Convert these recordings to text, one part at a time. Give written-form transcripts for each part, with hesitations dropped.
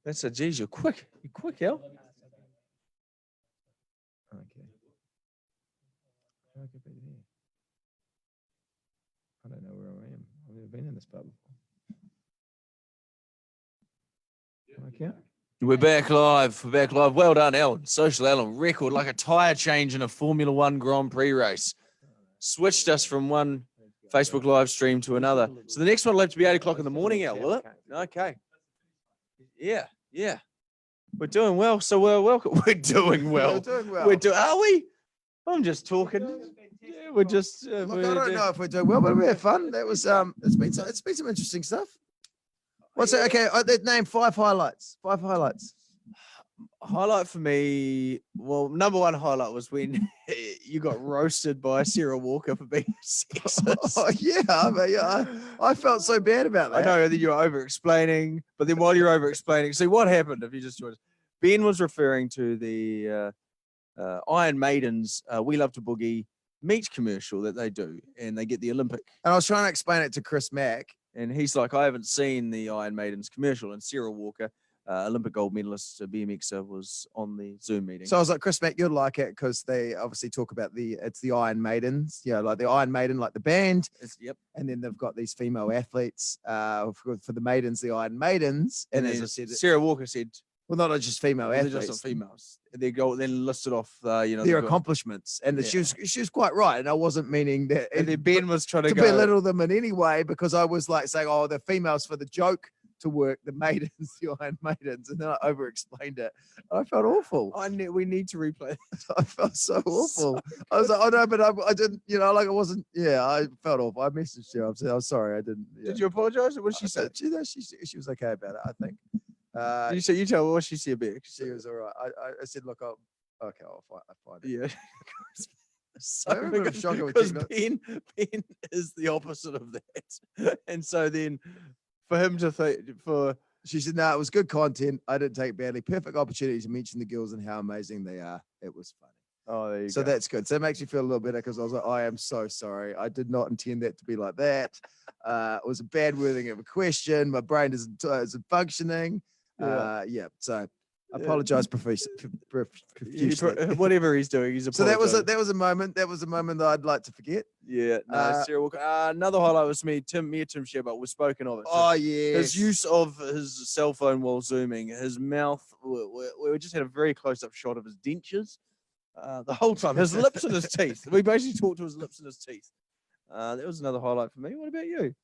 That's a geez, you're quick. You're quick, Al. Okay. How do I get back there? I don't know where I am. I've never been in this pub before. Okay. We're back live. Well done, Alan. Social Alan. Record like a tyre change in a Formula One Grand Prix race. Switched us from one Facebook live stream to another. So the next one will have to be 8 o'clock in the morning, Al, will it? Okay. Yeah. We're doing well. So we're welcome. We're doing well. Are we? I'm just talking. Yeah, we're just. Look, I don't know if we're doing well, but we had fun. That was it's been some interesting stuff. What's that? Okay, name 5 highlights. 5 highlights. Highlight for me. Well, number one highlight was when you got roasted by Sarah Walker for being sexist. Oh yeah, I felt so bad about that. I know that you were over-explaining, but then while you're over-explaining, see what happened if you just joined us. Ben was referring to the Iron Maiden's We Love to Boogie meat commercial that they do, and they get the Olympic. And I was trying to explain it to Chris Mack, and he's like, I haven't seen the Iron Maiden's commercial. And Sarah Walker, Olympic gold medalist, BMXer, was on the Zoom meeting. So I was like, Chris Mack, you'd like it because they obviously talk about it's the Iron Maidens, like the Iron Maiden, like the band. Yep. And then they've got these female athletes for the maidens, the Iron Maidens. And as I said, Sarah Walker said, well, not just female athletes. They're just not females. They go then listed off, their accomplishments, and she was quite right. And I wasn't meaning that. And then Ben was trying to belittle them in any way, because I was like saying, "Oh, the females for the joke to work, the maidens, the Iron Maidens," and then I over-explained it. I felt awful. We need to replay. I felt so awful. I was like, "Oh no," but I didn't. Like I wasn't. Yeah, I felt awful. I messaged her. I said, "I'm sorry, I didn't." Yeah. Did you apologize? Or what did she say? She was okay about it, I think. You tell her what she said back. She was all right. I said, "Look, I'll find it." Yeah. So because Ben is the opposite of that, and so then for him to she said, "No, it was good content. I didn't take it badly. Perfect opportunity to mention the girls and how amazing they are. It was funny." Oh, there you so go. That's good. So it makes me feel a little better, because I was like, I am so sorry. I did not intend that to be like that. It was a bad wording of a question. My brain isn't functioning. So I apologize profusely. Whatever he's doing, he's apologizing. So that was a moment that I'd like to forget. Yeah. No, Sarah Walker. Another highlight was me and Tim Sheba. We've spoken of it. So oh yeah. His use of his cell phone while zooming, his mouth. We just had a very close-up shot of his dentures the whole time. His lips and his teeth. We basically talked to his lips and his teeth. That was another highlight for me. What about you?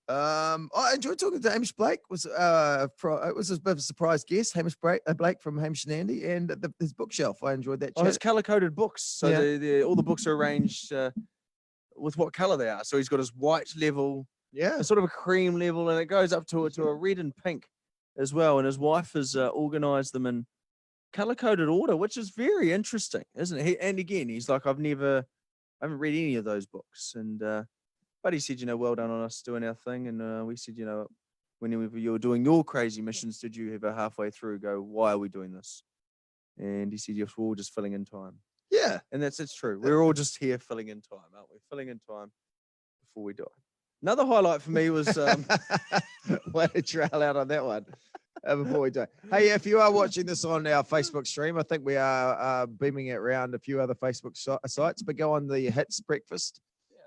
I enjoyed talking to Hamish Blake. It was a bit of a surprise guest, Hamish Blake from Hamish and Andy, and his bookshelf. I enjoyed that. His color-coded books. So all the books are arranged with what color they are. So he's got his white level, a sort of a cream level, and it goes up to a red and pink as well. And his wife has organized them in color-coded order, which is very interesting, isn't it? And again, he's like, I haven't read any of those books, and. But he said, well done on us doing our thing. And we said, whenever you're doing your crazy missions, did you ever halfway through go, why are we doing this? And he said, yes, we're all just filling in time. Yeah. And it's true. We're all just here filling in time, aren't we? Filling in time before we die. Another highlight for me was... Way to trail out on that one before we die. Hey, if you are watching this on our Facebook stream, I think we are beaming it around a few other Facebook sites, but go on the Hits Breakfast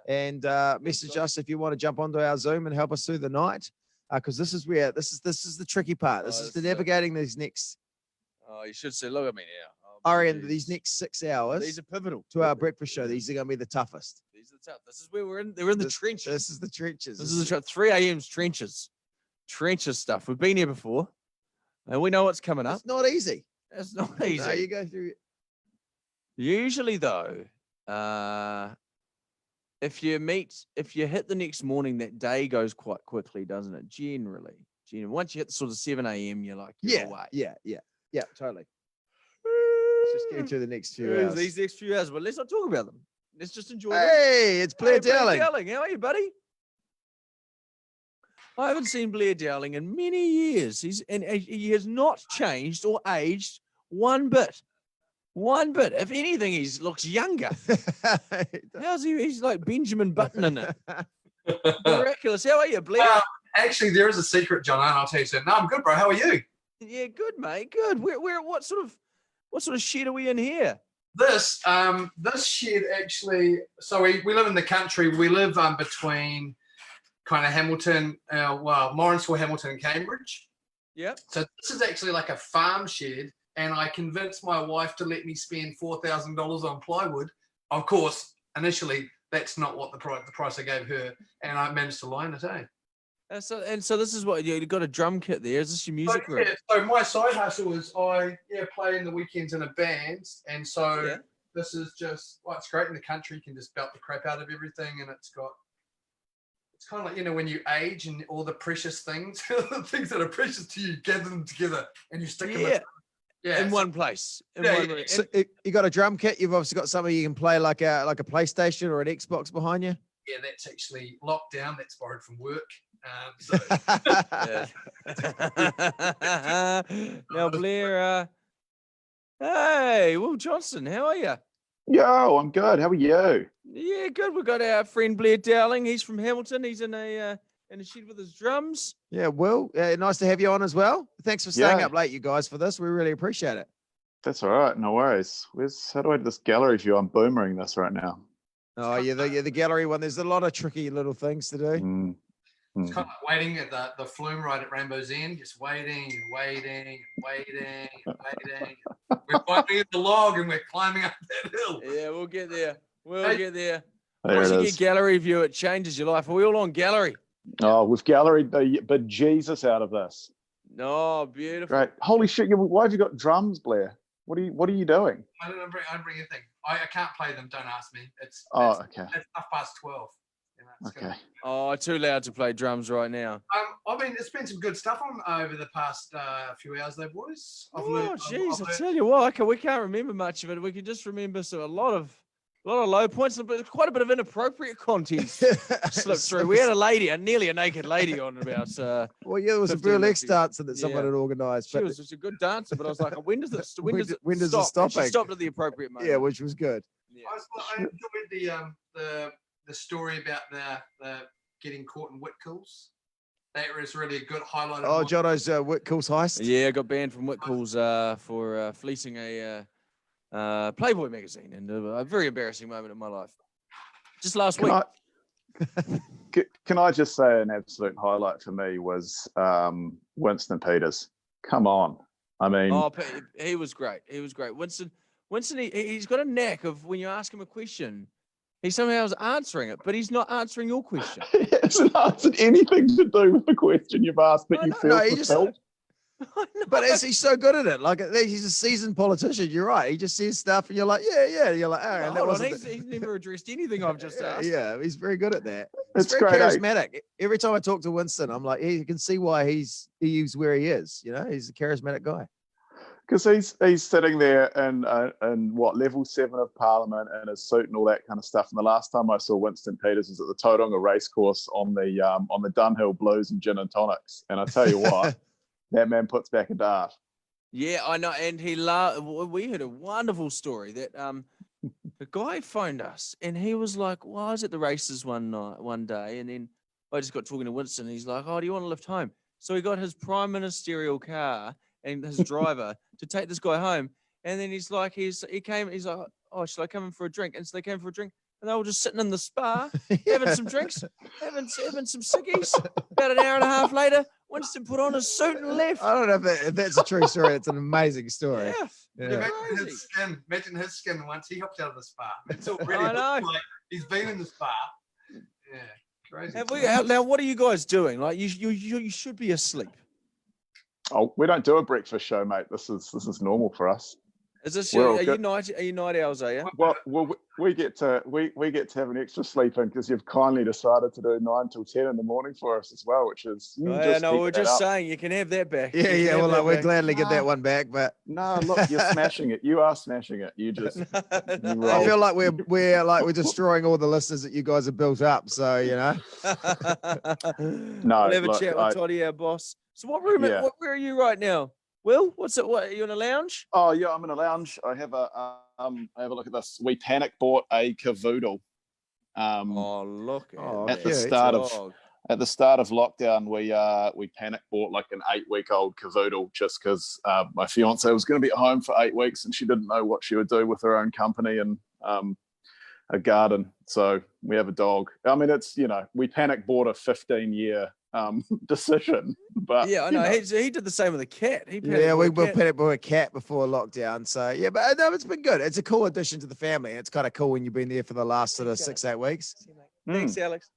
and message us if you want to jump onto our Zoom and help us through the night, because this is the tricky part. This is the navigating these next. Oh, you should say, look at me now. I reckon these next 6 hours. These are pivotal to our breakfast show. These are going to be the toughest. These are the tough. This is where we're in. They're in the trenches. This is the trenches. This is the 3 a.m.'s trenches. Trenches stuff. We've been here before, and we know what's coming up. It's not easy. It's not easy. No, you go through. Usually, though. If you hit the next morning, that day goes quite quickly, doesn't it? Generally. Once you hit the sort of 7 a.m., you're like, you're away. Yeah, totally. Let's just get to the next few hours. These next few hours, but let's not talk about them. Let's just enjoy them. Hey, it's Blair Dowling. Blair Dowling, how are you, buddy? I haven't seen Blair Dowling in many years. He has not changed or aged one bit. One bit. If anything, he looks younger. How's he? He's like Benjamin Button in it. Miraculous. How are you, Blair? Actually, there is a secret, John, and I'll tell you soon. No, I'm good, bro. How are you? Yeah, good, mate. Good. We're what sort of shed are we in here? This shed actually. So we live in the country. We live between kind of Hamilton, Lawrenceville, Hamilton, and Cambridge. Yep. So this is actually like a farm shed, and I convinced my wife to let me spend $4,000 on plywood. Of course, initially that's not what the price I gave her, and I managed to line it. So this is what you got a drum kit there. Is this your music room? Yeah, so my side hustle is I play in the weekends in a band, and so this is just it's great in the country. You can just belt the crap out of everything, and it's kind of like when you age and all the precious things, the things that are precious to you, gather them together and you stick them in one place. One room. So you got a drum kit. You've obviously got something you can play like a PlayStation or an Xbox behind you. Yeah, that's actually locked down. That's borrowed from work. Now, Blair, hey, Will Johnston, how are you? Yo, I'm good. How are you? Yeah, good. We've got our friend Blair Dowling. He's from Hamilton. He's in a shed with his drums. Yeah, Will, nice to have you on as well. Thanks for staying up late, you guys, for this. We really appreciate it. That's all right. No worries. How do I do this gallery view? I'm boomering this right now. Oh, yeah, the gallery one. There's a lot of tricky little things to do. It's kind of like waiting at the flume ride at Rainbow's End, just waiting and waiting and waiting and waiting. We're climbing at the log and we're climbing up that hill. Yeah, we'll get there. We'll get there. There Once it you is. get gallery view, it changes your life. Are we all on gallery? Oh, we've galleried the bejesus out of this. Oh, beautiful. Great. Holy shit. Why have you got drums, Blair? What are you doing? I don't bring anything. I can't play them. Don't ask me. It's okay. It's 12:30. Okay. Oh, too loud to play drums right now. I mean, there's been some good stuff on over the past few hours, though, boys. Oh, jeez, I tell you what, we can't remember much of it. We can just remember a lot of low points, but quite a bit of inappropriate content slipped through. We had nearly a naked lady on about. Well, yeah, there was a burlesque dancer that someone had organised. She was a good dancer, but I was like, when does it stop? It stop? She stopped at the appropriate moment. Yeah, which was good. Yeah. I enjoyed the story about the getting caught in Whitcoulls. That was really a good highlight. Oh, Jono's Whitcoulls heist. Yeah, got banned from Whitcoulls for fleecing a Playboy magazine, and a very embarrassing moment in my life. Just last week. Can I just say an absolute highlight for me was Winston Peters. Come on. I mean, he was great. He was great. Winston, he's got a knack of when you ask him a question, he somehow is answering it, but he's not answering your question. He hasn't answered anything to do with the question you've asked, but you feel fulfilled. But he's so good at it. Like, he's a seasoned politician. You're right. He just says stuff, and you're like, yeah. You're like, and that wasn't. He's never addressed anything I've just asked. Yeah, he's very good at that. It's very great, charismatic. Every time I talk to Winston, I'm like, you can see why he's where he is. You know, he's a charismatic guy. Because he's sitting there in level 7 of Parliament in his suit and all that kind of stuff. And the last time I saw Winston Peters was at the Tauranga racecourse on the Dunhill Blues and Gin and Tonics. And I tell you what, that man puts back a dart. Yeah, I know. And we heard a wonderful story that the guy phoned us and he was like, well, I was at the races one day, and then I just got talking to Winston. And he's like, oh, do you want to lift home? So he got his prime ministerial car and his driver to take this guy home. And then he's like, he's like, oh, should I come in for a drink? And so they came for a drink, and they were just sitting in the spa, having some drinks, having some ciggies. About an hour and a half later, Winston put on his suit and left. I don't know if that's a true story. It's an amazing story. Yeah. Imagine his skin once he hopped out of the spa. It's already like he's been in the spa. Yeah, crazy. Now, what are you guys doing? Like, you should be asleep. Oh, we don't do a breakfast show, mate. This is normal for us. Is this are you night owls, are you? Well, we get to have an extra sleep in because you've kindly decided to do 9 till 10 in the morning for us as well, which is we're just saying you can have that back. Yeah. Well, we'd gladly get that one back, but no, look, you're smashing it. You are smashing it. You just. I feel like we're destroying all the listeners that you guys have built up. So you know. No, we'll have a chat with Toddy, our boss. So what room? Yeah. Where are you right now? Will, what's it? What are you in a lounge? Oh yeah, I'm in a lounge. I have a look at this. We panic bought a cavoodle. Look at the start of At the start of lockdown, we panic bought like an 8-week-old cavoodle just because my fiance was going to be at home for 8 weeks and she didn't know what she would do with her own company and a garden. So we have a dog. I mean, it's, we panic bought a 15-year decision. But yeah, I know. He did the same with a cat. We panic bought a cat before lockdown. So yeah, but no, it's been good. It's a cool addition to the family. It's kind of cool when you've been there for the last sort of 6-8 weeks. Thanks, Alex.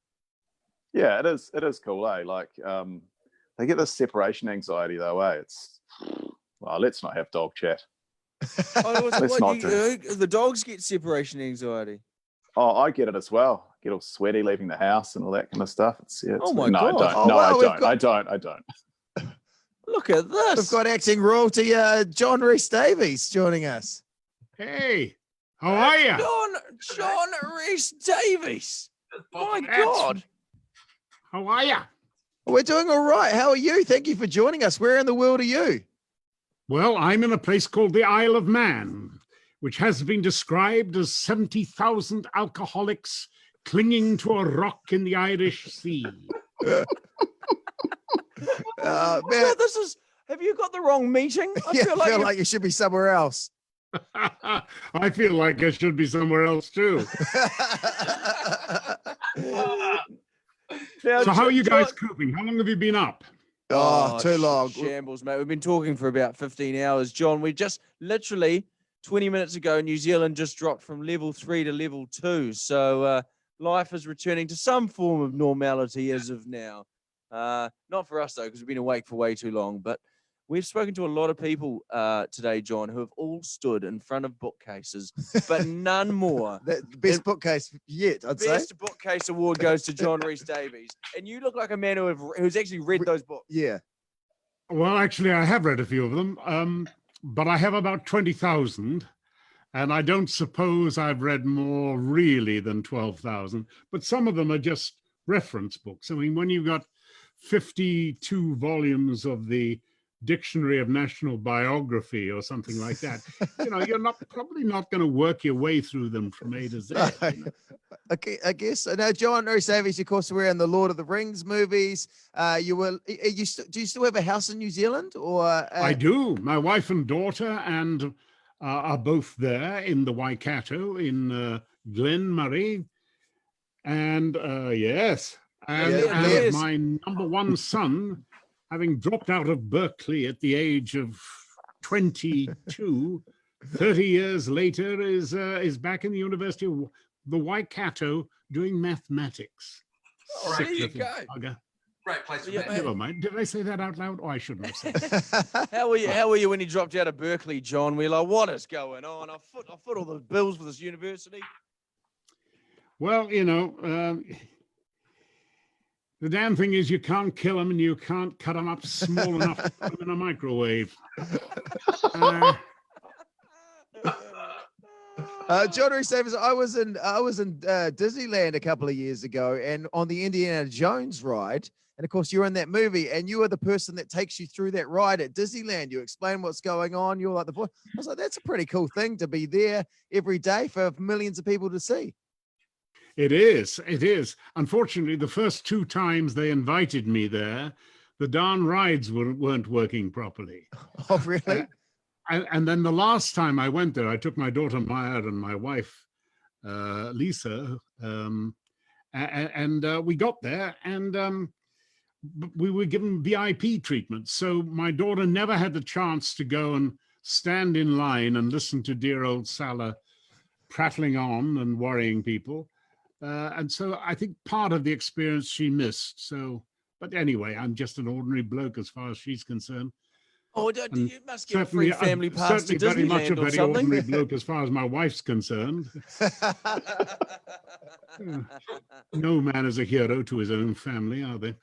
Yeah, it is. It is cool, eh? Like, they get this separation anxiety, though, eh? Let's not have dog chat. The dogs get separation anxiety. Oh, I get it as well. I get all sweaty leaving the house and all that kind of stuff. Oh my God! I don't. I don't. Look at this. We've got acting royalty, John Rhys-Davies joining us. Hey, how are you? John Rhys-Davies. My God. How are you? We're doing all right. How are you? Thank you for joining us. Where in the world are you? Well, I'm in a place called the Isle of Man, which has been described as 70,000 alcoholics clinging to a rock in the Irish Sea. Man. Have you got the wrong meeting? I feel like you should be somewhere else. I feel like I should be somewhere else too. So how are you guys coping? How long have you been up? Oh, too long. Shambles, mate. We've been talking for about 15 hours. John, we just literally 20 minutes ago, New Zealand just dropped from level 3 to level 2. So life is returning to some form of normality as of now. Not for us, though, because we've been awake for way too long. But we've spoken to a lot of people today, John, who have all stood in front of bookcases, but none more. The best bookcase yet, I'd say. Best bookcase award goes to John Rhys-Davies. And you look like a man who's actually read those books. Yeah. Well, actually, I have read a few of them, but I have about 20,000. And I don't suppose I've read more really than 12,000. But some of them are just reference books. I mean, when you've got 52 volumes of the Dictionary of National Biography or something like that, you're probably not going to work your way through them from A to Z. Okay, I guess. Now, John Rhys-Davies, of course, we're in the Lord of the Rings movies. Do you still have a house in New Zealand? Or I do. My wife and daughter are both there in the Waikato in Glen Murray, and yes, and my number one son, having dropped out of Berkeley at the age of 22, 30 years later, is back in the University of the Waikato doing mathematics. All right, there you go. Great place for that. Never mind. Did I say that out loud? Oh, I shouldn't have said that. How were you when you dropped out of Berkeley, John? We're like, what is going on? I foot all the bills for this university. Well, the damn thing is you can't kill them and you can't cut them up small enough to put them in a microwave. John Rhys-Davies, I was in Disneyland a couple of years ago, and on the Indiana Jones ride, and of course you're in that movie, and you are the person that takes you through that ride at Disneyland. You explain what's going on. You're like the boy. I was like, that's a pretty cool thing to be there every day for millions of people to see. It is. It is. Unfortunately, the first 2 times they invited me there, the darn rides weren't working properly. Oh, really? And then the last time I went there, I took my daughter Maya and my wife Lisa, and we got there, and we were given VIP treatment. So my daughter never had the chance to go and stand in line and listen to dear old Salah prattling on and worrying people. And so I think part of the experience she missed. So, but anyway, I'm just an ordinary bloke as far as she's concerned. Oh, you must get a free family pass to very much a Disneyland or very something. ordinary bloke as far as my wife's concerned. No man is a hero to his own family, are they?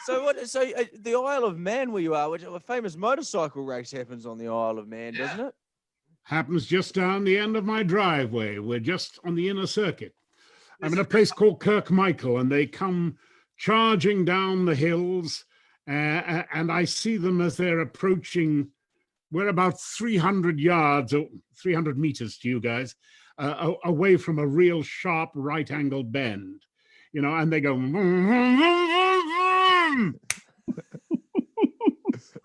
So the Isle of Man where you are, which a famous motorcycle race happens on the Isle of Man, doesn't it? Happens just down the end of my driveway. We're just on the inner circuit. I'm in a place called Kirkmichael, and they come charging down the hills, and I see them as they're approaching. We're about 300 yards, or 300 meters to you guys, away from a real sharp right-angle bend. you know, and they go. Vroom, vroom, vroom, vroom, vroom.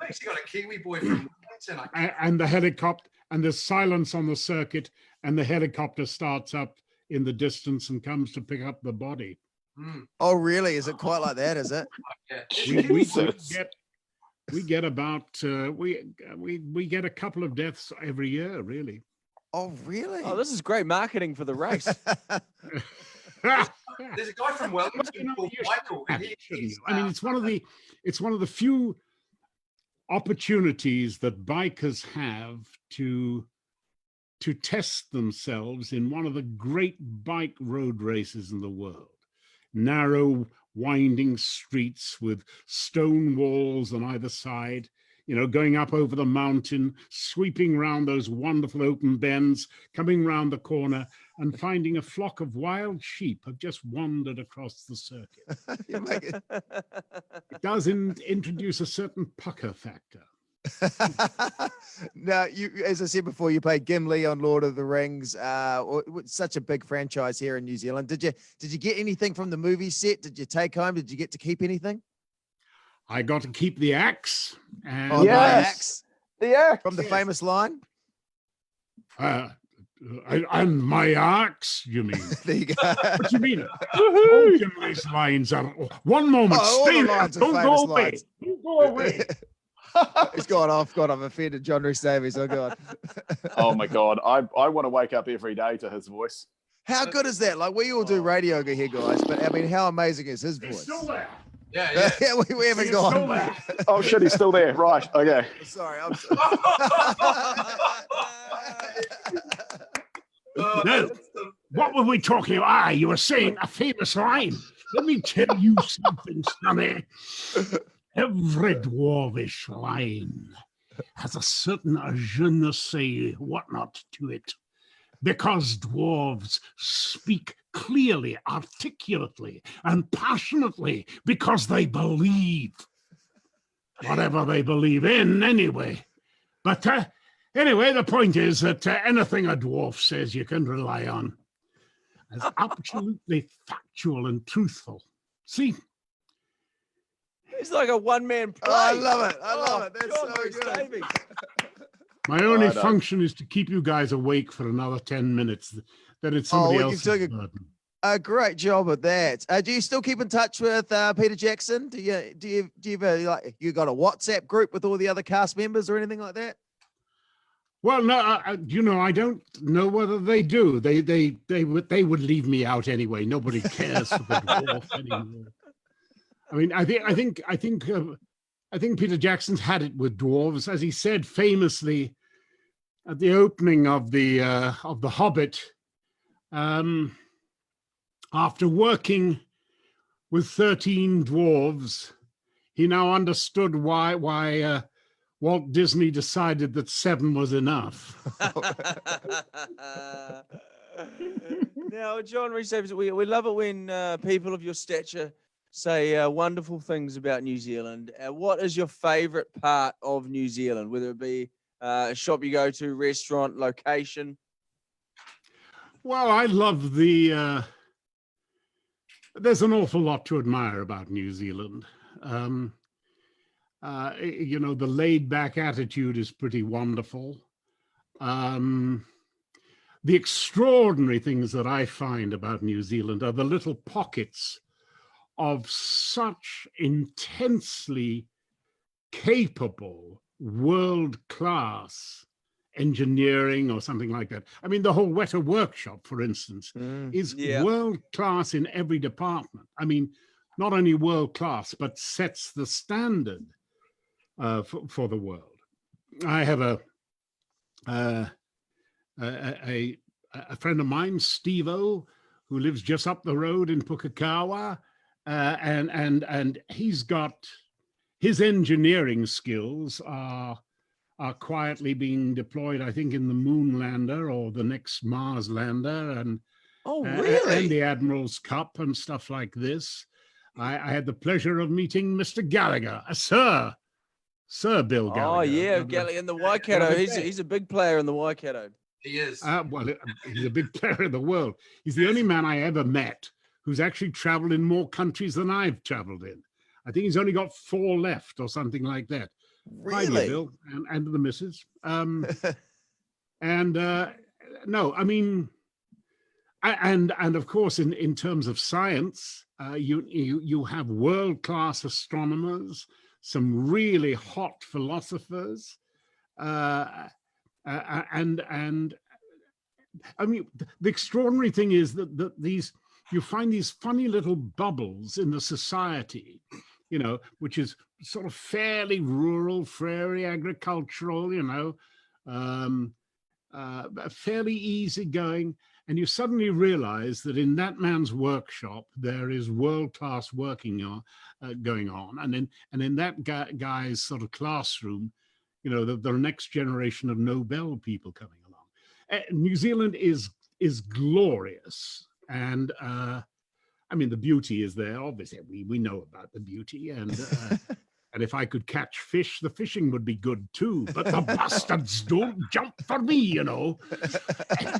I actually got a Kiwi boy from Wellington. And the helicopter, and there's silence on the circuit, and the helicopter starts up in the distance and comes to pick up the body. Oh, really? Is it quite like that? Is it? Yeah. We get about we get a couple of deaths every year, really. Oh, really? Oh, this is great marketing for the race. There's a guy from Wellington called Michael. And I mean, it's one of the few opportunities that bikers have to test themselves in one of the great bike road races in the world. Narrow, winding streets with stone walls on either side, you know, going up over the mountain, sweeping round those wonderful open bends, coming round the corner and finding a flock of wild sheep have just wandered across the circuit. It does introduce a certain pucker factor. Now, you, as I said before, you played Gimli on Lord of the Rings. Such a big franchise here in New Zealand. Did you get anything from the movie set? Did you take home? Did you get to keep anything? I got to keep the axe. And the axe. The axe From the famous line. And my axe, you mean? There you go. What do you mean? All Gimli's lines are. One moment, stay there. Don't go away. Don't go away. It's gone off. God, I've offended John Rhys-Davies. Oh, God. Oh, my God. I want to wake up every day to his voice. How good is that? Like, we all do radio here, guys, but I mean, how amazing is his voice? He's still there. Yeah. Yeah, we haven't gone. Oh, shit, he's still there. Right. Okay. Sorry. No. What were we talking about? You were saying a famous line. Let me tell you something, Sonny. Every dwarvish line has a certain je ne sais whatnot to it, because dwarves speak clearly, articulately, and passionately because they believe whatever they believe in, anyway. But anyway, the point is that anything a dwarf says you can rely on as absolutely factual and truthful. See? It's like a one-man play. Oh, I love it. I love it. That's John so Rhys-Davies. good. My only function is to keep you guys awake for another 10 minutes. Then it's somebody else's burden. A great job at that. Do you still keep in touch with Peter Jackson? Do you like, you got a WhatsApp group with all the other cast members or anything like that? Well, no, you know, I don't know whether they do. They would leave me out anyway. Nobody cares for the dwarf anymore. I mean, I think Peter Jackson's had it with dwarves, as he said famously at the opening of the Hobbit. After working with 13 dwarves, he now understood why Walt Disney decided that 7 was enough. Now, John Rhys-Davies, we love it when people of your stature say wonderful things about New Zealand. What is your favorite part of New Zealand, whether it be a shop you go to, restaurant, location? Well, I love there's an awful lot to admire about New Zealand. You know, the laid-back attitude is pretty wonderful. The extraordinary things that I find about New Zealand are the little pockets of such intensely capable, world-class engineering or something like that. I mean, the whole Weta workshop, for instance, is world-class in every department. I mean, not only world-class, but sets the standard for the world. I have a friend of mine, Steve-O, who lives just up the road in Pukekohe, and he's got his engineering skills are quietly being deployed, I think, in the Moon Lander or the next Mars Lander, and and the Admiral's Cup and stuff like this. I had the pleasure of meeting Mr. Gallagher, Sir Bill Gallagher. Oh yeah, Gallagher in the Waikato. He's a big player in the Waikato. He is. Well, he's a big player in the world. He's the only man I ever met who's actually traveled in more countries than I've travelled in. I think he's only got 4 left or something like that. Hi, Really? Bill, and the missus. No, I mean, and of course, in terms of science, you have world-class astronomers, some really hot philosophers, and I mean, the extraordinary thing is that you find these funny little bubbles in the society, you know, which is sort of fairly rural, fairly agricultural, you know, fairly easygoing. And you suddenly realize that in that man's workshop, there is world-class working going on. And in that guy's sort of classroom, you know, the next generation of Nobel people coming along. New Zealand is glorious. And I mean, the beauty is there. Obviously, we know about the beauty. And and if I could catch fish, the fishing would be good too. But the bastards don't jump for me, you know.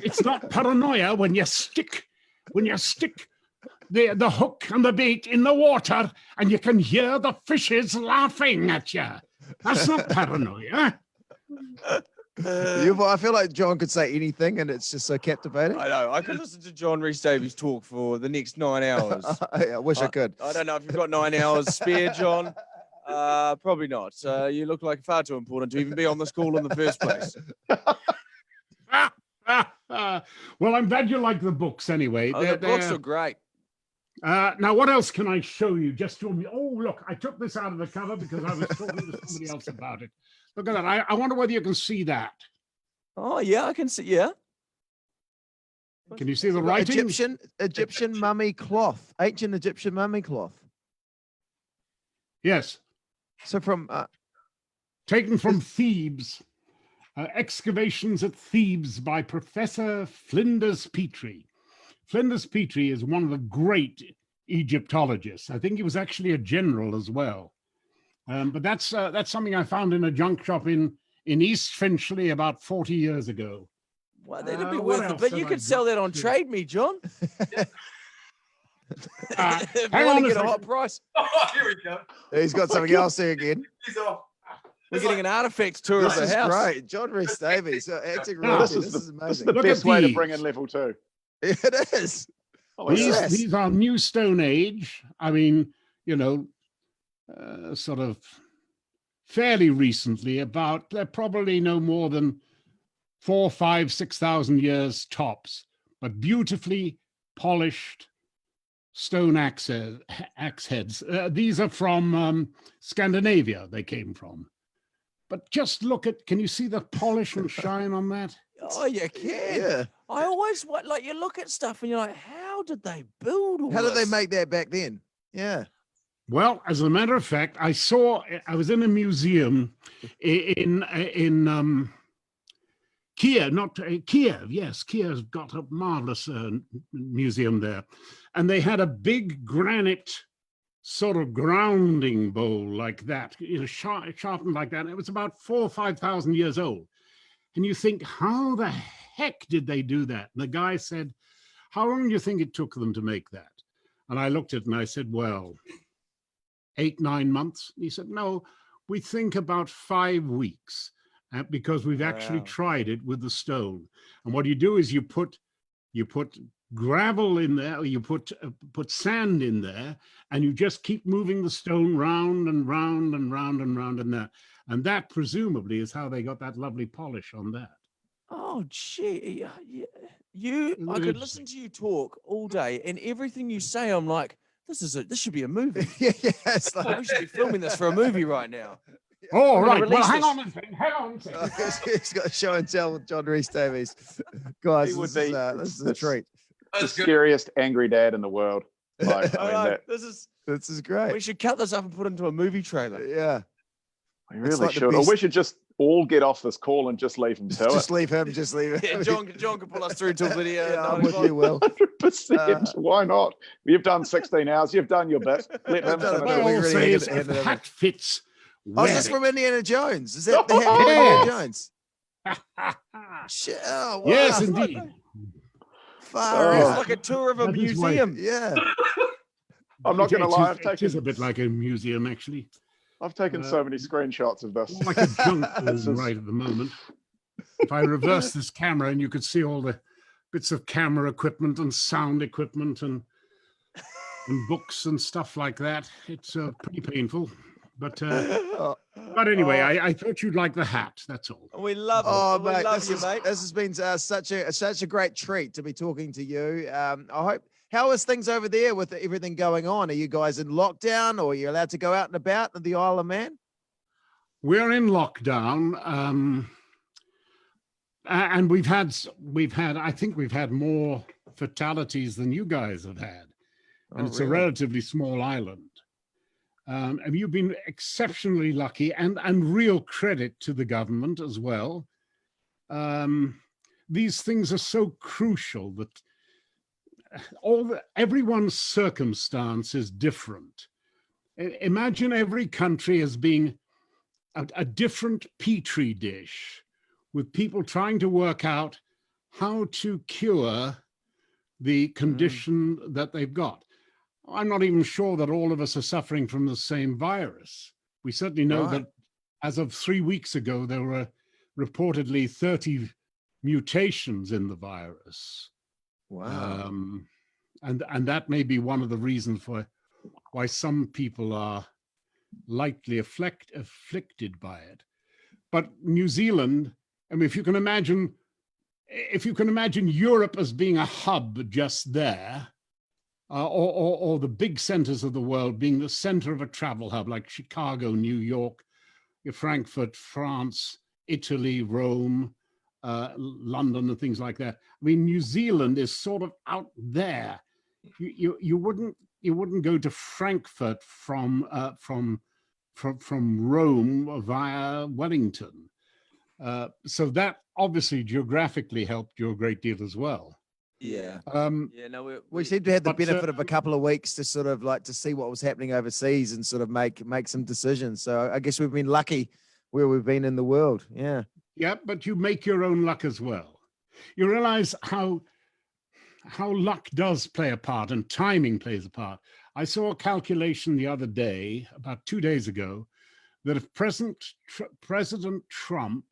It's not paranoia when you stick the hook and the bait in the water and you can hear the fishes laughing at you. That's not paranoia. I feel like John could say anything and it's just so captivating. I know. I could listen to John Rhys-Davies talk for the next 9 hours. I wish I could. I don't know if you've got 9 hours spare, John. Probably not. You look like far too important to even be on this call in the first place. Well, I'm glad you like the books anyway. The books are great. Now, what else can I show you? Just show me. Oh, look, I took this out of the cover because I was talking to somebody else about it. Look at that. I wonder whether you can see that. Oh, yeah, I can see. Yeah. Can you see the writing? Egyptian mummy cloth. Ancient Egyptian mummy cloth. Yes. So from... taken from Thebes. Excavations at Thebes by Professor Flinders Petrie. Flinders Petrie is one of the great Egyptologists. I think he was actually a general as well. But that's something I found in a junk shop in East Finchley about 40 years ago. Well, that'd be worth it. But you could sell that on Trade Me, John. Hang on get a hot price. Oh, here we go. He's got something else here again. He's off. We're getting an artifacts tour of the house. Great. John Rhys-Davies. Acting No, royalty. this is amazing. the Look best at way to these. bring in level 2. It is. Oh, yes. These are New Stone Age. I mean, you know, sort of fairly recently, about they're probably no more than 4,000, 5,000, 6,000 years tops, but beautifully polished stone axe heads. These are from Scandinavia, they came from. But just look at, can you see the polish and shine on that? Oh, you can. Yeah. I always like you look at stuff and you're like, how did they build all How did they this? make that back then? Yeah. Well, as a matter of fact, I was in a museum in Kiev. Yes, Kiev's got a marvelous museum there. And they had a big granite sort of grounding bowl like that, you know, sharpened like that. And it was about 4,000 or 5,000 years old. And you think, how the heck did they do that? And the guy said, how long do you think it took them to make that? And I looked at it and I said, well, 8, 9 months. He said, no, we think about 5 weeks because we've actually tried it with the stone. And what you do is you put gravel in there, or you put sand in there, and you just keep moving the stone round and round and round and round and there. And that presumably is how they got that lovely polish on that. Oh, gee. I could listen to you talk all day, and everything you say, I'm like, this should be a movie. Yeah. It's like, We should be filming this for a movie right now. Oh, We're gonna right. Well, release hang this. on a second. Hang on a second. he's got show and tell with John Rhys-Davies. Guys, He would this be- is a treat. The That's good. scariest angry dad in the world. Like, I mean, that, This is great. We should cut this up and put it into a movie trailer. Yeah. we It's really like the should. Or best- we should just all get off this call and just leave him to it. Just leave him. Just leave him. Yeah, John can pull us through to a video. Yeah, I'm 9 with o'clock. you, Will. 100%. Why not? You've done 16 hours. You've done your bit. Let him done finish it. What I it. we will really say had is it- had if it the over. hat fits, Oh, is wear this it. from Indiana Jones? Is that the hat from Indiana Jones? Shit. Oh, wow. Yes, indeed. Far It's out. like a tour of a That is why- museum. Yeah. I'm not going to lie. It is a bit like a museum, actually. I've taken so many screenshots of this. More like a junk This room is- right at the moment. If I reverse this camera and you could see all the bits of camera equipment and sound equipment and books and stuff like that, it's pretty painful. But anyway, I thought you'd like the hat. That's all. We love Oh, we mate, love this, you, is, mate. this has been such a great treat to be talking to you. I hope. How is things over there with everything going on? Are you guys in lockdown, or are you allowed to go out and about at the Isle of Man? We're in lockdown, and we've had. I think we've had more fatalities than you guys have had, and it's a relatively small island. And you've been exceptionally lucky, and real credit to the government as well. These things are so crucial that everyone's circumstance is different. Imagine every country as being a different petri dish, with people trying to work out how to cure the condition that they've got. I'm not even sure that all of us are suffering from the same virus. We certainly know that as of 3 weeks ago, there were reportedly 30 mutations in the virus. Wow. And that may be one of the reasons for why some people are lightly afflicted by it. But New Zealand, I mean, if you can imagine Europe as being a hub just there, or the big centers of the world being the center of a travel hub like Chicago, New York, Frankfurt, France, Italy, Rome, London, and things like that. I mean, New Zealand is sort of out there. You wouldn't go to Frankfurt from Rome via Wellington. So that obviously geographically helped you a great deal as well. Yeah. We seem to have the benefit of a couple of weeks to sort of like to see what was happening overseas and sort of make some decisions. So I guess we've been lucky where we've been in the world. Yeah. Yeah, but you make your own luck as well. You realize how luck does play a part and timing plays a part. I saw a calculation the other day, about 2 days ago, that if President Trump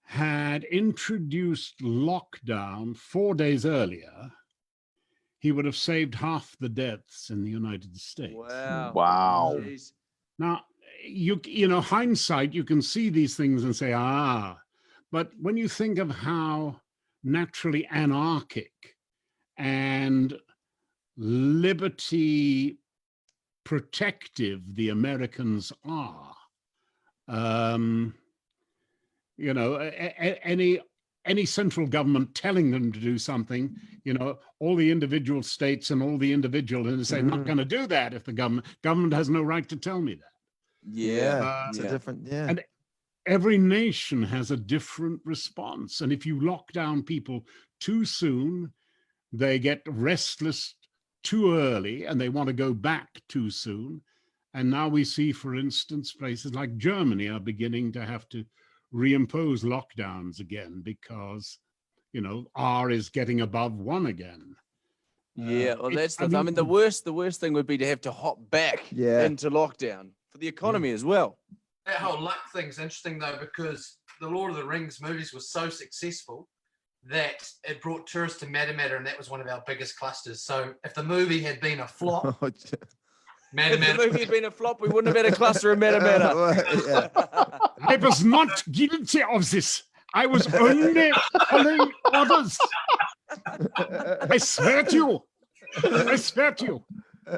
had introduced lockdown 4 days earlier, he would have saved half the deaths in the United States. Wow. Jeez. Now, you know, hindsight, you can see these things and say, but when you think of how naturally anarchic and liberty protective the Americans are, you know, any central government telling them to do something, you know, all the individual states and all the individual, and they say, not going to do that if the government has no right to tell me that. Yeah. It's a different, And every nation has a different response. And if you lock down people too soon, they get restless too early and they want to go back too soon. And now we see, for instance, places like Germany are beginning to have to reimpose lockdowns again because, you know, R is getting above 1 again. Yeah, well, that's I mean, the worst thing would be to have to hop back into lockdown for the economy as well. That whole luck thing's interesting though, because the Lord of the Rings movies were so successful that it brought tourists to Matamata, and that was one of our biggest clusters. So if the movie had been a flop, if the movie had been a flop, we wouldn't have had a cluster in Matamata. I was not guilty of this. I was only following orders. I swear to you. I swear to you.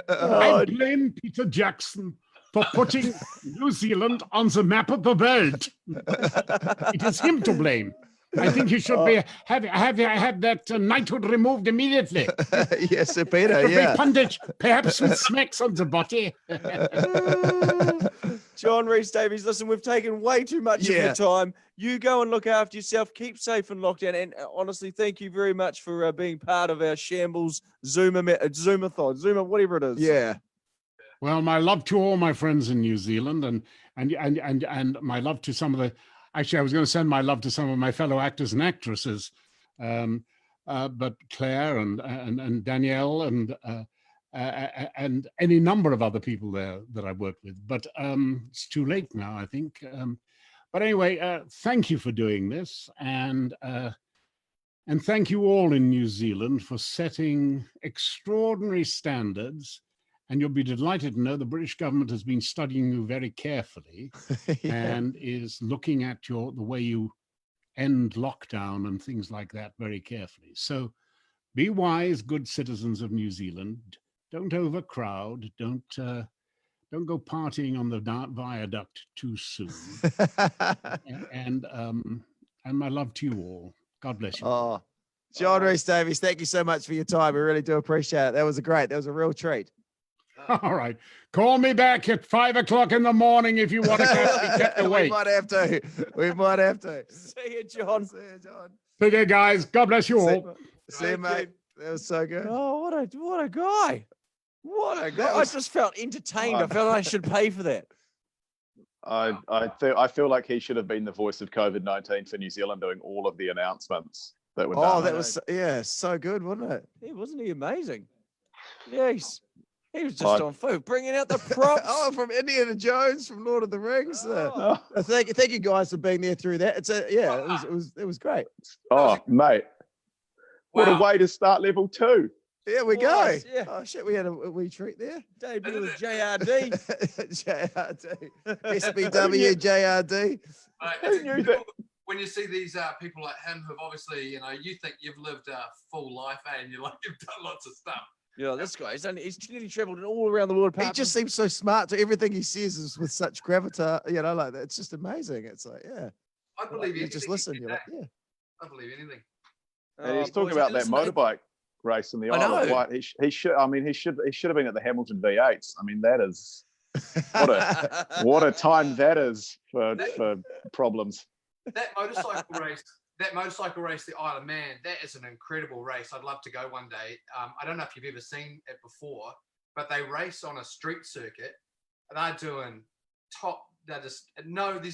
I blame Peter Jackson for putting New Zealand on the map of the world. It is him to blame. I think he should be have that knighthood removed immediately. Yes, Peter. Should be punished, perhaps with smacks on the body. John Rhys-Davies, listen, we've taken way too much of your time. You go and look after yourself. Keep safe in lockdown. And honestly, thank you very much for being part of our shambles Zoomathon, whatever it is. Yeah. Well, my love to all my friends in New Zealand, and my love to some of the. Actually, I was going to send my love to some of my fellow actors and actresses. but Claire and Danielle and any number of other people there that I've worked with. But it's too late now, I think. But anyway, thank you for doing this, and thank you all in New Zealand for setting extraordinary standards. And you'll be delighted to know the British government has been studying you very carefully and is looking at the way you end lockdown and things like that very carefully. So be wise, good citizens of New Zealand. Don't overcrowd. Don't go partying on the viaduct too soon. and my love to you all. God bless you. Oh, John Rhys-Davies, thank you so much for your time. We really do appreciate it. That was a real treat. All right. Call me back at 5 o'clock in the morning if you want to get away. We might have to. See you, John. Take care, guys. God bless you all. See you, mate. That was so good. Oh, what a guy. What a guy. I just felt entertained. I felt I should pay for that. I feel like he should have been the voice of COVID-19 for New Zealand, doing all of the announcements that were done. Oh, that was so good, wasn't it? Yeah, wasn't he amazing? Yes. He was just on food, bringing out the props. From Indiana Jones, from Lord of the Rings. Thank you guys for being there through that. It was great. Oh, mate. What a way to start level 2. There we go. Yeah. Oh shit, we had a wee treat there. Debut with JRD. JRD. SBW JRD. Who knew that? When you see these people like him who've obviously, you think you've lived a full life, and you're like, you've done lots of stuff. Yeah, this guy, he's nearly travelled all around the world. He just seems so smart. To everything he says is with such gravitas, like that. It's just amazing. It's like, yeah. I believe you just listen. You're like, yeah. I believe anything. And he's talking about that motorbike race in the Isle of Wight. He should have been at the Hamilton V8s. I mean, that is what a time that is for problems. That motorcycle race, the Isle of Man, that is an incredible race. I'd love to go one day. I don't know if you've ever seen it before, but they race on a street circuit, and they're doing there's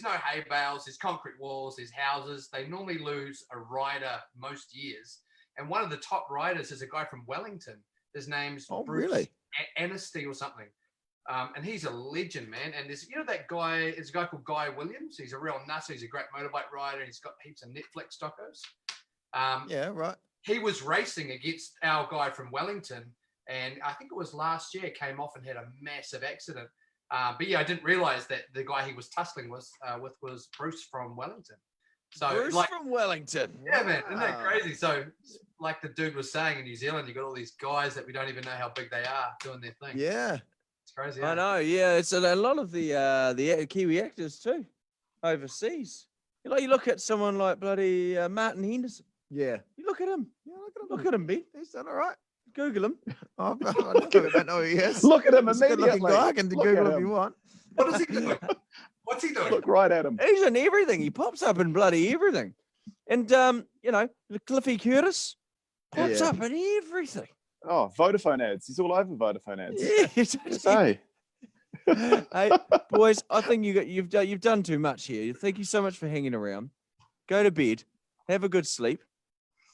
no hay bales, there's concrete walls, there's houses. They normally lose a rider most years, and one of the top riders is a guy from Wellington. His name's Bruce Hennessey or something. And he's a legend, man. And there's, that guy, is a guy called Guy Williams. He's a real nutter. He's a great motorbike rider. And he's got heaps of Netflix docos. Yeah, right. He was racing against our guy from Wellington. And I think it was last year, came off and had a massive accident. But yeah, I didn't realize that the guy he was tussling with was Bruce from Wellington. So Bruce from Wellington. Yeah, man. Isn't that crazy? So like the dude was saying, in New Zealand, you got all these guys that we don't even know how big they are doing their thing. Yeah. It's crazy. I know, yeah. It's a lot of the Kiwi actors too, overseas. You look at someone like bloody Martin Henderson. Yeah. You look at him. Yeah, look at him, Ben. He's done all right. Google him. I don't know who he is. Look at him He's a good-looking immediately. guy. I can Google if you want. What is he doing? What's he doing? Look right at him. He's in everything. He pops up in bloody everything. And Cliffy Curtis pops up in everything. Oh, Vodafone ads. He's all over Vodafone ads. Yeah. Hey, boys, I think you've done too much here. Thank you so much for hanging around. Go to bed. Have a good sleep.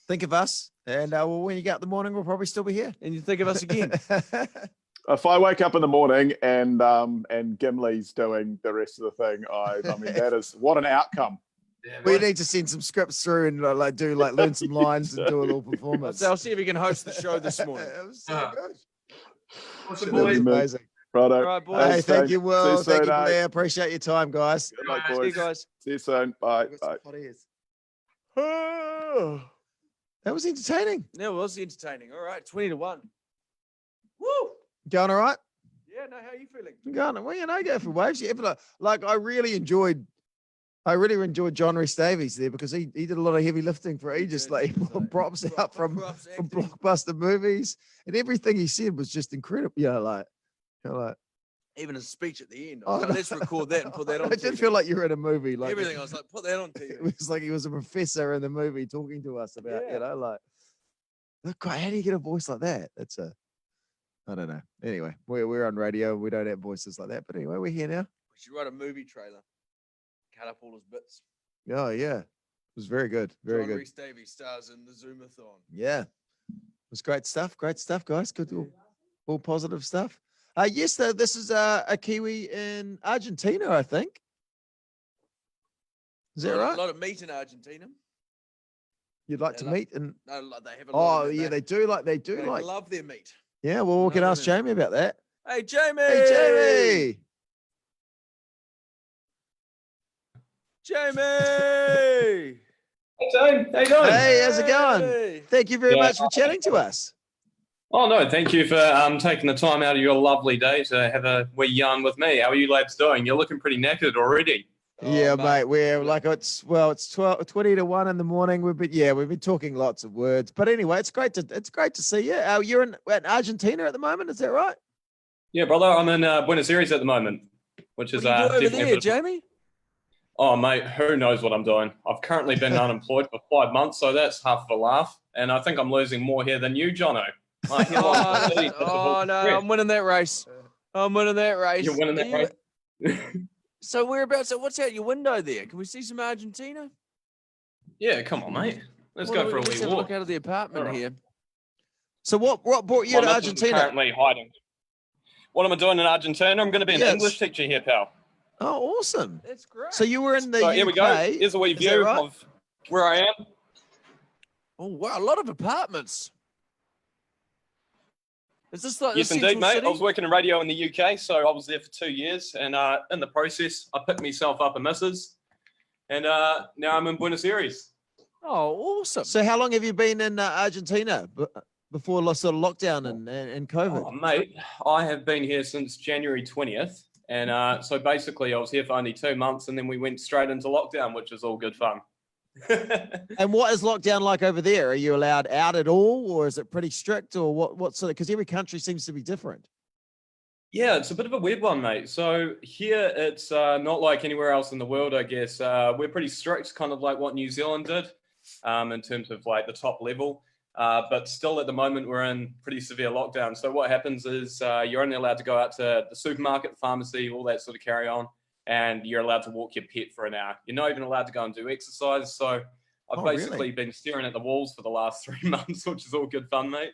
Think of us, and when you get up in the morning, we'll probably still be here. And you think of us again. If I wake up in the morning and Gimley's doing the rest of the thing, I mean that is what an outcome. Yeah, we need to send some scripts through and learn some lines and do a little performance. I'll see if we can host the show this morning. It was so good. What's the That was boys? amazing. Righto. All right, boys. Hey, thank you, Will. See Thank you, soon, Blair. Appreciate your time, guys. Good luck, See See you boys. guys. See you soon. Bye. We've got Bye. some hot ears. That was entertaining. Yeah, it was entertaining. All right, 20-1. Woo! Going all right? Yeah, no, how are you feeling? Going, well, go for waves. Yeah, but I really enjoyed John Rhys-Davies there because he did a lot of heavy lifting for ages. Like he pulled props out from blockbuster movies, and everything he said was just incredible. Even a speech at the end. Oh, Like, no. let's record that and put that on. It did TV. feel like you were in a movie. Like Everything. I was like, put that on TV. It was like he was a professor in the movie talking to us about, look, how do you get a voice like that? I don't know. Anyway, we're on radio. We don't have voices like that. But anyway, we're here now. We should write a movie trailer. Cut up all his bits. Oh, yeah. was very good. Very good. Rhys-Davies stars in the Zoomathon. Yeah. It was great stuff. Great stuff, guys. Good. All positive stuff. Yes, this is a Kiwi in Argentina, I think. Is that right? A lot of meat in Argentina. You'd like to meet? And No, they have a lot of it, they do like. They love their meat. Yeah, well, we can ask Jamie about that. Hey, Jamie! Hey, Jamie! Hey, Tim. How you doing? Hey, how's it going? Thank you very much for chatting to us. Oh, no, thank you for taking the time out of your lovely day to have a wee yarn with me. How are you lads doing? You're looking pretty knackered already. Yeah, mate. We're like it's 20 to 1 in the morning. We've been talking lots of words. But anyway, it's great to see you. You're in Argentina at the moment, is that right? Yeah, brother. I'm in Buenos Aires at the moment, which is what are you doing over definitely there, Jamie? Oh, mate, who knows what I'm doing? I've currently been unemployed for 5 months, so that's half of a laugh. And I think I'm losing more here than you, Jono. Oh, no, I'm winning that race. You're winning that race? So whereabouts? What's out your window there? Can we see some Argentina? Yeah, come on, mate. Let's go for a wee Let's have a walk. look out of the apartment here. So what brought you to My missus is Argentina? currently hiding. What am I doing in Argentina? I'm going to be an English teacher here, pal. Oh, awesome. That's great. So you were in the UK. Here we go. Here's a wee view of where I am. Oh, wow, a lot of apartments. Is this like Yes, the indeed, central mate. city? I was working in radio in the UK, so I was there for 2 years. And in the process, I picked myself up a missus. And now I'm in Buenos Aires. Oh, awesome. So how long have you been in Argentina before sort of lockdown and COVID? Oh, mate, I have been here since January 20th. And so basically, I was here for only 2 months, and then we went straight into lockdown, which is all good fun. And what is lockdown like over there? Are you allowed out at all, or is it pretty strict, or what sort of, because every country seems to be different? Yeah, it's a bit of a weird one, mate. So here it's not like anywhere else in the world, I guess. We're pretty strict, kind of like what New Zealand did in terms of like the top level. But still at the moment, we're in pretty severe lockdown. So what happens is you're only allowed to go out to the supermarket, pharmacy, all that sort of carry on. And you're allowed to walk your pet for an hour. You're not even allowed to go and do exercise. So I've basically been staring at the walls for the last 3 months, which is all good fun, mate.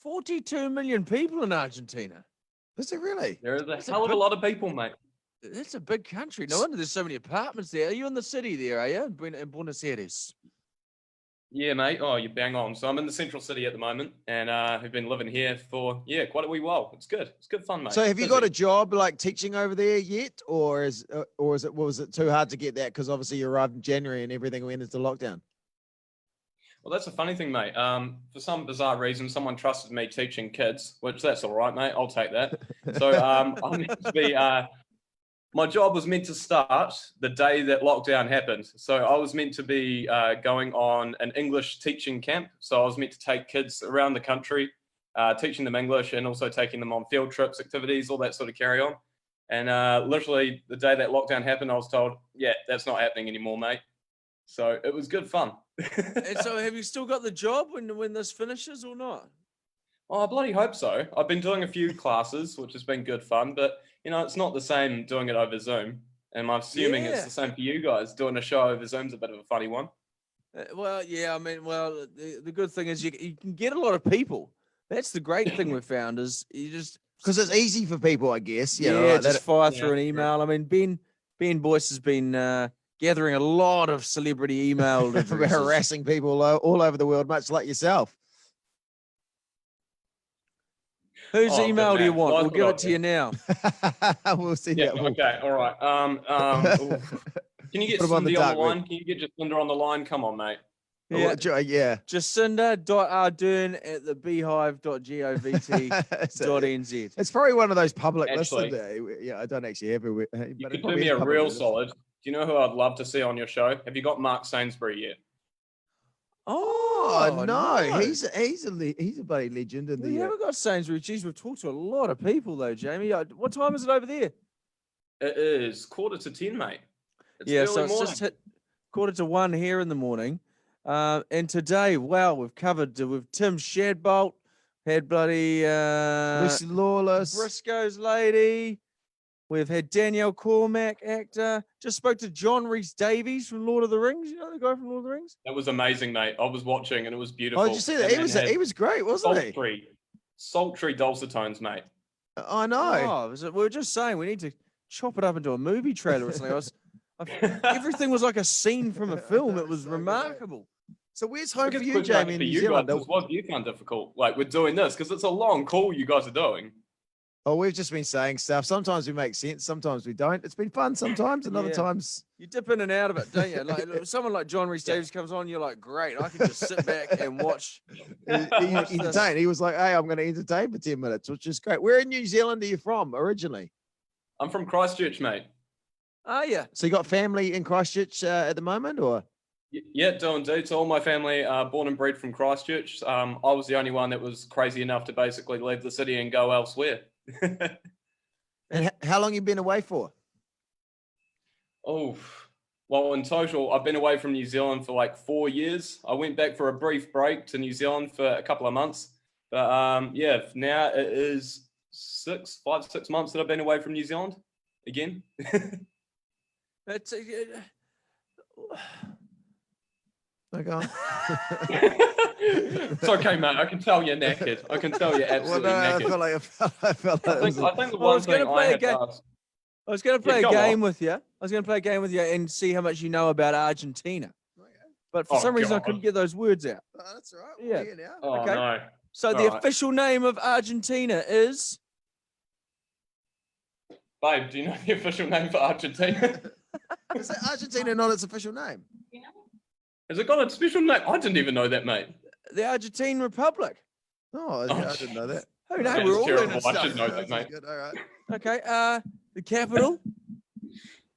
42 million people in Argentina. Is it really? There is a hell of a lot of people, mate. That's a big country. No wonder there's so many apartments there. Are you in the city there, are you? In Buenos Aires? Yeah, mate. Oh, you're bang on. So I'm in the central city at the moment, and I've been living here for quite a wee while. It's good. It's good fun, mate. So have you got a job like teaching over there yet, or was it too hard to get that because obviously you arrived in January and everything went into lockdown? Well, that's a funny thing, mate. For some bizarre reason, someone trusted me teaching kids, which that's all right, mate. I'll take that. So I'm meant to be. My job was meant to start the day that lockdown happened. So I was meant to be going on an English teaching camp. So I was meant to take kids around the country, teaching them English and also taking them on field trips, activities, all that sort of carry on. And literally the day that lockdown happened, I was told, yeah, that's not happening anymore, mate. So it was good fun. And so have you still got the job when this finishes or not? Oh, I bloody hope so. I've been doing a few classes, which has been good fun, but it's not the same doing it over Zoom. And I'm assuming it's the same for you guys. Doing a show over Zoom's a bit of a funny one. Well, yeah, I mean, the good thing is you can get a lot of people. That's the great thing we've found is you just... Because it's easy for people, I guess. Just fire through an email. I mean, Ben Boyce has been gathering a lot of celebrity email harassing people all over the world, much like yourself. Whose email do you want? We'll give it to you now. We'll see that. Okay, all right. Can you get Cindy on the line? Can you get Jacinda on the line? Come on, mate. Yeah. Jacinda.ardern@thebeehive.govt.nz. It's probably one of those public lists. Yeah, I don't actually have it. You could do me a real solid. Do you know who I'd love to see on your show? Have you got Mark Sainsbury yet? Oh no, he's a bloody legend in the. We haven't got Sainsbury. Geez, we've talked to a lot of people though, Jamie. What time is it over there? It is 9:45, mate. It's it's just hit 1:15 here in the morning. And today, wow, we've covered with Tim Shadbolt, had bloody Lucy Lawless, Briscoe's lady. We've had Danielle Cormack, actor. Just spoke to John Rhys-Davies from Lord of the Rings. You know the guy from Lord of the Rings? That was amazing, mate. I was watching and it was beautiful. Oh, did you see that? He was great, wasn't he? Sultry dulcet tones, mate. I know. Oh, we were just saying we need to chop it up into a movie trailer or something. Everything was like a scene from a film. It was remarkable. So where's home for you, quick Jamie, note in for New you Zealand? guys, what do you find difficult? Like, we're doing this because it's a long call you guys are doing. Oh, we've just been saying stuff. Sometimes we make sense, sometimes we don't. It's been fun sometimes, and other times you dip in and out of it, don't you? Like someone like John Rhys-Davies comes on, you're like, great, I can just sit back and watch. entertain. He was like, hey, I'm going to entertain for 10 minutes, which is great. Where in New Zealand are you from originally? I'm from Christchurch, mate. Oh, yeah. So you got family in Christchurch at the moment, or? Yeah, do indeed. So all my family are born and bred from Christchurch. I was the only one that was crazy enough to basically leave the city and go elsewhere. And how long you been away for? Oh, well, in total, I've been away from New Zealand for like 4 years. I went back for a brief break to New Zealand for a couple of months. But yeah, now it is 5 to 6 months that I've been away from New Zealand again. It's Okay. It's okay, mate. I can tell you're knackered. I can tell you're absolutely knackered. I felt like I think the one thing I had to ask. I was going to play Yeah, a go game on. with you. I was going to play a game with you and see how much you know about Argentina. But for Oh, some reason, I God. couldn't get those words out. Oh, that's all right. Yeah. We're here now. Oh, Okay. no. So All the right. official name of Argentina is... Babe, do you know the official name for Argentina? Is that Argentina not its official name? Has it got a special name? I didn't even know that, mate. the Argentine Republic. Oh, Oh, I didn't know that. Oh, no, That we're is all terrible. learning I stuff. should know that, That's mate. good. All right. Okay, the capital.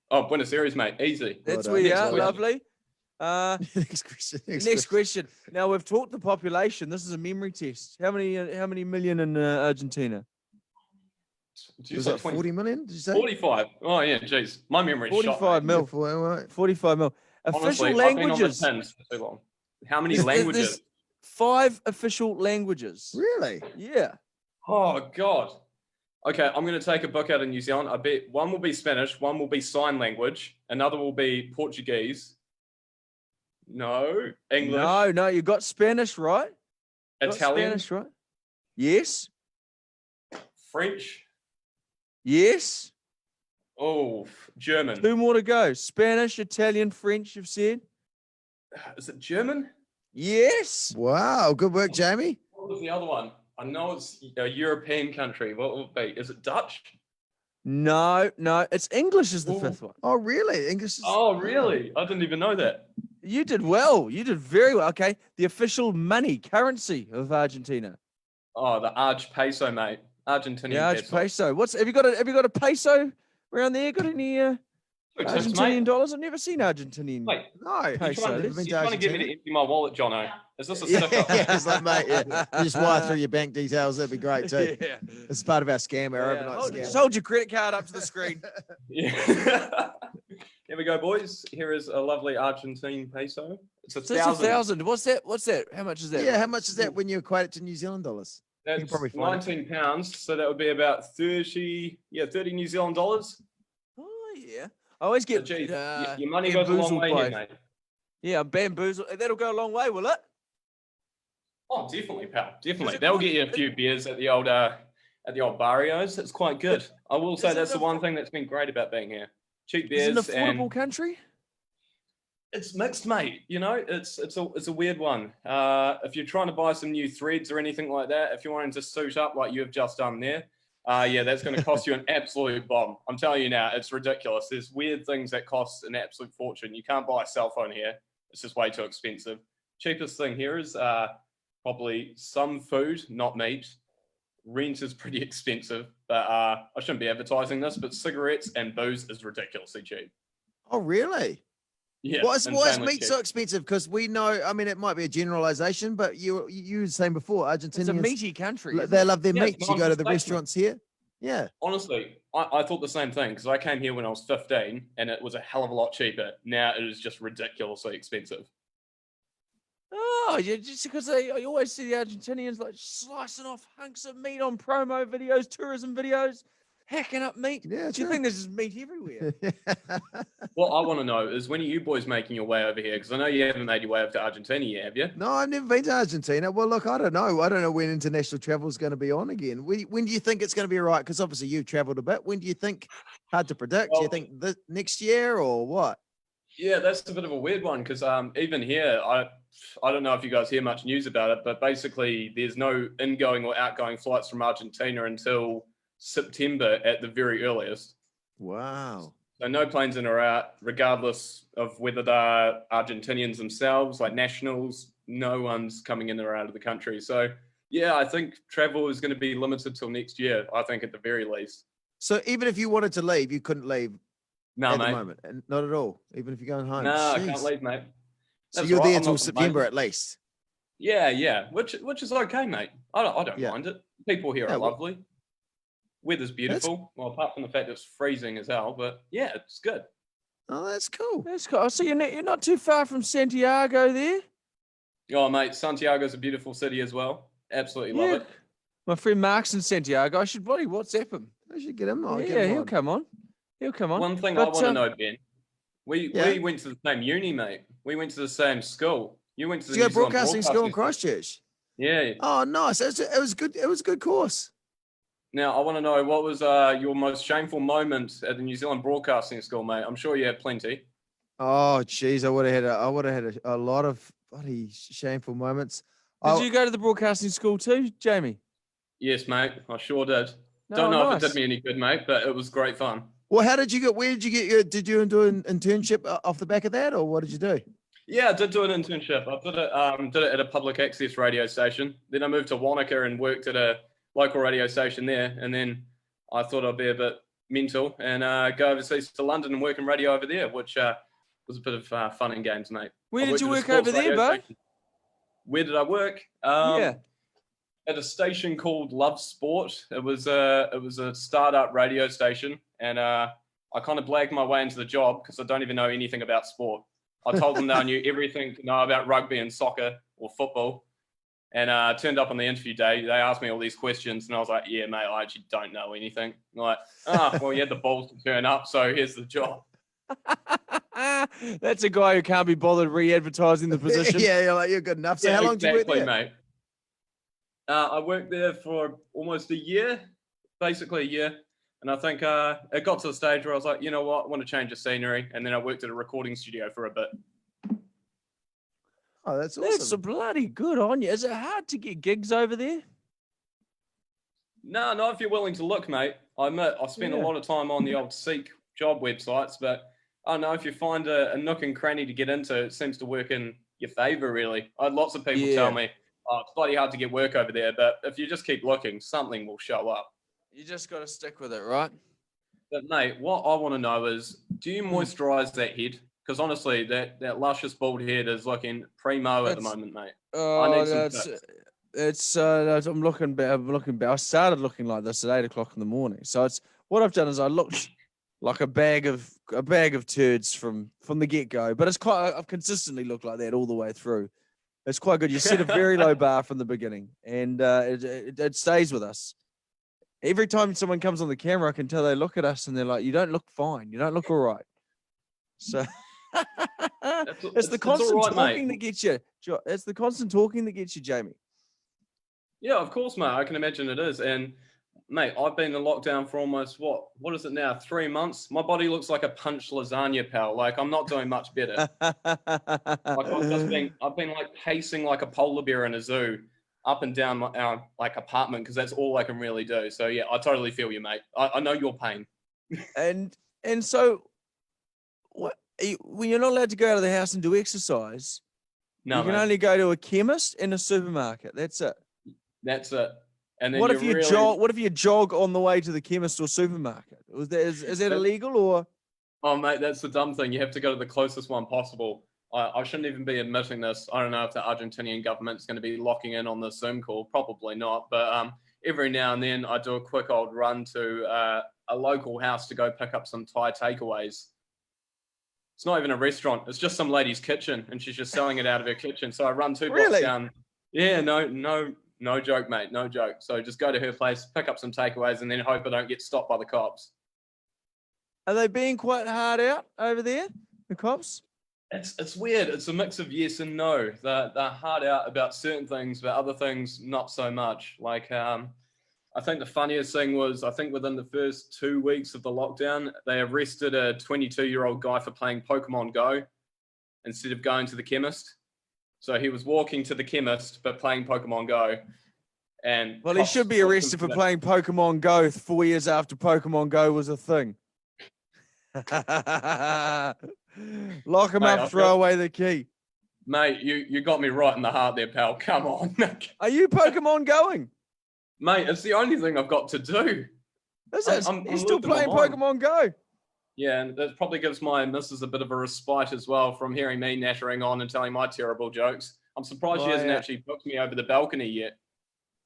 Oh, Buenos Aires, mate. Easy. That's done. where you Next are. question. Lovely. Next question. Next question. Now we've talked the population. This is a memory test. How many million in Argentina? Did you Was say that 40 million? Did you say? 45. Oh, yeah, jeez. My memory's shot, 45 mate. mil. Yeah, 45 mil. Official Honestly, languages. I've been on the pins for too long. How many There's languages? 5 official languages. Really? Yeah. Oh, God. Okay, I'm going to take a book out of New Zealand. I bet one will be Spanish, one will be sign language, another will be Portuguese. No, English, No, you got Spanish, right? Got Italian, Spanish, right? Yes. French. Yes. Oh, German. 2 more to go. Spanish, Italian, French, you've said. Is it German? Yes. Wow. Good work, Jamie. What was the other one? I know it's a European country. What will it be? Is it Dutch? No. It's English is the Ooh. 5th one. Oh, really? English is. Oh, really? I didn't even know that. You did well. You did very well. Okay. The official money, currency of Argentina. Oh, the Arge peso, mate. Argentinian Yeah, peso. peso. Have you got a peso around there? Got any Tips, Argentinian mate. dollars? I've never seen Argentinian. Wait, No. you're Peso. trying, Never been you're trying to get me to Argentina? empty my wallet, Jono. Is this a Yeah, stick up? it's like, mate, yeah. You just wire through your bank details. That'd be great too. Yeah. It's part of our scam, our overnight Hold, scam. just hold your credit card up to the screen. Yeah. Here we go, boys. Here is a lovely Argentine peso. It's So it's 1,000. 1,000. What's that? How much is that? Yeah, how much is that when you equate it to New Zealand dollars? That's can probably find it. £19, so that would be about 30 New Zealand dollars. Oh yeah. I always So, get geez, your money goes a long bamboozled way by- here, mate. Yeah, bamboozled. That'll go a long way, will it? Oh, definitely, pal. Definitely. it That'll good? get you a few beers at the old barrios. It's quite good. I will say Is it that's the a- one thing that's been great about being here. Cheap Is it an beers affordable and country? it's mixed, mate. You know, it's a weird one. If you're trying to buy some new threads or anything like that, if you're wanting to suit up like you have just done there, yeah, that's going to cost you an absolute bomb. I'm telling you now, it's ridiculous. There's weird things that cost an absolute fortune. You can't buy a cell phone here. It's just way too expensive. Cheapest thing here is probably some food, not meat. Rent is pretty expensive, but I shouldn't be advertising this, but cigarettes and booze is ridiculously cheap. Oh, really? Yeah. Why is insanely meat cheap. so expensive? Because we know, I mean, it might be a generalization, but you were saying before, It's a Argentinians, meat country. isn't they it? love their Yeah, it's meats. You go to the non-sustainable. restaurants here. Yeah. Honestly, I thought the same thing because I came here when I was 15 and it was a hell of a lot cheaper. Now it is just ridiculously expensive. Oh, yeah, just because you always see the Argentinians like slicing off hunks of meat on promo videos, tourism videos. hacking up meat. Yeah, Do you true. think there's just meat everywhere? What I want to know is when are you boys making your way over here? Because I know you haven't made your way over to Argentina yet, have you? No, I've never been to Argentina. Well, look, I don't know. I don't know when international travel is going to be on again. When do you think it's going to be right? Because obviously you've travelled a bit. When do you think? Hard to predict. Do you think next year or what? Yeah, that's a bit of a weird one because even here, I don't know if you guys hear much news about it, but basically there's no ingoing or outgoing flights from Argentina until September at the very earliest. Wow. So no planes in or out, regardless of whether they're Argentinians themselves, like nationals, no one's coming in or out of the country. So yeah, I think travel is going to be limited till next year, I think at the very least. So even if you wanted to leave, you couldn't leave No, at mate. the moment, and not at all. Even if you're going home. No, I Jeez. can't leave, mate. So That's you're all right, there I'm till not September complaining. at least. Yeah, which is okay, mate. I don't Yeah. mind it. People here Yeah, are well- lovely. Weather's beautiful. Well, apart from the fact it's freezing as hell, but yeah, it's good. Oh, that's cool. That's cool. So you're not too far from Santiago there? Oh, mate, Santiago's a beautiful city as well. Absolutely love it. My friend Mark's in Santiago. I should bloody WhatsApp him. I should get him. I'll get Yeah, him he'll on. come on. He'll come on. One thing But, I want to know, Ben, we Yeah. went to the same uni, mate. We went to the same school. You went to the Did you New go Zealand broadcasting school in Christchurch? Yeah. Oh, nice. It was good. It was a good course. Now, I want to know what was your most shameful moment at the New Zealand Broadcasting School, mate? I'm sure you had plenty. Oh, geez, I would have had a lot of bloody shameful moments. Did you go to the broadcasting school too, Jamie? Yes, mate, I sure did. No, Don't know if nice. it did me any good, mate, but it was great fun. Well, how did you get? Where did you get your? Did you do an internship off the back of that, or what did you do? Yeah, I did do an internship. I did it at a public access radio station. Then I moved to Wanaka and worked at a local radio station there. And then I thought I'd be a bit mental and go overseas to London and work in radio over there, which was a bit of fun and games, mate. Where I did worked you at a work sports over there, radio bro? station. Where did I work? Yeah. At a station called Love Sport. It was a startup radio station, and I kind of blagged my way into the job because I don't even know anything about sport. I told them that I knew everything to know about rugby and soccer or football, and turned up on the interview day. They asked me all these questions, and I was like, "Yeah, mate, I actually don't know anything." I'm like, well, you had the balls to turn up, so here's the job. That's a guy who can't be bothered re-advertising the position. Yeah, you're good enough. So how long did you work there? Mate? I worked there for almost a year, basically a year. And I think it got to the stage where I was like, you know what, I want to change the scenery. And then I worked at a recording studio for a bit. Oh, that's awesome. That's a bloody good on you. Is it hard to get gigs over there? No, not if you're willing to look, mate. I admit, I spent a lot of time on the old Seek job websites, but I don't know, if you find a nook and cranny to get into, it seems to work in your favour, really. I had lots of people tell me, it's bloody hard to get work over there, but if you just keep looking, something will show up. You just got to stick with it, right? But, mate, what I want to know is, do you moisturise that head? Because, honestly, that luscious bald head is looking primo at the moment, mate. Oh, I'm looking back. I started looking like this at 8 o'clock in the morning. So it's what I've done is I looked like a bag of turds from the get go. But I've consistently looked like that all the way through. It's quite good. You set a very low bar from the beginning, and it stays with us. Every time someone comes on the camera, I can tell they look at us and they're like, "You don't look fine. You don't look all right." So it's the constant talking that gets you. It's the constant talking that gets you, Jamie. Yeah, of course, mate. I can imagine it is. And, mate, I've been in lockdown for almost, what is it now, 3 months? My body looks like a punched lasagna, pal. Like, I'm not doing much better. I've been like pacing like a polar bear in a zoo up and down our apartment because that's all I can really do. So, yeah, I totally feel you, mate. I know your pain. And so, when you're not allowed to go out of the house and do exercise, you can only go to a chemist and a supermarket. That's it. That's it. And then what if you jog on the way to the chemist or supermarket? Is that illegal or? Oh, mate, that's the dumb thing. You have to go to the closest one possible. I shouldn't even be admitting this. I don't know if the Argentinian government's going to be locking in on the Zoom call. Probably not. But every now and then I do a quick old run to a local house to go pick up some Thai takeaways. It's not even a restaurant. It's just some lady's kitchen, and she's just selling it out of her kitchen. So I run 2 blocks down. Yeah, no No joke, mate. No joke. So just go to her place, pick up some takeaways, and then hope I don't get stopped by the cops. Are they being quite hard out over there, the cops? It's weird. It's a mix of yes and no. They're hard out about certain things, but other things not so much. Like I think the funniest thing was, I think within the first 2 weeks of the lockdown, they arrested a 22-year-old guy for playing Pokemon Go instead of going to the chemist. So he was walking to the chemist, but playing Pokemon Go. And well, he should be arrested for playing Pokemon Go 4 years after Pokemon Go was a thing. Lock him up, throw away the key. Mate, you got me right in the heart there, pal. Come on. Are you Pokemon going? Mate, it's the only thing I've got to do. He's still playing Pokemon Go. Yeah, and that probably gives my missus a bit of a respite as well from hearing me nattering on and telling my terrible jokes. I'm surprised she hasn't actually booked me over the balcony yet.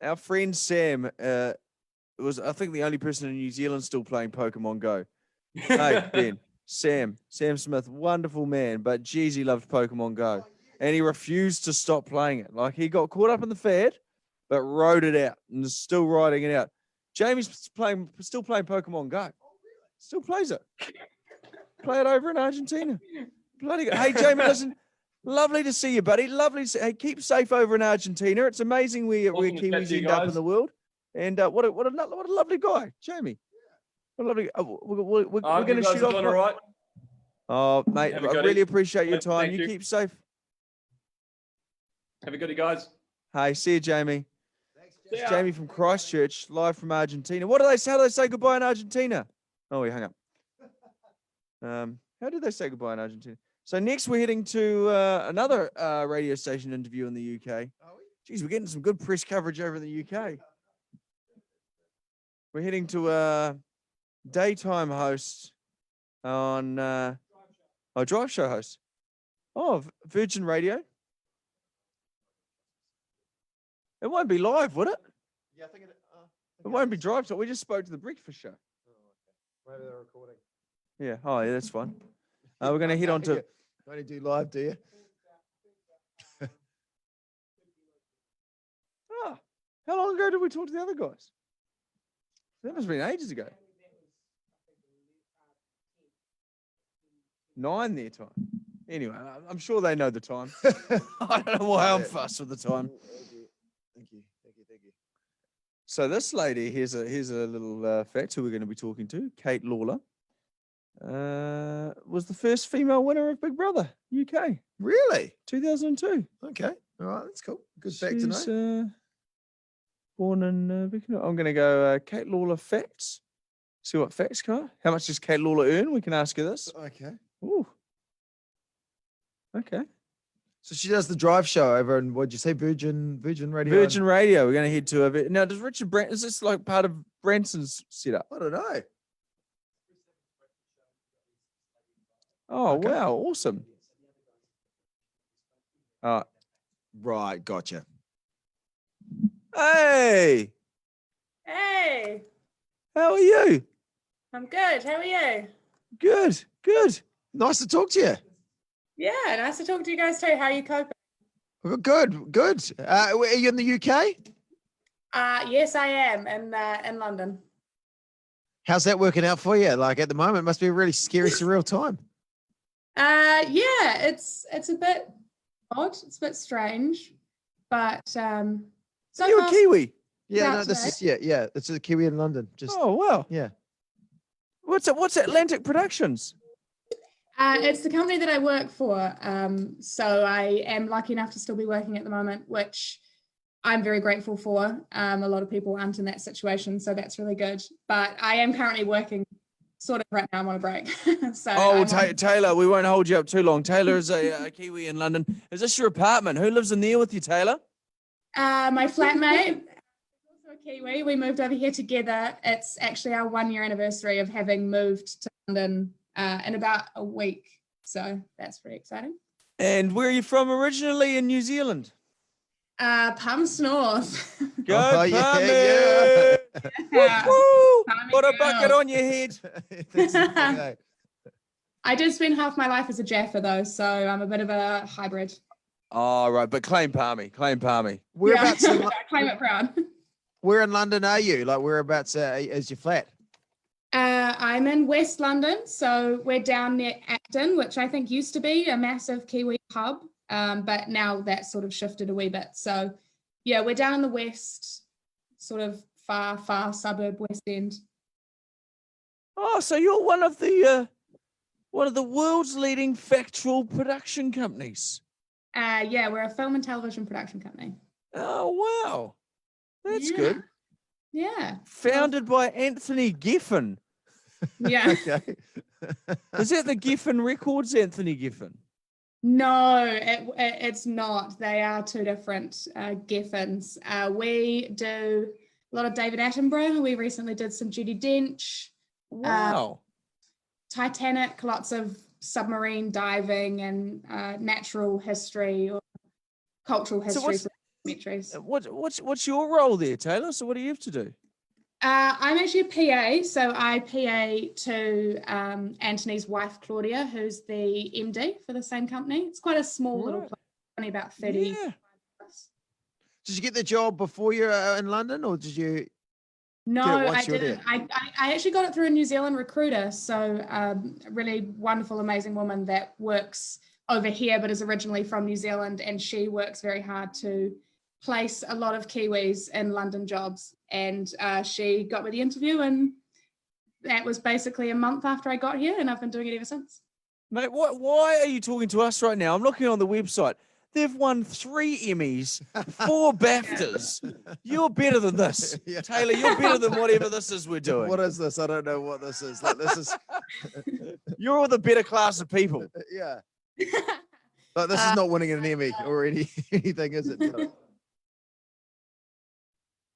Our friend Sam was, I think, the only person in New Zealand still playing Pokemon Go. Hey, Ben, Sam Smith, wonderful man, but geez, he loved Pokemon Go. And he refused to stop playing it. Like, he got caught up in the fad, but rode it out and is still riding it out. Jamie's still playing Pokemon Go. Still plays it. Play it over in Argentina. Bloody good. Hey, Jamie, listen, lovely to see you, buddy. Lovely to see. Hey, keep safe over in Argentina. It's amazing where Kiwis end up in the world. And what a lovely guy, Jamie. What a lovely. We're going to shoot off. All right? Oh, mate, I really appreciate your time. You keep safe. Have a goodie, guys. Hey, see you, Jamie. It's Jamie from Christchurch, live from Argentina. How do they say goodbye in Argentina? Oh, we hung up. How did they say goodbye in Argentina? So next we're heading to another radio station interview in the UK. Geez, we're getting some good press coverage over in the UK. We're heading to a daytime host on drive show host. Oh, Virgin Radio. It won't be live, would it? Yeah, I think it won't be drive show. We just spoke to the breakfast show. Maybe they're recording. Yeah. Oh, yeah, that's fine. We're going to head on to. You only do live, do you? How long ago did we talk to the other guys? That must have been ages ago. 9 their time. Anyway, I'm sure they know the time. I don't know why I'm fussed with the time. Thank you. So this lady, here's a little fact who we're going to be talking to. Kate Lawler was the first female winner of Big Brother UK. Really? 2002. Okay. All right. That's cool. Good fact to know. Born in Vicky-Lee. I'm going to go Kate Lawler facts. See what facts come. How much does Kate Lawler earn? We can ask her this. Okay. Ooh. Okay. So she does the drive show over in, what'd you say, Virgin Radio? Virgin Radio. We're going to head to a now. Does Richard Branson? Is this like part of Branson's setup? I don't know. Oh wow! Awesome. Right. Gotcha. Hey. Hey. How are you? I'm good. How are you? Good. Nice to talk to you. Yeah, nice to talk to you guys too. How are you coping? Good. Are you in the UK? Yes, I am in London. How's that working out for you? Like at the moment, it must be a really scary, surreal time. Yeah, it's a bit odd. It's a bit strange, but so you're a Kiwi. Yeah, no, this is yeah. It's a Kiwi in London. Just wow. Yeah. What's Atlantic Productions? It's the company that I work for. So I am lucky enough to still be working at the moment, which I'm very grateful for. A lot of people aren't in that situation, so that's really good. But I am currently working sort of right now. I'm on a break. Tayla, we won't hold you up too long. Tayla is a Kiwi in London. Is this your apartment? Who lives in there with you, Tayla? My flatmate, also a Kiwi. We moved over here together. It's actually our 1 year anniversary of having moved to London in about a week. So that's pretty exciting. And where are you from originally in New Zealand? Palms North. Go Palmy! Yeah. Woo! Put a bucket on your head. I did spend half my life as a Jaffa though, so I'm a bit of a hybrid. Oh, right. But claim Palmy. Whereabouts? Yeah. Claim it proud. Where in London are you? Like, whereabouts is your flat? I'm in West London, so we're down near Acton, which I think used to be a massive Kiwi hub, but now that's sort of shifted a wee bit. So, yeah, we're down in the west, sort of far suburb West End. Oh, so you're one of the world's leading factual production companies. Yeah, we're a film and television production company. Oh, wow. That's good. Yeah. Founded by Anthony Giffen. Yeah. Okay. Is that the Giffen Records, Anthony Giffen? No, it's not. They are two different Giffins. We do a lot of David Attenborough. We recently did some Judi Dench. Wow. Titanic, lots of submarine diving and natural history or cultural history. What's your role there, Tayla? So what do you have to do? I'm actually a PA, so I PA to Anthony's wife, Claudia, who's the MD for the same company. It's quite a small little place, only about 30. Yeah. Did you get the job before you were in London, or did you? No, I once you were didn't. there? I actually got it through a New Zealand recruiter. So a really wonderful, amazing woman that works over here, but is originally from New Zealand. And she works very hard to place a lot of Kiwis in London jobs. And she got me the interview, and that was basically a month after I got here, and I've been doing it ever since. Mate, why are you talking to us right now? I'm looking on the website. They've won 3 Emmys, 4 BAFTAs. You're better than this. Yeah. Tayla, you're better than whatever this is we're doing. What is this? I don't know what this is. Like, this is. You're with a better class of people. Yeah. Like, this is not winning an Emmy or anything, is it?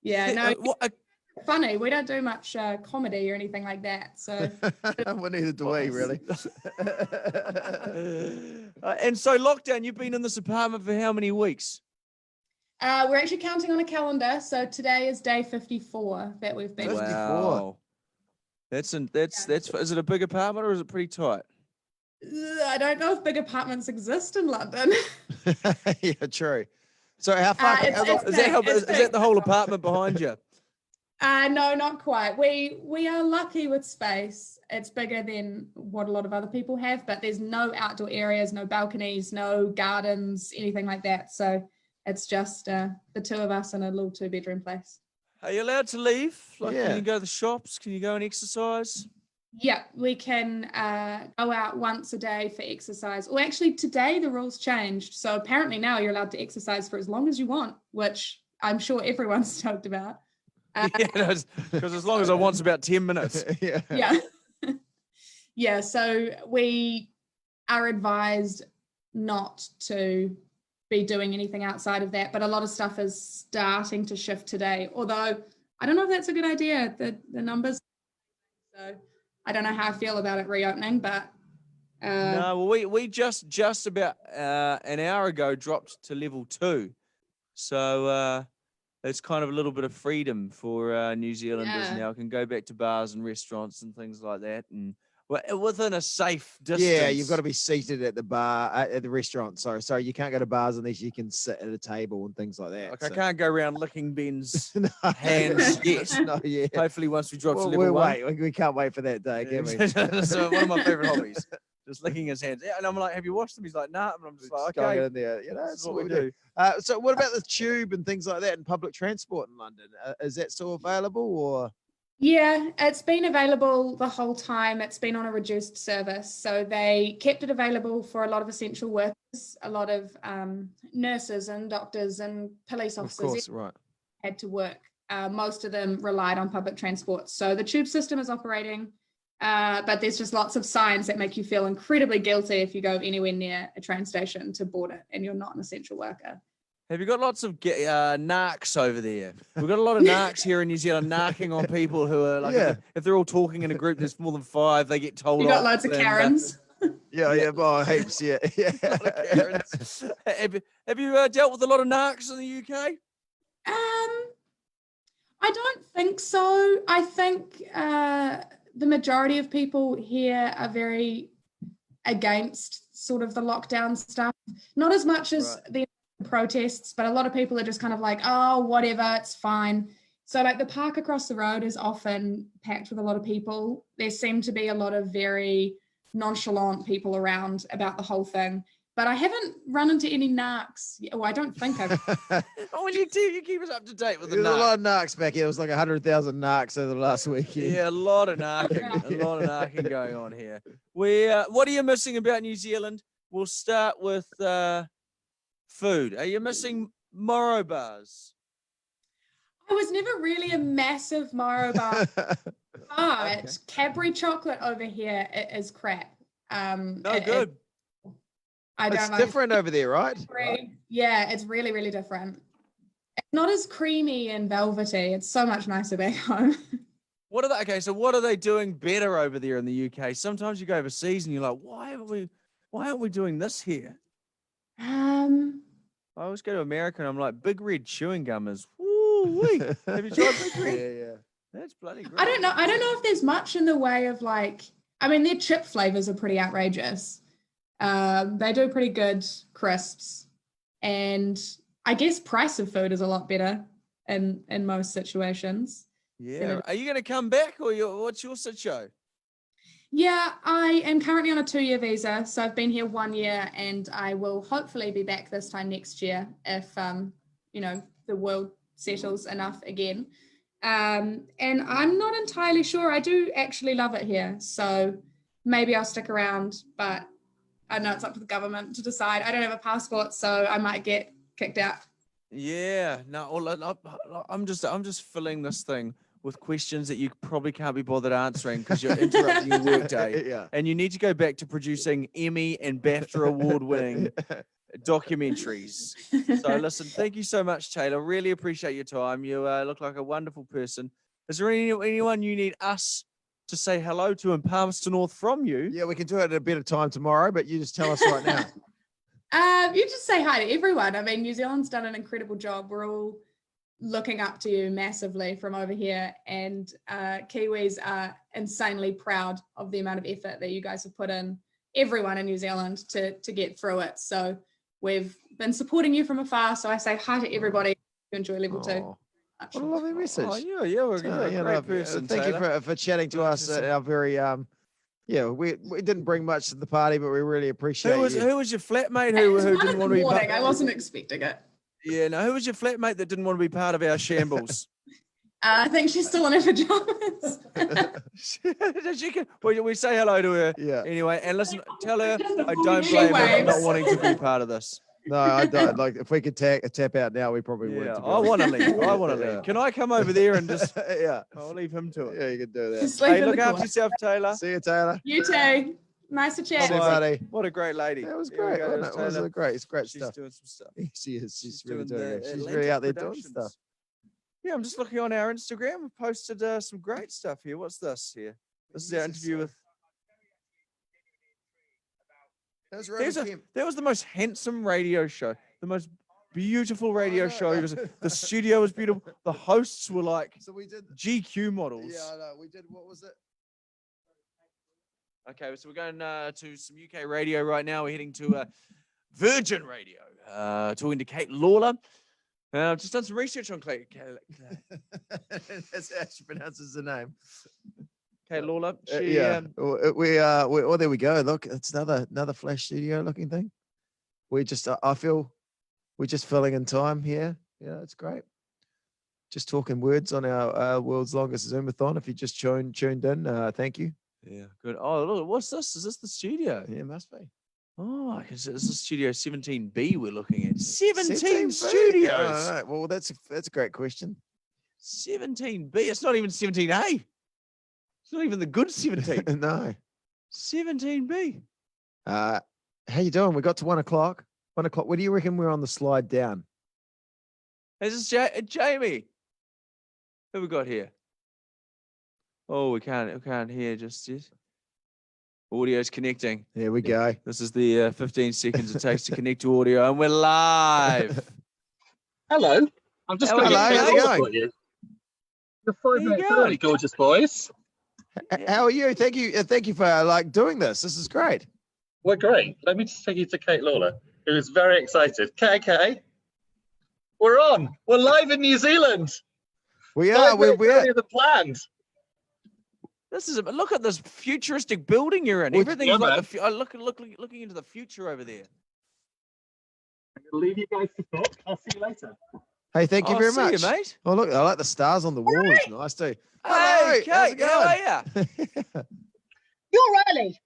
Yeah, no, What, funny. We don't do much comedy or anything like that. So Well, neither do we, really. and so lockdown, you've been in this apartment for how many weeks? we're actually counting on a calendar. So today is day 54 that we've been. 54. Wow. That's is it a big apartment or is it pretty tight? I don't know if big apartments exist in London. Yeah, true. So how far? It's Is that big. the whole apartment behind you? No, not quite. We are lucky with space. It's bigger than what a lot of other people have, but there's no outdoor areas, no balconies, no gardens, anything like that. So it's just the two of us in a little 2-bedroom place. Are you allowed to leave? Like, Yeah. can you go to the shops? Can you go and exercise? Yeah, we can go out once a day for exercise. Or actually today the rules changed. So apparently now you're allowed to exercise for as long as you want, which I'm sure everyone's stoked about. Because as long as I want, it's about 10 minutes. Yeah. Yeah. Yeah, so we are advised not to be doing anything outside of that, but a lot of stuff is starting to shift today, although I don't know if that's a good idea, the numbers. So I don't know how I feel about it reopening, but No, well, we just about an hour ago dropped to level 2. So it's kind of a little bit of freedom for New Zealanders now. Can go back to bars and restaurants and things like that, and within a safe distance. Yeah, you've got to be seated at the bar, at the restaurant. Sorry, you can't go to bars unless you can sit at a table and things like that. Like, I can't go around licking Ben's No. hands yet. No, yeah. Hopefully, once we drop to level We'll 1. wait. We can't wait for that day, can we? So one of my favorite hobbies, just licking his hands. Yeah, and I'm like, "Have you washed them?" He's like, "Nah." And I'm just like, Going "Okay, in there. You know, that's what we do. do." So what about the tube and things like that and public transport in London? Is that still available or? yeah, it's been available the whole time. It's been on a reduced service. So they kept it available for a lot of essential workers, a lot of nurses and doctors and police officers. Of course, right. Had to work. Most of them relied on public transport. So the tube system is operating, but there's just lots of signs that make you feel incredibly guilty if you go anywhere near a train station to board it and you're not an essential worker. Have you got lots of narcs over there? We've got a lot of narcs here in New Zealand, narking on people who are like, if they're all talking in a group, there's more than 5, they get told You got off. loads of and, Karens. Yeah, well, heaps, yeah. Karens. Have you dealt with a lot of narcs in the UK? I don't think so. I think the majority of people here are very against sort of the lockdown stuff. Not as much as the protests, but a lot of people are just kind of like, oh, whatever, it's fine. So like the park across the road is often packed with a lot of people. There seem to be a lot of very nonchalant people around about the whole thing. But I haven't run into any narcs. Well, I don't think I've. Oh, well, you keep us up to date with the There's a narc. lot of narcs back here. It was like 100,000 narcs over the last weekend. Yeah, a lot of narking. A lot of narking going on here. What are you missing about New Zealand? We'll start with food. Are you missing Moro bars? I was never really a massive Moro bar, but Cadbury chocolate over here is crap. No good. I don't It's like different over there, right? Yeah, it's really, really different. It's not as creamy and velvety. It's so much nicer back home. What are they doing better over there in the UK? Sometimes you go overseas and you're like, why aren't we doing this here? I always go to America and I'm like, Big Red chewing gum is woo-wee. Have you tried Big Red? Yeah. That's bloody great. I don't know if there's much in the way of like, I mean, their chip flavors are pretty outrageous. They do pretty good crisps, and I guess price of food is a lot better in most situations. Yeah. Are you going to come back, or what's your situation? Yeah, I am currently on a 2-year visa, so I've been here 1 year, and I will hopefully be back this time next year if the world settles enough again. And I'm not entirely sure. I do actually love it here, so maybe I'll stick around, but I know it's up to the government to decide. I don't have a passport, so I might get kicked out. Yeah, no, I'm just filling this thing with questions that you probably can't be bothered answering because you're interrupting your workday. Yeah. And you need to go back to producing Emmy and BAFTA award-winning documentaries. So listen, thank you so much, Tayla. Really appreciate your time. You look like a wonderful person. Is there anyone you need us to say hello to in Palmerston North from you? Yeah, we can do it at a better time tomorrow, but you just tell us right now. You just say hi to everyone. I mean, New Zealand's done an incredible job. We're all looking up to you massively from over here, and Kiwis are insanely proud of the amount of effort that you guys have put in, everyone in New Zealand, to get through it. So we've been supporting you from afar. So I say hi to everybody who enjoy level 2. What a lovely message. Oh, yeah, we're a great person. Thank Taylor. you for chatting to us at our very we didn't bring much to the party, but we really appreciate Who was your flatmate who didn't want to be part? I wasn't expecting it. Yeah, no, who was your flatmate that didn't want to be part of our shambles? I think she's still in her pajamas. We say hello to her. Yeah. Anyway, and listen, tell her I don't blame her for not wanting to be part of this. No, I don't. Like, if we could tap out now, we probably would. Yeah, I want to leave. I want to leave. Can I come over there and just? Yeah, I'll leave him to it. yeah, you can do that. Just sleep Hey, in look the after corner. yourself, Taylor. See you, Taylor. You too. Nice to chat. See you, buddy. What a great lady. That was Here we great. go, Wasn't it? there's Taylor. It's great She's stuff. doing some stuff. She is. She's really doing doing it. the She's Atlantic really out there doing Productions. stuff. Yeah, I'm just looking on our Instagram. We've posted some great stuff here. What's this here? This is our interview with. That was the most handsome radio show. The most beautiful radio show. It was, the studio was beautiful. The hosts were like So we did. GQ models. Yeah, I know. We did. What was it? Okay, so we're going to some UK radio right now. We're heading to Virgin Radio, talking to Kate Lawler. I've just done some research on Kate. That's how she pronounces the name. Kate Lawler. Yeah. Oh, there we go. Look, it's another Flash Studio looking thing. We just, I feel, we're just filling in time here. Yeah, it's great. Just talking words on our world's longest Zoomathon. If you just tuned in, thank you. Yeah, good. Oh, look, what's this? Is this the studio? Yeah, must be. Oh, this is Studio 17B we're looking at. 17 17B. studios. All right. Well, that's a great question. 17B. It's not even 17A. It's not even the good 17. No. 17B. How you doing? We got to 1 o'clock. 1 o'clock. Where do you reckon we're on the slide down? Is this Jamie? Who we got here? Oh, we can't hear just yet. Audio's connecting. There we go. This is the 15 seconds it takes to connect to audio, and we're live. Hello. I'm just going to Hello, get how's it Taylor going? for you. You're 5 you minutes going? early, gorgeous boys. How are you? Thank you for doing this. This is great. We're great. Let me just take you to Kate Lawler, who is very excited. Kate. We're on. We're live in New Zealand. We are. We're earlier than planned. This is look at this futuristic building you're in. Well, Everything's yeah, like looking into the future over there. I'm going to leave you guys to talk. I'll see you later. Hey, thank you Oh, very see much. you, mate. Oh, look, I like the stars on the wall. It's nice too. Hey, how's it Kate, how are going? you? You're early.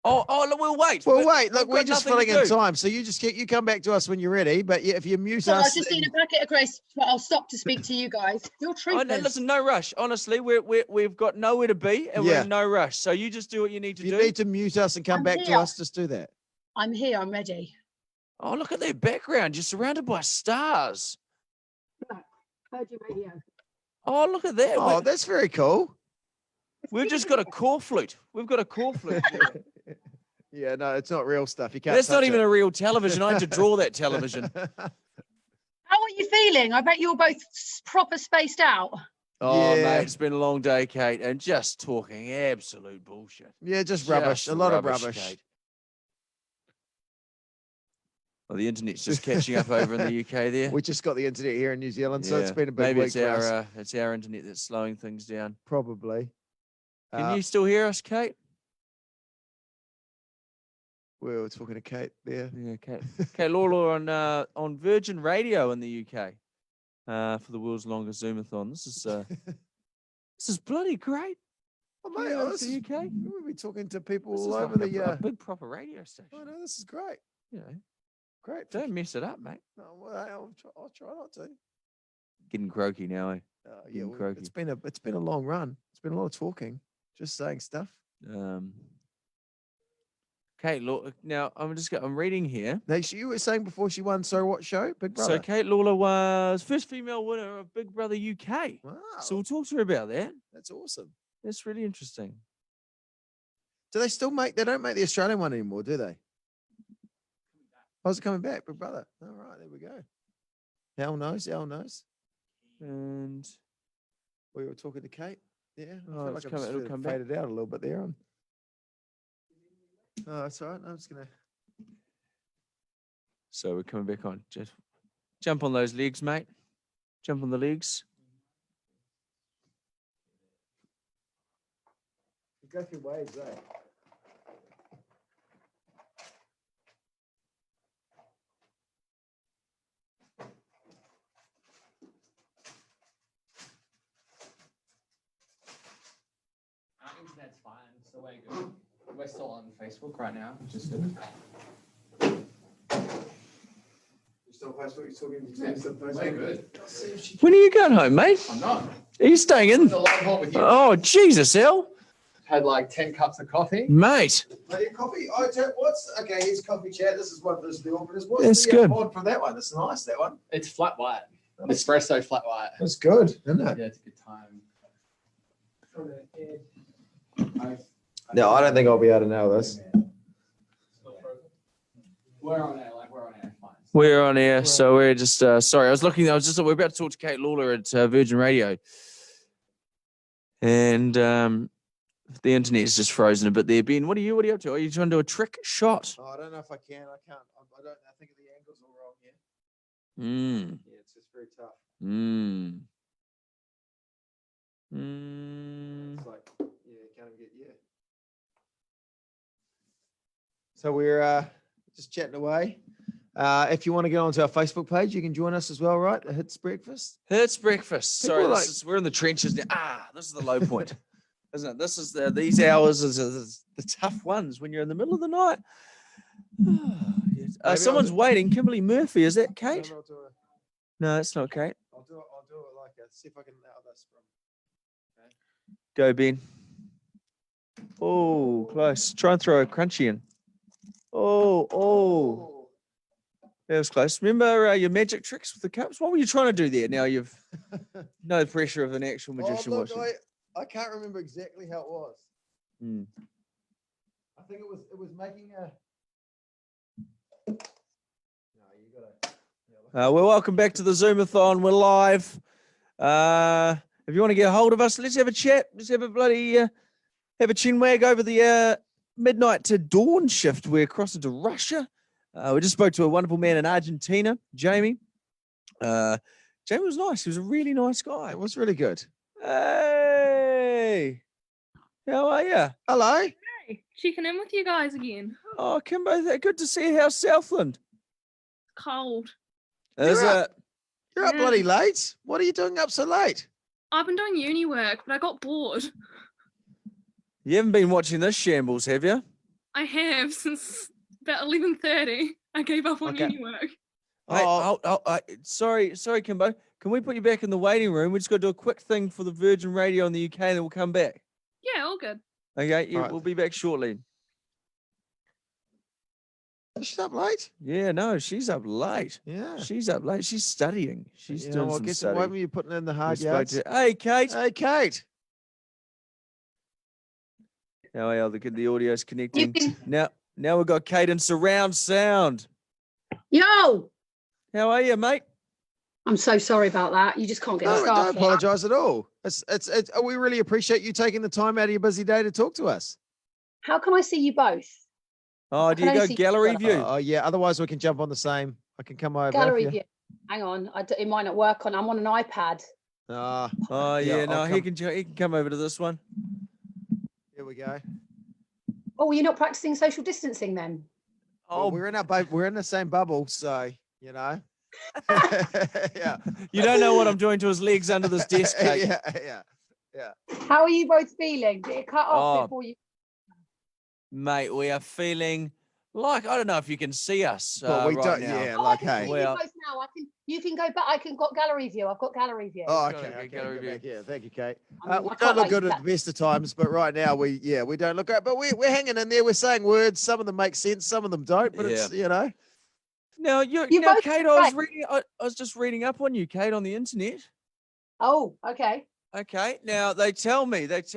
Oh, look, we'll wait. Well, but wait, look, we've we're got just nothing to filling in do. time. So you come back to us when you're ready. But yeah, if you mute So I us, just need a packet of crisps, but I'll stop to speak to you guys. You're Oh, treatment. no, listen, no rush. Honestly, we've got nowhere to be, and we're Yeah. in no rush. So you just do what you need to if you do. need to mute us and come I'm back to here. us, just do that. I'm here. I'm ready. Oh, look at that background. You're surrounded by stars. Heard your radio. Oh, look at that. Oh, that's very cool. We've just got a core flute. We've got a core flute. Yeah, no, it's not real stuff. You can't. That's not touch even it. a real television. I had to draw that television. How are you feeling? I bet you're both proper spaced out. Oh, Yeah. mate, it's been a long day, Kate, and just talking absolute bullshit. Yeah, just rubbish. Just A lot of rubbish. Kate. Well, the internet's just catching up over in the UK there. We just got the internet here in New Zealand, so it's Yeah. been a big Maybe week it's for us. it's our internet that's slowing things down. Probably. Can you still hear us, Kate? We were talking to Kate there. Yeah, Kate. Kate Lawler on Virgin Radio in the UK for the world's longest Zoomathon. This is bloody great. Oh, mate, Yeah, oh, it's this the is, UK. we'll be talking to people This is all like over a the. big proper radio station. Oh no, this is great. You know, Great. don't mess it up, mate. No, well, I'll try not to. Getting croaky now, eh? Yeah, Getting well, croaky. it's been a long run. It's been a lot of talking, just saying stuff. Kate, now I'm reading here. Now, you were saying before she won. So what show? Big Brother. So Kate Lawler was first female winner of Big Brother UK. Wow, So we'll talk to her about that. that's awesome. That's really interesting. Do they still make? They don't make the Australian one anymore, do they? How's it coming back, Big Brother? All right, there we go. Hell knows. Hell knows. And We were talking to Kate. Yeah, I Oh, feel it's like coming- it'll I've come back. faded out a little bit there. Oh, that's all right. I'm just gonna. so we're coming back on. Just jump on those legs, mate. Jump on the legs. Go through waves, eh? Our internet's fine, so we're good. We're still on Facebook right now, which is good. Still Facebook? You're talking We're good. When are you going home, mate? I'm not. Are you staying in? It's a long haul with you. Oh, Jesus, Al. Had like 10 cups of coffee. Mate. Coffee. Oh, what's okay? Here's coffee chat. This is what this is the openers. What's That's the good. pod for that one? It's nice. That one. It's flat white. Espresso flat white. That's good, isn't it? Yeah, it's a good time. No, I don't think I'll be able to nail this. We're on air, like we're on air. Fine. We're on air, so we're just sorry. We're about to talk to Kate Lawler at Virgin Radio, and the internet is just frozen a bit there. Ben, what are you up to? Are you trying to do a trick shot? Oh, I don't know if I can. I can't. I don't. I think the angles are wrong here. Yeah, it's just very tough. It's like, yeah, can't even get So we're just chatting away. If you want to get onto our Facebook page, you can join us as well, right? Hits Breakfast. It's breakfast. People Sorry, are like- we're in the trenches now. This is the low point, isn't it? This is these hours is the tough ones when you're in the middle of the night. Yes. Maybe Someone's I'll waiting. Kimberley Murphy, is that Kate? I'll do it. No, it's not Kate. I'll do it like a, see if I can nail this from. Go, Ben. Oh, close. Try and throw a crunchy in. Oh. That was close. Remember your magic tricks with the cups? What were you trying to do there? Now you've no pressure of an actual magician look, watching. I can't remember exactly how it was. Mm. I think it was making a. No, you gotta. Well, welcome back to the Zoomathon. We're live. If you want to get a hold of us, let's have a chat. Let's have a bloody have a chinwag over the midnight to dawn shift. We're crossing to Russia. We just spoke to a wonderful man in Argentina, Jamie. Jamie was nice. He was a really nice guy. It was really good. Hey, how are you? Hello. Hey, checking in with you guys again. Oh, Kimbo, good to see you. How's Southland? Cold. Is it? You're up bloody late. What are you doing up so late? I've been doing uni work, but I got bored. You haven't been watching this shambles, have you? I have since about 11:30. I gave up on uni work. Hey, sorry, Kimbo. Can we put you back in the waiting room? We just got to do a quick thing for the Virgin Radio in the UK, and then we'll come back. Yeah, all good. Okay, we'll be back shortly. She's up late? Yeah, no, she's up late. Yeah. She's up late. She's studying. She's doing some studying. Why were you putting in the hard yards? Hey, Kate. Hey, Kate. How are you? The audio's connecting. Now we've got Kate in surround sound. Yo! How are you, mate? I'm so sorry about that. You just can't get started. Don't apologise at all. We really appreciate you taking the time out of your busy day to talk to us. How can I see you both? Oh, do you go gallery view? Oh, yeah. Otherwise, we can jump on the same. I can come over. Gallery view. Hang on. It might not work on. I'm on an iPad. Oh, yeah. No, he can come over to this one. Here we go. Oh, you're not practicing social distancing then? Oh, well, we're in the same bubble, so you know. Yeah. You don't know what I'm doing to his legs under this desk, Kate. Yeah. How are you both feeling? Did it cut off before you? Mate, we are feeling like, I don't know if you can see us. Well, we right don't. now. Yeah, I can see you both now. You can go back. I can got gallery view. I've got gallery view. Oh, okay. Gallery view. Yeah, thank you, Kate. We don't look good at the best of times, but right now we don't look great. But we're hanging in there. We're saying words. Some of them make sense, some of them don't. But it's Now now, Kate, I was just reading up on you, Kate, on the internet. Oh, okay. Okay. Now they tell me. you just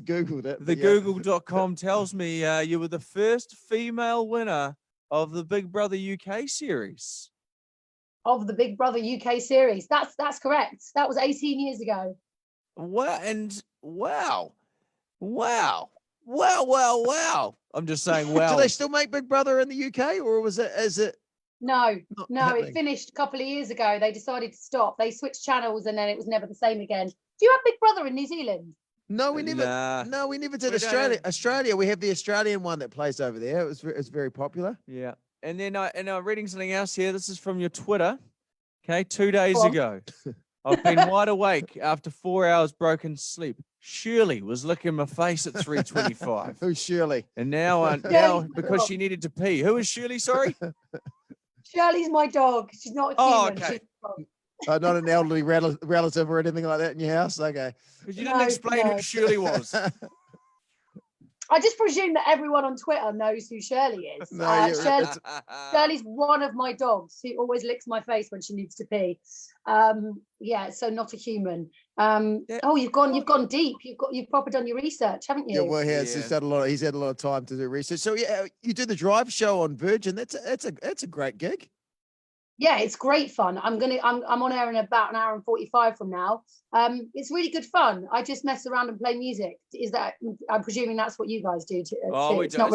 Googled it. The Google.com tells me you were the first female winner of the Big Brother UK series. Of the Big Brother UK series. That's correct. That was 18 years ago. Wow. I'm just saying, wow. Do they still make Big Brother in the UK, or is it? No, happening? it finished a couple of years ago. They decided to stop. They switched channels, and then it was never the same again. Do you have Big Brother in New Zealand? No, we never. Nah. No, we never did Australia. Australia, we have the Australian one that plays over there. It's very popular. Yeah. And then I'm reading something else here. This is from your Twitter. Okay, 2 days ago. I've been wide awake after 4 hours broken sleep. Shirley was licking my face at 3:25. Who's Shirley? And now because she needed to pee. Who is Shirley? Sorry. Shirley's my dog. She's not a human. Okay. Not an elderly relative or anything like that in your house? Okay. Because you didn't explain who Shirley was. I just presume that everyone on Twitter knows who Shirley is. Shirley's one of my dogs who always licks my face when she needs to pee. So not a human. Oh, you've gone deep. You've proper done your research, haven't you? Yeah, well, he's had a lot of time to do research. So yeah, you do the drive show on Virgin. That's a great gig. Yeah, it's great fun. I'm on air in about an hour and 45 from now. It's really good fun. I just mess around and play music. I'm presuming that's what you guys do too. We don't.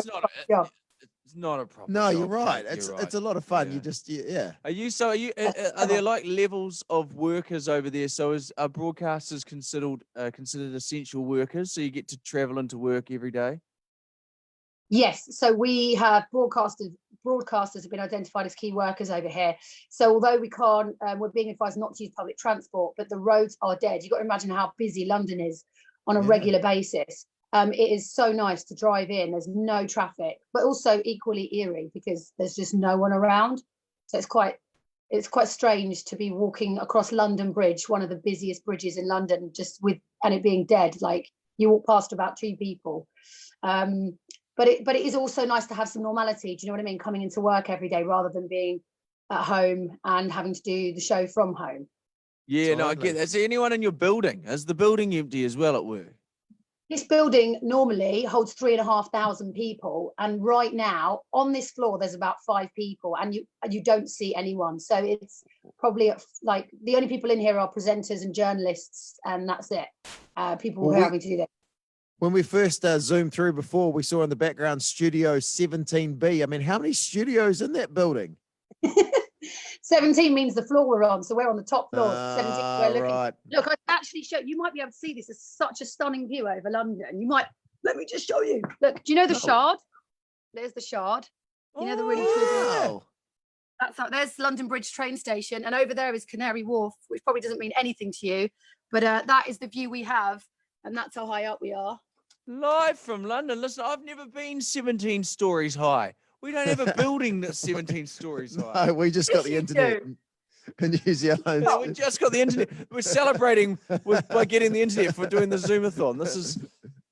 It's not a problem. No, you're right. It's a lot of fun. Yeah. Are there like levels of workers over there? So are broadcasters considered essential workers? So you get to travel into work every day? Yes, so we have broadcasters have been identified as key workers over here. So although we can't, we're being advised not to use public transport, but the roads are dead. You've got to imagine how busy London is on a regular basis. It is so nice to drive in. There's no traffic, but also equally eerie because there's just no one around. So it's quite strange to be walking across London Bridge, one of the busiest bridges in London, and it being dead. Like you walk past about 2 people. But it is also nice to have some normality. Do you know what I mean? Coming into work every day rather than being at home and having to do the show from home. Yeah, no, I get that. Is there anyone in your building? Is the building empty as well at work? This building normally holds 3,500 people. And right now on this floor, there's about 5 people and you don't see anyone. So it's probably like the only people in here are presenters and journalists and that's it. People who are having to do that. When we first zoomed through before, we saw in the background Studio 17B. I mean, how many studios in that building? 17 means the floor we're on, so we're on the top floor. 17, we're looking. Right. Look, I actually show you might be able to see this. It's such a stunning view over London. You might let me just show you. Look, do you know the Shard? There's the Shard. You know the really cool building? That's how, there's London Bridge train station, and over there is Canary Wharf, which probably doesn't mean anything to you, but that is the view we have, and that's how high up we are. Live from London. Listen, I've never been 17 stories high. We don't have a building that's 17 stories high. No, we just got the internet in New Zealand. Yeah, we just got the internet. We're celebrating by getting the internet for doing the Zoomathon. This is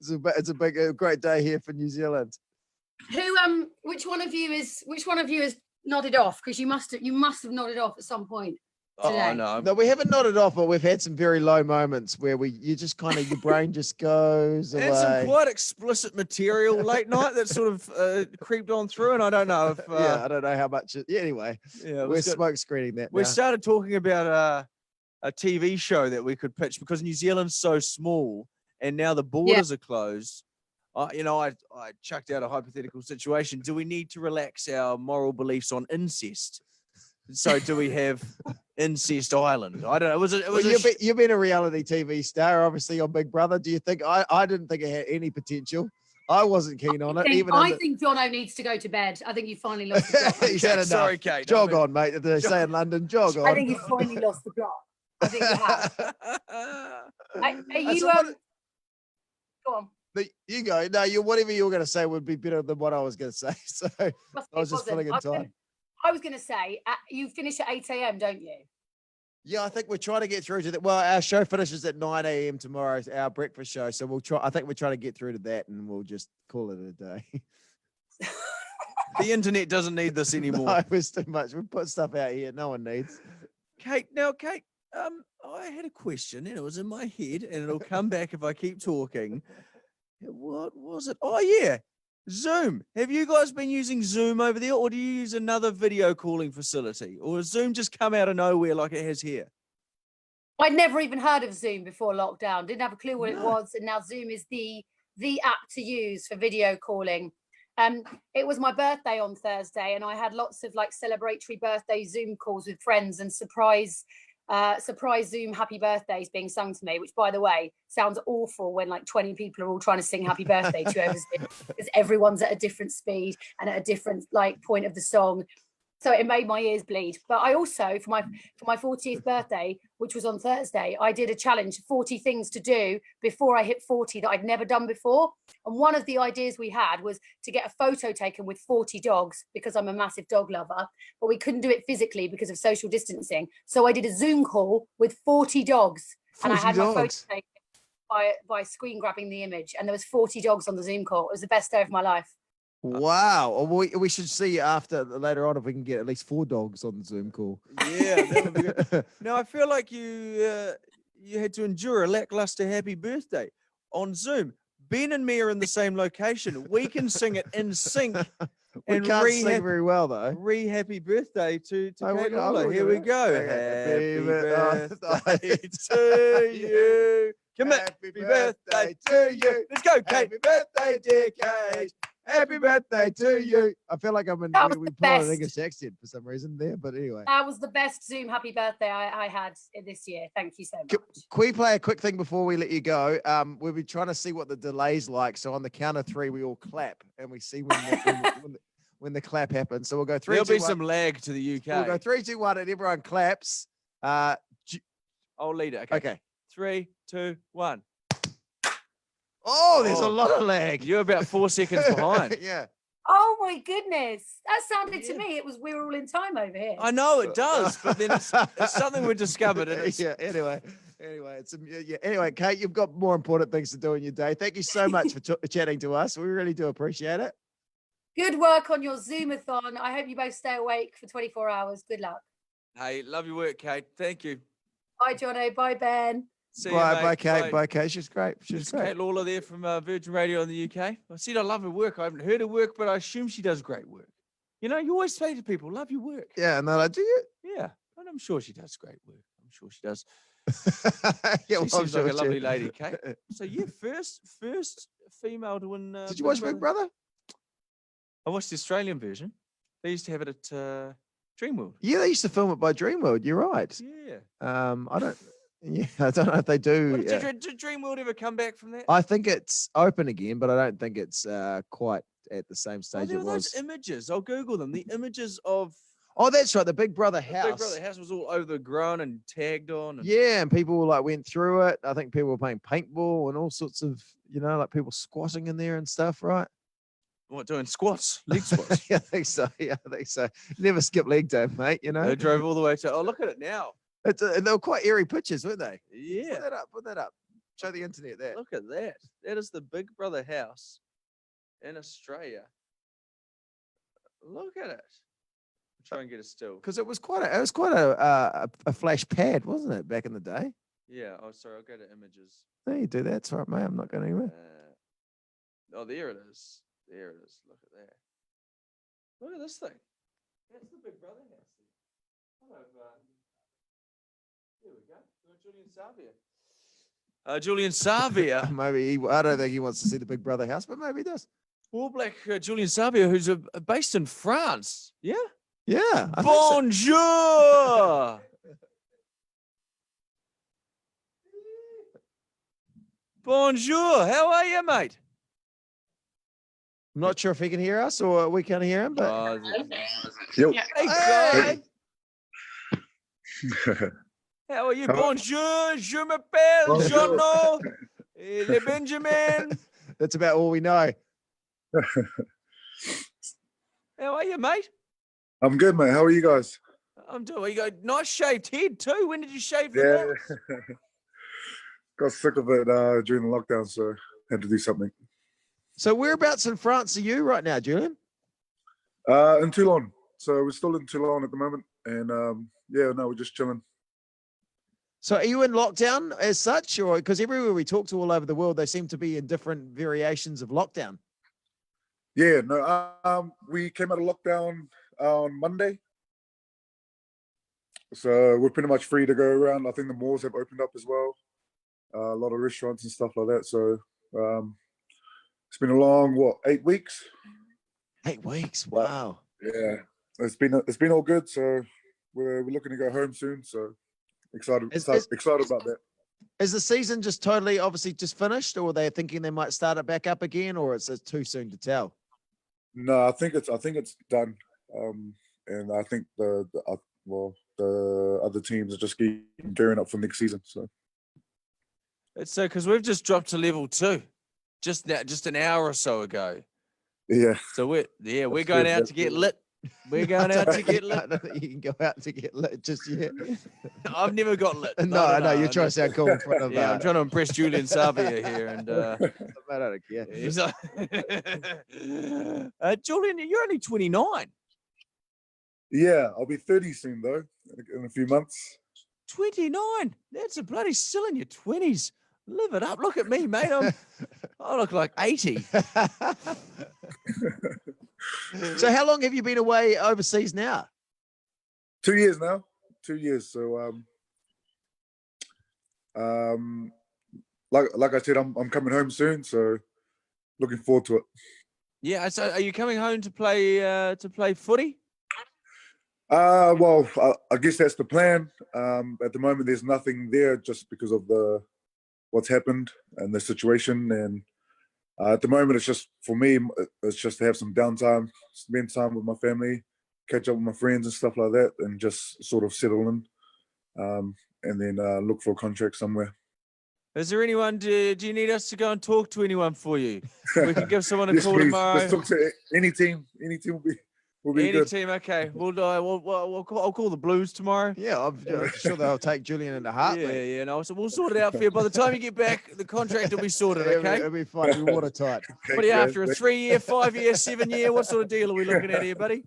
it's a great day here for New Zealand. Who which one of you is nodded off? Because you must have nodded off at some point today. Oh, No, we haven't nodded off, but we've had some very low moments where you just kind of your brain just goes away. And some quite explicit material late night that sort of creeped on through, and I don't know if I don't know how much. Anyway, we're smoke screening that. We now. started talking about a TV show that we could pitch because New Zealand's so small, and now the borders are closed. I chucked out a hypothetical situation. Do we need to relax our moral beliefs on incest? So do we have Incest Island? I don't know. You've been a reality TV star, obviously, on Big Brother. Do you think I didn't think it had any potential? I wasn't keen on it. I think Jono needs to go to bed. I think you finally lost the plot. He's had enough. Sorry, Kate. Jog on, mate. They say in London, jog on. I think you finally lost the plot. I think you have. Are you go on. You go. No, whatever you were going to say would be better than what I was going to say. So I was just filling in time. I was going to say, you finish at 8 a.m., don't you? Yeah, I think we're trying to get through to that. Well, our show finishes at 9 a.m. tomorrow, our breakfast show. So we'll try. I think we're trying to get through to that, and we'll just call it a day. The internet doesn't need this anymore. No, it's too much. We put stuff out here no one needs. Kate, I had a question, and it was in my head, and it'll come back if I keep talking. What was it? Oh, yeah. Zoom. Have you guys been using Zoom over there, or do you use another video calling facility? Or has Zoom just come out of nowhere like it has here? I'd never even heard of Zoom before lockdown. Didn't have a clue what it was. And now Zoom is the app to use for video calling. It was my birthday on Thursday, and I had lots of celebratory birthday Zoom calls with friends and surprise Zoom happy birthdays being sung to me, which, by the way, sounds awful when 20 people are all trying to sing happy birthday to you over Zoom, because everyone's at a different speed and at a different point of the song. So it made my ears bleed. But I also, for my 40th birthday, which was on Thursday, I did a challenge, 40 things to do before I hit 40 that I'd never done before. And one of the ideas we had was to get a photo taken with 40 dogs, because I'm a massive dog lover, but we couldn't do it physically because of social distancing. So I did a Zoom call with 40 dogs, and I had my photo taken by screen grabbing the image, and there was 40 dogs on the Zoom call. It was the best day of my life. Wow. We should see later on if we can get at least 4 dogs on the Zoom call. Yeah, that would be good. Now, I feel like you had to endure a lackluster happy birthday on Zoom. Ben and me are in the same location. We can sing it in sync. We can't sing very well, though. Happy birthday to Kate Lawler. Here we go. Happy birthday to you. Come on. Happy birthday to you. Let's go, Kate. Happy birthday, dear Kate. Happy birthday to you. I feel like we put on an English accent for some reason there, but anyway. That was the best Zoom happy birthday I had this year. Thank you so much. Can we play a quick thing before we let you go? We'll be trying to see what the delay's like. So on the count of 3, we all clap, and we see when the clap happens. So we'll go 3, There'll 2, be 1. some lag to the UK. We'll go 3, 2, 1, and everyone claps. I'll lead it. Okay. 3, 2, 1. Oh, there's a lot of lag. You're about 4 seconds behind. Yeah. Oh my goodness. That sounded to me, we were all in time over here. I know it does, but then it's something we discovered. Anyway, anyway, Kate, you've got more important things to do in your day. Thank you so much for chatting to us. We really do appreciate it. Good work on your Zoomathon. I hope you both stay awake for 24 hours. Good luck. Hey, love your work, Kate. Thank you. Bye, Jono. Bye, Ben. Bye, Kate. Bye, Kate. She's great. She's great. Kate Lawler there from Virgin Radio in the UK. I said I love her work. I haven't heard her work, but I assume she does great work. You know, you always say to people, love your work. Yeah, and they're like, do you? Yeah, and I'm sure she does great work. I'm sure she does. Yeah, she seems like a lovely lady, Kate. So yeah, first female to win. Did you watch Big Brother? I watched the Australian version. They used to have it at Dreamworld. Yeah, they used to film it by Dreamworld. You're right. Yeah. I don't. Yeah, I don't know if they do. Did Dreamworld ever come back from that? I think it's open again, but I don't think it's quite at the same stage there it were was. those images. I'll Google them. The images of Oh, that's right. The Big Brother house. Big Brother house was all overgrown and tagged on. And... Yeah, and people like went through it. I think people were playing paintball and all sorts of, like people squatting in there and stuff, right? What, doing squats? Leg squats? Yeah, I think so. Yeah, I think so. Never skip leg day, mate, They drove all the way to, look at it now. They were quite airy pictures, weren't they? Yeah. Put that up. Show the internet that. Look at that. That is the Big Brother house in Australia. Look at it. Try and get it still. Because it was quite a flash pad, wasn't it, back in the day? Yeah. Oh, sorry. I'll go to images. No, you do that. It's all right, mate. I'm not going anywhere. There it is. There it is. Look at that. Look at this thing. That's the Big Brother house. Here we go. Julian Savea. Maybe I don't think he wants to see the Big Brother house, but maybe he does. All Black Julian Savea, who's based in France. Yeah. Yeah. Bonjour. Bonjour. How are you, mate? I'm not sure if he can hear us or we can hear him, but Hey, guy. How are you? Bonjour. Je m'appelle Jono. Le Benjamin. That's about all we know. How are you, mate? I'm good, mate. How are you guys? I'm doing. You got nice shaved head too. When did you shave that? Yeah. Got sick of it during the lockdown, so had to do something. So whereabouts in France are you right now, Julian? In Toulon. So we're still in Toulon at the moment, and we're just chilling. So are you in lockdown as such, or because everywhere we talk to all over the world, they seem to be in different variations of lockdown? Yeah, no. We came out of lockdown on Monday, so we're pretty much free to go around. I think the malls have opened up as well. A lot of restaurants and stuff like that. So it's been a long 8 weeks. 8 weeks. Wow. Yeah, it's been all good. So we're looking to go home soon. So excited about that. Is the season just totally obviously just finished, or are they thinking they might start it back up again, or it's too soon to tell? No, I think it's done. And I think the other teams are just gearing up for next season. So it's because we've just dropped to level 2, just an hour or so ago. Yeah. So we're going out to get lit. We're going out to get lit. I don't think you can go out to get lit just yet. I've never got lit. No, I know you're trying to sound cool in front of. Yeah, I'm trying to impress Julian Savea here, and I don't care. He's like, Julian, you're only 29. Yeah, I'll be 30 soon though, in a few months. 29. That's a bloody still in your 20s. Live it up. Look at me, mate. I look like 80. So how long have you been away overseas now? 2 years now. 2 years. So like I said, I'm coming home soon, so looking forward to it. Yeah. So are you coming home to play footy? Well, I guess that's the plan. At the moment, there's nothing there just because of what's happened and the situation. And at the moment, it's just, for me, it's just to have some downtime, spend time with my family, catch up with my friends and stuff like that, and just sort of settle in, and then look for a contract somewhere. Is there anyone, do you need us to go and talk to anyone for you? We can give someone a Yes, call please. tomorrow. Let's talk to any team. Any team will be Any good. team, okay. I'll call the Blues tomorrow. Yeah, I'm sure they'll take Julian into heart. Yeah. No, so we'll sort it out for you. By the time you get back, the contract will be sorted. Okay. It'll be fine. It'll be watertight. What are you after? A 3-year, 5-year, 7-year? What sort of deal are we looking at here, buddy?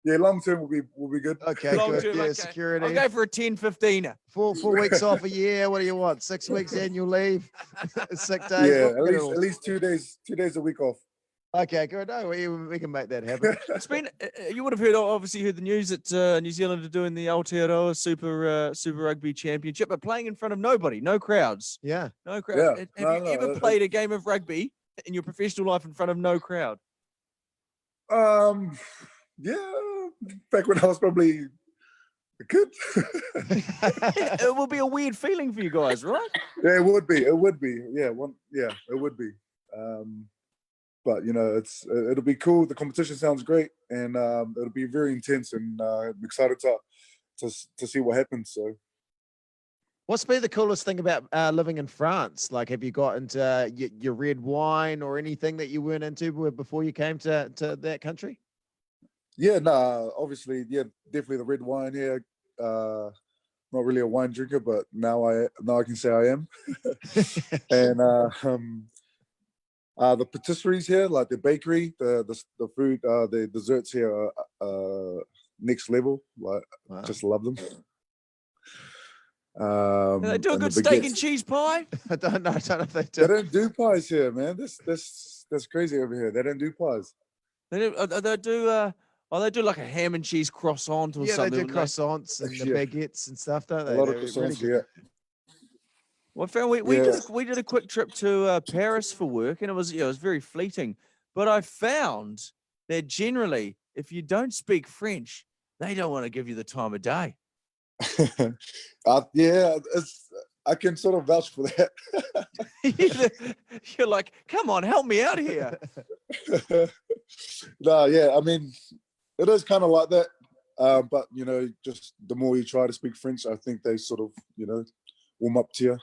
Yeah, long term will be good. Okay, Long good. term, Yeah, okay. security. I'll go for a 10-15er. 4 weeks off a year. What do you want? 6 weeks annual leave, 6 days. Yeah, What at least 2 days a week off. Okay, good. No, we can make that happen. It's been. You would have obviously heard the news that New Zealand are doing the Aotearoa Super Rugby Championship, but playing in front of nobody, no crowds. Yeah, no crowds. Yeah. Have you ever played a game of rugby in your professional life in front of no crowd? Yeah, back when I was probably a kid. It will be a weird feeling for you guys, right? Yeah, it would be. It would be. Yeah, it would be. But it'll be cool. The competition sounds great, and it'll be very intense. And I'm excited to see what happens. So, what's been the coolest thing about living in France? Like, have you got into your red wine or anything that you weren't into before you came to that country? Yeah, obviously, yeah, definitely the red wine here. Not really a wine drinker, but now I can say I am. And the patisseries here, like the bakery, the food, the desserts here are next level. Like, wow. Just love them. They do a good steak and cheese pie. I don't know if they do. They don't do pies here, man. That's crazy over here. They don't do pies. They do like a ham and cheese croissant or something. Yeah, they do croissants and the baguettes and stuff, don't they? A lot of croissants, yeah. Well, we did a quick trip to Paris for work, and it was very fleeting. But I found that generally, if you don't speak French, they don't want to give you the time of day. Yeah, I can sort of vouch for that. You're like, come on, help me out here. No, yeah, I mean, it is kind of like that. But just the more you try to speak French, I think they sort of warm up to you.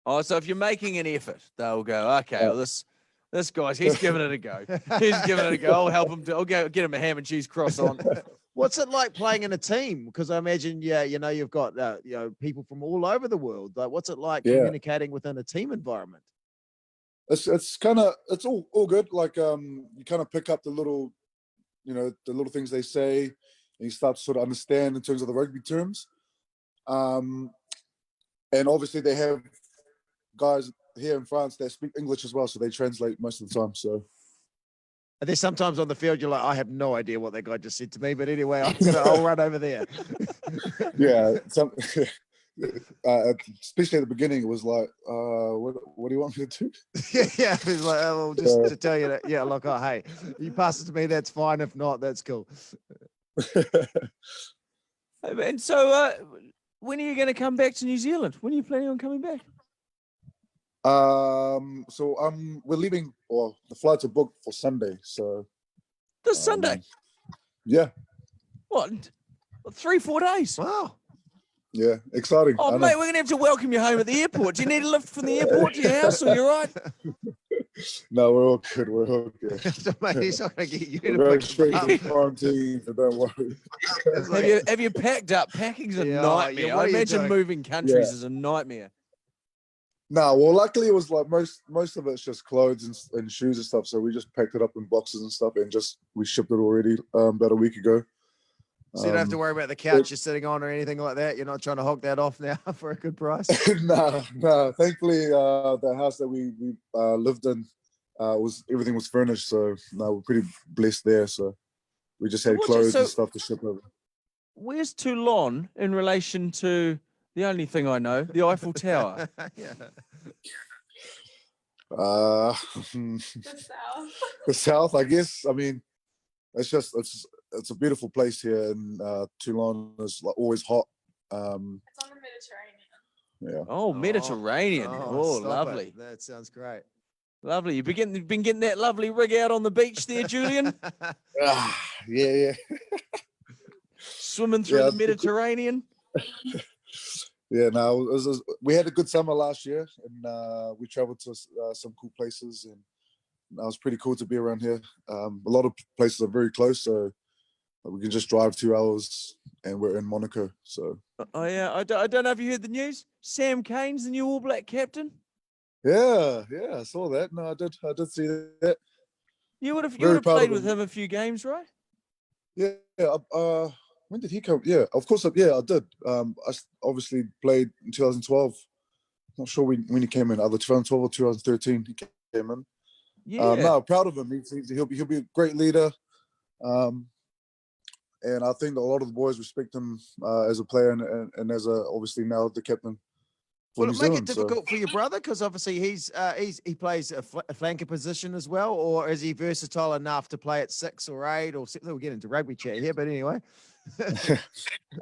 Oh, so if you're making an effort, they'll go, okay, well, this he's giving it a go. He's giving it a go. I'll help him. I'll go get him a ham and cheese croissant. What's it like playing in a team? Because I imagine, you've got people from all over the world. Like, what's it like communicating within a team environment? It's all good. Like, you kind of pick up the little things they say, and you start to sort of understand in terms of the rugby terms. And obviously they have guys here in France that speak English as well, so they translate most of the time. So there's sometimes on the field you're like, I have no idea what that guy just said to me, but anyway, I'll run over there. Yeah, especially at the beginning, it was like, what do you want me to do? Yeah, it was like, well, just to tell you that, yeah, look, hey, you pass it to me, that's fine. If not, that's cool. And so, when are you going to come back to New Zealand? When are you planning on coming back? So we're leaving, or the flights are booked for Sunday. So this Sunday? Yeah. What? 3-4 days? Wow. Yeah, exciting. Oh, mate, we're going to have to welcome you home at the airport. Do you need a lift from the airport to your house, or you're right? No, we're all good. We're all good. So, mate, he's not going to get you to We're pick straight him to up. quarantine, so don't worry. Have you packed up? Packing's a Yeah, nightmare. yeah, what I are you imagine doing? moving countries is a nightmare. No, well, luckily it was like most of it's just clothes and shoes and stuff. So we just packed it up in boxes and stuff, and we shipped it already about a week ago. So you don't have to worry about the couch you're sitting on or anything like that. You're not trying to hog that off now for a good price. No. Thankfully, the house that we lived in everything was furnished, so no, we're pretty blessed there. So we just had clothes and stuff to ship over. Where's Toulon in relation to the only thing I know, the Eiffel Tower? Yeah. The south, I guess. I mean, it's a beautiful place here, and Toulon is like always hot. It's on the Mediterranean. Yeah. Oh, Mediterranean. Oh, lovely. That sounds great. Lovely. You've been getting that lovely rig out on the beach there, Julian? Yeah. Swimming through the Mediterranean. Yeah, no, we had a good summer last year, and we traveled to some cool places, and it was pretty cool to be around here. A lot of places are very close, so we can just drive 2 hours, and we're in Monaco. So. Oh yeah, I don't know if you heard the news. Sam Cane's the new All Black captain. Yeah, I saw that. No, I did see that. You would have played with him a few games, right? Yeah. When did he come? Yeah, of course. Yeah, I did. I obviously played in 2012. Not sure when he came in, either 2012 or 2013. He came in. Yeah. No, proud of him. He'll be a great leader. And I think a lot of the boys respect him as a player and as obviously now the captain. Will New it make it Zealand. So difficult for your brother? Because obviously he plays a flanker position as well, or is he versatile enough to play at 6 or 8 or 6? We'll get into rugby chat here, but anyway.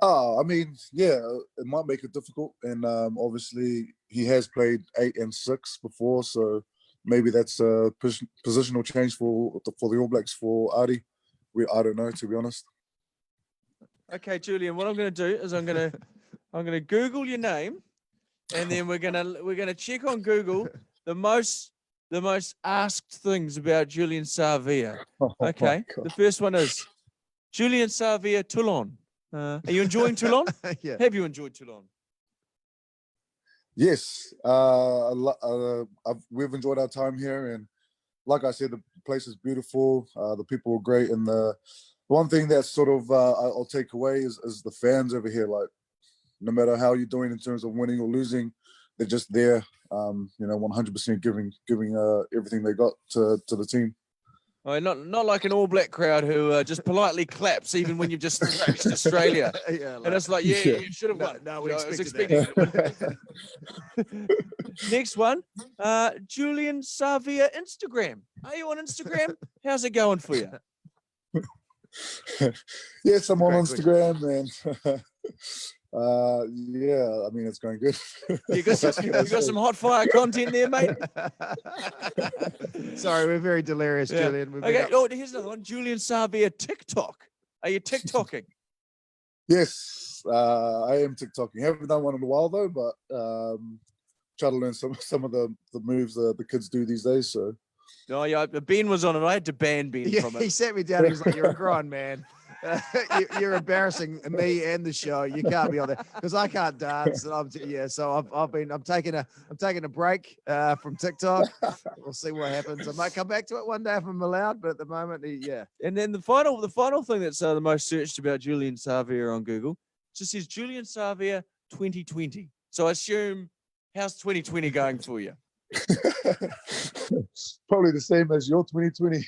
I mean, yeah, it might make it difficult, and obviously he has played 8 and 6 before, so maybe that's a positional change for the All Blacks for Artie. I don't know, to be honest. Okay, Julian, what I'm going to do is I'm going to Google your name, and then we're going to check on Google the most asked things about Julian Savea. Okay, the first one is Julian Savea Toulon. Are you enjoying Toulon? Yeah. Have you enjoyed Toulon? Yes, we've enjoyed our time here, and like I said, the place is beautiful. The people are great, and the one thing that sort of I'll take away is the fans over here. Like, no matter how you're doing in terms of winning or losing, they're just there. 100% giving everything they got to the team. Oh, not like an All Black crowd who just politely claps even when you've just thrashed Australia. Yeah, and it's like, you should have won. No, we expected that. Next one, Julian Savea Instagram. Are you on Instagram? How's it going for you? Yes, I'm on Great Instagram, and yeah, I mean, it's going good. You got some hot fire content there, mate. Sorry, we're very delirious, Julian. We've Okay, here's another one. Julian Savea TikTok. Are you TikToking? Yes, I am TikToking. Haven't done one in a while though, but try to learn some of the moves the kids do these days. So. No, yeah, Ben was on it. I had to ban Ben from it. He sat me down. He was like, "You're a grown man. You're embarrassing me and the show. You can't be on there because I can't dance." And so I'm taking a break from TikTok. We'll see what happens. I might come back to it one day if I'm allowed, but at the moment, yeah. And then the final thing that's the most searched about Julian Savea on Google just says Julian Savea 2020. So I assume, how's 2020 going for you? Probably the same as your 2020.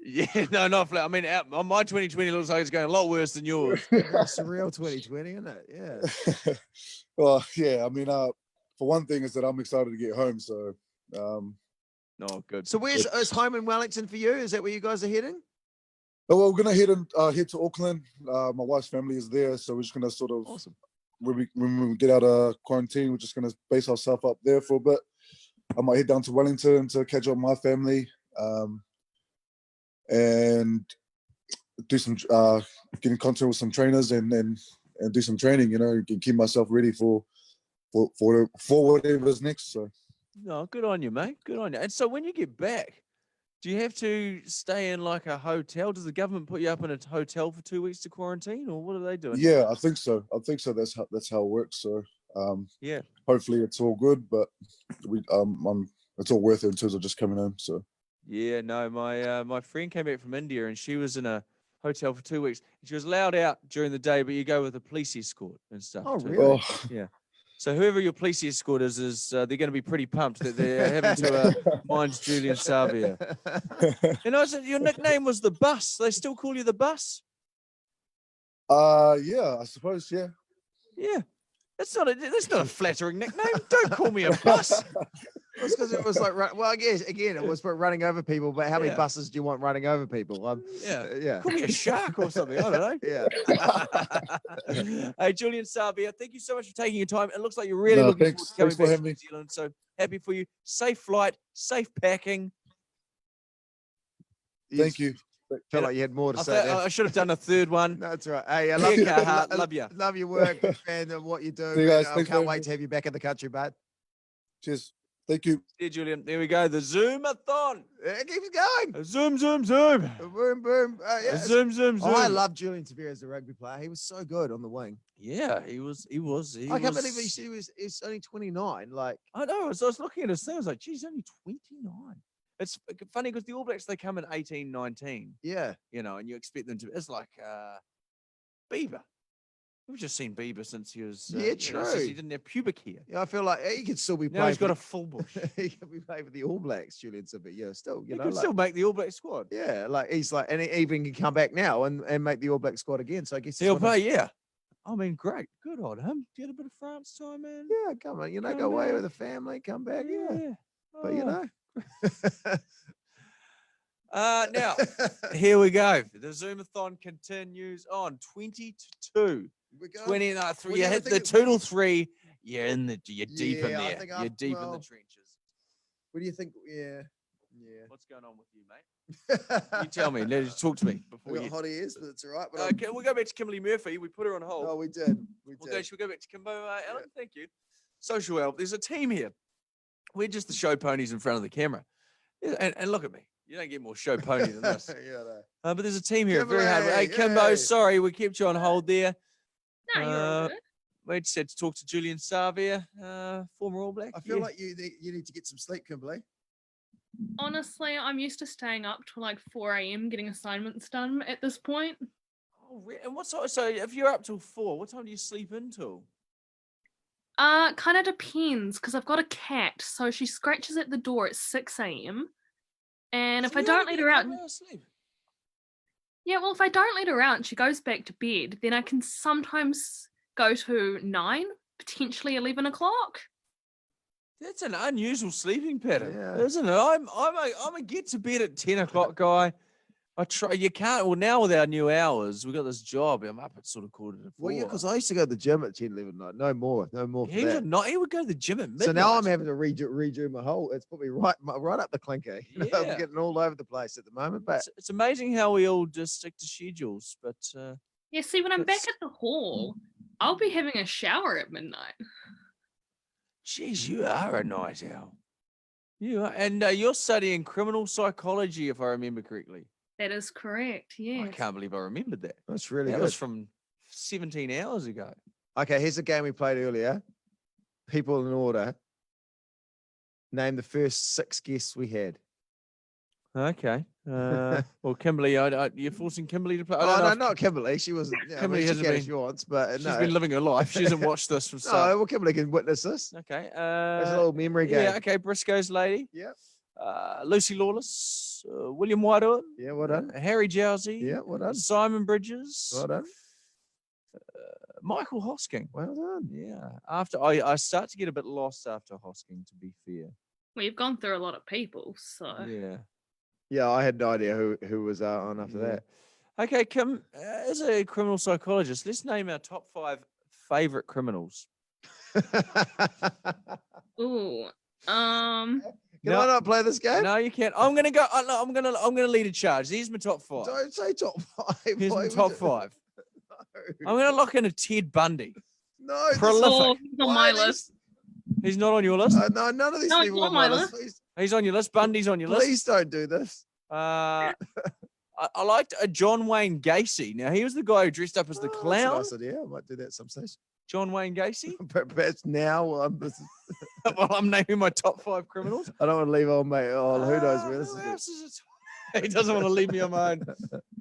Yeah, no, not flat. I mean, my 2020 looks like it's going a lot worse than yours. It's a real 2020, isn't it? Yeah. Well, yeah. I mean, for one thing is that I'm excited to get home. So, no, good. So is home in Wellington for you? Is that where you guys are heading? Oh, well, we're gonna head to Auckland. My wife's family is there, so we're just gonna sort of awesome. When we get out of quarantine, we're just gonna base ourselves up there for a bit. I might head down to Wellington to catch up with my family, and do some get in contact with some trainers and do some training. Keep myself ready for whatever's next. So. No, good on you, mate. Good on you. And so when you get back, do you have to stay in like a hotel? Does the government put you up in a hotel for 2 weeks to quarantine, or what are they doing? Yeah, I think so. That's how it works. So. Yeah. Hopefully it's all good, but it's all worth it in terms of just coming home. So. Yeah, no, my friend came back from India and she was in a hotel for 2 weeks. She was allowed out during the day, but you go with a police escort and stuff. Oh, too. really? Oh. Yeah. So whoever your police escort is they're going to be pretty pumped that they're having to mind Julian Savea. And I said your nickname was the Bus. They still call you the Bus? Yeah, I suppose. Yeah. Yeah. That's not a flattering nickname. Don't call me a bus. It's because it was like, well, I guess again, it was for running over people. But how many buses do you want running over people? Yeah. Call me a shark or something. I don't know. Yeah. Hey, Julian Savea, thank you so much for taking your time. It looks like you're really looking forward to coming back to New Zealand. So happy for you. Safe flight, safe packing. Thank you. Felt like you had more to say. I should have done a third one. No, that's right. Hey, I love you. Love you. Love your work and what you do. See you guys. I can't wait to have you back in the country, bud. Cheers. Thank you. Yeah, Julian. There we go. The Zoomathon. It keeps going. Zoom, zoom, zoom. Boom, boom. Zoom, zoom, zoom. I love Julian Savea as a rugby player. He was so good on the wing. Yeah, he was. I can't believe he's only 29. Like, I know. So I was looking at his thing. I was like, geez, only 29. It's funny because the All Blacks, they come in 18, 19. Yeah. And you expect them to. It's like Bieber. We've just seen Bieber since he was. True. Since he didn't have pubic hair. Yeah, I feel like he could still be playing. Now he's got a full bush. He could be playing for the All Blacks, Julian Savea. Yeah, still, He could still make the All Black squad. Yeah, like he's like, and he even can come back now and make the All Black squad again. So I guess he'll play. Yeah. I mean, great. Good on him. Do you had a bit of France time, man? Yeah, come on. Go away with the family, come back. Yeah. But Now, here we go. The Zoomathon continues on 20 to 2. 20 and 3. You hit the 2 to 3. You're deep in there. You're deep in the trenches. What do you think? Yeah. What's going on with you, mate? You tell me. Talk to me before We got hot ears, but it's all right. But okay, we'll go back to Kimberley Murphy. We put her on hold. Oh, we did. Okay, should we go back to Kimbo Allen? Thank you. Social help. There's a team here. We're just the show ponies in front of the camera. And look at me. You don't get more show pony than this. But there's a team here. Very hard. Hey, Kimbo, sorry, we kept you on hold there. No, you're all good. We just had to talk to Julian Savea, former All Black. I feel like you need to get some sleep, Kimberley. Honestly, I'm used to staying up till like 4 a.m. getting assignments done at this point. Oh, and what sort? So if you're up till 4, what time do you sleep until? Kind of depends because I've got a cat, so she scratches at the door at 6 a.m. And if I don't let her out, yeah, well, if I don't let her out and she goes back to bed, then I can sometimes go to 9, potentially 11 o'clock. That's an unusual sleeping pattern, isn't it? I'm a get to bed at 10 o'clock guy. I try. You can't. Well, now with our new hours, we got this job. I'm up at sort of 3:45. Well, yeah, because I used to go to the gym at 10, 11 night. No more. He would go to the gym at midnight. So now I'm having to redo my whole. It's probably right up the clinker. Yeah. I'm getting all over the place at the moment. But it's amazing how we all just stick to schedules. But yeah, see, when I'm back at the hall, I'll be having a shower at midnight. Jeez, you are a night owl. You are, and you're studying criminal psychology, if I remember correctly. That is correct, yes. I can't believe I remembered that. That's really good. good. That was from 17 hours ago. Okay, here's a game we played earlier. People in order. Name the first 6 guests we had. Okay. Well, Kimberley, you're forcing Kimberley to play. No, not Kimberley. She wasn't. Kimberley hasn't been. She wants, but she's been living her life. She hasn't watched this from start. No, well, Kimberley can witness this. Okay. It's a little memory game. Yeah. Okay. Briscoe's lady. Yep. Lucy Lawless. William Whiteout. Yeah. Well done. Harry Jowsey. Yeah. Well done. Simon Bridges. Well done. Michael Hosking. Well done. Yeah. After I start to get a bit lost after Hosking, to be fair. Well, you've gone through a lot of people, so yeah. Yeah, I had no idea who was on after that. Okay, Kim, as a criminal psychologist, let's name our top 5 favorite criminals. Ooh. Can I not play this game? No, you can't. I'm gonna go. I'm gonna lead a charge. These are my top 5. Don't say top 5. Here's my top 5. No. I'm gonna lock in a Ted Bundy. No, prolific. He's on my list. He's not on your list. No, none of these people on my list. Please. He's on your list. Bundy's on your list. Please don't do this. I liked a John Wayne Gacy. Now he was the guy who dressed up as the clown. That's a nice idea. I might do that some stage. John Wayne Gacy. Perhaps now. Well, I'm naming my top 5 criminals. I don't want to leave old mate. Oh, who knows where this is? He doesn't want to leave me on my own.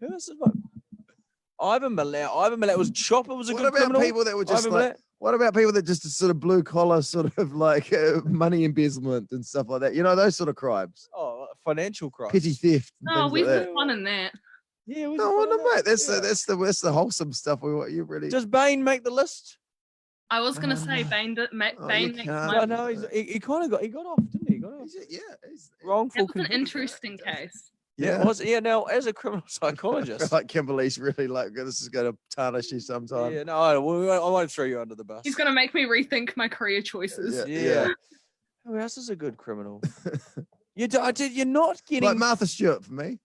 Who else is my... Ivan Milat was Chopper was a good criminal. What about people that were just what about people that just sort of blue collar sort of like money embezzlement and stuff like that? You know, those sort of crimes. Oh, financial crimes. Petty theft. No, we've had fun in that. Yeah, mate. That's the wholesome stuff. You really. Does Bain make the list? I was gonna say Bain. Bain makes my list. No, he kind of got off, didn't he? He got off. Yeah, wrongful. It was an interesting case. Yeah, now as a criminal psychologist, like Kimberley's really like this is going to tarnish you sometime. Yeah, no, I won't throw you under the bus. He's going to make me rethink my career choices. Yeah. Who else is a good criminal? You're not getting like Martha Stewart for me.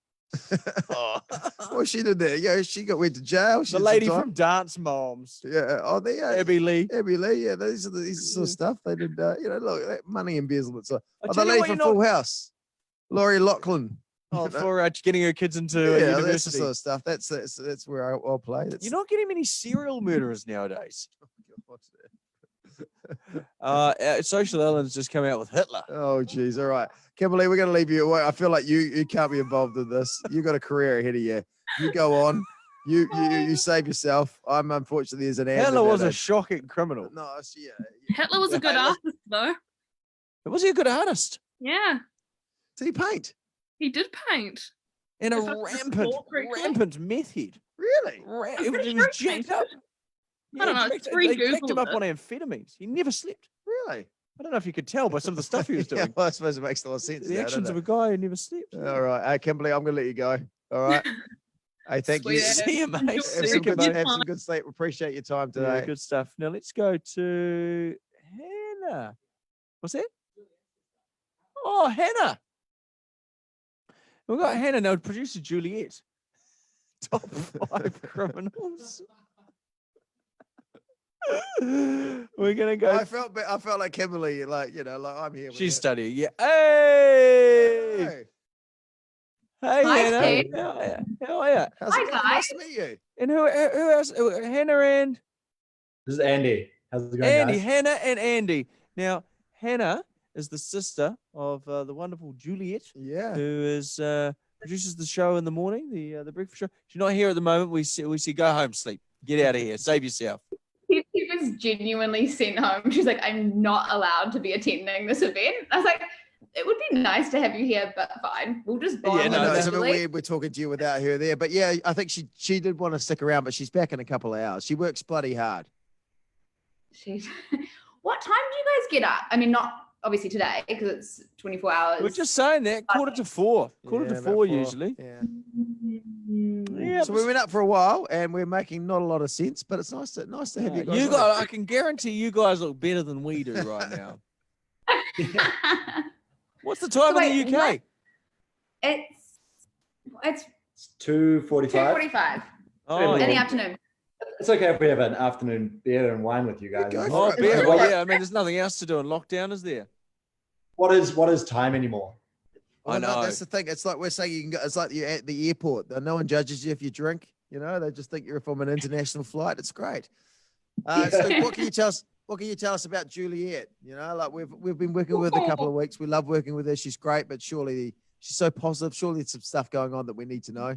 What she did there? Yeah, she went to jail. The lady from Dance Moms. Yeah. Oh, Abby-Lee. Abby-Lee. Yeah, these are sort of stuff they did. Look, that money embezzlement. So, the lady from Full House, Laurie Loughlin. Oh, for getting her kids into university. That's the sort of stuff. That's where I'll play. You're not getting many serial murderers nowadays. Social Ellen's just come out with Hitler. Oh, geez. All right. Kimberley, we're going to leave you away. I feel like you can't be involved in this. You've got a career ahead of you. You go on. You save yourself. I'm unfortunately there's an Hitler was a shocking criminal. No, Hitler was a good artist, though. Was he a good artist? Yeah. Did he paint? He did paint. And a rampant meth head. Really? It was jacked up. I don't know. It's They picked him Googled up it. on amphetamines. He never slept. Really? I don't know if you could tell by some of the stuff he was Yeah, doing. well, I suppose it makes a lot of sense. The now, actions doesn't of a guy who never slept. it? All right. Hey, Kimberley, I'm going to let you go. All right. Hey, thank you. Sweet. See you, mate. Enjoy- Have See some, you, mate. have some good sleep. Appreciate your time Yeah, today. good stuff. Now let's go to Hannah. What's that? Oh, Hannah. We've got Hannah now, producer Juliet. Top 5 criminals. We're gonna go. I felt like Kimberley, like I'm here. with She's you. studying. Yeah. Hey. Hey, Hi, Hannah. Steve. How are you? How are you? How's it Hi, going? guys. Nice to meet you. And who else? Hannah and This is Andy. How's it going, Andy. guys? Hannah and Andy. Now, Hannah is the sister of the wonderful Juliet, Yeah. who is produces the show in the morning, the breakfast show. She's not here at the moment. We see go home, sleep, get out of here, save yourself. He was genuinely sent home. She's like, I'm not allowed to be attending this event. I was like, it would be nice to have you here, but fine. We'll just bond. I know with it's a bit Kimberley. weird. We're talking to you without her there, but yeah, I think she did want to stick around, but she's back in a couple of hours. She works bloody hard. She's... What time do you guys get up? I mean, not obviously today because it's 24 hours. We're just saying that 3:45, quarter to Yeah, four about usually. Yeah. Yeah, So we went up for a while, and we're making not a lot of sense, but it's nice to have you guys. I can guarantee you guys look better than we do right now. What's the time Wait, in the UK? It's 2:45. 2:45 Oh, in the afternoon. It's okay if we have an afternoon beer and wine with you guys. go for Oh, it, beer. mate. Well, yeah, I mean, there's nothing else to do in lockdown, is there? What is time anymore? I know. That's the thing. It's like we're saying you can go. It's like you're at the airport. No one judges you if you drink. You know, they just think you're from an international flight. It's great. So what can you tell us? What can you tell us about Juliet? You know, like we've been working with her a couple of weeks. We love working with her. She's great, but surely she's so positive. Surely there's some stuff going on that we need to know.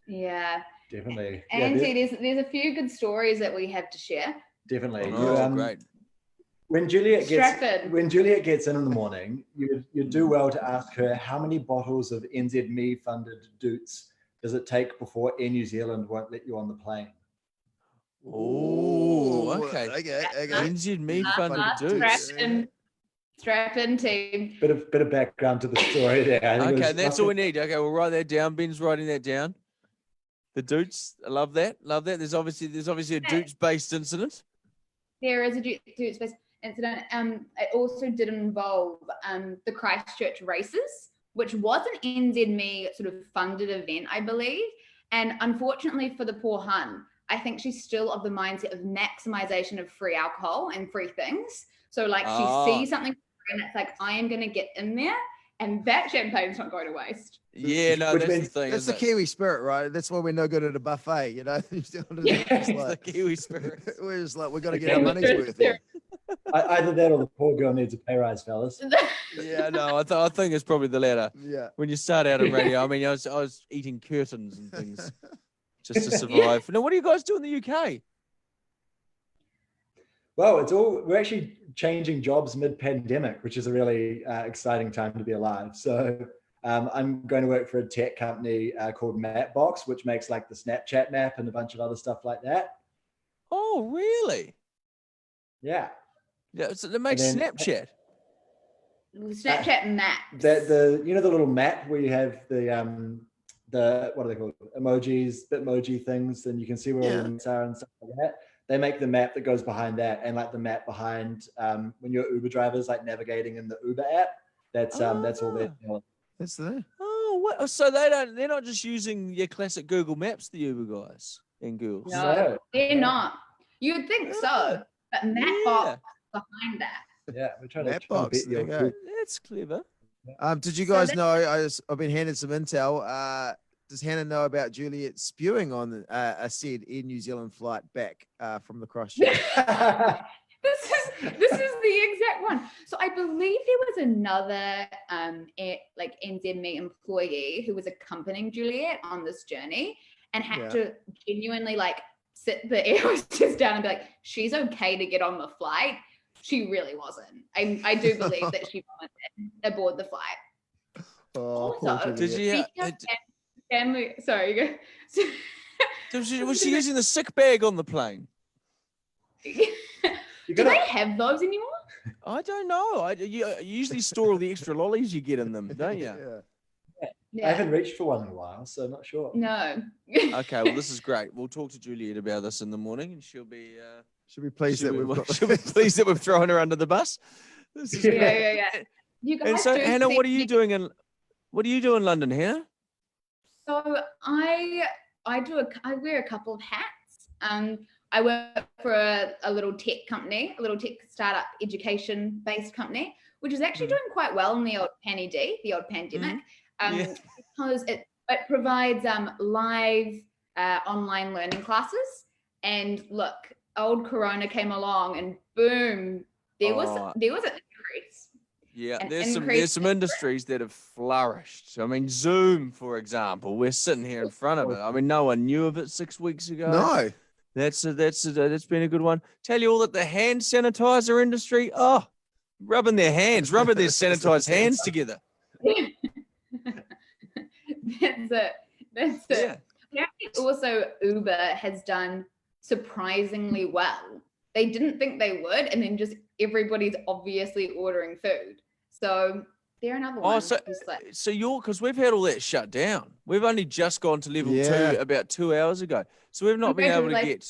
Yeah. Definitely. Andy, there's a few good stories that we have to share. Definitely. Oh, great. When Juliet Stratford. gets in the morning, you do well to ask her how many bottles of NZME funded Doots does it take before Air New Zealand won't let you on the plane? Oh, okay. Okay. NZME funded dudes. Strap in, team. Bit of background to the story there. I think it Okay, was that's all we need. Okay, we'll write that down. Ben's writing that down. The Doots, I love that. Love that. There's obviously a Doots-based incident. There is a Doots based incident. It also did involve the Christchurch races, which was an NZME sort of funded event, I believe. And unfortunately for the poor Hun, I think she's still of the mindset of maximization of free alcohol and free things. So like she sees something and it's like, I am going to get in there, and that champagne's not going to waste. Yeah, no, Which that's the means- thing. That's the isn't it? Kiwi spirit, right? That's why we're no good at a buffet. You know, It's the Kiwi spirit. we're just like, we've got to get our money's worth. Here. Either that or the poor girl needs a pay rise, fellas. Yeah, no, I think it's probably the latter. Yeah. When you start out in radio, I mean, I was eating curtains and things just to survive. Now, what do you guys do in the UK? Well, we're actually changing jobs mid-pandemic, which is a really exciting time to be alive. So I'm going to work for a tech company called Mapbox, which makes like the Snapchat map and a bunch of other stuff like that. Oh, really? Yeah. Yeah, so they make And then- Snapchat. Snapchat map. The the little map where you have the what are they called? Emojis, Bitmoji things, and you can see where all the maps are and stuff like that. They make the map that goes behind that, and like the map behind when your Uber drivers like navigating in the Uber app. That's all they're doing. That's there. Oh, what? So they're not just using your classic Google Maps, the Uber guys and girls. No, they're not. You'd think so, but Mapbox behind that. Yeah, we're trying to Mapbox. beat There you the go. That's clever. Did you guys know? I've been handed some intel. Does Hannah know about Juliet spewing on a said Air New Zealand flight back from the Christchurch? This is the exact one. So I believe there was another NZME employee who was accompanying Juliet on this journey and had to genuinely like sit the air hostess down and be like, she's okay to get on the flight. She really wasn't. I do believe that she vomited aboard the flight. Oh, Also, Did you? family, sorry, you go. Was she using the sick bag on the plane? Do they have those anymore? I don't know. You usually store all the extra lollies you get in them, don't you? I haven't reached for one in a while, so I'm not sure. No. Okay, well, this is great. We'll talk to Juliet about this in the morning, and she'll be pleased that we've got. She'll be pleased that we've thrown her under the bus. This is great. Yeah. You guys And so, do Hannah, what do think- you doing in London, Hannah? So I wear a couple of hats. I work for a little tech company, a little tech startup education-based company, which is actually doing quite well in the old pandemic, because it provides live online learning classes. And look, old Corona came along, and boom, there was an increase. Yeah, An there's increase some industries that have flourished. I mean, Zoom, for example, we're sitting here in front of it. I mean, no one knew of it 6 weeks ago. No. That's been a good one. Tell you all that the hand sanitizer industry, rubbing their sanitized hands together. That's it. Apparently also Uber has done surprisingly well. They didn't think they would, and then just everybody's obviously ordering food. So they're another one. So you're, because we've had all that shut down. We've only just gone to level 2 about 2 hours ago. So we've not been able to get.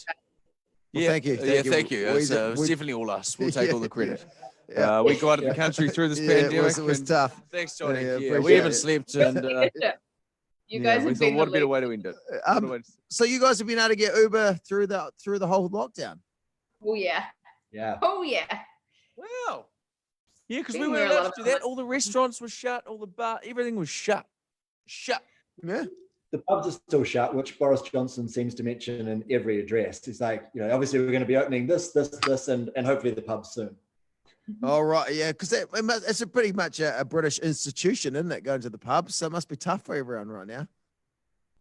Well, thank you. Thank you. It's definitely all us. We'll take all the credit. We guided the country through this pandemic. It was tough. Thanks, Johnny. Yeah, we haven't slept, and you guys we have thought, been what a better way to end it. So you guys have been able to get Uber through the whole lockdown. Oh yeah. Yeah. Oh yeah. Wow. Yeah, because we Been were there a lot allowed of to do that. All the restaurants were shut. All the bar, everything was shut. Yeah. The pubs are still shut, which Boris Johnson seems to mention in every address. He's like, obviously we're going to be opening this, and hopefully the pubs soon. All right, yeah, because it's a pretty much a British institution, isn't it? Going to the pubs, so it must be tough for everyone right now.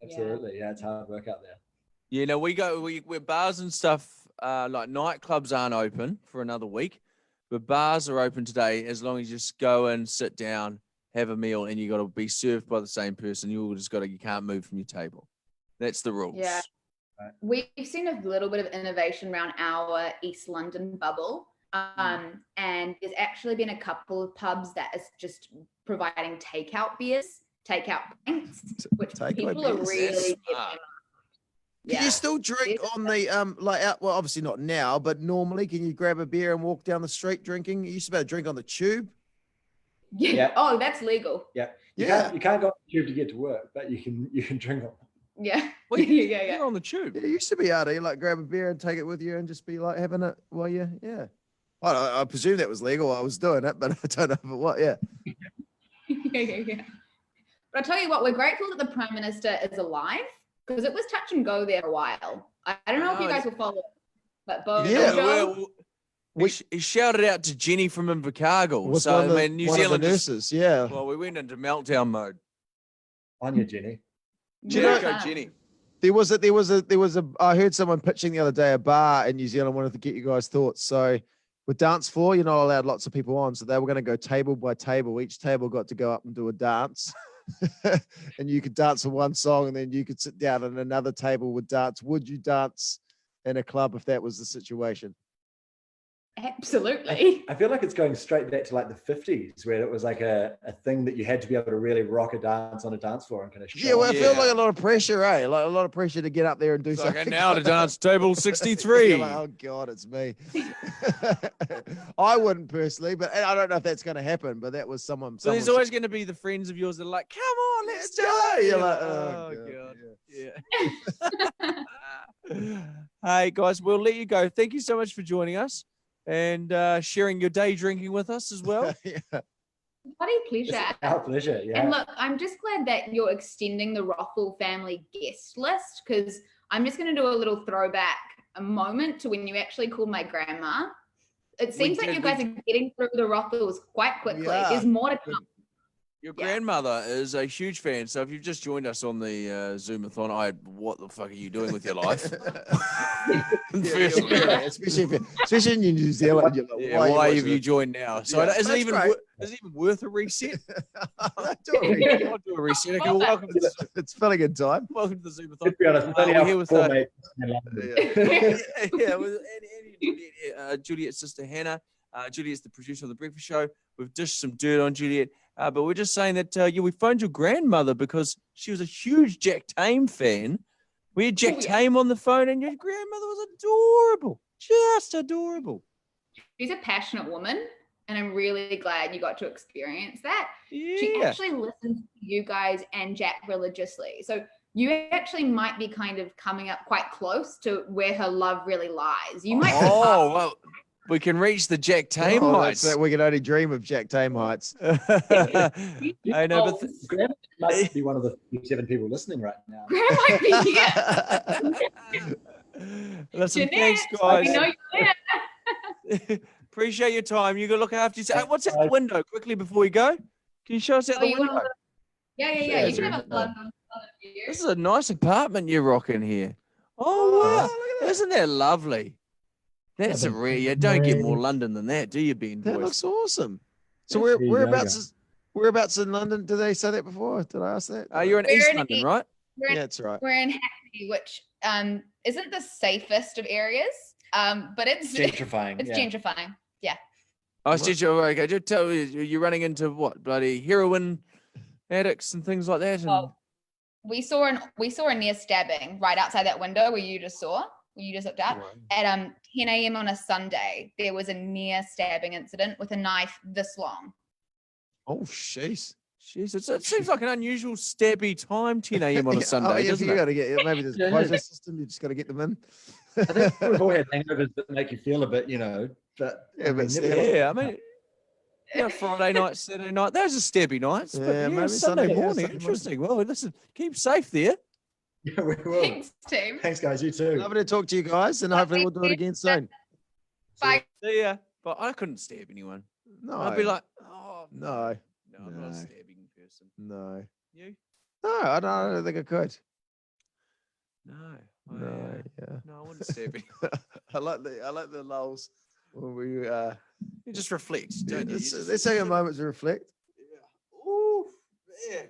Absolutely, yeah, it's hard work out there. Yeah, no, we're bars and stuff, like nightclubs aren't open for another week, but bars are open today as long as you just go and sit down, have a meal, and you got to be served by the same person. You can't move from your table. That's the rules. Yeah. We've seen a little bit of innovation around our East London bubble. And there's actually been a couple of pubs that is just providing takeout beers, takeout pints, which people are really getting. Can you still drink on the well, obviously not now, but normally can you grab a beer and walk down the street drinking? You used to be able to drink on the tube. Yeah. Oh, that's legal. Yeah. You can't go on the tube to get to work, but you can drink on. Yeah. Well, you're on the tube. Yeah, you used to be able to grab a beer and take it with you and just be like having it while I presume that was legal. I was doing it, but I don't know if it was. Yeah. Yeah. But I tell you what, we're grateful that the Prime Minister is alive, because it was touch and go there a while. I don't know if you guys will follow, but he shouted out to Jenny from Invercargill. So New Zealand nurses. Yeah. Well, we went into meltdown mode. On you, Jenny. Jenny. There was a. I heard someone pitching the other day a bar in New Zealand. Wanted to get you guys' thoughts. So, with dance floor, you're not allowed lots of people on. So they were going to go table by table. Each table got to go up and do a dance, and you could dance for one song, and then you could sit down, and another table would dance. Would you dance in a club if that was the situation? Absolutely. I feel like it's going straight back to like the 50s, where it was like a thing that you had to be able to really rock a dance on a dance floor and kind of show. Yeah, well, I feel like a lot of pressure, eh? Like a lot of pressure to get up there and do something. Okay, now to dance table 63. Like, oh God, it's me. I wouldn't personally, but I don't know if that's going to happen. But that was someone. So there's always going to be the friends of yours that are like, "Come on, let's do it." You're like, oh God. Yeah. Hey guys, we'll let you go. Thank you so much for joining us and sharing your day drinking with us as well. Bloody pleasure. It's our pleasure, yeah. And look, I'm just glad that you're extending the Rhawful family guest list, because I'm just going to do a little throwback, a moment to when you actually called my grandma. It seems like you guys are getting through the Rhawfuls quite quickly. Yeah. There's more to come. Your grandmother is a huge fan. So if you've just joined us on the Zoomathon, what the fuck are you doing with your life? Especially in New Zealand. You're like, why have you joined now? So is it even worth a reset? I'll do a reset. Okay, welcome to it's filling in time. Welcome to the Zoomathon. To be honest, We're here with with with Juliet's sister Hannah. Juliet's the producer of the breakfast show. We've dished some dirt on Juliet, but we're just saying that we phoned your grandmother because she was a huge Jack Tame fan. We had Jack Tame on the phone, and your grandmother was adorable, just adorable. She's a passionate woman, and I'm really glad you got to experience that. Yeah. She actually listens to you guys and Jack religiously. So you actually might be kind of coming up quite close to where her love really lies. You might. Well, we can reach the Jack Tame heights. We can only dream of Jack Tame heights. I know, but Grandma might be one of the 7 people listening right now. Grandma might be here. Listen, Jeanette, thanks, guys. we know you're there. Appreciate your time. You go look after yourself. What's out the window? Quickly before we go, can you show us out the window? Yeah. You can have a London view. This is a nice apartment you're rocking here. Oh wow! Isn't that lovely? That's a rare. You don't get more London than that, do you, Ben? That looks awesome. So Yes, whereabouts in London? Did they say that before? Did I ask that? You're in East London, right? That's right. We're in Hennessey, which isn't the safest of areas, but it's gentrifying. It's gentrifying. Yeah. Oh, it's gentrifying. Okay, just tell me, you're running into what? Bloody heroin addicts and things like that. And... Oh, we saw a near stabbing right outside that window where you just saw. You just looked out at 10 a.m. on a Sunday. There was a near stabbing incident with a knife this long. Oh, jeez. It seems like an unusual stabby time, 10 a.m. on a Sunday, doesn't you it? got to get maybe there's a process system. You just got to get them in. I think we've all had hangovers that make you feel a bit, but I mean, Friday night, Saturday night, those are stabby nights. Yeah, but maybe Sunday morning. Sunday Interesting. Well, listen, keep safe there. Yeah, we will. Thanks, team. Thanks, guys. You too. Lovely to talk to you guys, and hopefully we'll do it again soon. Bye. See ya. But I couldn't stab anyone. No. I'd be like, oh no. No, I'm not a stabbing person. No. You? No, I don't think I could. No. No, No, I wouldn't stab anyone. I like the lulls when we You just reflect, don't you? Let's take a moment to reflect. Yeah. Ooh, yeah.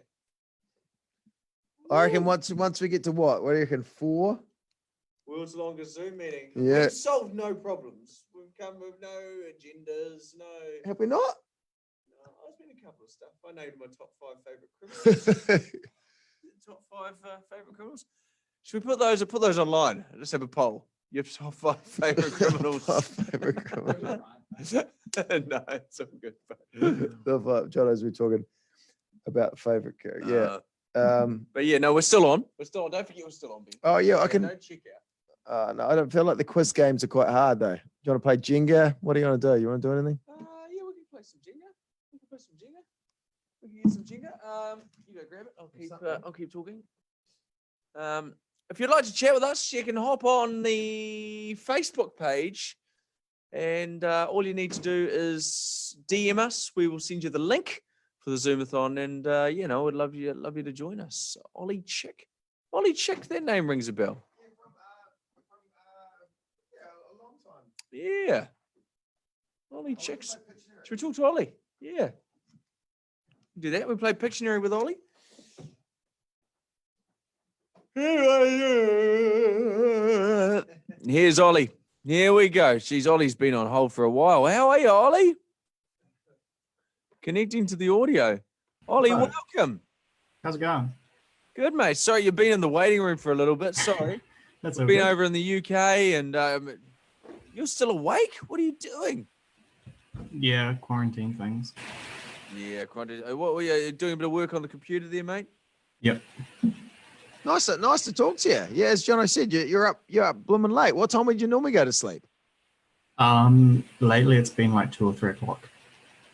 I reckon once we get to what do you reckon, 4? World's longest Zoom meeting. Yeah. We've solved no problems. We've come with no agendas, no. Have we not? No, I've been a couple of stuff. I named my top 5 favorite criminals. Top 5 favorite criminals. Should we put those online? Let's have a poll. Your top 5 favorite criminals. Favorite criminals. No, it's all good. John, as we're talking about favorite character. Yeah. But yeah, no, we're still on. We're still on. Don't forget we're still on, Ben. Oh yeah, I can. Don't check out. No, I don't feel like the quiz games are quite hard though. Do you want to play Jenga? What do you want to do? You want to do anything? Yeah, we can play some Jenga. We can play some Jenga. We can get some Jenga. You go grab it. I'll keep talking. If you'd like to chat with us, you can hop on the Facebook page, and all you need to do is DM us. We will send you the link for the Zoomathon, and we'd love you to join us. Ollie Chick, that name rings a bell. A long time. Yeah, Ollie Chicks. Should we talk to Ollie? Yeah, do that. We play Pictionary with Ollie. Here's Ollie. Here we go. Ollie's been on hold for a while. How are you, Ollie? Connecting to the audio. Ollie, welcome. How's it going? Good, mate. Sorry, you've been in the waiting room for a little bit. Sorry. That's We've okay. been over in the UK, and you're still awake? What are you doing? Yeah, quarantine things. Yeah, what were you doing? A bit of work on the computer there, mate? Yep. Nice to talk to you. Yeah, as Jono said, you're up blooming late. What time would you normally go to sleep? Lately it's been like 2 or 3 o'clock.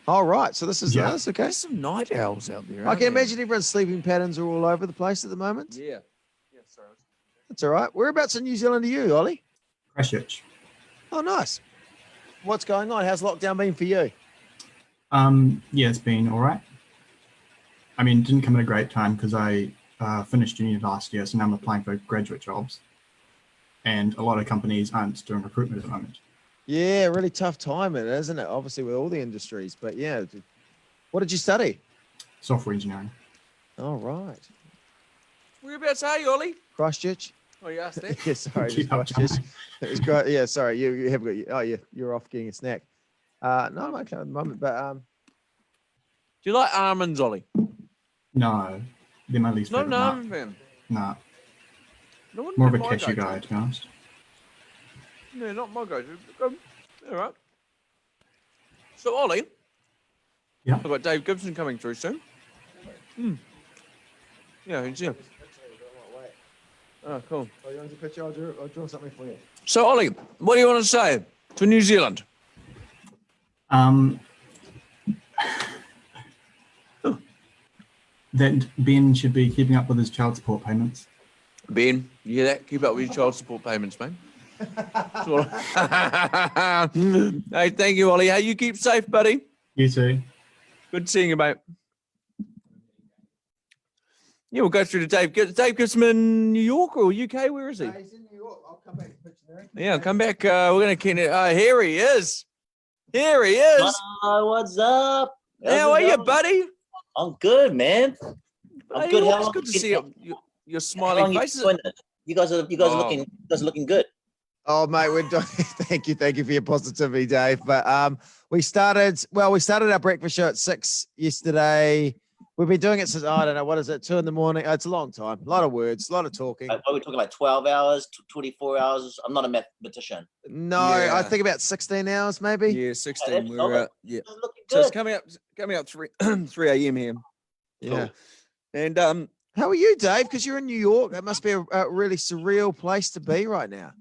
All right, so that's okay. There's some night owls out there. I can imagine everyone's sleeping patterns are all over the place at the moment. Yeah. Sorry. That's all right. Whereabouts in New Zealand are you, Ollie? Christchurch. Oh, nice. What's going on? How's lockdown been for you? Yeah, it's been all right. I mean, it didn't come at a great time because I finished uni last year, so now I'm applying for graduate jobs. And a lot of companies aren't doing recruitment at the moment. Yeah, really tough time, isn't it? Obviously, with all the industries. But yeah, what did you study? Software engineering. Oh, right. Whereabouts are you, Ollie? Christchurch. Oh, you asked that? Yeah, sorry. Keep up, Christchurch. It's great. Yeah, sorry. You have got. Oh, yeah, you're off getting a snack. No, I'm okay at the moment. But do you like almonds, Ollie? No, they're my least Not favorite an nut. almond fan. Nah, No, wouldn't more of be a my cashew go-to. guy, to be honest. No, not my go-to. All right. So, Ollie. Yeah. I've got Dave Gibson coming through soon. Yeah, he's here. Oh, cool. Oh, you want a picture? I'll draw something for you. So, Ollie, what do you want to say to New Zealand? That Ben should be keeping up with his child support payments. Ben, you hear that? Keep up with your child support payments, mate. Hey, thank you, Ollie. Hey, you keep safe, buddy. You too. Good seeing you, mate. Yeah, we'll go through to Dave. Dave Gibson in New York or UK? Where is he? He's in New York. I'll come back and picture there. Yeah, come back. We're going to here he is. Here he is. What's up? How are you, buddy? I'm good, man. I'm good. It's good to see your smiling faces. You guys are looking good. Oh, mate, we're doing. Thank you for your positivity, Dave. But we started our breakfast show at 6 yesterday. We've been doing it since, I don't know, what is it, 2 a.m? It's a long time. A lot of words, a lot of talking. Are we talking like 12 hours, 24 hours? I'm not a mathematician. No, I think about 16 hours, maybe. Yeah, 16. Yeah. Looking So it's good. coming up 3 a.m. here. Yeah. And how are you, Dave? Because you're in New York. It must be a really surreal place to be right now.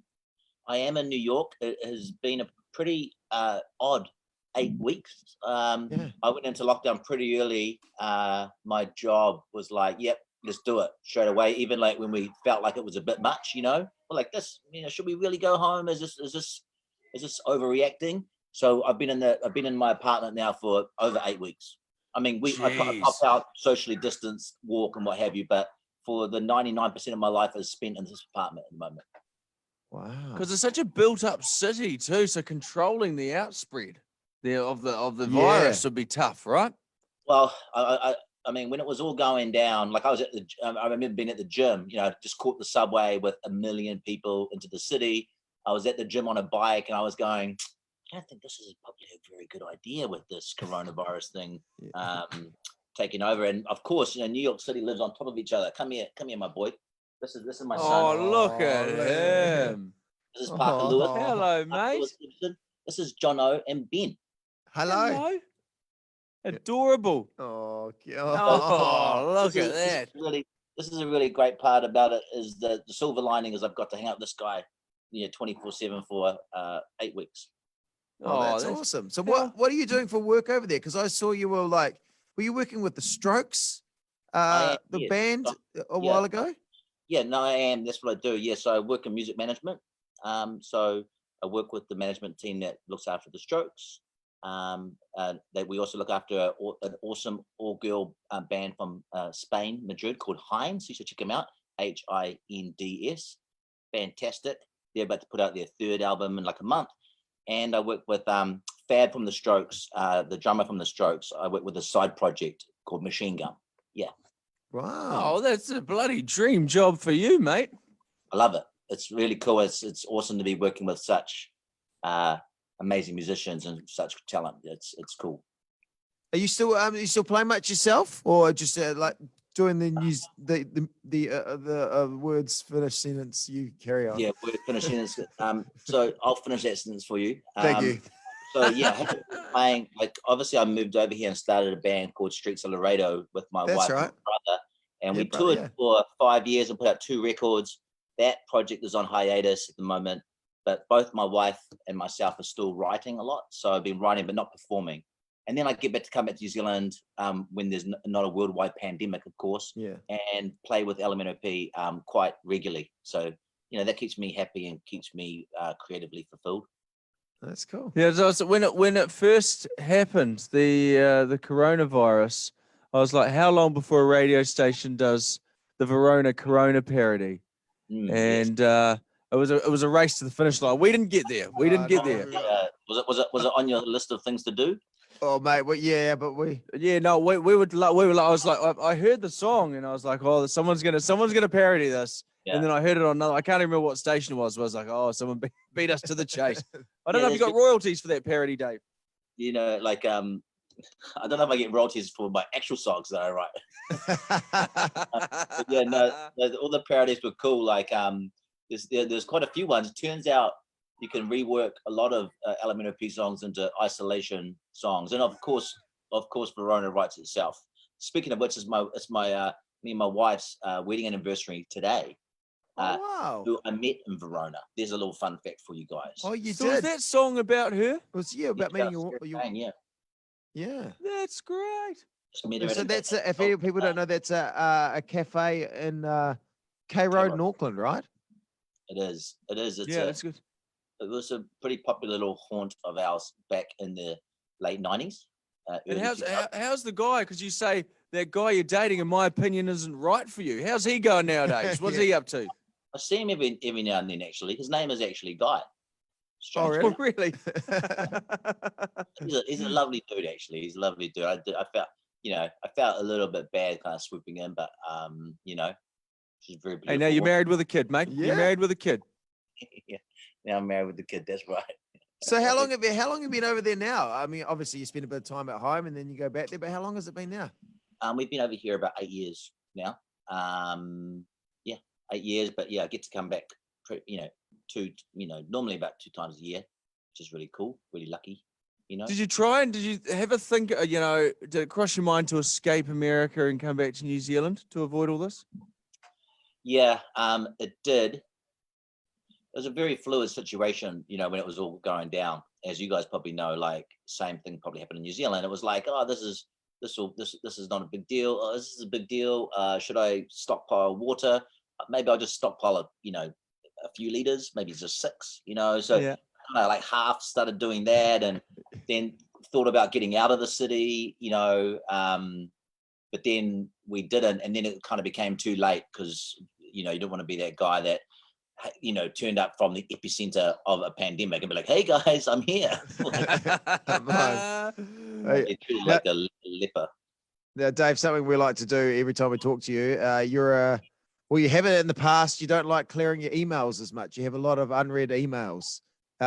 I am in New York. It has been a pretty odd 8 weeks. I went into lockdown pretty early. My job was like, yep, let's do it straight away. Even like when we felt like it was a bit much, we're like this, should we really go home? Is this overreacting? So I've been in my apartment now for over 8 weeks. I mean, I pop out, socially distanced, walk and what have you, but for the 99% of my life is spent in this apartment at the moment. Wow. Because it's such a built-up city too, so controlling the outspread of the virus would be tough, right? Well, I mean, when it was all going down, like I remember being at the gym, just caught the subway with 1 million people into the city. I was at the gym on a bike and I was going, I don't think this is probably a very good idea with this coronavirus thing taking over. And of course, New York City lives on top of each other. Come here, my boy. This is my son. Oh, look at him. This is Parker Lewis. Hello, mate. This is Jono and Ben. Hello. Adorable. Oh, look at that. This is a really great part about it is the silver lining is I've got to hang out with this guy 24/7 for 8 weeks. Oh, that's awesome. So what are you doing for work over there? Because I saw you were you working with the Strokes, the band a while ago? Yeah, no, I am. That's what I do. Yeah, so I work in music management. So I work with the management team that looks after the Strokes. That we also look after an awesome all-girl band from Spain, Madrid, called Hinds. You should check them out. Hinds. Fantastic. They're about to put out their 3rd album in like a month. And I work with Fab from the Strokes, the drummer from the Strokes. I work with a side project called Machine Gun. Yeah. Wow. Oh, that's a bloody dream job for you, mate. I love it. It's really cool. It's awesome to be working with such amazing musicians and such talent. It's cool. Are you still playing much yourself, or just like doing the news, the words finish sentence you carry on? Yeah, word finish sentence. So I'll finish that sentence for you. Thank you. So yeah, playing, like obviously I moved over here and started a band called Streets of Laredo with my wife and my brother, and we toured for 5 years and put out 2 records. That project is on hiatus at the moment, but both my wife and myself are still writing a lot. So I've been writing but not performing. And then I come back to New Zealand when there's not a worldwide pandemic, of course, and play with Elemeno quite regularly. So, that keeps me happy and keeps me creatively fulfilled. That's cool. Yeah, so when it first happened, the coronavirus, I was like, how long before a radio station does the Verona Corona parody? And it was a race to the finish line. We didn't get there. We didn't get there. Was it on your list of things to do? Oh mate, well, yeah, but we were like, I was like, I heard the song and I was like, oh, someone's gonna parody this. Yeah. And then I heard it on another. I can't even remember what station it was. But I was like, oh, someone beat us to the chase. I don't know if you got royalties for that parody, Dave. You know, like I don't know if I get royalties for my actual songs that I write. Yeah, no, all the parodies were cool. Like there's quite a few ones. It turns out you can rework a lot of Elemeno P songs into isolation songs, and of course, Verona writes itself. Speaking of which, it's my me and my wife's wedding anniversary today. Wow! Who I met in Verona. There's a little fun fact for you guys. Oh, you so did? Was that song about her? It was about meeting your yeah. That's great. So that's if people don't know, that's a cafe in K Road in Auckland, right? It is. It's that's good. It was a pretty popular little haunt of ours back in the late 90s. And how's the guy? Because you say that guy you're dating, in my opinion, isn't right for you. How's he going nowadays? What's he up to? I see him every now and then. Actually, his name is actually Guy. Oh, really? He's a lovely dude. Actually, he's a lovely dude. I felt a little bit bad, kind of swooping in, but she's very beautiful. Hey, now you're married with a kid, mate. Yeah. You're married with a kid. Yeah, now I'm married with the kid. That's right. So how long have you been over there now? I mean, obviously you spend a bit of time at home and then you go back there, but how long has it been now? We've been over here about 8 years now. 8 years, but I get to come back, normally about 2 times a year, which is really cool, really lucky, Did you try and did you have a think, did it cross your mind to escape America and come back to New Zealand to avoid all this? Yeah, it did. It was a very fluid situation, when it was all going down. As you guys probably know, like same thing probably happened in New Zealand. It was like, oh, this is not a big deal. Oh, this is a big deal. Should I stockpile water? Maybe I'll just stockpile a few liters, maybe just 6. So kind of like half started doing that, and then thought about getting out of the city, but then we didn't, and then it kind of became too late because you don't want to be that guy that turned up from the epicenter of a pandemic and be like, hey guys, I'm here. Like a leper. Now, Dave, something we like to do every time we talk to you, you have it in the past. You don't like clearing your emails as much. You have a lot of unread emails.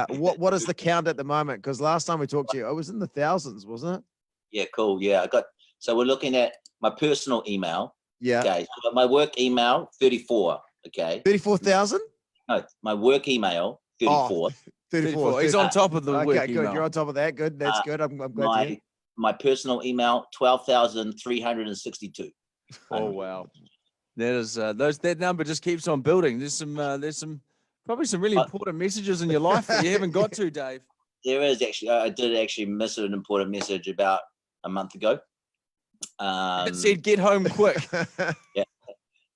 What is the count at the moment? Because last time we talked to you, it was in the thousands, wasn't it? Yeah, cool. Yeah, so we're looking at my personal email. Yeah. Okay. So my work email, 34. Okay. 34,000? No, my work email, 34. Oh, 34. He's on top of the work Okay, good. email. You're on top of that. Good. That's good. I'm glad to hear. My personal email, 12,362. Oh wow. That is that number just keeps on building. There's some probably some really important messages in your life that you haven't got to, Dave. There is actually. I did actually miss an important message about a month ago. It said, "Get home quick." Yeah,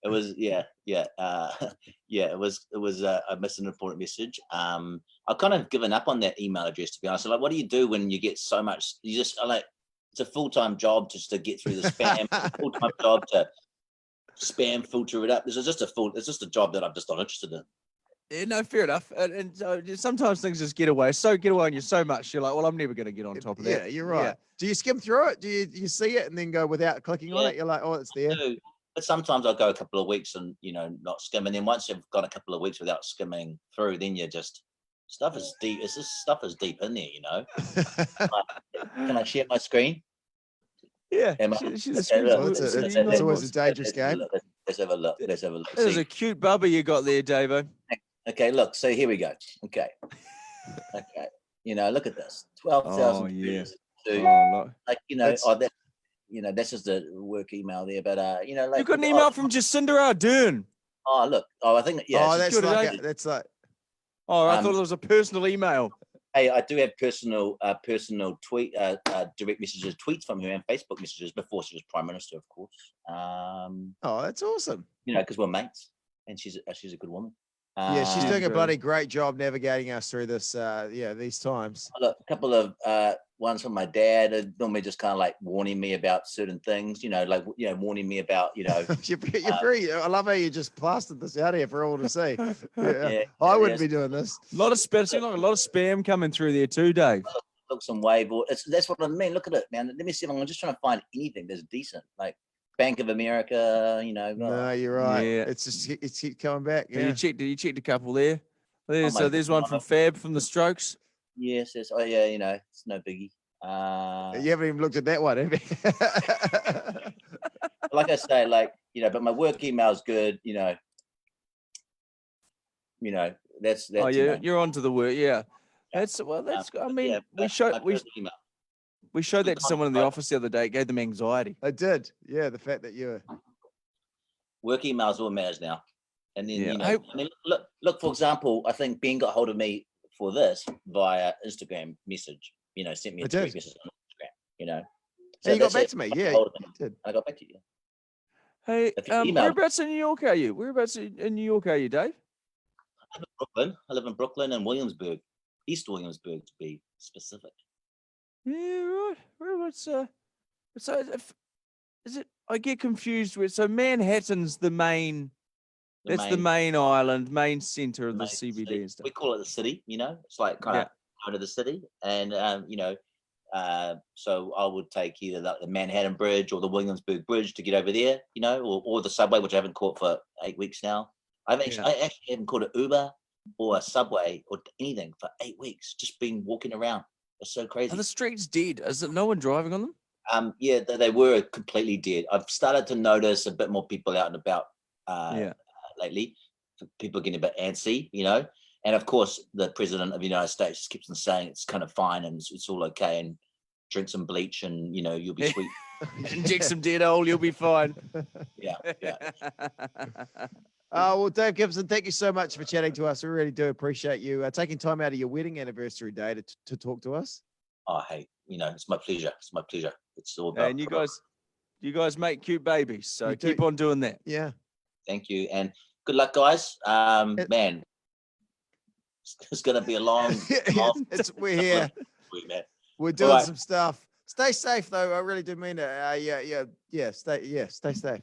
it was. Yeah. It was. I missed an important message. I've kind of given up on that email address, to be honest. So, like, what do you do when you get so much? You just it's a full-time job just to get through the spam. A full-time job to spam filter it up. It's just a job that I'm just not interested in. Yeah, no, fair enough. And sometimes things just get away on you so much. You're like, well, I'm never going to get on top of that. Yeah, you're right. Yeah. Do you skim through it? Do you see it and then go without clicking on it? You're like, oh, it's there. But sometimes I'll go a couple of weeks and not skim. And then once you've got a couple of weeks without skimming through, then you're just stuff is deep. It's just stuff is deep in there, Can I share my screen? Yeah. It's always a dangerous game. Let's have a look. There's a cute bubba you got there, Davo. Okay, look. So here we go. Okay. Look at this. 12,000. Oh yeah. That's just a work email there. But you got an email from Jacinda Ardern. Oh look. Oh, I think that's like. Oh, I thought it was a personal email. Hey, I do have personal tweet, direct messages, tweets from her, and Facebook messages before she was Prime Minister, of course. Oh, that's awesome. Because we're mates, and she's a good woman. Yeah, she's doing a bloody great job navigating us through this. These times. Look, a couple of ones from my dad are normally just kind of like warning me about certain things, warning me about, you're very, I love how you just plastered this out here for all to see. Yeah, I wouldn't be doing this. A lot of spam coming through there too, Dave. Look, some wave. That's what I mean. Look at it, man. Let me see if I'm just trying to find anything that's decent, like Bank of America. No, you're right. Yeah. It's keep coming back. Yeah. Yeah. You checked a couple there. There's my there's one from Fab from the Strokes. Yes. Oh yeah. It's no biggie. You haven't even looked at that one, have you? Like I say, but my work email is good. That's. Oh, you're onto the work. Yeah. That's I mean, yeah, we showed that to someone in the office the other day. It gave them anxiety. I did. Yeah, the fact that you're work emails all matters now. And then Yeah. look. For example, I think Ben got hold of me for this via Instagram message. Sent me a direct message on Instagram. So you got back to me. Yeah, you did. I got back to you. Hey, whereabouts in New York are you? Whereabouts in New York are you, Dave? I live in Brooklyn and Williamsburg, East Williamsburg to be specific. Yeah, right. Whereabouts? So is it? I get confused with. So Manhattan's the main. That's the main island, main center of the CBD and stuff. We call it the city. It's like kind of out of the city, and so I would take either the Manhattan Bridge or the Williamsburg Bridge to get over there, or the subway, which I haven't caught for 8 weeks now. I actually haven't caught an Uber or a subway or anything for 8 weeks. Just been walking around. It's so crazy. Are the streets dead? Is there no one driving on them? Yeah, they were completely dead. I've started to notice a bit more people out and about lately. People are getting a bit antsy, And of course, the president of the United States just keeps on saying it's kind of fine and it's all okay, and drink some bleach and you'll be sweet. Inject some dead oil, you'll be fine. Yeah. Well, Dave Gibson, thank you so much for chatting to us. We really do appreciate you taking time out of your wedding anniversary day to talk to us. Oh, hey, it's my pleasure. It's my pleasure. It's all about. And you guys make cute babies, so keep on doing that. Yeah. Thank you, and good luck, guys. Man, it's going to be a long. We're here. We're doing some stuff. Stay safe, though. I really do mean it. Stay safe.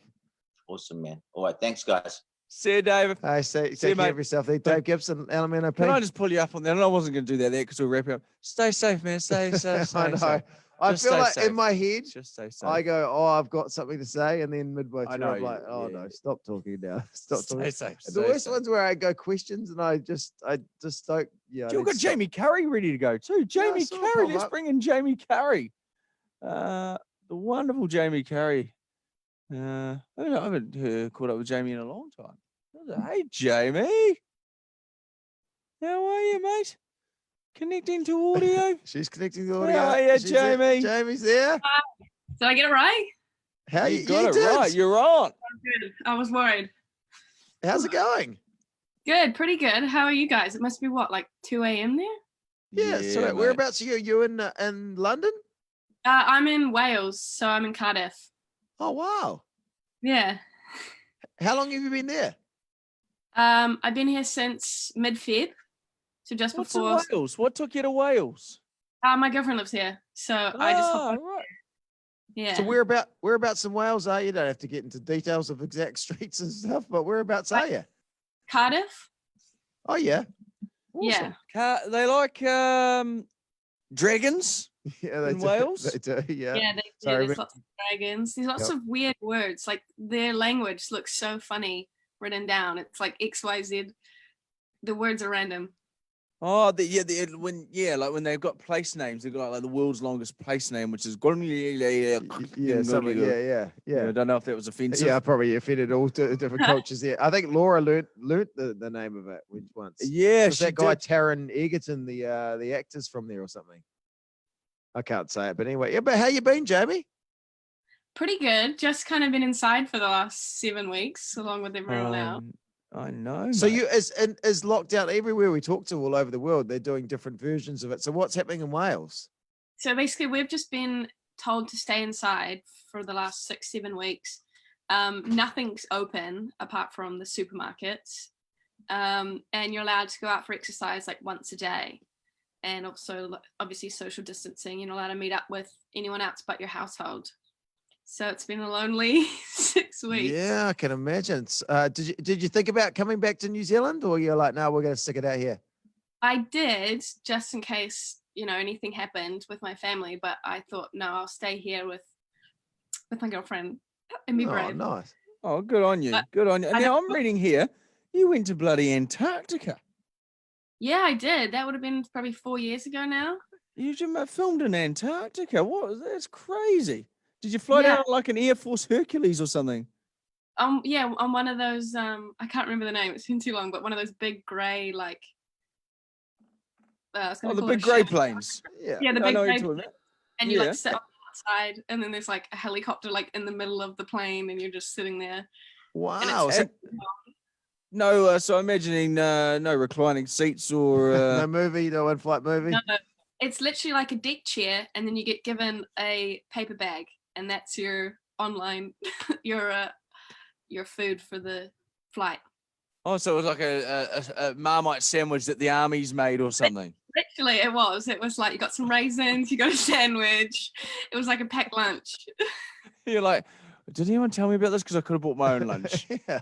Awesome, man. All right, thanks, guys. See you, David. Hey, take care of yourself. There, Dave Gibson, Elemeno. Can I just pull you up on that? I wasn't going to do that there because we're wrapping up. Stay safe, man. Stay safe. I know. I feel like safe. in my head, just stay safe. I go, I've got something to say, and then midway through, I'm like, no, stop talking now. Stop talking. Safe. The worst ones where I go questions, and I just don't. Yeah. You've got Jamie Curry ready to go too. Jamie Curry. Let's bring in Jamie Curry. The wonderful Jamie Curry. I haven't caught up with Jamie in a long time. Hey, Jamie. How are you, mate? Connecting to audio. She's connecting to audio. How are you, Jamie? Jamie's there. Did I get it right? How you got it right? You're on. Good. I was worried. How's it going? Good, pretty good. How are you guys? It must be what, like 2 a.m. there? Yeah. So whereabouts are you? You in London? I'm in Wales, so I'm in Cardiff. Oh wow. Yeah. How long have you been there? I've been here since mid-Feb. So just What's before. in Wales? What took you to Wales? My girlfriend lives here, so I just. Right. Yeah. So whereabouts in Wales are you? Don't have to get into details of exact streets and stuff, but whereabouts are you? Cardiff. Oh yeah. Awesome. Yeah. They like dragons. Yeah, they in do. Wales. They do. Yeah. Yeah, they do. There's lots of dragons. There's lots of weird words. Like their language looks so funny written down. It's like XYZ. The words are random. Oh, when they've got place names, they've got like the world's longest place name, which is yeah. I don't know if that was offensive. Yeah, probably offended all different cultures there. I think Laura learnt the name of it once. Yeah, was that guy Taron Egerton, the actor's from there or something. I can't say it, but anyway. Yeah, but how you been, Jamie? Pretty good. Just kind of been inside for the last 7 weeks, along with everyone else. I know. So is lockdown everywhere we talk to all over the world? They're doing different versions of it. So what's happening in Wales? So basically, we've just been told to stay inside for the last 6-7 weeks. Nothing's open apart from the supermarkets, and you're allowed to go out for exercise like once a day. and also obviously social distancing. You're not allowed to meet up with anyone else but your household. So it's been a lonely 6 weeks. Yeah, I can imagine. Did you think about coming back to New Zealand, or you're like, no, we're going to stick it out here? I did, just in case, anything happened with my family, but I thought, no, I'll stay here with my girlfriend and be brave. Nice. Oh, good on you. Good on you. And now I'm reading here, you went to bloody Antarctica. Yeah, I did. That would have been probably 4 years ago now. You just filmed in Antarctica. That's crazy. Did you fly down like an Air Force Hercules or something? Yeah, on one of those, I can't remember the name, it's been too long, but one of those big grey, like, the big grey planes. Yeah, the big grey planes. And you like sit on the outside, and then there's like a helicopter like in the middle of the plane, and you're just sitting there. Wow. So I'm imagining no reclining seats or no in-flight movie. No, it's literally like a deck chair, and then you get given a paper bag, and that's your online your food for the flight. Oh, so it was like a Marmite sandwich that the army's made or something. Literally, it was like you got some raisins, you got a sandwich. It was like a packed lunch. You're like, did anyone tell me about this? Because I could have bought my own lunch. Yeah.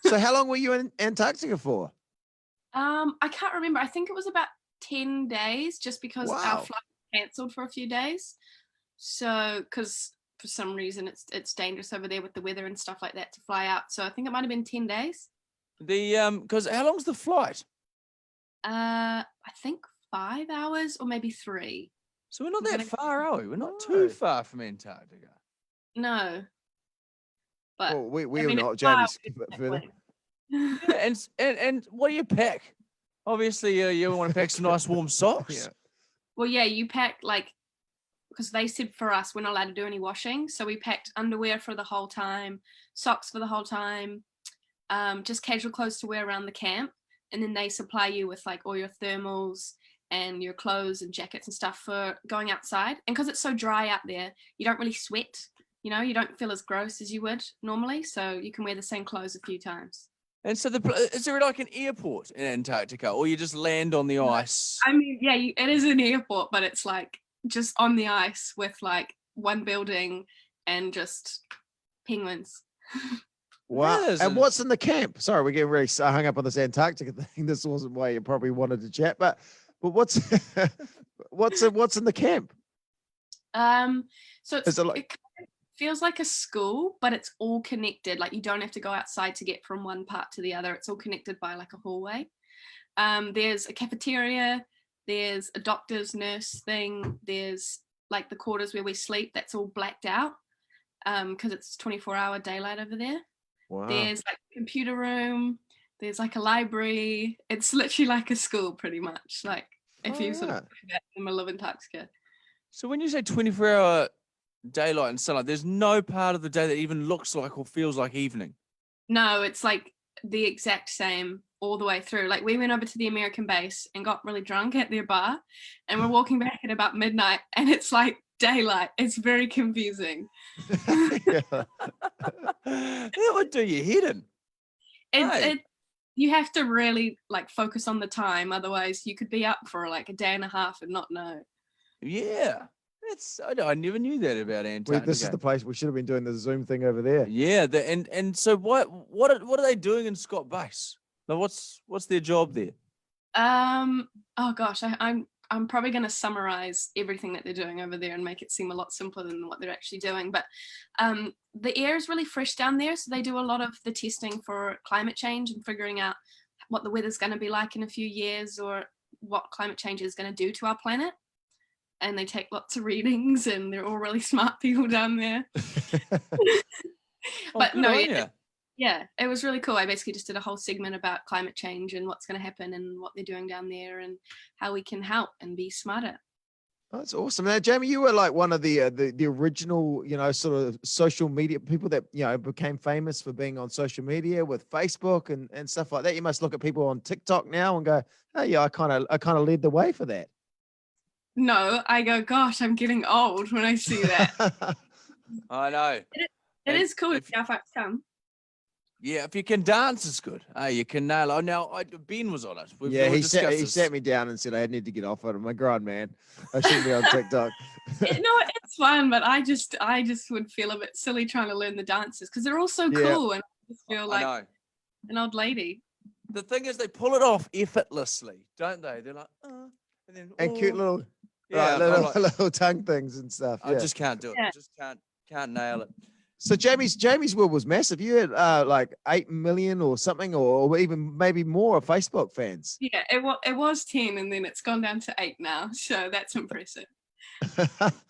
So how long were you in Antarctica for? I can't remember. I think it was about 10 days, just because our flight was cancelled for a few days. So, because for some reason it's dangerous over there with the weather and stuff like that to fly out. So I think it might have been 10 days. Because how long's the flight? I think 5 hours or maybe 3. So we're not that far, are we? We're not too far from Antarctica. No. But we're not. Jamie's further. Yeah, and what do you pack? Obviously, you want to pack some nice warm socks. Well, yeah, you pack because they said for us we're not allowed to do any washing, so we packed underwear for the whole time, socks for the whole time, just casual clothes to wear around the camp, and then they supply you with like all your thermals and your clothes and jackets and stuff for going outside. And because it's so dry out there, you don't really sweat. You don't feel as gross as you would normally, so you can wear the same clothes a few times. And so, is there like an airport in Antarctica, or you just land on the ice? I mean, yeah, it is an airport, but it's like just on the ice with like one building and penguins. Wow. And what's in the camp? Sorry, we're getting really hung up on this Antarctica thing. This wasn't why you probably wanted to chat, but what's what's in the camp? So it kind of feels like a school, but it's all connected. Like you don't have to go outside to get from one part to the other. It's all connected by like a hallway. There's a cafeteria, there's a doctor's nurse thing, there's like the quarters where we sleep, that's all blacked out because it's 24-hour daylight over there. Wow. There's like a computer room, there's like a library. It's literally like a school pretty much, like if you sort of put that in the middle of Antarctica. So when you say 24-hour daylight and sunlight, there's no part of the day that even looks like or feels like evening? No, it's like the exact same all the way through. Like we went over to the American base and got really drunk at their bar, and we're walking back at about midnight and it's like daylight. It's very confusing. That would do you hidden. You have to really like focus on the time, otherwise you could be up for like a day and a half and not know. Yeah, I never knew that about Antarctica. This is the place we should have been doing the Zoom thing over there. Yeah, and so what are they doing in Scott Base? Now, what's their job there? Oh gosh, I'm probably going to summarize everything that they're doing over there and make it seem a lot simpler than what they're actually doing. But the air is really fresh down there, so they do a lot of the testing for climate change and figuring out what the weather's going to be like in a few years, or what climate change is going to do to our planet. And they take lots of readings, and they're all really smart people down there. But no, yeah, it was really cool. I basically just did a whole segment about climate change and what's going to happen and what they're doing down there and how we can help and be smarter. Oh, that's awesome. Now, Jamie, you were like one of the original, sort of social media people that, became famous for being on social media with Facebook and stuff like that. You must look at people on TikTok now and go, oh yeah, I kind of led the way for that. No, I go, gosh, I'm getting old when I see that. I know. It is cool if how far it's come. Yeah, if you can dance, it's good. You can nail it. Now, Ben was on it. He sat me down and said I need to get off it. I'm a grown man. I shouldn't be on TikTok. No, it's fun, but I just would feel a bit silly trying to learn the dances because they're all so cool, and I just feel like an old lady. The thing is, they pull it off effortlessly, don't they? They're like, and then cute little, little tongue things and stuff. I just can't do it. I just can't nail it. So Jamie's world was massive. You had like 8 million or something, or even maybe more of Facebook fans. Yeah, it was 10, and then it's gone down to 8 now. So that's impressive.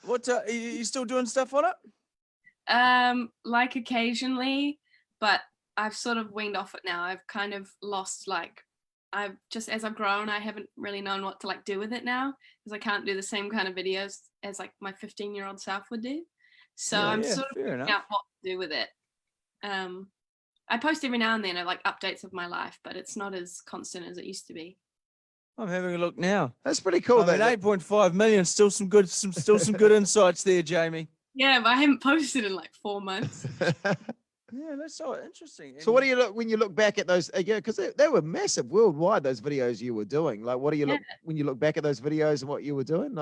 What are you still doing stuff on it? Like occasionally, but I've sort of weaned off it now. I've kind of lost I've just as I've grown, I haven't really known what to do with it now because I can't do the same kind of videos as like my 15-year-old self would do. So I'm sort of figuring out what to do with it. I post every now and then of updates of my life, but it's not as constant as it used to be. I'm having a look now. That's pretty cool. 8.5 million, still some good insights there, Jamie. Yeah, but I haven't posted in 4 months. Yeah, that's so interesting. So what do you look when you look back at those? Because they were massive worldwide. Those videos you were doing. What do you look when you look back at those videos and what you were doing?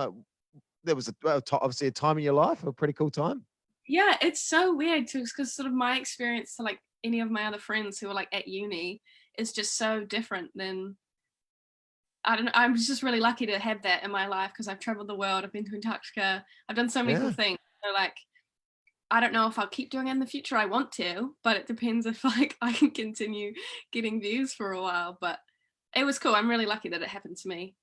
There was obviously a time in your life, a pretty cool time. Yeah, it's so weird too, because sort of my experience to any of my other friends who are at uni is just so different than. I don't know. I'm just really lucky to have that in my life because I've traveled the world. I've been to Antarctica. I've done so many cool things. So I don't know if I'll keep doing it in the future. I want to, but it depends if I can continue getting views for a while. But it was cool. I'm really lucky that it happened to me.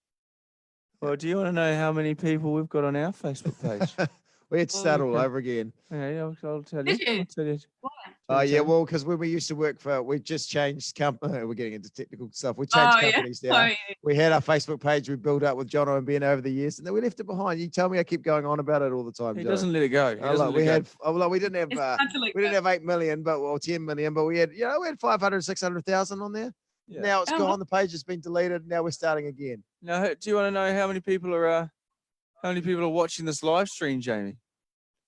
Well, do you want to know how many people we've got on our Facebook page? We had to start all over again. Okay, I'll tell you. Did you? I'll tell you. Why? Oh yeah, well, because when we used to work we just changed company. We're getting into technical stuff. We changed companies now. We had our Facebook page we built up with Jono and Ben over the years, and then we left it behind. You tell me I keep going on about it all the time. He Jono. doesn't let it go. We didn't have 8 million, but 10 million, but we had 500, 600,000 on there. Yeah. Now it's gone. The page has been deleted. Now we're starting again. Now, do you want to know how many people are watching this live stream, Jamie?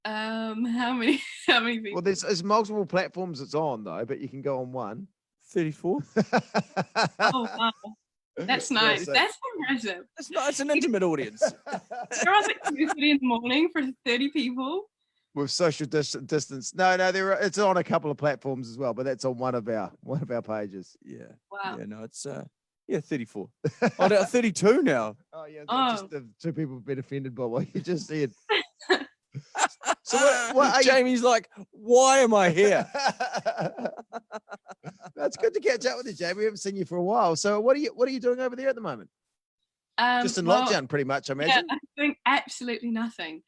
How many people? Well, there's multiple platforms it's on though, but you can go on one. 34. Oh wow, that's nice. That's impressive. It's an intimate audience. You're on 2:30 in the morning for 30 people. With social distance. No, it's on a couple of platforms as well, but that's on one of our pages. Yeah. Wow. Yeah, no, it's 34. 32 now. Oh yeah, just the two people have been offended by what you just said. So what Jamie's like, why am I here? That's good to catch up with you, Jamie. We haven't seen you for a while. So what are you doing over there at the moment? Just in lockdown, pretty much, I imagine. Yeah, I'm doing absolutely nothing.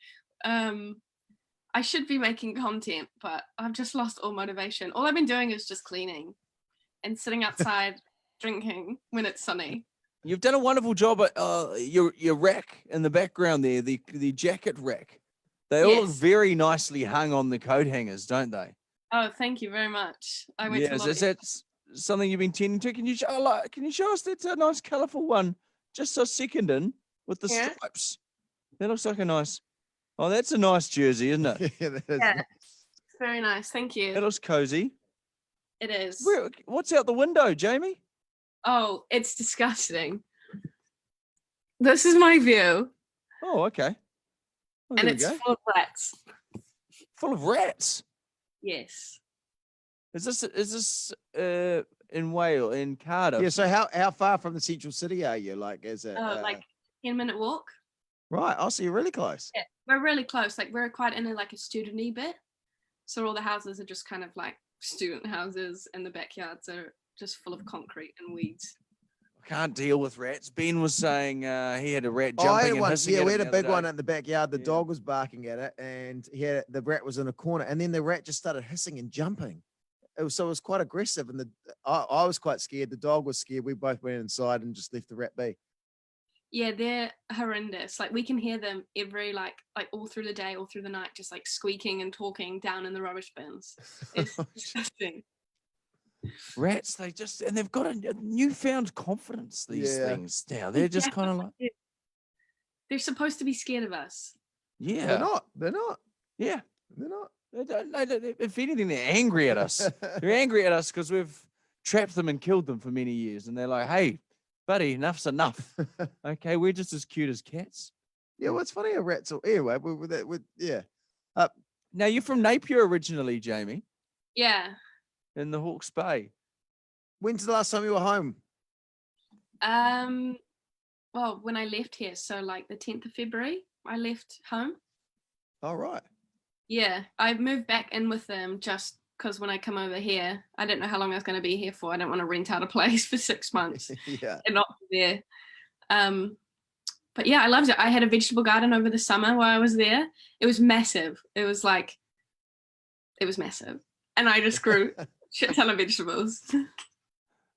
I should be making content, but I've just lost all motivation. All I've been doing is just cleaning and sitting outside drinking when it's sunny. You've done a wonderful job at your rack in the background there, the jacket rack. They all look very nicely hung on the coat hangers, don't they? Oh, thank you very much. I went to is that something you've been tending to? Can you show us that nice colourful one, just a second in with the stripes? That looks like a nice. Oh, that's a nice jersey, isn't it? Yeah, that is nice. Very nice. Thank you. That looks cozy. It is. What's out the window, Jamie? Oh, it's disgusting. This is my view. Oh, okay. Well, and it's full of rats. Full of rats? Yes. Is this in Wales, in Cardiff? Yeah, so how far from the central city are you? Is it 10-minute walk. Right. Oh, so you're really close. Yeah, we're really close. We're quite in a student-y bit. So all the houses are just kind of student houses, and the backyards are just full of concrete and weeds. I can't deal with rats. Ben was saying he had a rat jumping and hissing at him we had a the big other one day. in the backyard. The dog was barking at it, and the rat was in a corner, and then the rat just started hissing and jumping. It was quite aggressive, and I was quite scared. The dog was scared. We both went inside and just left the rat be. Yeah, they're horrendous. We can hear them every all through the day, all through the night, just squeaking and talking down in the rubbish bins. It's disgusting. Rats, they've got a newfound confidence, these things now. They're just kind of they're supposed to be scared of us. Yeah. They're not. Yeah. They're not. If anything, they're angry at us. They're angry at us because we've trapped them and killed them for many years. And they're like, hey, buddy, enough's enough. Okay, we're just as cute as cats. Yeah, well, it's funny how rats. Anyway, yeah. Now, you're from Napier originally, Jamie, Yeah. in the Hawke's Bay. When's the last time you were home? Well, when I left here, so like the 10th of February, I left home. All right. Yeah, I moved back in with them just because when I come over here, I didn't know how long I was going to be here for. I don't want to rent out a place for 6 months Yeah. and not be there. But yeah, I loved it. I had a vegetable garden over the summer while I was there. It was massive. It was massive. And I just grew a shit ton of vegetables.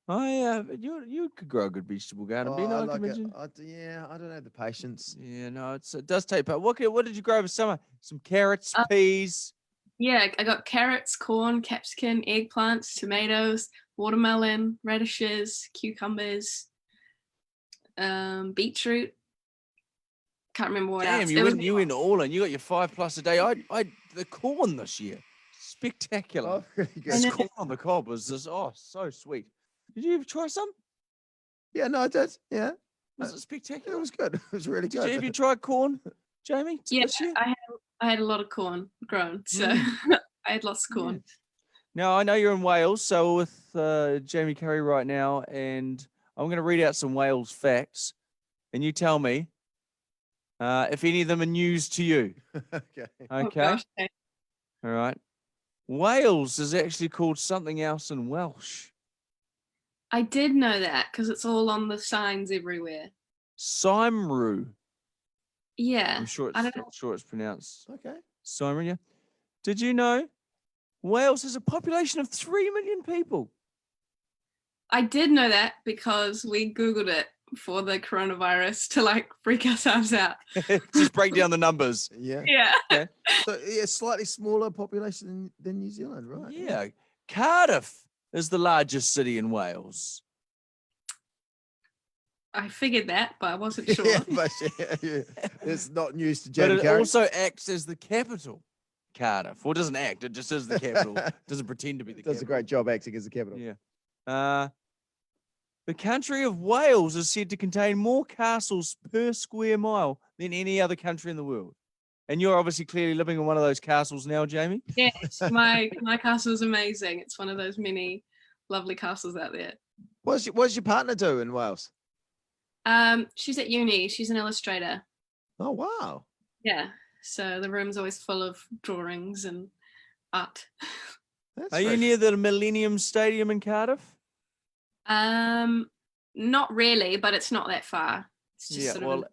You could grow a good vegetable garden. Oh, I I imagine. yeah, I don't have the patience. Yeah, no, it does take part. What did you grow over summer? Some carrots, peas. Yeah, I got carrots, corn, capsicum, eggplants, tomatoes, watermelon, radishes, cucumbers, beetroot. Can't remember what else. Damn, you went all in. You got your 5+ a day. I the corn this year, spectacular. Oh, really good. This corn on the cob was just so sweet. Did you ever try some? Yeah, no, I did. Yeah. Was it spectacular? It was good. It was really good. Have you tried corn, Jamie? Yeah, I had a lot of corn grown, so I had lots of corn. Now, I know you're in Wales, so with Jamie Curry right now, and I'm going to read out some Wales facts, and you tell me if any of them are news to you. Okay. Oh, gosh. All right. Wales is actually called something else in Welsh. I did know that because it's all on the signs everywhere. Cymru. Yeah. I'm sure it's pronounced. Okay. Cymru, yeah. Did you know Wales has a population of 3 million people? I did know that because we Googled it for the coronavirus to like freak ourselves out. Just break down the numbers. Yeah. Yeah. Okay. So yeah, slightly smaller population than New Zealand, right? Yeah. Cardiff is the largest city in Wales. I figured that, but I wasn't sure. Yeah, but it's not news to But Jamie it Curry. also acts as the capital, Cardiff. Well, it doesn't act, it just is the capital. Doesn't pretend to be the Does capital. a great job acting as the capital. Yeah. The country of Wales is said to contain more castles per square mile than any other country in the world. And you're obviously clearly living in one of those castles now, Jamie. Yes, my castle is amazing. It's one of those many lovely castles out there. What's your partner do in Wales? She's at uni. She's an illustrator. Oh wow. Yeah. So the room's always full of drawings and art. Are you near the Millennium Stadium in Cardiff? Not really, but it's not that far. It's just sort of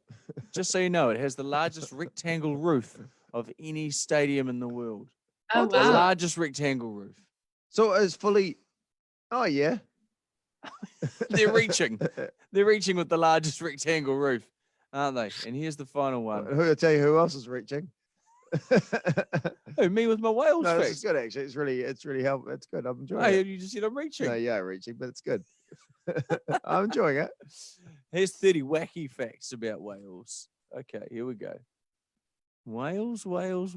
just so you know, it has the largest rectangle roof of any stadium in the world. Oh, The wow. largest rectangle roof. So it's fully. Oh yeah. They're reaching. They're reaching with the largest rectangle roof, aren't they? And here's the final one. Who'll tell you who else is reaching? Who, me with my Wales No, this face? is good actually. It's really helpful. It's good. I'm enjoying Hey, it. you just said I'm reaching. No, yeah, reaching, but it's good. I'm enjoying it. Here's 30 wacky facts about Wales. Okay, here we go. Wales. Wales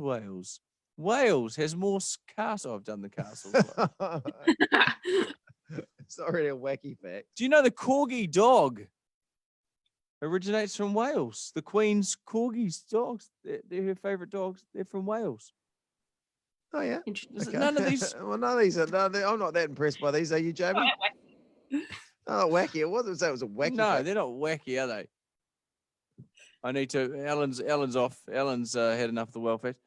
has more castles. I've done the castles. It's not really a wacky fact. Do you know the corgi dog originates from Wales? The Queen's corgis dogs. They're her favourite dogs. They're from Wales. Oh yeah. None of these. Well, none of these are. I'm not that impressed by these. Are you, Jamie? Oh, wacky. It wasn't say it was a wacky. No, fact. they're not wacky, are they? I need to. Ellen's off. Ellen's had enough of the well facts.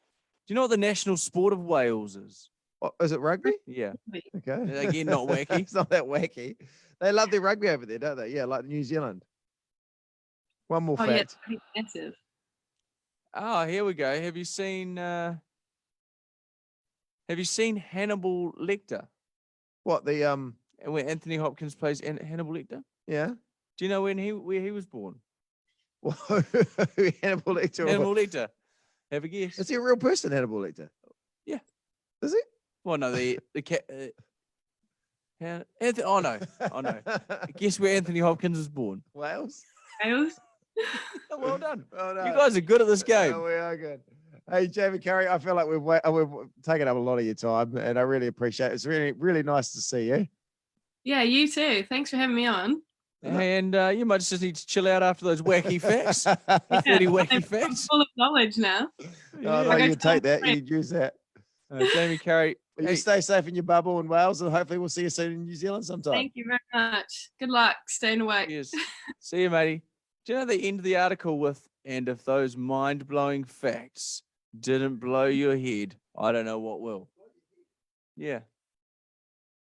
Do you know what the national sport of Wales is? Oh, is it rugby? Yeah. Okay. Again, not wacky. It's not that wacky. They love their rugby over there, don't they? Yeah, like New Zealand. One more Oh, yeah, fact. it's massive. Oh, here we go. Have you seen Hannibal Lecter? What the And where Anthony Hopkins plays Hannibal Lecter? Yeah. Do you know where he was born? Hannibal Lecter. Hannibal Lecter. Have a guess. Is he a real person, Hannibal Lecter? Yeah. Is he? Well, no, the cat. Oh no. Guess where Anthony Hopkins was born? Wales. Wales. Well done. Well done. You guys are good at this game. Oh, we are good. Hey, Jamie Carey, I feel like we've taken up a lot of your time, and I really appreciate it. It's really, really nice to see you. Yeah, you too. Thanks for having me on. And you might just need to chill out after those wacky facts. 30 wacky facts. Full of knowledge now. No, you'd take that. You'd use that. Jamie Carey, you stay safe in your bubble in Wales, and hopefully we'll see you soon in New Zealand sometime. Thank you very much. Good luck staying awake. Yes. See you, matey. Do you know they end the article with, and if those mind-blowing facts didn't blow your head, I don't know what will. Yeah.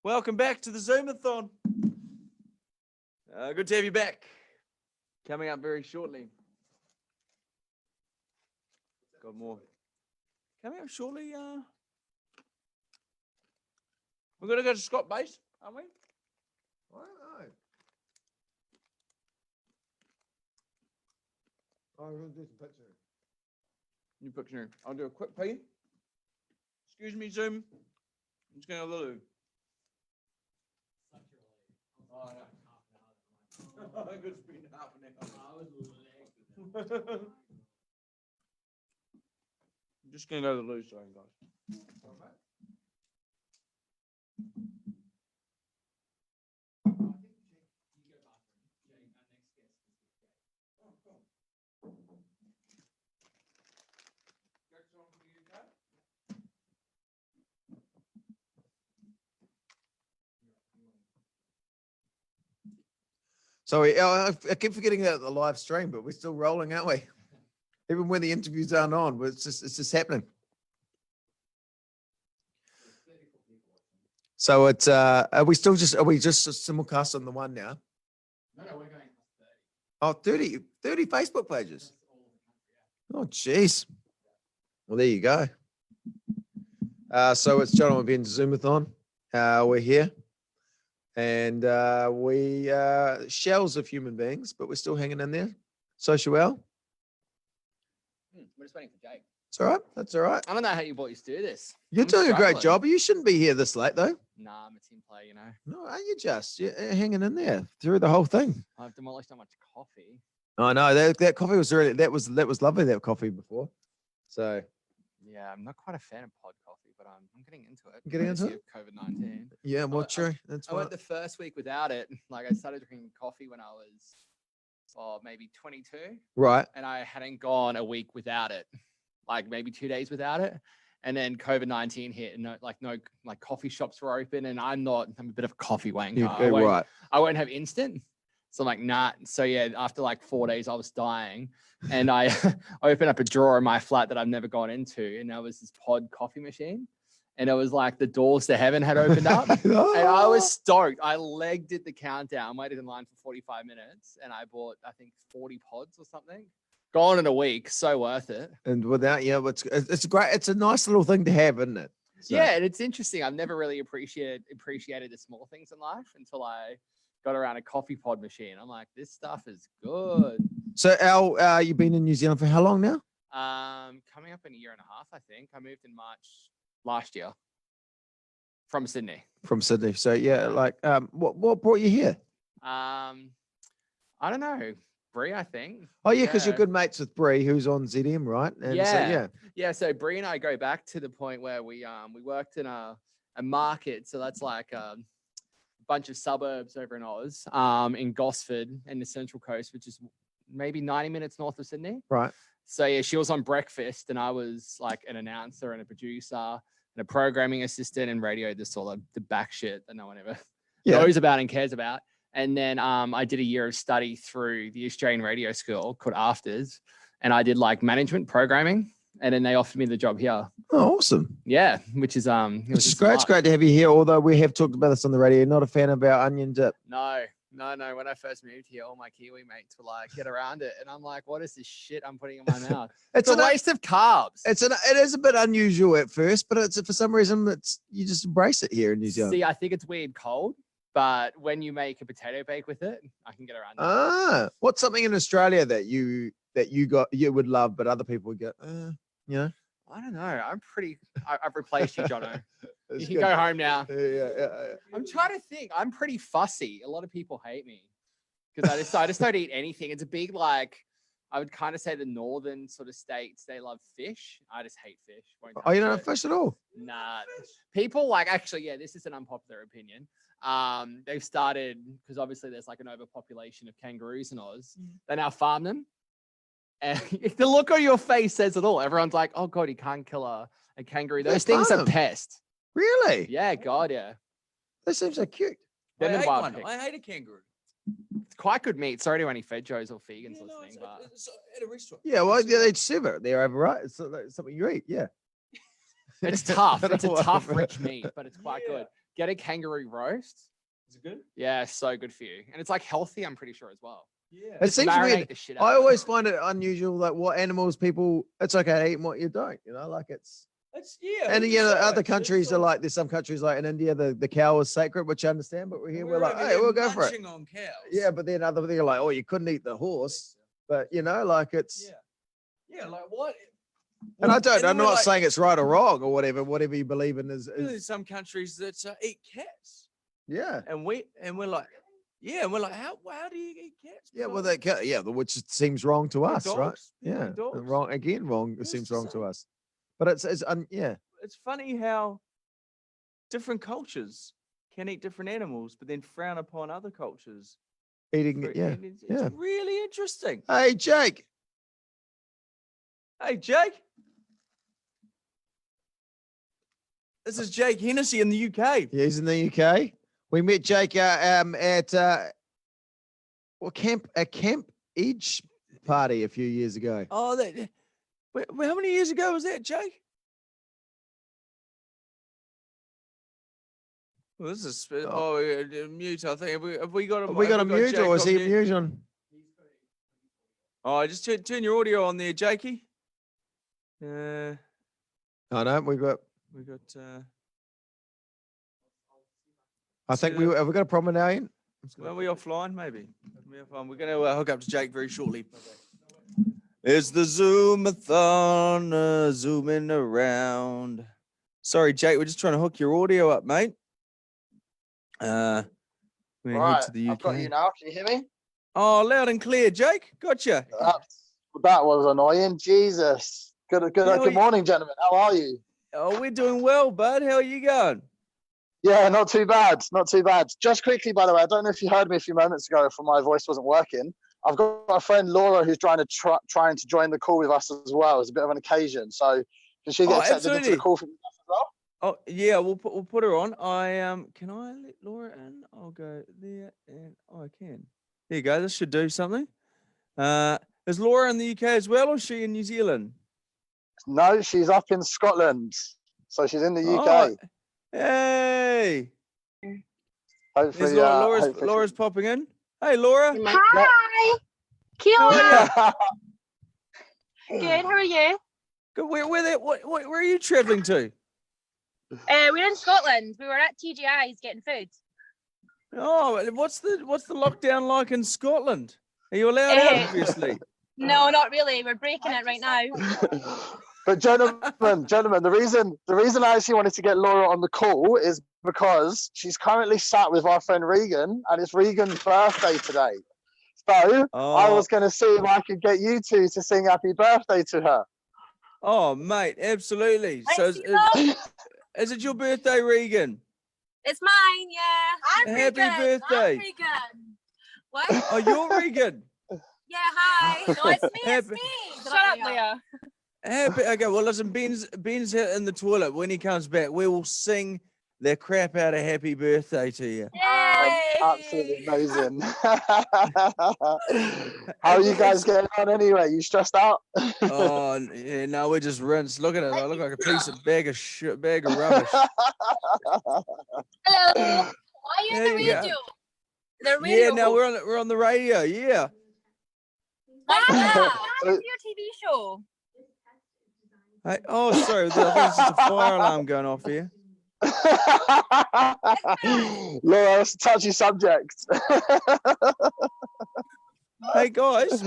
Welcome back to the Zoomathon. Good to have you back. Coming up very shortly. Got more. Coming up shortly. We're going to go to Scott Base, aren't we? I don't know. Oh, we're going to do some picture. New picture. I'll do a quick pee. Excuse me, Zoom. I'm just going to loo. Oh, no. It's been half an hour. I'm just going to go to the loo, sorry, guys. So I keep forgetting that the live stream, but we're still rolling, aren't we? Even when the interviews aren't on, but it's just happening. So it's are we just simulcast on the one now? No, we're going 30. Oh, 30 Facebook pages. Oh, jeez. Well, there you go. So it's Jono and Ben Zoomathon. We're here. And we shells of human beings, but we're still hanging in there. Social well. We're just waiting for Jake. It's all right. That's all right. I don't know how you boys do this. You're I'm doing a great struggling. job. You shouldn't be here this late, though. Nah, I'm a team player, you know. No, are you just? You're hanging in there through the whole thing. I've demolished so much coffee. I know that coffee was really that was lovely. That coffee before. So Yeah, I'm not quite a fan of pod coffee, but I'm getting into it. Getting into courtesy of COVID-19. yeah, well, true. That's I went what. the first week without it. Like I started drinking coffee when I was, maybe 22. Right. And I hadn't gone a week without it, like maybe 2 days without it. And then COVID-19 hit, and no coffee shops were open, and I'm a bit of a coffee wanker. Right. I won't have instant. So I'm like, nah. So yeah, after like 4 days, I was dying, and I opened up a drawer in my flat that I've never gone into, and there was this pod coffee machine, and it was like the doors to heaven had opened up, and I was stoked. I legged it the countdown, waited in line for 45 minutes, and I bought I think 40 pods or something. Gone in a week, so worth it. And without it's great. It's a nice little thing to have, isn't it? So, yeah, and it's interesting. I've never really appreciated the small things in life until I got around a coffee pod machine. I'm like, this stuff is good. So Al, you've been in New Zealand for how long now? Coming up in a year and a half, I think. I moved in March last year from Sydney. From Sydney. So yeah, like what brought you here? I don't know. Bree, I think. Oh yeah, because you're good mates with Bree, who's on ZM, right? And yeah. So, yeah. So Bree and I go back to the point where we worked in a market. So that's like a bunch of suburbs over in Oz, in Gosford and the Central Coast, which is maybe 90 minutes north of Sydney. Right. So yeah, she was on breakfast, and I was like an announcer and a producer and a programming assistant and radio, just all the back shit that no one ever knows about and cares about. And then I did a year of study through the Australian Radio School called Afters, and I did like management programming, and then they offered me the job here. Oh, awesome. Yeah, which is Which is great. It's great to have you here. Although we have talked about this on the radio, not a fan of our onion dip. No. When I first moved here, all my Kiwi mates were like, get around it. And I'm like, what is this shit I'm putting in my mouth? It's a waste of carbs. It is a bit unusual at first, but for some reason you just embrace it here in New Zealand. See, I think it's weird cold, but when you make a potato bake with it, I can get around it. What's something in Australia that you would love, but other people would go, I don't know. I've replaced you, Jono. You can good. go home now. Yeah. I'm trying to think. I'm pretty fussy. A lot of people hate me because I just don't eat anything. It's a big like I would kind of say the northern sort of states, they love fish. I just hate fish. Won't Oh, you touch don't it. fish at all? Nah. People like, actually, yeah, this is an unpopular opinion. They've started, because obviously there's like an overpopulation of kangaroos in Oz. They now farm them. And the look on your face says it all. Everyone's like, oh God, you can't kill a kangaroo. Those things are pests. Really? Yeah, God, yeah. They seem so cute. They're the I hate wild one. pigs. I hate a kangaroo. It's quite good meat. Sorry to any Fedjos or vegans listening, but It's at a restaurant. Yeah, well, they serve it there over, right? It's something you eat, yeah. it's tough. I don't It's a know tough, what- rich meat, but it's quite good. Get a kangaroo roast. Is it good? Yeah, so good for you. And it's like healthy, I'm pretty sure, as well. Yeah. It Just seems marinate weird. the shit out I of it. always find it unusual, like what animals people, it's okay to eat and what you don't, you know, like it's. It's, yeah. And it's you know, so other much. countries are like, there's some countries like in India, the cow is sacred, which I understand, but we're here, we're like, over hey, here we'll go for it. munching on cows. Yeah, but then other they're like, oh, you couldn't eat the horse, but you know, like it's. Yeah, like what? And I And don't. then I'm we're not like- saying it's right or wrong or whatever you believe in is. There's some countries that eat cats. Yeah. And we're like, yeah, and we're like, how do you eat cats? Yeah, well, which seems wrong to us, right? dogs. People Yeah, eat dogs. and wrong again. Wrong. It seems wrong to us, but it's yeah. It's funny how different cultures can eat different animals, but then frown upon other cultures. Eating for it, yeah, eating it. yeah. It's really interesting. Hey, Jake. Hey, Jake. This is Jake Hennessey in the UK. Yeah, he's in the UK. We met Jake at a Camp Edge party a few years ago. Oh, how many years ago was that, Jake? Well, this is mute. I think have we got him? Have we got a mute Jake or is on he mute? mute on? Oh, just turn your audio on there, Jakey. I know we got. I think have we got a problem now, Ian? Are we offline? Maybe. We're going to hook up to Jake very shortly. It's the Zoomathon, zooming around. Sorry, Jake, we're just trying to hook your audio up, mate. We're gonna head to the UK. I've got you now. Can you hear me? Oh, loud and clear, Jake. Gotcha. That was annoying. Jesus. Good morning, gentlemen. How are you? Oh, we're doing well, bud. How are you going? Yeah, not too bad. Not too bad. Just quickly, by the way, I don't know if you heard me a few moments ago from my voice wasn't working. I've got a friend Laura who's trying to join the call with us as well. It's a bit of an occasion. So can she get accepted into the call from us as well? Oh yeah, we'll put her on. Can I let Laura in? I'll go there and I can. There you go. This should do something. Is Laura in the UK as well, or is she in New Zealand? No, she's up in Scotland. So she's in the UK. Oh, hey. Hopefully, Laura's popping in. Hey, Laura. Hi. Kia ora. Good. How are you? Good. Where are you travelling to? We're in Scotland. We were at TGI's getting food. Oh, what's the lockdown like in Scotland? Are you allowed out? Obviously. No, not really. We're breaking it right now. But gentlemen, the reason I actually wanted to get Laura on the call is because she's currently sat with our friend Regan, and it's Regan's birthday today. So I was going to see if I could get you two to sing happy birthday to her. Oh, mate, absolutely. So is it your birthday, Regan? It's mine, yeah. I'm Happy Regan. birthday. I'm Regan. What? Oh, you're Regan. Yeah, hi. No, it's me. It's me. Shut up, Leah. Okay, well, listen, Ben's in the toilet. When he comes back, we will sing the crap out of happy birthday to you. Absolutely amazing. How are you guys getting on anyway? You stressed out? Oh, yeah, no, we're just rinsed. Look at it. I look like a piece of bag of rubbish. Hello. Are you on the There you go. radio? The radio. Yeah, no, we're on the radio. Yeah. What's your TV show? Hey, oh, sorry. I think it's just a fire alarm going off here. Laura, that's a touchy subject. Hey guys,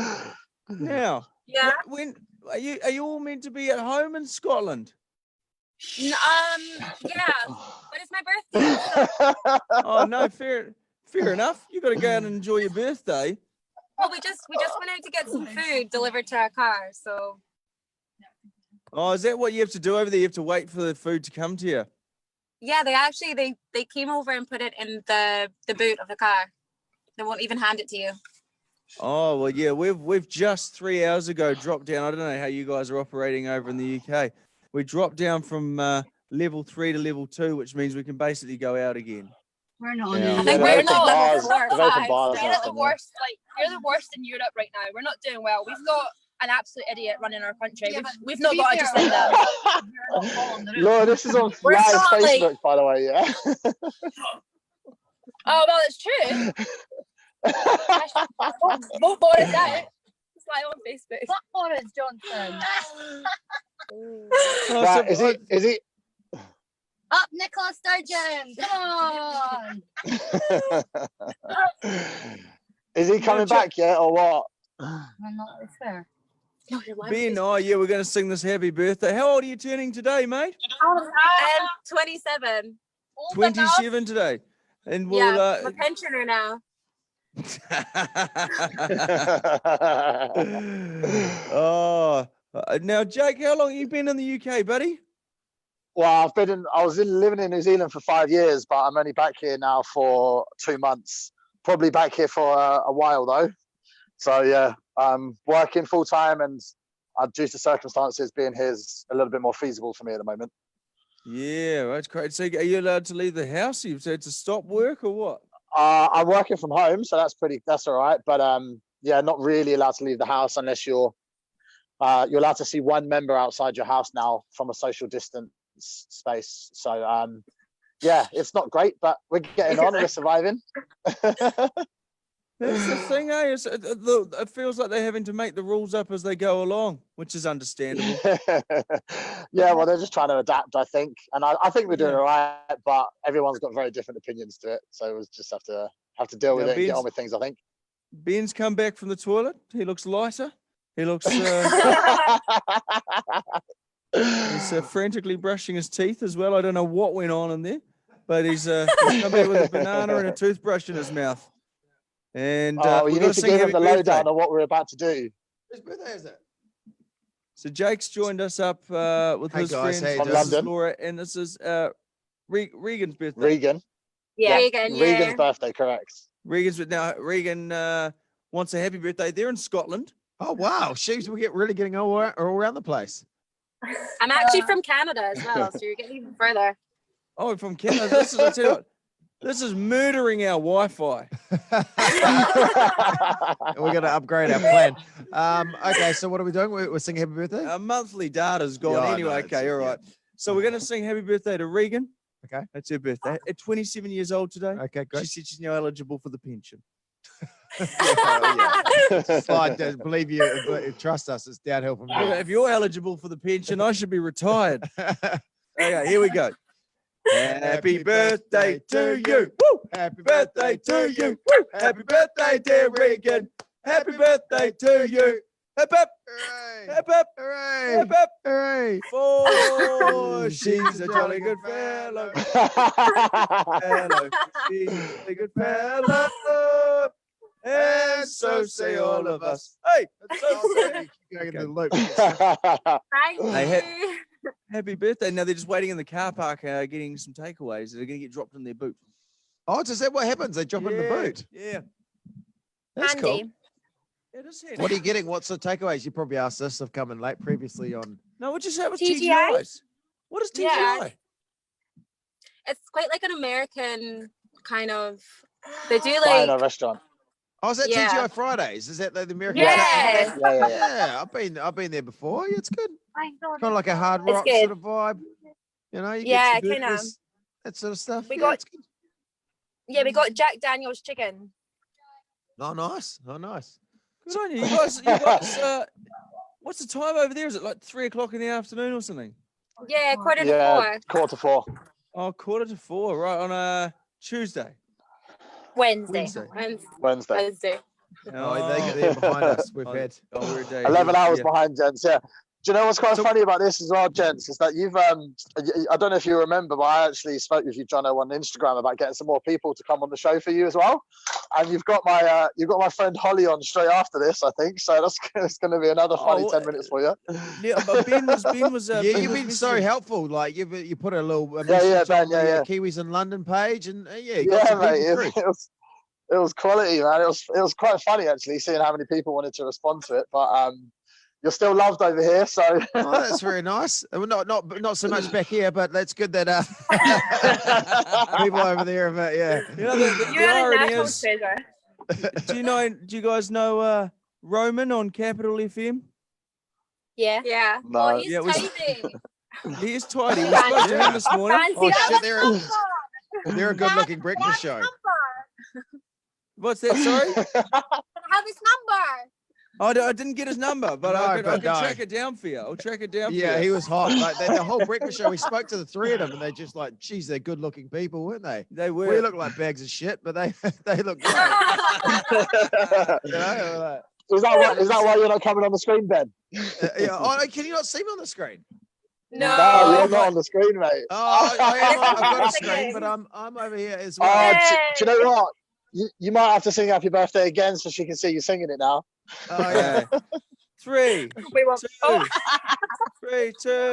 now, Yeah. when are you all meant to be at home in Scotland? Yeah, but it's my birthday. Oh no, fair enough. You got to go out and enjoy your birthday. Well, we just went out to get some food delivered to our car. So. Oh, is that what you have to do over there? You have to wait for the food to come to you. Yeah, they came over and put it in the boot of the car. They won't even hand it to you. Oh well, yeah, we've just 3 hours ago dropped down. I don't know how you guys are operating over in the UK. We dropped down from level 3 to level 2, which means we can basically go out again. We're not. Yeah. I think we're not level 4 or 5. We're the worst. Like we're the worst in Europe right now. We're not doing well. We've got an absolute idiot running our country. Yeah, we've not got a defender. Laura, this is on We're live not, like- Facebook, by the way, yeah? Oh well, it's true. Vote Boris out. It's like on Facebook. Fuck Boris Johnson. Right, is he? Up, Nicola Sturgeon! Come on! Is he coming back yet, or what? I'm not really fair. Ben, oh yeah, we're going to sing this happy birthday. How old are you turning today, mate? 27. 27 today. And we'll, Yeah, I'm a pensioner now. Oh, now Jake, how long have you been in the UK, buddy? Well, I was living in New Zealand for 5 years, but I'm only back here now for 2 months. Probably back here for a while though. So yeah, I'm working full time, and due to circumstances, being here is a little bit more feasible for me at the moment. Yeah, that's great. So are you allowed to leave the house? You've had to stop work or what? I'm working from home, so that's all right. But yeah, not really allowed to leave the house unless you're allowed to see one member outside your house now from a social distance space. So yeah, it's not great, but we're getting on. We're surviving. That's the thing, eh? It feels like they're having to make the rules up as they go along, which is understandable. Yeah, well, they're just trying to adapt, I think, and I think we're doing all right. But everyone's got very different opinions to it, so we just have to deal with it and get on with things, I think. Ben's come back from the toilet. He looks lighter. He looks. He's frantically brushing his teeth as well. I don't know what went on in there, but he's come back with a banana and a toothbrush in his mouth. And you need to give him the lowdown on what we're about to do. Whose birthday is it? So Jake's joined us up with his guys, friends. from This is London. Laura, and this is Regan's birthday. Regan. Yeah, Regan. Yeah. Regan's birthday, correct. Regan's now. Regan wants a happy birthday. They're in Scotland. Oh wow, she's really getting all around the place. I'm actually from Canada as well, so you're getting even further. Oh, from Canada. This is, I tell you what, this is murdering our Wi-Fi. We're going to upgrade our plan. Okay, so what are we doing? We're singing happy birthday? Our monthly data's gone Yeah, anyway. no, Okay, all right. So we're going to sing happy birthday to Regan. Okay. That's her birthday. At 27 years old today. Okay, great. She said she's now eligible for the pension. I don't believe you. Trust us. It's downhill from Look, here. if you're eligible for the pension, I should be retired. Okay, here we go. Happy birthday to you. Woo! Happy birthday to you. Woo! Happy birthday, dear Regan. Happy birthday to you. Hip hip. Hip hip. Hooray. Hip hip. Hooray. For she's a jolly good fellow. Fellow. She's a jolly good fellow. And so say all of us. Hey, so say. Going in the loop. Thank you. Hey, happy birthday. Now they're just waiting in the car park getting some takeaways. They're going to get dropped in their boot. Oh, is that what happens? They drop in the boot? Yeah. That's Handy. cool. It is handy. What are you getting? What's the takeaways? You probably asked this. I've come in late previously on. No, what just happened? TGI? TGIs. What is TGI? Yeah. It's quite like an American kind of. They do like. Diner restaurant. Oh, is that Yeah. TGI Fridays? Is that the American? Yeah. Yeah. I've been there before. Yeah, it's good. Kind Kind of like a hard rock good. sort of vibe. You know, you Yeah, get some kind of. burgers, that sort of stuff. We Yeah, got- it's good. Yeah, we got Jack Daniel's chicken. Oh, nice. Oh, nice. Good on you. You guys, what's the time over there? Is it like 3 o'clock in the afternoon or something? Yeah, quarter to Yeah, 4. 4:45. Oh, 4:45, right, on a Tuesday. Wednesday. Wednesday. Oh, they're behind us. We've had. Oh, we're a day 11 ahead, hours yeah. behind, gents. Yeah. Do you know what's quite funny about this as well, gents, is that you've I don't know if you remember, but I actually spoke with you, Jono, on Instagram about getting some more people to come on the show for you as well. And you've got my friend Holly on straight after this, I think. So it's going to be another funny 10 minutes for you. Yeah, but Ben was yeah, you've been so helpful. Like you put a little Ben, on the Kiwis in London page, and you got some mate, people through. It was quality, man. It was quite funny actually seeing how many people wanted to respond to it, but you're still loved over here, so oh, that's very nice. Well, not so much back here, but that's good that people over there, but yeah. You know, the irony is, do you guys know Roman on Capital FM? Yeah. Yeah. No. Oh, he's Yeah, tidy. He is tidy. We spoke to him this morning. Oh shit, they're a good-looking breakfast show. What's that? Sorry. I have his number. I didn't get his number, but I can track it down for you. I'll track it down for you. Yeah, he was hot. Like the whole breakfast show, we spoke to the three of them, and they just like, geez, they're good-looking people, weren't they? They were. We look like bags of shit, but they look great. You know, is that why you're not coming on the screen, Ben? Yeah. Oh, can you not see me on the screen? No, you're not on the screen, mate. Oh, I've got a screen, but I'm over here as well. Do you know what? You might have to sing Happy Birthday again so she can see you singing it now. Oh yeah. 3, 2,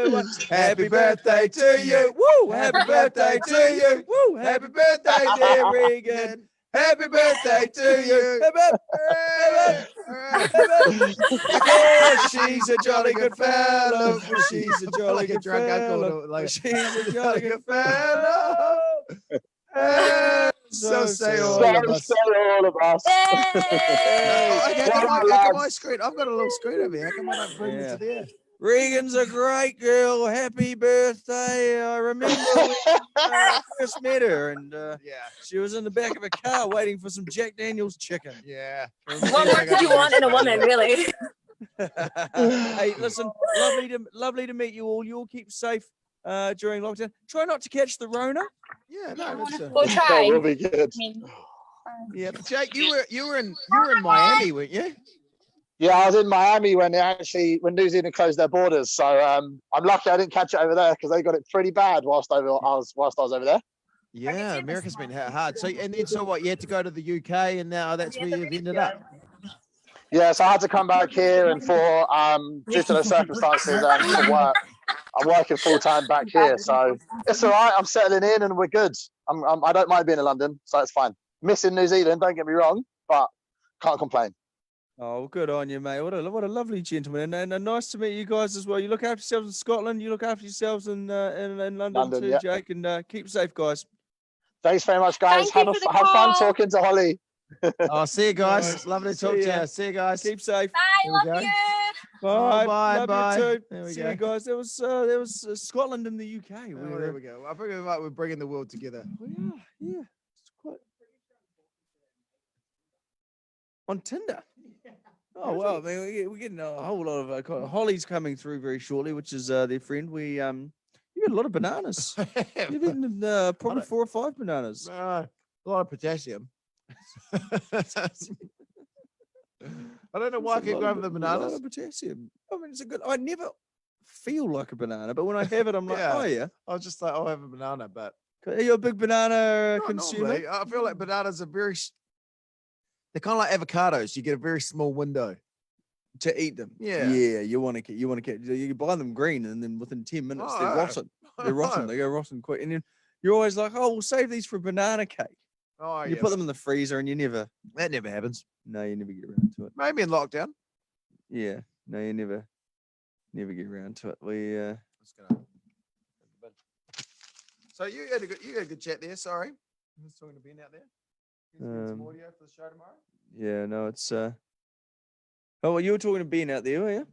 1. Happy birthday to you. Woo! Happy birthday to you. Woo! Happy birthday, dear Regan. Happy birthday to you. Yeah, she's a jolly good fellow. She's a jolly good fellow. She's a jolly good fellow. So say all of us. Hey! How come my screen? I've got a little screen over here. How come I don't bring it to there? Regan's a great girl. Happy birthday. I remember when I first met her, and she was in the back of a car waiting for some Jack Daniels chicken. Yeah. What more could you want in a woman, really? Hey, listen, lovely to meet you all. You all keep safe during lockdown. Try not to catch the Rona. Yeah, no, we'll try. That will be good. Yeah, Jake, you were in Miami, weren't you? Yeah, I was in Miami when New Zealand closed their borders. So I'm lucky I didn't catch it over there because they got it pretty bad whilst I was over there. Yeah, America's been hard. So what? You had to go to the UK, and now that's where you've ended up. Yeah, so I had to come back here, and for due to the circumstances for work, I'm working full time back here. So it's all right. I'm settling in, and we're good. I don't mind being in London, so it's fine. Missing New Zealand, don't get me wrong, but can't complain. Oh, good on you, mate. What a lovely gentleman, and nice to meet you guys as well. You look after yourselves in Scotland. You look after yourselves in London too, yeah. Jake. And keep safe, guys. Thanks very much, guys. Have fun talking to Holly. Oh, see you guys. It's lovely to talk to you. See you guys. Keep safe. Bye. Love you. Bye. Bye. Love Bye. you too. There we See go. you guys. There was Scotland and the UK. Oh, there we go. I think we're bringing the world together. Yeah. It's quite on Tinder. Oh well, I mean, we're getting a whole lot of Holly's coming through very shortly, which is their friend. You got a lot of bananas. You've eaten probably 4 or 5 bananas. A lot of potassium. I don't know why I keep going for the bananas. A lot of potassium. I mean, it's a good. I never feel like a banana, but when I have it, I'm like, oh yeah. I was just like, I'll have a banana, but are you a big banana not consumer? normally. I feel like bananas are they're kind of like avocados. You get a very small window to eat them. Yeah. You want to you buy them green, and then within 10 minutes they're rotten. They're rotten. They go rotten quick, and then you're always like, oh, we'll save these for banana cake. Oh, you put them in the freezer, and that never happens. No, you never get around to it. Maybe in lockdown. Yeah. No, you never get around to it. So you had a good chat there. Sorry, I was talking to Ben out there. Some audio for the show tomorrow. Yeah, no, it's Oh, well, you were talking to Ben out there, were you? Yeah.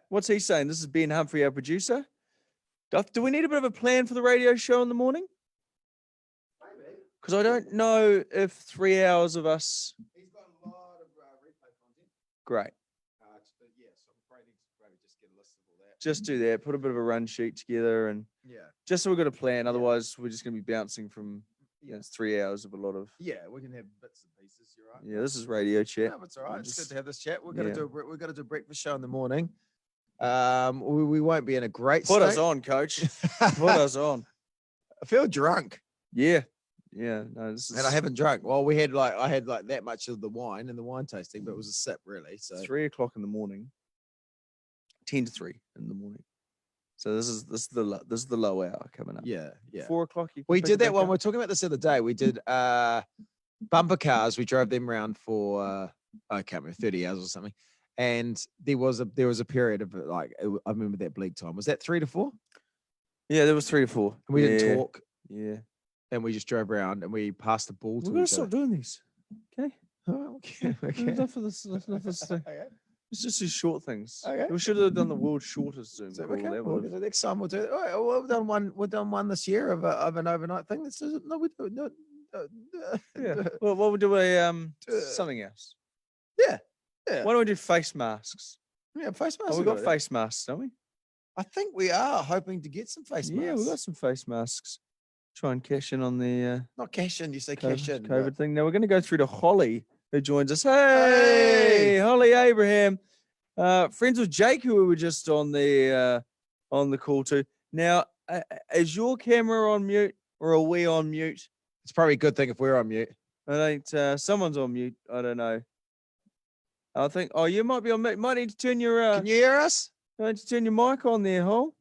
What's he saying? This is Ben Humphrey, our producer. Do we need a bit of a plan for the radio show in the morning? Maybe. Because I don't know if 3 hours of us. He's got a lot of replay content. Great. Yeah, so I'm afraid he's probably just get a list of all that. Just do that. Put a bit of a run sheet together, and just so we've got a plan. Otherwise, we're just going to be bouncing from. It's 3 hours of a lot of. Yeah, we can have bits and pieces. You're right. Yeah, this is radio chat. No, it's all right. It's good to have this chat. We're gonna do a breakfast show in the morning. We won't be in a great Put us state. on, coach. Put us on. I feel drunk. Yeah. Yeah. No, this is And I haven't drunk. Well, I had like that much of the wine and the wine tasting, but it was a sip really. So 3 o'clock in the morning. 10 to 3 in the morning. So this is the low hour coming up. Yeah. 4 o'clock. You can We pick did it that back one. up. We were talking about this the other day. We did bumper cars. We drove them around for I can't remember 30 hours or something. And there was a period of like I remember that bleak time. Was that 3 to 4? Yeah, there was 3 to 4. And we didn't talk. Yeah. And we just drove around and we passed the ball to We're gonna each stop other. doing these. Okay. Oh, okay. Enough of this. Enough of this thing. Okay. It's just these short things. Okay. We should have done the world's shortest Zoom So, call. okay, That well, would've- the next time we'll do it. All right, well, we've done one this year of an overnight thing. This is no, we do no. Yeah. Well, we'll do something else. Yeah. Why don't we do face masks? Yeah, face masks. Oh, we got face masks, don't we? I think we are hoping to get some face masks. Yeah, we got some face masks. Try and cash in on the not cash in. You say COVID, cash in. COVID thing. Now we're going to go through to Holly, who joins us. Hey, Holly Abraham, friends with Jake, who we were just on the call to. Now, is your camera on mute or are we on mute? It's probably a good thing if we're on mute. I think someone's on mute. I don't know. I think. Oh, you might be on mute. Might need to turn your. Can you hear us? Might need to turn your mic on there, Hol.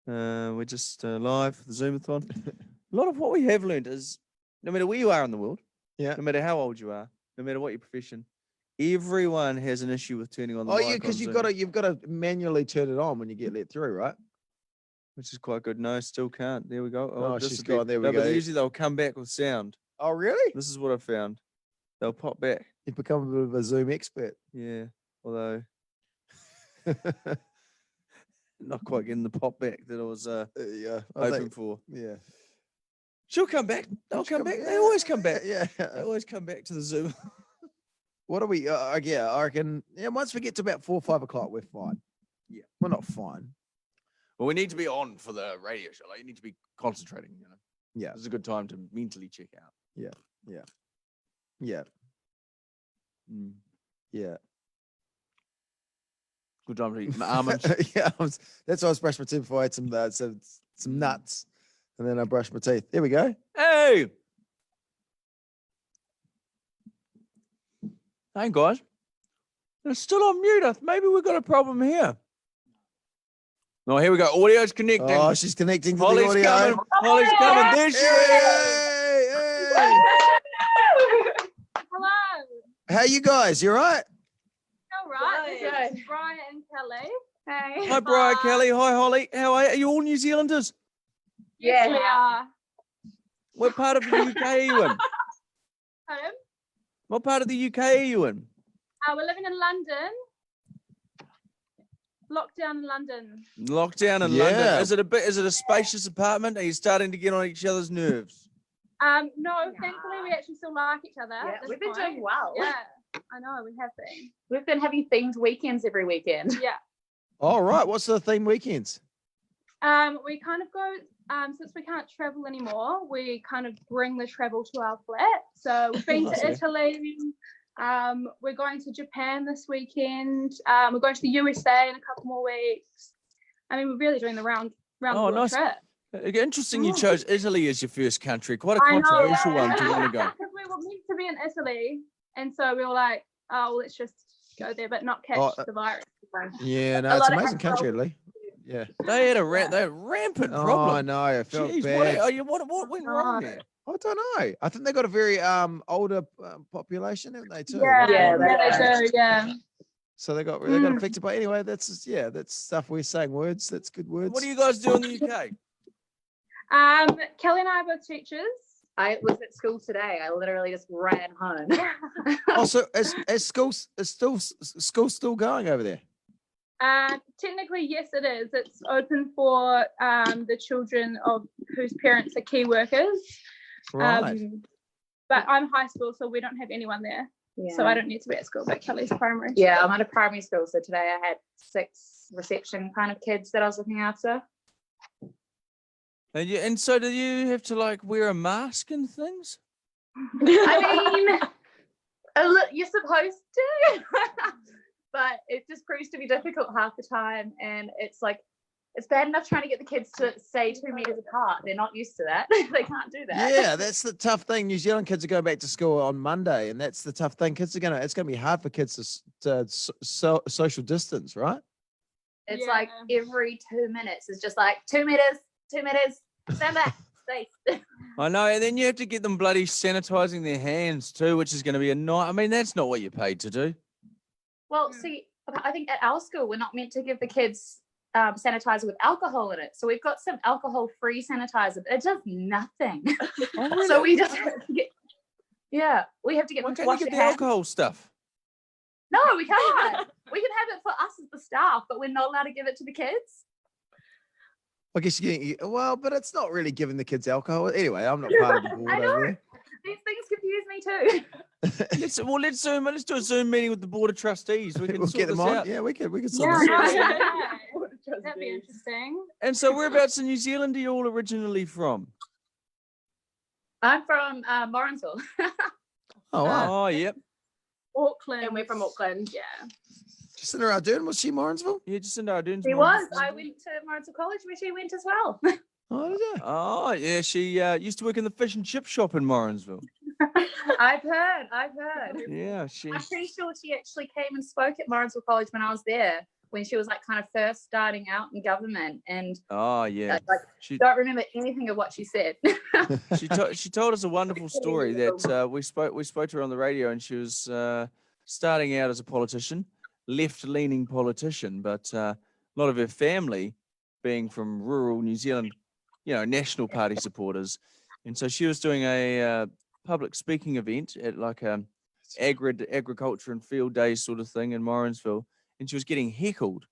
We're just live for the Zoomathon. A lot of what we have learned is, no matter where you are in the world, yeah, no matter how old you are, no matter what your profession, everyone has an issue with turning on the mic. Oh, yeah, because you've got to manually turn it on when you get let through, right? Which is quite good. No, still can't. There we go. Oh, this she's is good. gone. There we No, go. but usually they'll come back with sound. Oh, really? This is what I found. They'll pop back. You've become a bit of a Zoom expert. Yeah. Although not quite getting the pop back that I was hoping for. Yeah. She'll come back. They'll come back. They always come back. Yeah. They always come back to the Zoom. What are we? Yeah, I reckon. Yeah, once we get to about 4 or 5 o'clock, we're fine. Yeah, we're not fine. Well, we need to be on for the radio show. Like, you need to be concentrating. You know. Yeah. This is a good time to mentally check out. Yeah. Yeah. Yeah. Yeah. Good time to eat almonds. Yeah, that's why I was brushing my teeth before I had some nuts, and then I brushed my teeth. There we go. Hey. Hey guys, they're still on mute. Maybe we've got a problem here. Oh, here we go. Audio's connecting. Oh, she's connecting to Holly's the audio. coming. Holly's coming. There she is. Hello. How you guys? You all right? All right. This is Brian and Kelly. Hey. Hi, Brian, Kelly. Hi, Holly. How are you? Are you all New Zealanders? Yes, we are. What part of the UK are you in? Pardon? What part of the UK are you in? We're living in London. Lockdown in London. Lockdown in London. Is it a spacious apartment? Are you starting to get on each other's nerves? No, thankfully we actually still like each other. Yeah, at this we've been point. doing well. Yeah, I know we have been. We've been having themed weekends every weekend. Yeah. All right. What's the theme weekends? We kind of go since we can't travel anymore. We kind of bring the travel to our flat. So we've been to Italy. We're going to Japan this weekend. We're going to the USA in a couple more weeks. I mean, we're really doing the round the world nice. trip. Interesting. You chose Italy as your first country. Quite a I know, controversial yeah. one. Do you want to go? Because we were meant to be in Italy, and so we were like, oh, well, let's just go there, but not catch the virus. Yeah, no, A it's lot an of amazing country, alcohol. Italy. Yeah. They had rampant problem. Oh, I know. I felt Jeez, bad. what went wrong there? I don't know. I think they got a very older population, haven't they too? Yeah, they do. Yeah. So they got affected by anyway. That's stuff we're saying words. That's good words. What do you guys do in the UK? Kelly and I are both teachers. I was at school today. I literally just ran home. Oh, so is school still going over there? Technically, yes, it is. It's open for the children of whose parents are key workers. Right. But I'm high school, so we don't have anyone there. So I don't need to be at school, but Kelly's primary. Yeah, I'm at a primary school. So today I had 6 reception kind of kids that I was looking after. And so do you have to like wear a mask and things? I mean, you're supposed to. but it just proves to be difficult half the time. And it's like, it's bad enough trying to get the kids to stay 2 meters apart. They're not used to that. They can't do that. Yeah, that's the tough thing. New Zealand kids are going back to school on Monday, and that's the tough thing. It's gonna be hard for kids to social distance, right? It's like every 2 minutes is just like 2 meters, stand back, space. I know, and then you have to get them bloody sanitizing their hands too, which is going to be a night. I mean, that's not what you're paid to do. Well, see, I think at our school, we're not meant to give the kids sanitizer with alcohol in it. So we've got some alcohol-free sanitizer. It does nothing. Oh, really? So we just have to get, we have to get them to wash Get their the hands. alcohol stuff. No, we can't. We can have it for us as the staff, but we're not allowed to give it to the kids. I guess well, but it's not really giving the kids alcohol. Anyway, I'm not part of the board I know. over there. These things confuse me too. Let's do a Zoom meeting with the board of trustees. We can We'll sort get them this on. out. Yeah, we could sort this out. That'd be interesting. And so, whereabouts in New Zealand are you all originally from? I'm from Morrinsville. Oh wow. Oh, yep. Auckland. And we're from Auckland. Yeah. Jacinda Ardern, was she Morrinsville? Yeah, Jacinda Ardern's She was. I went to Morrinsville College where she went as well. Oh, did you? Oh, yeah. She used to work in the fish and chip shop in Morrinsville. I've heard. Yeah, I'm pretty sure she actually came and spoke at Morrinsville College when I was there, when she was like kind of first starting out in government, and Oh, yeah. I don't remember anything of what she said. She told us a wonderful story that we spoke to her on the radio, and she was starting out as a politician, left-leaning politician, but a lot of her family being from rural New Zealand, National Party supporters, and so she was doing a public speaking event at like a agriculture and field days sort of thing in Morrinsville, and she was getting heckled.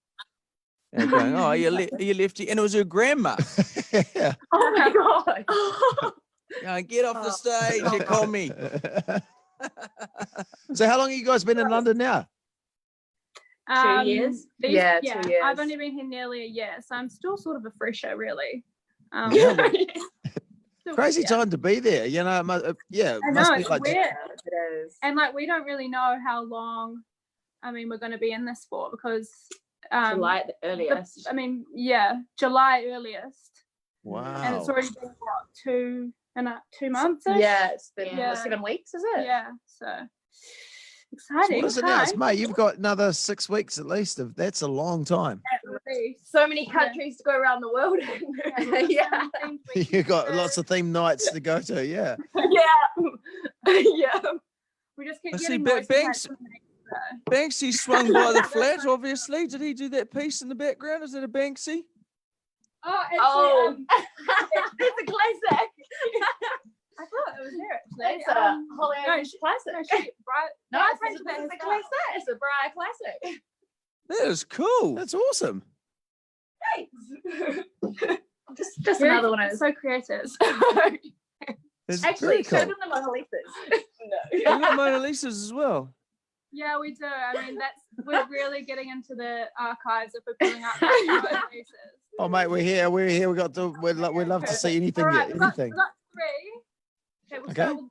And going, oh, are you lefty? And it was her grandma. Yeah. Oh my god! Get off the stage, you call me. So how long have you guys been in London now? 2 years. 2 years. I've only been here nearly a year, so I'm still sort of a fresher, really. Crazy time to be there. It must I be know, it's like weird. It is. And like, we don't really know how long, we're going to be in this for, because July at the earliest. July earliest. Wow. And it's already been what, 2 months? Yeah, it's been 7 weeks, is it? Yeah, so So exciting. what is it now? It's May. You've got another 6 weeks at least. That's a long time. So many countries to go around the world. Yeah. You've got lots of theme nights to go to. Yeah. Yeah. We just keep I see getting Banksy swung by the flat, obviously. Did he do that piece in the background? Is that a Banksy? Oh, it's a classic. I thought it was there actually. It's a Hollywood classic. No, it's a classic. It's a Briar classic. That is cool. That's awesome. Thanks. Just another one. So creative. That's Actually, very cool. show them the Mona Lisas. You got Mona Lisas as well. Yeah, we do. We're really getting into the archives if we're pulling up Mona Lisas. Oh, mate, we're here. We'd love to see anything. All right, we've got anything. 3. Okay, we'll start with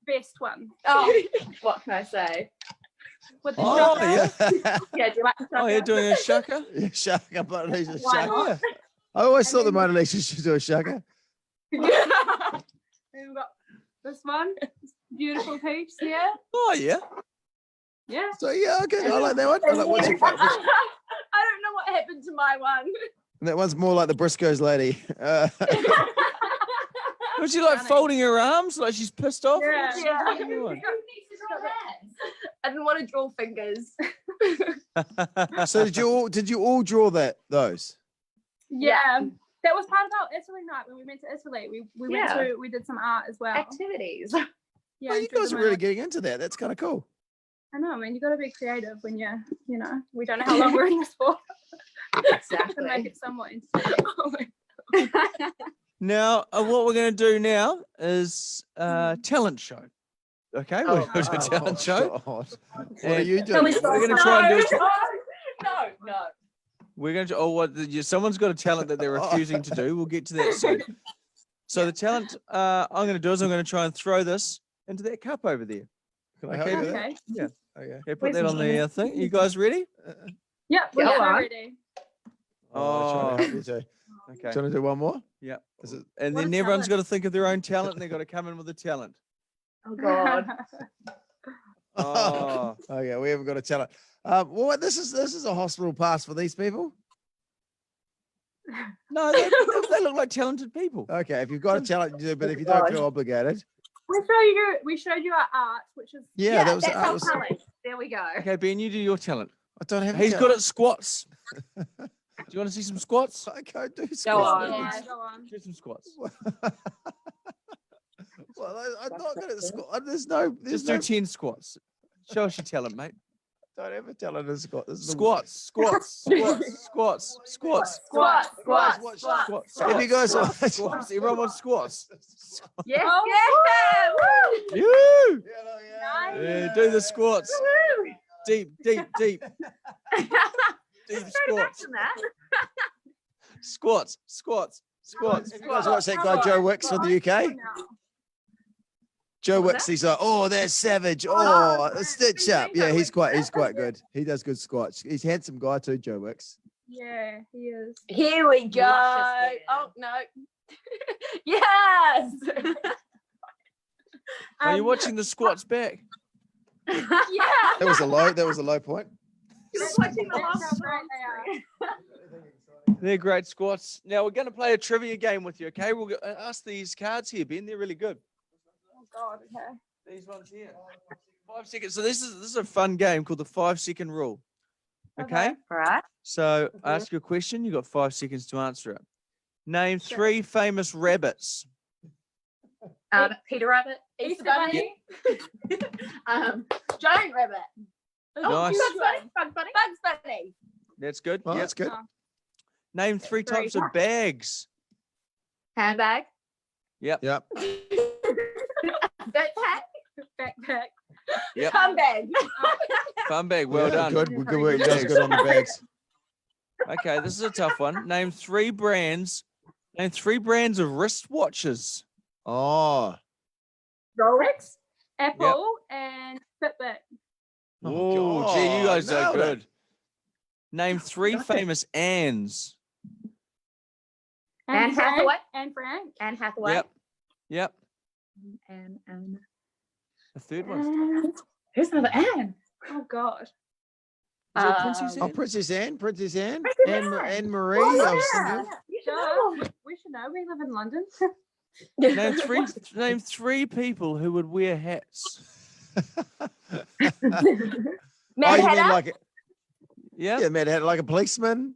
the best one. Oh, what can I say? With the Oh, shaka. yeah. Yeah, do you like the Oh, you're doing a shaka? Yeah, shaka. Mona Lisa Why shaka. not? I always thought the Mona Lisa should do a shaka. And we've got this one. Beautiful piece here. Oh, yeah. Yeah. So, yeah, okay. I like that one. I like what's your favorite? I don't know what happened to my one. And that one's more like the Briscoes lady. Was she like folding her arms like she's pissed off? Yeah. What's she doing? I didn't want to draw fingers. So did you all draw those? Yeah. That was part of our Italy night when we went to Italy. We did some art as well. Activities. Yeah. Oh, you guys are really getting into that. That's kind of cool. I know, you got to be creative when we don't know how long we're in this for. Exactly. To make it somewhat entertaining. Now, what we're going to do now is talent show. Okay, we're going to do a talent show. God. What are you doing? We're going to try and do. No. We're going to. Someone's got a talent that they're refusing to do. We'll get to that soon. So the talent I'm going to do is I'm going to try and throw this into that cup over there. Can I help you with that? Yeah. Okay, put that on the thing. You guys ready? Yep, we're Go so on. ready. Oh, trying to help you too. Okay. Do you want to do one more? Yeah. Is it? And What then a everyone's got talent. to think of their own talent, and they've got to come in with a talent. Oh God. Oh. Okay, we haven't got a talent. Well, this is a hospital pass for these people. No, they look like talented people. Okay, if you've got a talent, you do, but if you God. don't feel obligated. We showed you our art, which is Yeah, that was that's our was- talent. There we go. Okay, Ben, you do your talent. I don't have. He's good at squats. Do you want to see some squats? I can't do squats. Go on. yeah, go on. Do some squats. Well, I'm not good at squat. There's no. Just do 10 squats. Show us your talent, mate. Don't ever tell it a squat. This is the- Squats, squats, squats, squats, squats. Squat. If you guys want Squats. Everyone wants squats. Yes. Oh, Yeah. You. Nice. Yeah, do the squats. Woo. Deep. Do the squats. Squats. If you guys watch that guy Joe Wicks for the UK, Joe Wicks, he's like, oh, that's savage. Oh, a stitch up. Yeah, he's quite good. He does good squats. He's a handsome guy too, Joe Wicks. Yeah, he is. Here we go. Luscious Oh no. Yes. Are you watching the squats back? Yeah. That was a low point. You're watching the That's last how great they are. They're great squats. Now we're going to play a trivia game with you, okay? We'll ask these cards here, Ben. They're really good. Oh God, okay. These ones here. 5 seconds. So this is a fun game called the 5-second rule. Okay? All right. So I ask you a question. You got 5 seconds to answer it. Name 3 famous rabbits. Peter Rabbit, Easter Bunny, Giant Rabbit. Nice. Bugs Bunny. That's good. Oh, Yep. that's good. Name 3 types of bags. Handbag. Yep. Backpack. Backpack. Yep. Fun bag. Fun bag. Well Yeah, done. Good work. That's good on the bags. Okay, this is a tough one. Name 3 brands. Name 3 brands of wristwatches. Oh. Rolex. Apple and Fitbit. Oh, gee, you guys are nailed it. good. Name 3 famous Anns. Anne Hathaway. And Frank. Anne Hathaway. Yep. And The third one. who's another Anne? Oh God. Is it Princess Oh, Anne? Princess Anne, Anne. Anne Marie. Oh, I was yeah. thinking. You should know. We should know. We live in London. Name three people who would wear hats. Oh, Mad you mean Hatter. like Yeah. yeah, Mad Hatter, like a policeman?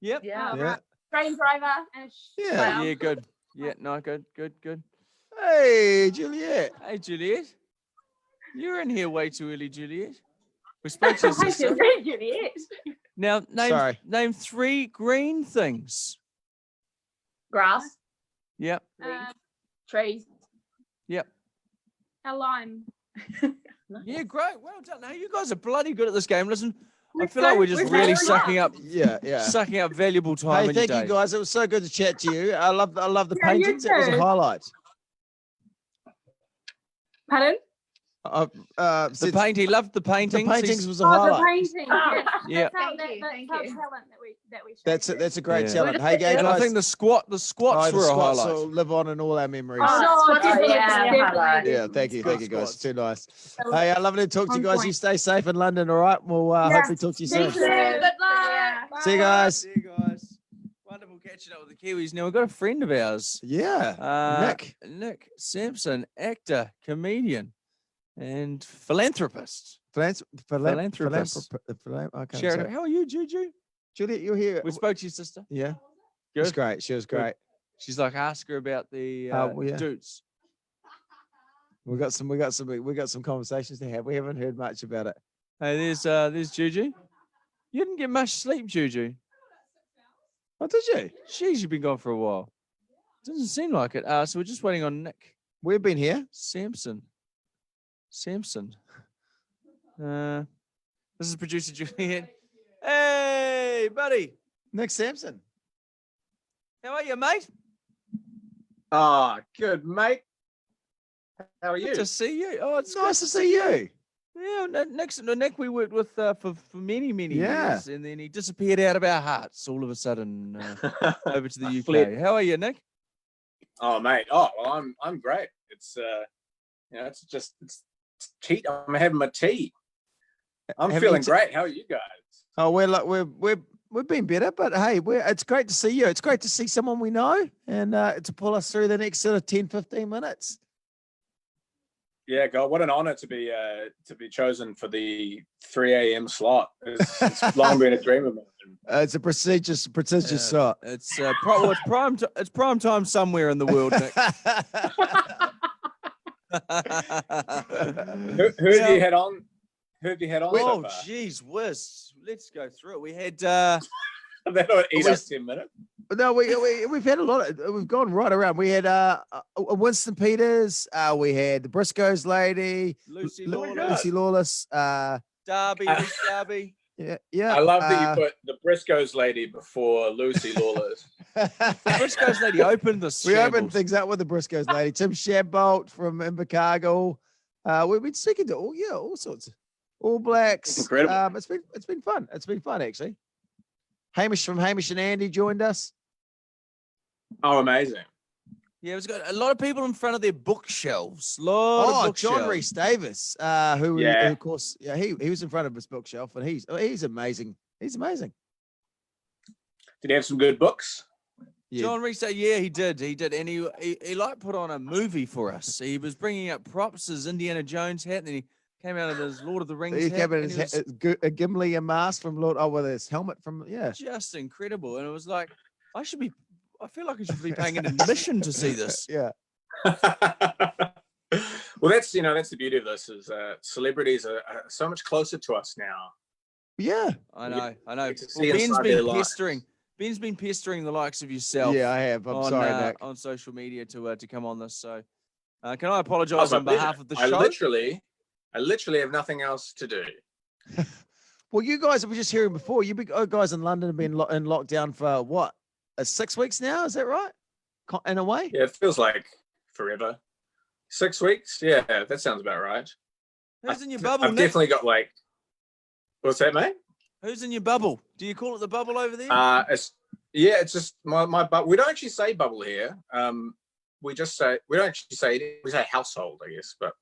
Yep. Yeah. Yeah. Train driver. And Yeah. Yeah, good. Yeah, no, good. Hey, Juliet. Hey, Juliet. You're in here way too early, Juliet. We spoke to your Hi, sister. Juliet. Now, name 3 green things. Grass. Yep. Trees. Yep. A lime. Yeah, great. Well done. Now, you guys are bloody good at this game. Listen, I feel like we're just really sucking up valuable time Hey, in thank your you day. guys. It was so good to chat to you. I love the Yeah, you paintings. It was a too. highlight. Pardon? The paint. He loved the paintings. The paintings He's- was a Oh, the highlight. painting. Yes. Yeah. That's how, Thank you, that's thank our you. talent that we That's a great Yeah. talent. Hey, guys. And I think the squats the were a squats highlight. will live on in all our memories. Oh, definitely, highlight. Yeah, thank you Good guys. squats. Too nice. Hey, I lovely to talk to you On guys. point. You stay safe in London, all right? We'll hopefully talk to you soon. Good luck. See you guys. See you guys. Wonderful catching up with the Kiwis. Now we've got a friend of ours. Yeah, Nic Sampson, actor, comedian, and philanthropist. Philanthropist. Okay, Charity. How are you, Juju? Juliet, you're here. We spoke to your sister. Yeah. Good. She's great. She was Good. great. She's like, ask her about the well, yeah. dudes. We got some conversations to have. We haven't heard much about it. Hey, there's Juju. You didn't get much sleep, Juju. Oh, did you? Jeez, you've been gone for a while. Doesn't seem like it. So we're just waiting on Nic We've been here. Sampson. This is producer Julian. Hey, buddy. Nic Sampson. How are you, mate? Ah, good, mate. How are you? Good to see you. Oh, it's Nice to see you. Yeah, Nic we worked with for many Yeah. years, and then he disappeared out of our hearts all of a sudden over to the UK. Fled. How are you, Nic? Oh, mate. Oh, well, I'm great. It's it's tea. I'm having my tea. I'm feeling great. How are you guys? Oh, we've been better, but hey, it's great to see you. It's great to see someone we know and to pull us through the next sort of 10, 15 minutes. Yeah, God, what an honor to be chosen for the 3 a.m. slot. It's long been a dream of mine. It's a prestigious slot. It's it's prime time somewhere in the world, Nic. Who have you had on? Who have you had on? Oh, so far? geez whiz. Let's go through it. We had That'll eat us 10 minutes. No, we've had a lot of, we've gone right around. We had Winston Peters, we had the Briscoes lady, Lucy Lawless, Derby, Rhys-Davies. Yeah. I love that you put the Briscoes lady before Lucy Lawless. The Briscoes lady opened this. We opened things up with the Briscoes lady. Tim Shadbolt from Invercargill. We've been speaking to all sorts. All Blacks. Incredible. It's been fun. It's been fun actually. Hamish from Hamish and Andy joined us. Oh, amazing. Yeah, it was got a lot of people in front of their bookshelves. Of bookshelves. John Rhys-Davies, who of course, he was in front of his bookshelf, and he's amazing. He's amazing. Did he have some good books? Yeah. John Rhys-Davies, yeah, he did, and he like put on a movie for us. He was bringing up props, his Indiana Jones hat, and then he came out of his Lord of the Rings He hat. came in his a Gimli and mask from Lord. Oh, with his helmet from just incredible, and it was like I feel like I should be paying an admission to see this. Yeah. Well, that's the beauty of this is celebrities are so much closer to us now. Yeah, I know. Well, see Ben's been pestering the likes of yourself. Yeah, I have. I'm sorry, Nick. On social media to come on this. So, can I apologise on behalf of the show? I literally have nothing else to do. Well, you guys, we just hearing before, you guys in London have been in lockdown for what? 6 weeks now? Is that right? In a way? Yeah, it feels like forever. 6 weeks? Yeah, that sounds about right. Who's in your bubble, I've Nic? definitely got what's that, mate? Who's in your bubble? Do you call it the bubble over there? It's just my bubble. We don't actually say bubble here. We don't actually say it. We say household, I guess, but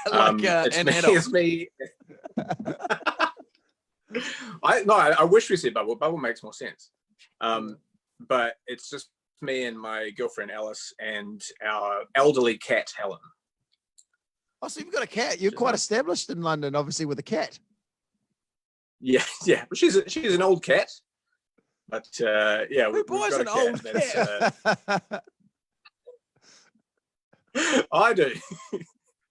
it's me. I wish we said bubble. Bubble makes more sense. But it's just me and my girlfriend Alice and our elderly cat Helen. Oh, so you've got a cat. You're quite established in London, obviously, with a cat. Yeah. But she's an old cat. But who buys an old cat? I do.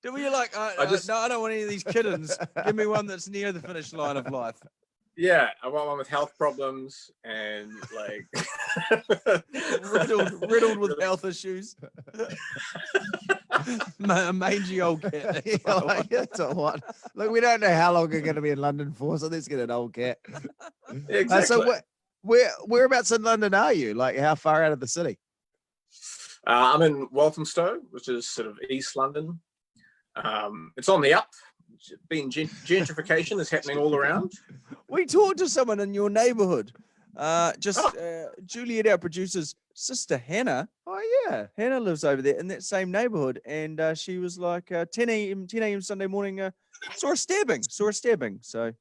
Do you like? No, I don't want any of these kittens. Give me one that's near the finish line of life. Yeah, I want one with health problems and riddled with health issues. A mangy old cat. That's a what? Look, we don't know how long we're going to be in London for, so let's get an old cat. Exactly. So whereabouts in London are you? Like, how far out of the city? I'm in Walthamstow, which is sort of East London. It's on the up. Gentrification is happening all around. We talked to someone in your neighbourhood. Juliet, our producer's sister, Hannah. Oh, yeah. Hannah lives over there in that same neighbourhood. And she was like, 10 a.m. Sunday morning, saw a stabbing. So,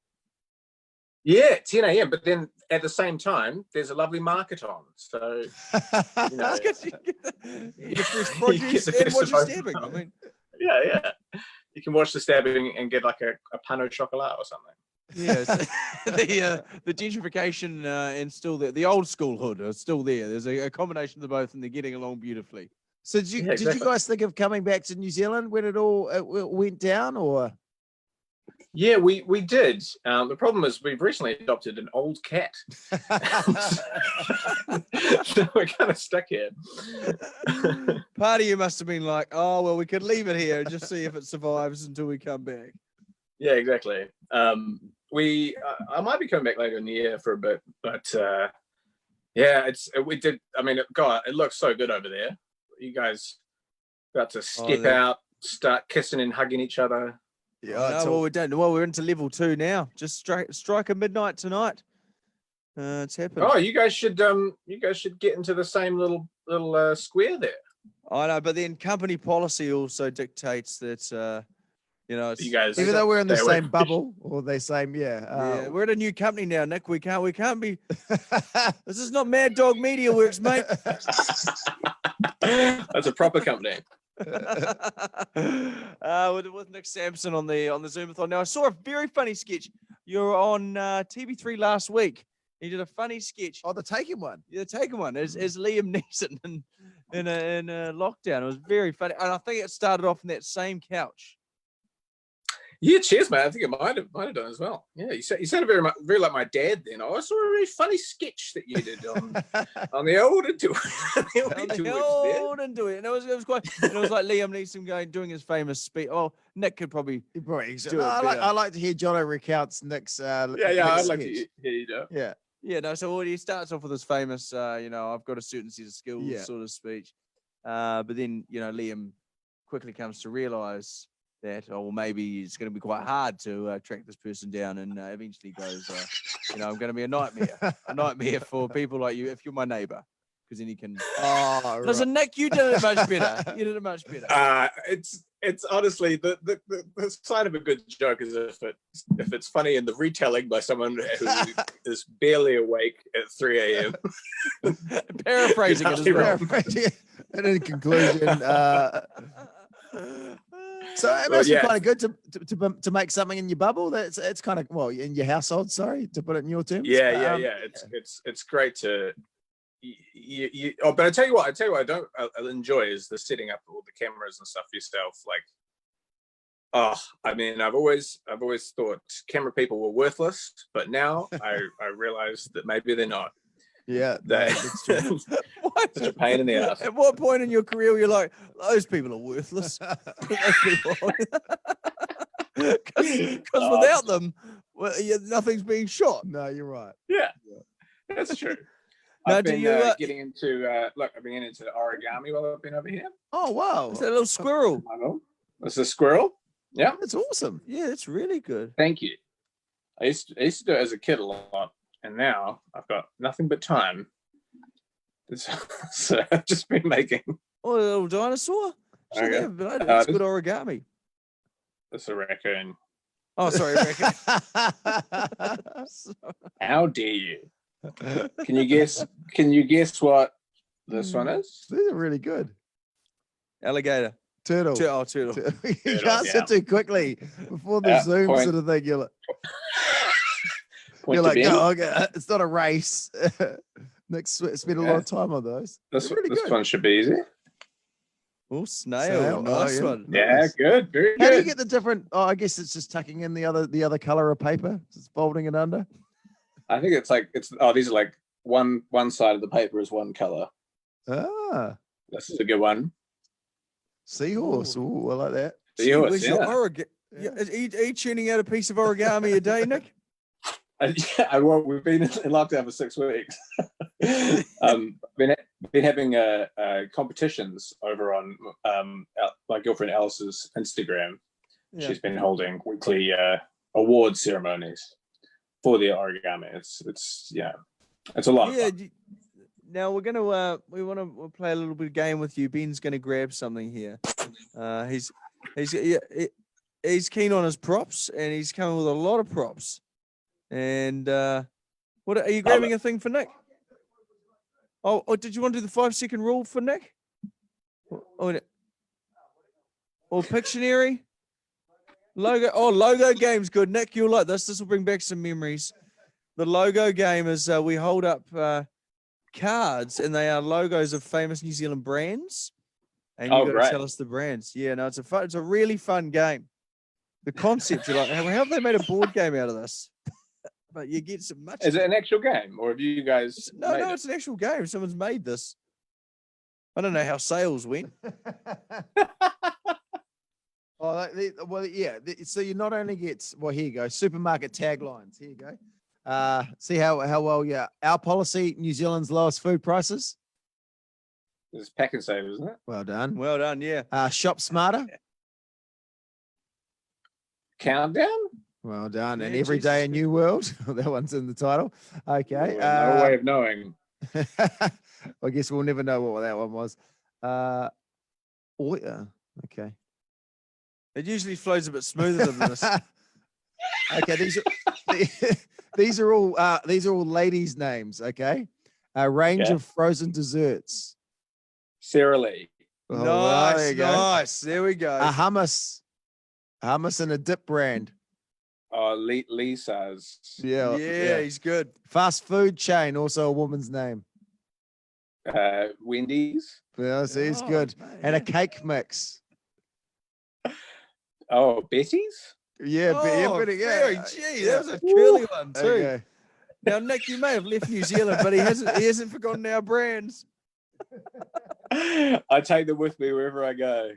yeah, 10 a.m. But then at the same time, there's a lovely market on. So, you know, you get fresh produce and watch a stabbing. I mean, yeah. You can watch the stabbing and get like a pan au chocolat or something. Yeah, the gentrification and still the old school hood are still there. There's a combination of the both, and they're getting along beautiful. So did you guys think of coming back to New Zealand when it all went down, or? Yeah, we did. The problem is we've recently adopted an old cat, so we're kind of stuck here. Part of you must have been like, oh well, we could leave it here and just see if it survives until we come back. Yeah, exactly. I might be coming back later in the year for a bit, but we did. I mean, God, it looks so good over there. You guys about to step out, start kissing and hugging each other. Yeah, No, it's well, all- we're done. Well, we're into level 2 now. Just strike a midnight tonight. It's happened. Oh, you guys should get into the same little square there. I know, but then company policy also dictates that it's, You guys, even though we're in the stay away same from- bubble or the same, yeah, we're at a new company now, Nick. We can't be. This is not Mad Dog Media Works, mate. That's a proper company. With Nic Sampson on the Zoomathon. Now I saw a very funny sketch. You were on TV3 last week. He did a funny sketch. Oh, the Taken one. Yeah, the Taken one as Liam Neeson in a lockdown. It was very funny, and I think it started off in that same couch. Yeah, cheers, man. I think it might have done as well. Yeah, you sounded very like my dad then. I saw a very funny sketch that you did on the old Into Into it. And it was quite. And it was like Liam Neeson doing his famous speech. Oh, Nick could probably do it. I like to hear Jono recounts Nick's. Yeah, Nick's I'd like to sketch. hear you do it. Yeah. Yeah, no. So he starts off with his famous, I've got a certain set of skills sort of speech. But then, Liam quickly comes to realize that, maybe it's going to be quite hard to track this person down, and eventually goes, I'm going to be a nightmare for people like you if you're my neighbor, because then you can. Oh, listen, Nick, you did it much better. You did it much better. It's honestly the sign of a good joke is if it's funny in the retelling by someone who is barely awake at 3 a.m. Paraphrasing it as well. And in conclusion, so it must be kind of good to make something in your bubble. It's kind of in your household. Sorry, to put it in your terms. Yeah. It's great to. But I tell you what I don't enjoy is the setting up all the cameras and stuff yourself. I've always thought camera people were worthless, but now I realize that maybe they're not. Yeah, that's true. Such a pain in the ass. At what point in your career you're like, those people are worthless? Because without them, nothing's being shot. No, you're right. Yeah. That's true. Now, I've been do you, getting into I've been getting into origami while I've been over here. Oh wow! It's a little squirrel. It's a squirrel. Yeah, that's awesome. Yeah, it's really good. Thank you. I used to do it as a kid a lot, and now I've got nothing but time. So I've just been making. Oh, a little dinosaur. Okay. That's good origami. It's a raccoon. Oh, sorry, raccoon. How dare you? Can you guess what this one is? These are really good. Alligator. Turtle. Turtle. You answered too quickly before the Zoom point. sort of thing. You're Point like, to Ben. no, okay, it's not a race. Nick spent a lot of time on those. This really this good. one should be easy. Oh, snail. Nice one. Yeah, Nice. good. Very How do you good. get the different? Oh, I guess it's just tucking in the other color of paper. It's folding it under. I think these are like one side of the paper is one color. Ah, This is a good one. seahorse. Ooh, I like that. Seahorse, Where's your yeah. Are you tuning out a piece of origami a day, Nick? We've been in lockdown for 6 weeks. Been having competitions over on my girlfriend Alice's Instagram. Yeah. She's been holding weekly award ceremonies for the origami. It's a lot of fun. Now we're gonna we'll play a little bit of game with you. Ben's gonna grab something here. He's keen on his props, and he's coming with a lot of props. And what are you grabbing a thing for Nick? Oh, did you want to do the 5-second rule for Nick? Or Pictionary? Logo game's good. Nick, you'll like this. This will bring back some memories. The logo game is we hold up cards, and they are logos of famous New Zealand brands. And you've got to tell us the brands. Yeah, no, it's a really fun game. The concept, you're like, how have they made a board game out of this? But you get some much. Is it an actual game, or have you guys? No, it's an actual game. Someone's made this. I don't know how sales went. So you not only get here you go, supermarket taglines. Here you go. See how well our policy, New Zealand's lowest food prices. It's Pack and Save, isn't it? Well done. Well done. Yeah. Shop smarter. Countdown. Well done. And Yeah, Every Day a Jesus. New World. That one's in the title. Okay. No way of knowing. I guess we'll never know what that one was. Okay. It usually flows a bit smoother than this. Okay, these are all ladies' names. Okay, a range Okay. of frozen desserts. Sarah Leigh. Oh, well, there you go. Nice. There we go. A hummus and a dip brand. Oh, Lisa's. Yeah, he's good. Fast food chain, also a woman's name. Wendy's. Yeah, so he's good. And a cake mix. Oh, Betty's. Yeah, very, gee, that was a curly one too. Okay. Now, Nick, you may have left New Zealand, but he hasn't forgotten our brands. I take them with me wherever I go.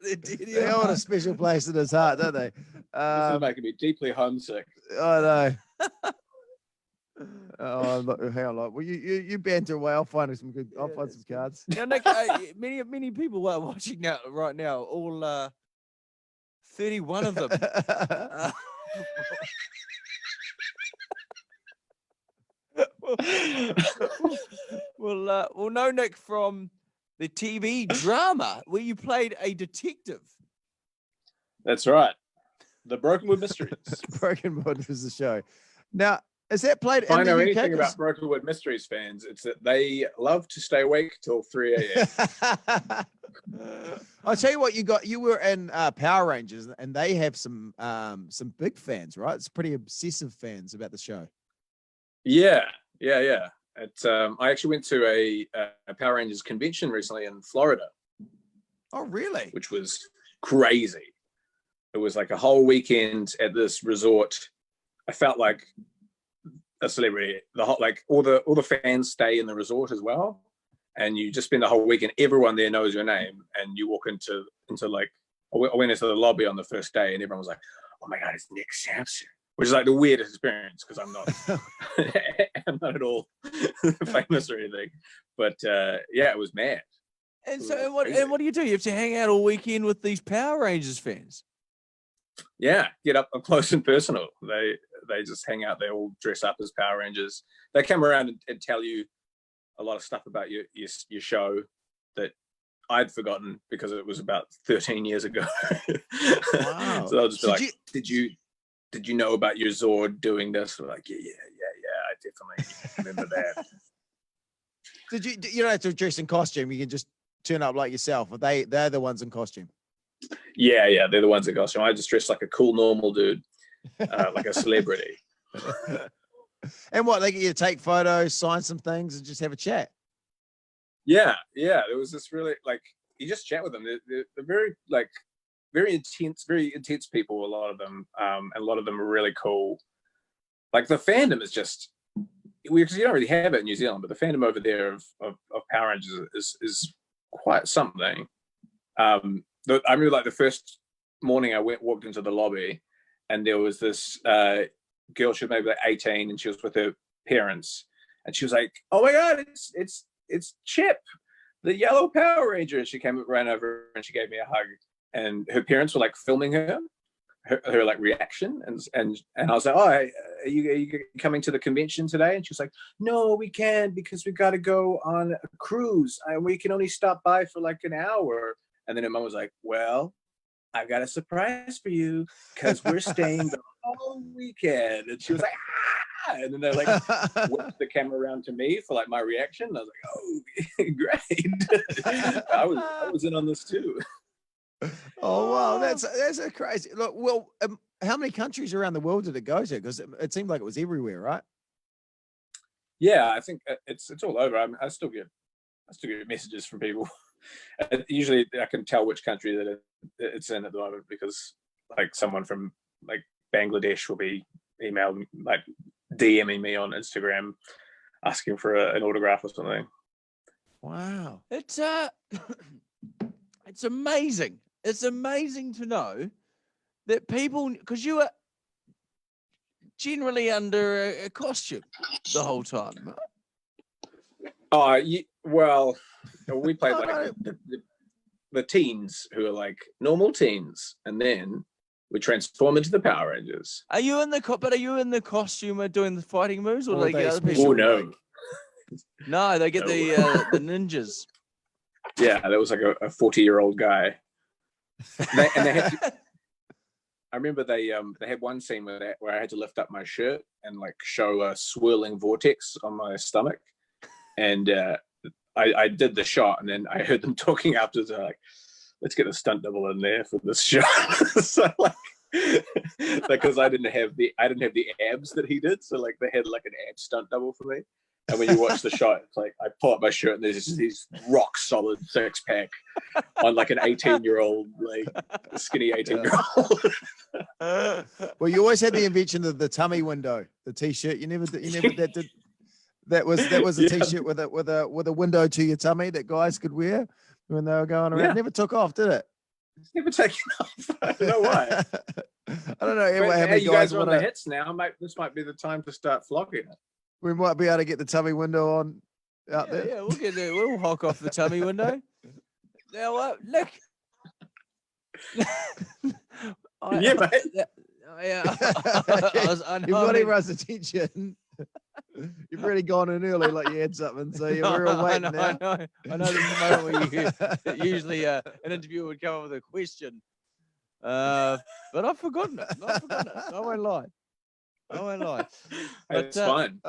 They all have a special place in his heart, don't they? This is making me deeply homesick. I know. Hang on, well, you banter away. I'll find some good. I'll find some cards. Now, Nick, many people are watching right now. All 31 of them. We'll know Nick from the TV drama where you played a detective. That's right. The Brokenwood Mysteries. Brokenwood was the show. Now, is that played If I in know the anything UK? about Brokenwood Mysteries fans, it's that they love to stay awake till 3 a.m. I'll tell you what, you were in Power Rangers, and they have some big fans, right? It's pretty obsessive fans about the show. Yeah. I actually went to a Power Rangers convention recently in Florida. Oh, really? Which was crazy. It was like a whole weekend at this resort. I felt like a celebrity. All the fans stay in the resort as well, and you just spend the whole weekend. Everyone there knows your name, and you walk into like. I went into the lobby on the first day, and everyone was like, "Oh my god, it's Nic Sampson," which is like the weirdest experience because I'm not at all famous or anything. But yeah, it was mad. And so, what do you do? You have to hang out all weekend with these Power Rangers fans. Yeah, get up close and personal. They just hang out. They all dress up as Power Rangers. They come around and tell you a lot of stuff about your show that I'd forgotten because it was about 13 years ago. Wow. So they'll just be like, did you know about your Zord doing this? We're like, yeah, I definitely remember that. You don't have to dress in costume. You can just turn up like yourself. Or they're the ones in costume. Yeah, they're the ones in costume. I just dress like a cool, normal dude, like a celebrity. And what, they get you to take photos, sign some things, and just have a chat? Yeah. There was this really, like, you just chat with them. They're very intense people, a lot of them. And a lot of them are really cool. Like, the fandom is just, because you don't really have it in New Zealand, but the fandom over there of Power Rangers is quite something. I remember like the first morning I walked into the lobby, and there was this girl. She was maybe like 18, and she was with her parents, and she was like, "Oh my god, it's Chip, the yellow Power Ranger!" And she ran over and she gave me a hug, and her parents were like filming her like reaction, and I was like, "Oh, are you coming to the convention today?" And she was like, "No, we can't because we got to go on a cruise, and we can only stop by for like an hour." And then her mom was like, "Well, I've got a surprise for you because we're staying the whole weekend." And she was like, "Ah!" And then they like whipped the camera around to me for like my reaction. And I was like, "Oh, great!" I was in on this too. Oh wow, that's a crazy. Look, well, how many countries around the world did it go to? Because it seemed like it was everywhere, right? Yeah, I think it's all over. I still get messages from people. Usually I can tell which country that it's in at the moment because like someone from like Bangladesh will be emailing, like DMing me on Instagram asking for an autograph or something. Wow. It's amazing. It's amazing to know that people, because you are generally under a costume the whole time. Well, we played like the teens who are like normal teens, and then we transform into the Power Rangers. Are you in the costume doing the fighting moves, or do they get other people? Oh no, no, they get No. the ninjas. Yeah, that was like a 40-year-old guy. They had to, I remember they had one scene where I had to lift up my shirt and like show a swirling vortex on my stomach, and I did the shot, and then I heard them talking afterwards. They're like, "Let's get a stunt double in there for this shot." So like, because I didn't have the abs that he did, so like they had like an ab stunt double for me. And when you watch the shot, it's like I pull up my shirt and there's just these rock solid 6-pack on like an 18-year-old, like skinny 18-year-old. Well, you always had the invention of the tummy window, the t-shirt. You never that was a t-shirt with a window to your tummy that guys could wear when they were going around. Yeah. It never took off, did it? It's never taken off. I don't know why. I don't know. But, How hey, many you guys are on wanna- the hits now. This might be the time to start flocking it. We might be able to get the tummy window on out there. Yeah, we'll get there. We'll hock off the tummy window. Now, look. Yeah, mate. Yeah. You've got everyone's attention. You've really gone in early like you had something, so we're all waiting now. I know there's a moment where usually an interviewer would come up with a question, but I've forgotten it. I won't lie. But, It's fun.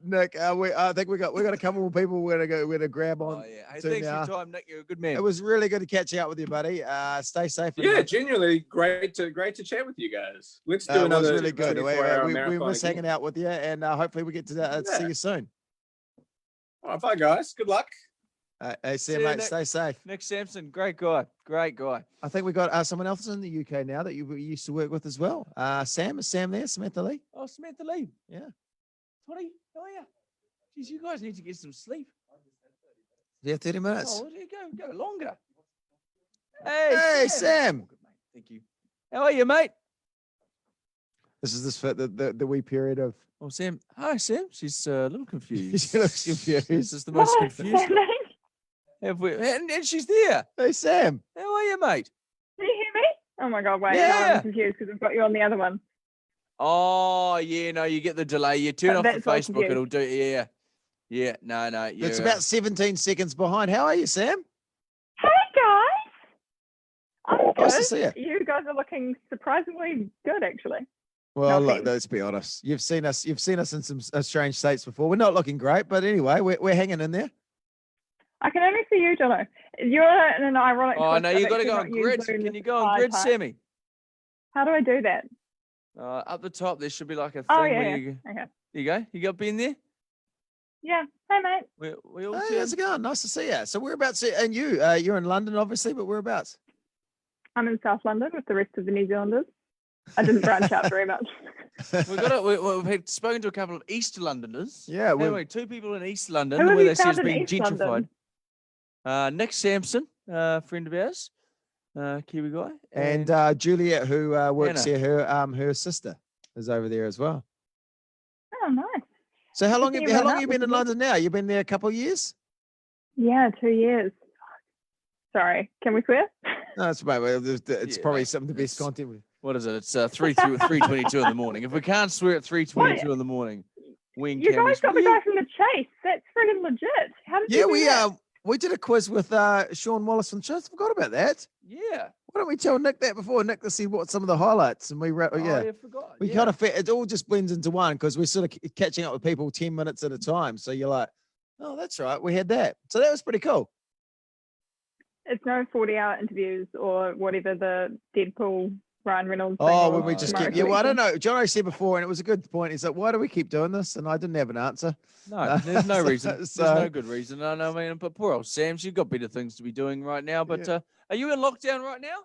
Nic, I think we got a couple more people we're gonna grab on. Hey, to thanks now. for your time, Nick. You're a good man. It was really good to catch up with you, buddy. Stay safe. Yeah, genuinely great to chat with you guys. Let's do It was another really good. 24-hour We marathon miss again. hanging out with you, and hopefully we get to see you soon. All right, bye guys. Good luck. Hey, see you, you, mate. Nic. Stay safe. Nic Sampson, great guy. I think we got someone else in the UK now that you used to work with as well. Sam, is Sam there? Samantha Lee? Oh, Samantha Lee. Yeah. Toddy, how are you? Geez, you guys need to get some sleep. Yeah, 30 minutes. Oh, there you go longer. Hey, Hey, Sam. Thank you. How are you, mate? This is the wee period of. Oh, Sam. Hi, Sam. She's a little confused. She looks confused. This is the most confused. Have we? And she's there. Hey, Sam. How are you, mate? Can you hear me? Oh my God, wait, no, Yeah. I'm confused because I've got you on the other one. Oh, yeah, no, you get the delay. You turn off the That's why I'm Facebook, confused. it'll do. Yeah. Yeah, no. It's about 17 seconds behind. How are you, Sam? Hey guys, I'm good. Nice to see you. You guys are looking surprisingly good, actually. Well, Nothing. look, let's be honest. You've seen us in some strange states before. We're not looking great, but anyway, we're hanging in there. I can only see you, Jono. You're in an ironic. Oh, twist no, of you got to actually go not on grid. using Can the you go on slide grid, type. Sammy? How do I do that? Up the top, there should be like a thing Oh where yeah, you okay. you go. You got Ben there? Yeah. Hey mate. We all Hey, how's it going? Nice to see you. So whereabouts? And you're in London, obviously, but whereabouts? I'm in South London with the rest of the New Zealanders. I didn't branch out very much. We've had spoken to a couple of East Londoners. Yeah, anyway, 2 people in East London Who have where you they say found it's in been East gentrified. London? Nic Sampson, friend of ours, Kiwi guy, And Juliet, who works Anna. here, her sister is over there as well. Oh, nice. So how long Good have thing how you long ran you up been with in me. London now? You've been there a couple of years? Yeah, 2 years. Sorry, can we swear? No, it's it's probably some of the best content. What is it? It's 3:22 in the morning. If we can't swear at 3:22 in the morning, when You can we guys got swear? the guy from the Chase. That's friggin' legit. How did Yeah, you do we that? we did a quiz with Sean Wallace from Chase. Forgot about that. Yeah. Why don't we tell Nic that before Nic to see what some of the highlights and we Oh, yeah. yeah, forgot. We yeah. kind of it all just blends into one because we're sort of catching up with people 10 minutes at a time. So you're like, oh, that's right, we had that. So that was pretty cool. It's no 40-hour interviews or whatever the Deadpool Ryan Reynolds thing Oh, was when we just tomorrow keep, yeah, well, I don't collection. know. Jono said before, and it was a good point. He's like, why do we keep doing this? And I didn't have an answer. No, there's no reason. There's So- no good reason. No, I mean, but poor old Sam, she's got better things to be doing right now. But are you in lockdown right now?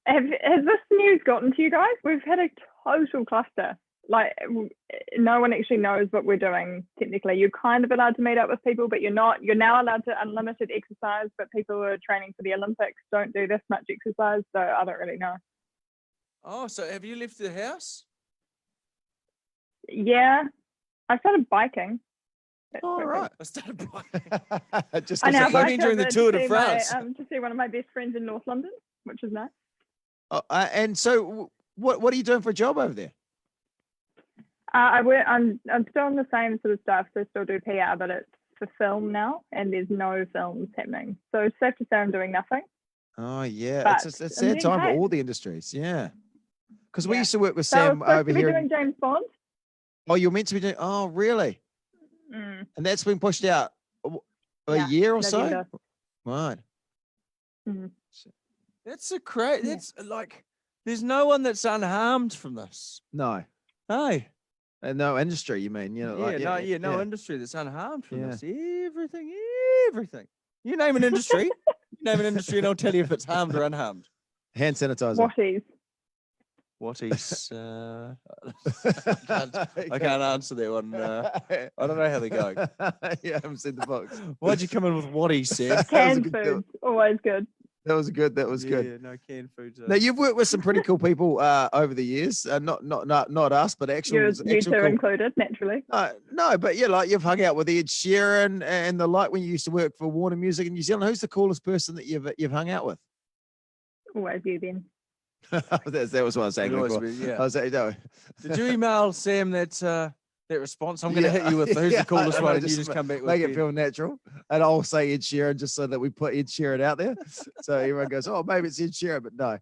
Has this news gotten to you guys? We've had a total cluster. Like, no one actually knows what we're doing technically. You're kind of allowed to meet up with people, but you're not. You're now allowed to unlimited exercise, but people who are training for the Olympics don't do this much exercise, so I don't really know. Oh, so have you left the house? Yeah, I started biking. All right. I started biking. Just I now I've been bike during the over Tour to de see my, France. to see one of my best friends in North London, which is nice. And so, what are you doing for a job over there? I'm still on the same sort of stuff, so still do PR, but it's for film now, and there's no films happening. So it's safe to say I'm doing nothing. Oh yeah, But it's a I'm sad doing time for great. all the industries. Yeah, because we used to work with So I was Sam supposed over to be here. doing James Bond. Oh, you're meant to be doing. Oh, really? Mm. And that's been pushed out a year or November. so. Right. Mhm. That's a crazy. That's like, there's no one that's unharmed from this. No. Hey. No industry, you mean? You know, like, no industry that's unharmed from Yeah. this. Everything. You name an industry, and I'll tell you if it's harmed or unharmed. Hand sanitizer. Whatties. Whatties? I can't answer that one. I don't know how they go. Yeah, I haven't seen the box. Why'd you come in with whatties, Sam? Canned foods, always good. That was good. That was good. Yeah, no canned foods. Now you've worked with some pretty cool people over the years. Not us, but You two cool. included, naturally. No, but yeah, like you've hung out with Ed Sheeran and the like when you used to work for Warner Music in New Zealand. Who's the coolest person that you've hung out with? Always you, Ben. that was what I was saying. Always before. be, yeah. I was saying, no. Did you email Sam that response? I'm going to hit you with who's the coolest I know, one, and you just come back with make it Ben. feel natural. And I'll say Ed Sheeran just so that we put Ed Sheeran out there, so everyone goes, "Oh, maybe it's Ed Sheeran," but no.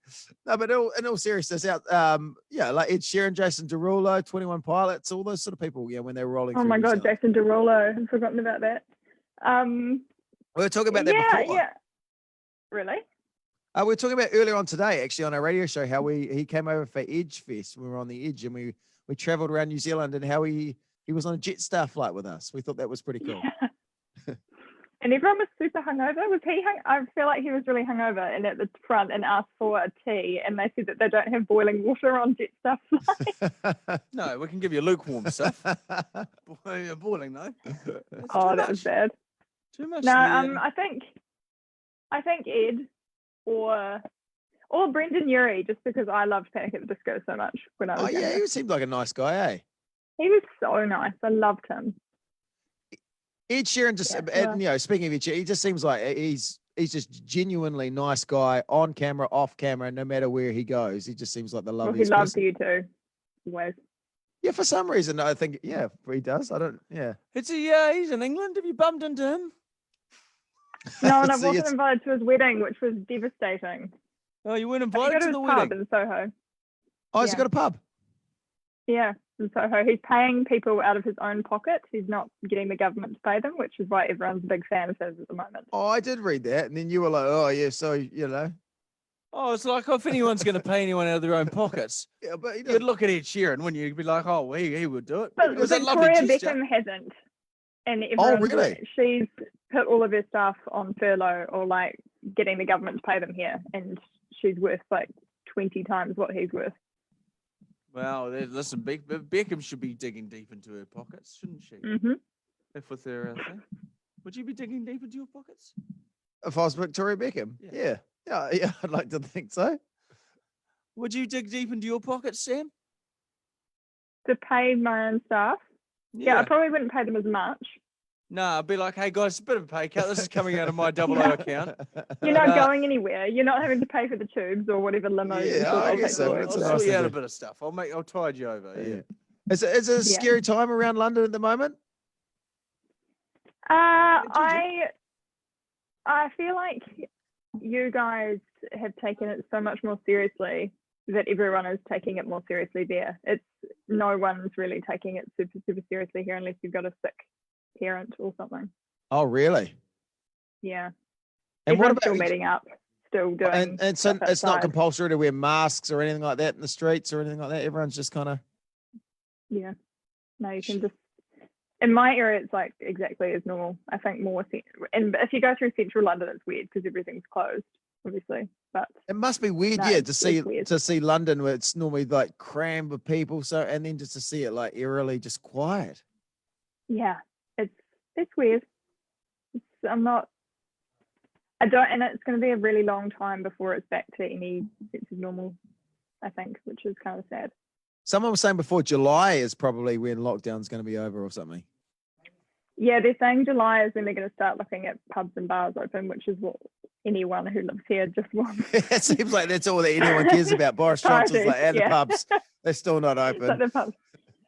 But in all seriousness, like Ed Sheeran, Jason Derulo, 21 Pilots, all those sort of people. Yeah, when they were rolling. Oh through my New God, Zealand. Jason Derulo. I've forgotten about that. We were talking about that before. Yeah. Really? We were talking about earlier on today, actually, on our radio show, how he came over for Edge Fest. We were on the Edge, and we travelled around New Zealand, and how he was on a Jetstar flight with us. We thought that was pretty cool. Yeah. And everyone was super hungover. Was he? I feel like he was really hungover, and at the front, and asked for a tea, and they said that they don't have boiling water on Jetstar flights. No, we can give you lukewarm stuff. Boiling though. Oh, that was bad. Too much. No, yeah. I think Ed or Brendan Urie, just because I loved Panic at the Disco so much when I was younger. Yeah, he seemed like a nice guy, eh? He was so nice. I loved him. Ed Sheeran just, speaking of Ed Sheeran, he just seems like he's just genuinely nice guy on camera, off camera, no matter where he goes. He just seems like the Well, he loveliest loves person. you too. Always. Yeah, for some reason, I think, he does. I don't, yeah. He's in England. Have you bumped into him? No, and I See, wasn't it's- invited to his wedding, which was devastating. Oh, you weren't I invited go to to the his pub wedding? in Soho. Oh, has he Yeah. got a pub? Yeah, in Soho. He's paying people out of his own pocket. He's not getting the government to pay them, which is why everyone's a big fan of his at the moment. Oh, I did read that. And then you were like, oh, yeah, so, Oh, it's like if anyone's going to pay anyone out of their own pockets, yeah, but you'd look at Ed Sheeran, wouldn't you? You'd be like, oh, well, he would do it. But It was a lovely Victoria gesture. Beckham hasn't. And Oh, everyone's really? she's put all of her staff on furlough or like getting the government to pay them here. And she's worth like 20 times what he's worth. Well, listen, Beckham should be digging deep into her pockets, shouldn't she? Mm-hmm. If with her thing. Would you be digging deep into your pockets? If I was Victoria Beckham. Yeah, I'd like to think so. Would you dig deep into your pockets, Sam? To pay my own staff? Yeah, I probably wouldn't pay them as much. No, I'd be like, hey guys, it's a bit of a pay cut. This is coming out of my double O account. You're not going anywhere. You're not having to pay for the tubes or whatever limo. I guess so. I'll sort you out a bit of stuff. I'll tide you over. Yeah. Is it a scary time around London at the moment? I feel like you guys have taken it so much more seriously that everyone is taking it more seriously there. No one's really taking it super seriously here unless you've got a sick parent or something. Oh, really? Yeah. And what Everyone's about still meeting up, still doing and so stuff it's not outside. compulsory to wear masks or anything like that in the streets or anything like that? Everyone's just kind of... Yeah. No, you can just... In my area, it's like exactly as normal. I think more... And if you go through central London, it's weird because everything's closed, obviously. But it must be weird, no, to it's weird. see London where it's normally like crammed with people, so and then just to see it like eerily just quiet. Yeah, it's weird. And it's going to be a really long time before it's back to any sense of normal, I think, which is kind of sad. Someone was saying before July is probably when lockdown's going to be over or something. Yeah, they're saying July is when they're going to start looking at pubs and bars open, which is what anyone who lives here just wants. It seems like that's all that anyone cares about. Boris Johnson's like, and the pubs, they're still not open. Like the pubs.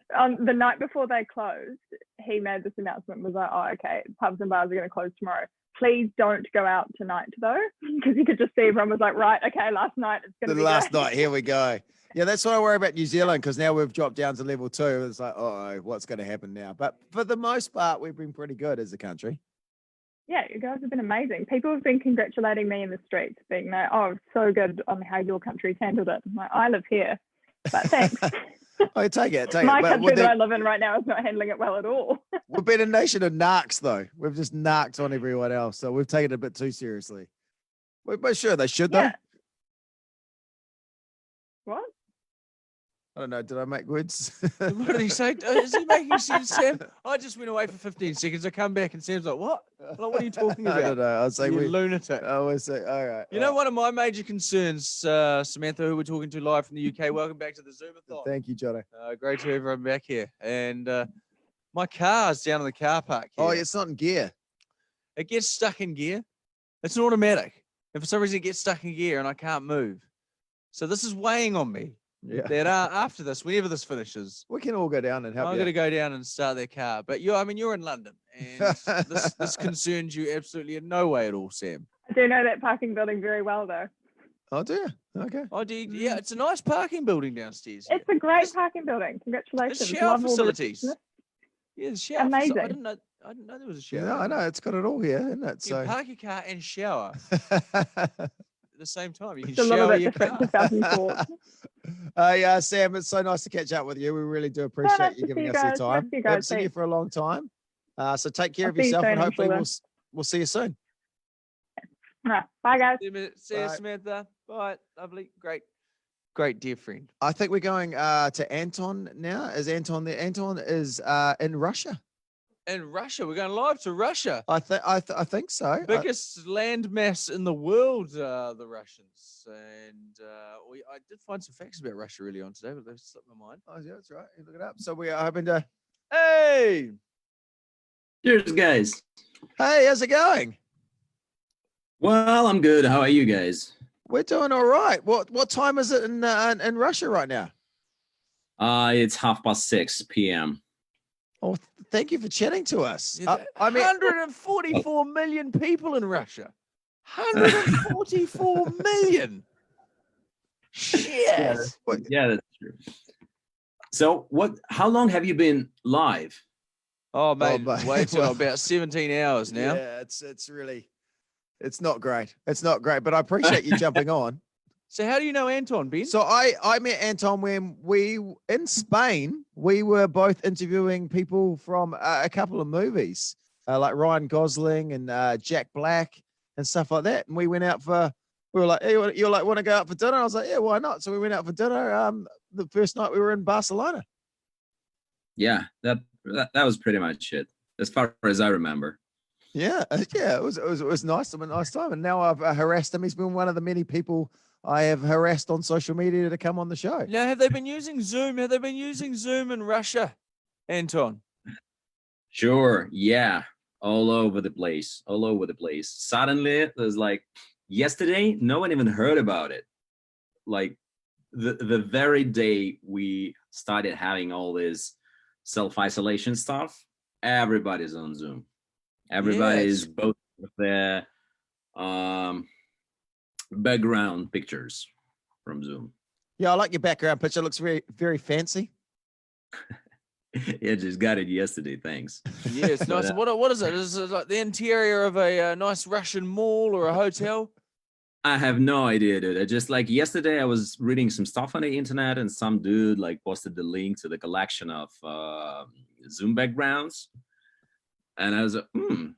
The night before they closed, he made this announcement, was like, oh, okay, pubs and bars are going to close tomorrow. Please don't go out tonight, though, because you could just see everyone was like, right, okay, last night it's going to be last great. night, here we go. Yeah, that's what I worry about New Zealand, because now we've dropped down to level 2. It's like, oh, what's going to happen now? But for the most part, we've been pretty good as a country. Yeah, you guys have been amazing. People have been congratulating me in the streets, being like, oh, so good on how your country's handled it. I'm like, I live here, but thanks. I take it. My country that I live in right now is not handling it well at all. We've been a nation of narcs, though. We've just narked on everyone else, so we've taken it a bit too seriously. But sure, they should, though. What? I don't know. Did I make words? What did he say? Is he making sense, Sam? I just went away for 15 seconds. I come back and Sam's like, what? Like, what are you talking about? I don't know. I'll say you we lunatic. I always say, all right. You know, one of my major concerns, Samantha, who we're talking to live from the UK. Welcome back to the Zoomathon. Thank you, Jono. Great to have everyone back here. And my car's down in the car park here. Oh, it's not in gear. It gets stuck in gear. It's an automatic. And for some reason, it gets stuck in gear and I can't move. So this is weighing on me. Yeah. That after this, whenever this finishes, we can all go down and help. I'm going to go down and start their car. But you're in London, and this concerns you absolutely in no way at all, Sam. I do know that parking building very well, though. Oh, do you? Okay. Oh, do you? Yeah, it's a nice parking building downstairs. It's a great parking building. Congratulations. It's shower Love all the- facilities. Yeah, the shower. Amazing. I didn't know there was a shower. Yeah, I know. It's got it all here, isn't it? You can park your car and shower at the same time. You can It's a little shower bit your different car. to Southern Port. Yeah, Sam, it's so nice to catch up with you. We really do appreciate nice you to giving see us you your guys. time. Nice to see you We haven't guys. seen you Thanks. for a long time. So take care I'll of see you yourself, soon, and I'm hopefully sure. we'll see you soon. All right. Bye, guys. See you, Bye. Samantha. Bye. Lovely. Great dear friend. I think we're going to Anton now. Is Anton there? Anton is in Russia. In Russia, we're going live to Russia. I think so. Biggest landmass in the world, the Russians. And I did find some facts about Russia early on today, but they've slipped my mind. Oh, yeah, that's right. You look it up. So we are hoping to. Hey! Cheers, guys. Hey, how's it going? Well, I'm good. How are you guys? We're doing all right. What time is it in Russia right now? It's 6:30 p.m. Oh, thank you for chatting to us. I mean, 144 million people in Russia. 144 million. Shit. Yeah, that's true. So, how long have you been live? Oh, mate, way too about 17 hours now. Yeah, it's really, it's not great. It's not great, but I appreciate you jumping on. So how do you know Anton, Ben? So I met Anton when in Spain, we were both interviewing people from a couple of movies, like Ryan Gosling and Jack Black and stuff like that. And we went out we were like, hey, you're like, want to go out for dinner? I was like, yeah, why not? So we went out for dinner. The first night we were in Barcelona. Yeah, that was pretty much it, as far as I remember. Yeah, it was nice. A nice time. And now I've harassed him. He's been one of the many people I have harassed on social media to come on the show. Now, have they been using Zoom? Have they been using Zoom in Russia, Anton? Sure. Yeah. All over the place. All over the place. Suddenly, there's like yesterday, no one even heard about it. Like the very day we started having all this self-isolation stuff, everybody's on Zoom. Everybody's both with their background pictures from Zoom. Yeah, I like your background picture. It looks very, very fancy. Yeah, just got it yesterday. Thanks. Yeah, it's nice. What is it? Is it like the interior of a nice Russian mall or a hotel? I have no idea, dude. I just like yesterday I was reading some stuff on the internet and some dude like posted the link to the collection of Zoom backgrounds. And I was like,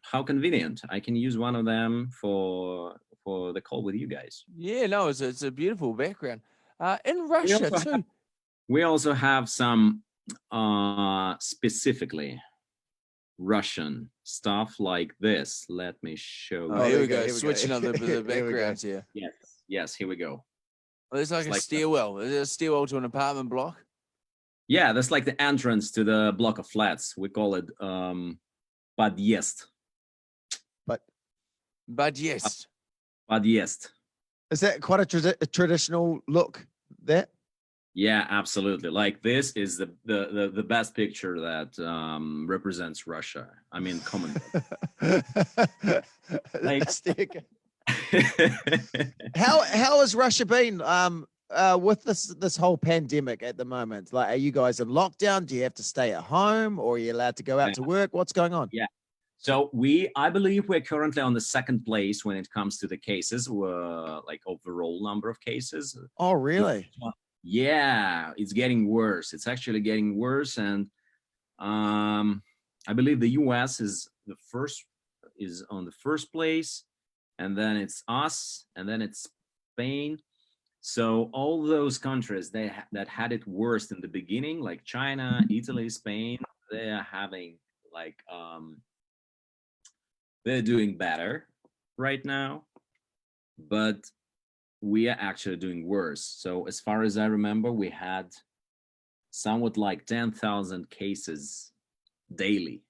how convenient. I can use one of them for the call with you guys. Yeah, no, it's a beautiful background. In Russia too. We also have some specifically Russian stuff like this. Let me show you. Oh, here we go. Switching up the backgrounds here. Yes, here we go. Well, it's like a stairwell. Is it a stairwell to an apartment block? Yeah, that's like the entrance to the block of flats. We call it Podъезд. Podъезд. But yes. Is that quite a traditional look? That? Yeah, absolutely. Like this is the best picture that represents Russia. I mean, Commonwealth. Like, how has Russia been with this whole pandemic at the moment? Like, are you guys in lockdown? Do you have to stay at home, or are you allowed to go out to work? What's going on? Yeah. So I believe we're currently on the second place when it comes to the cases, like overall number of cases. Oh, really? Yeah, it's getting worse. It's actually getting worse, and I believe the U.S. is on the first place, and then it's us, and then it's Spain. So all those countries that had it worst in the beginning, like China, Italy, Spain, they are having like they're doing better right now, but we are actually doing worse. So as far as I remember, we had somewhat like 10,000 cases daily.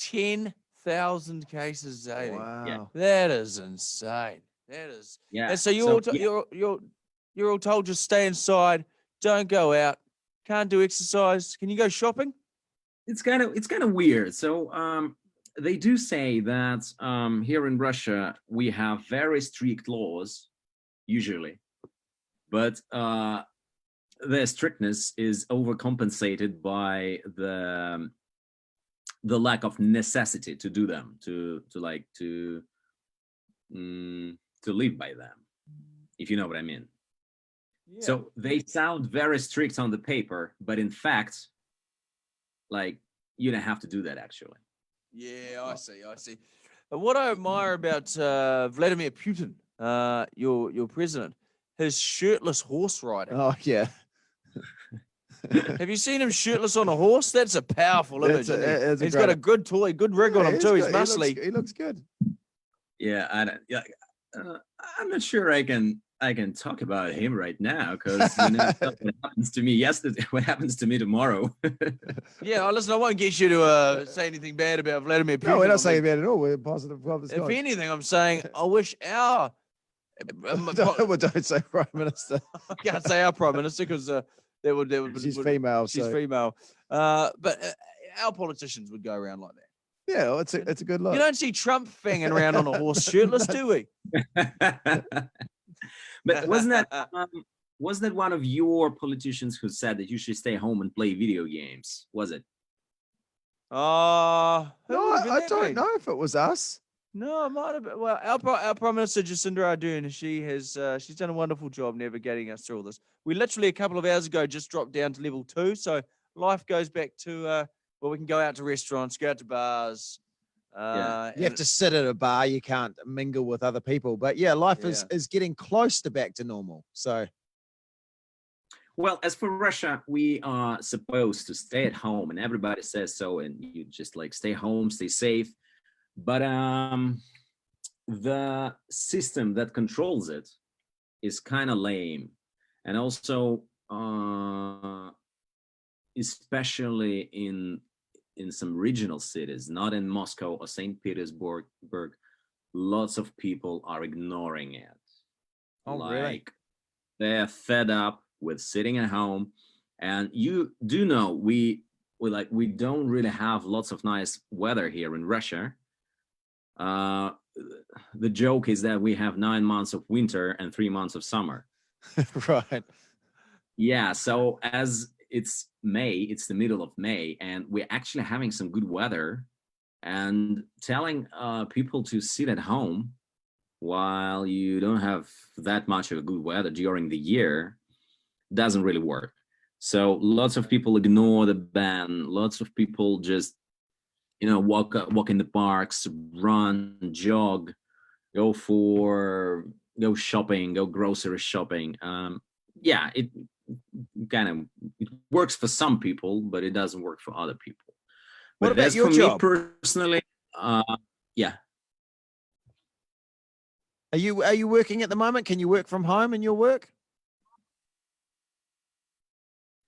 10,000 cases daily. Wow. Yeah. That is insane. That is. Yeah. And so you're all told just stay inside, don't go out, can't do exercise. Can you go shopping? It's kind of weird. So they do say that here in Russia we have very strict laws usually, but their strictness is overcompensated by the lack of necessity to do them, to live by them, if you know what I mean. Yeah. So they sound very strict on the paper, but in fact, like, you don't have to do that actually. Yeah, I see. But what I admire about Vladimir Putin, your president, his shirtless horse riding. Oh, yeah. Have you seen him shirtless on a horse? That's a powerful image. He's got a good toy, good rig on him too. He's muscly. He looks good. Yeah, I'm not sure I can talk about him right now because you know, what happens to me yesterday, what happens to me tomorrow. Yeah, listen, I won't get you to say anything bad about Vladimir Putin. No, we're not saying bad at all. We're positive. If anything, I'm saying I wish our don't say Prime Minister. I can't say our Prime Minister because she's female. She's female. But our politicians would go around like that. Yeah, well, it's a good look. You don't see Trump fanging around on a horse shirtless, do we? But wasn't that one of your politicians who said that you should stay home and play video games? Was it? No, I don't know if it was us. No, it might have been. Well, our Prime Minister Jacinda Ardern, she's done a wonderful job navigating us through all this. We literally a couple of hours ago just dropped down to level 2, so life goes back to we can go out to restaurants, go out to bars. You have to sit at a bar. You can't mingle with other people. But yeah, life is getting close to back to normal. So, well, as for Russia, we are supposed to stay at home, and everybody says so, and you just like stay home, stay safe. But the system that controls it is kind of lame, and also especially in some regional cities, not in Moscow or St. Petersburg, lots of people are ignoring it. Oh, really? They're fed up with sitting at home. And you do know we don't really have lots of nice weather here in Russia. The joke is that we have 9 months of winter and 3 months of summer. Right. Yeah, so as it's May, it's the middle of May, and we're actually having some good weather, and telling people to sit at home while you don't have that much of a good weather during the year doesn't really work. So lots of people ignore the ban. Lots of people just, walk in the parks, run, jog, go shopping, go grocery shopping. It works for some people, but it doesn't work for other people. What But about as your for job? me personally, yeah. Are you working at the moment? Can you work from home in your work?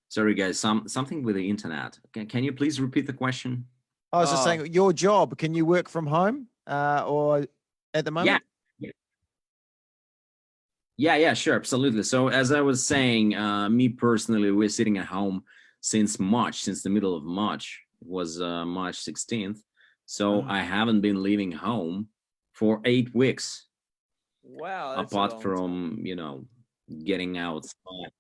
Sorry, guys. Something with the internet. Can you please repeat the question? I was just saying, your job. Can you work from home or at the moment? Yeah. Yeah, sure, absolutely. So as I was saying, me personally, we're sitting at home since the middle of March. It was March 16th. So I haven't been leaving home for 8 weeks. Wow. That's apart from, getting outside.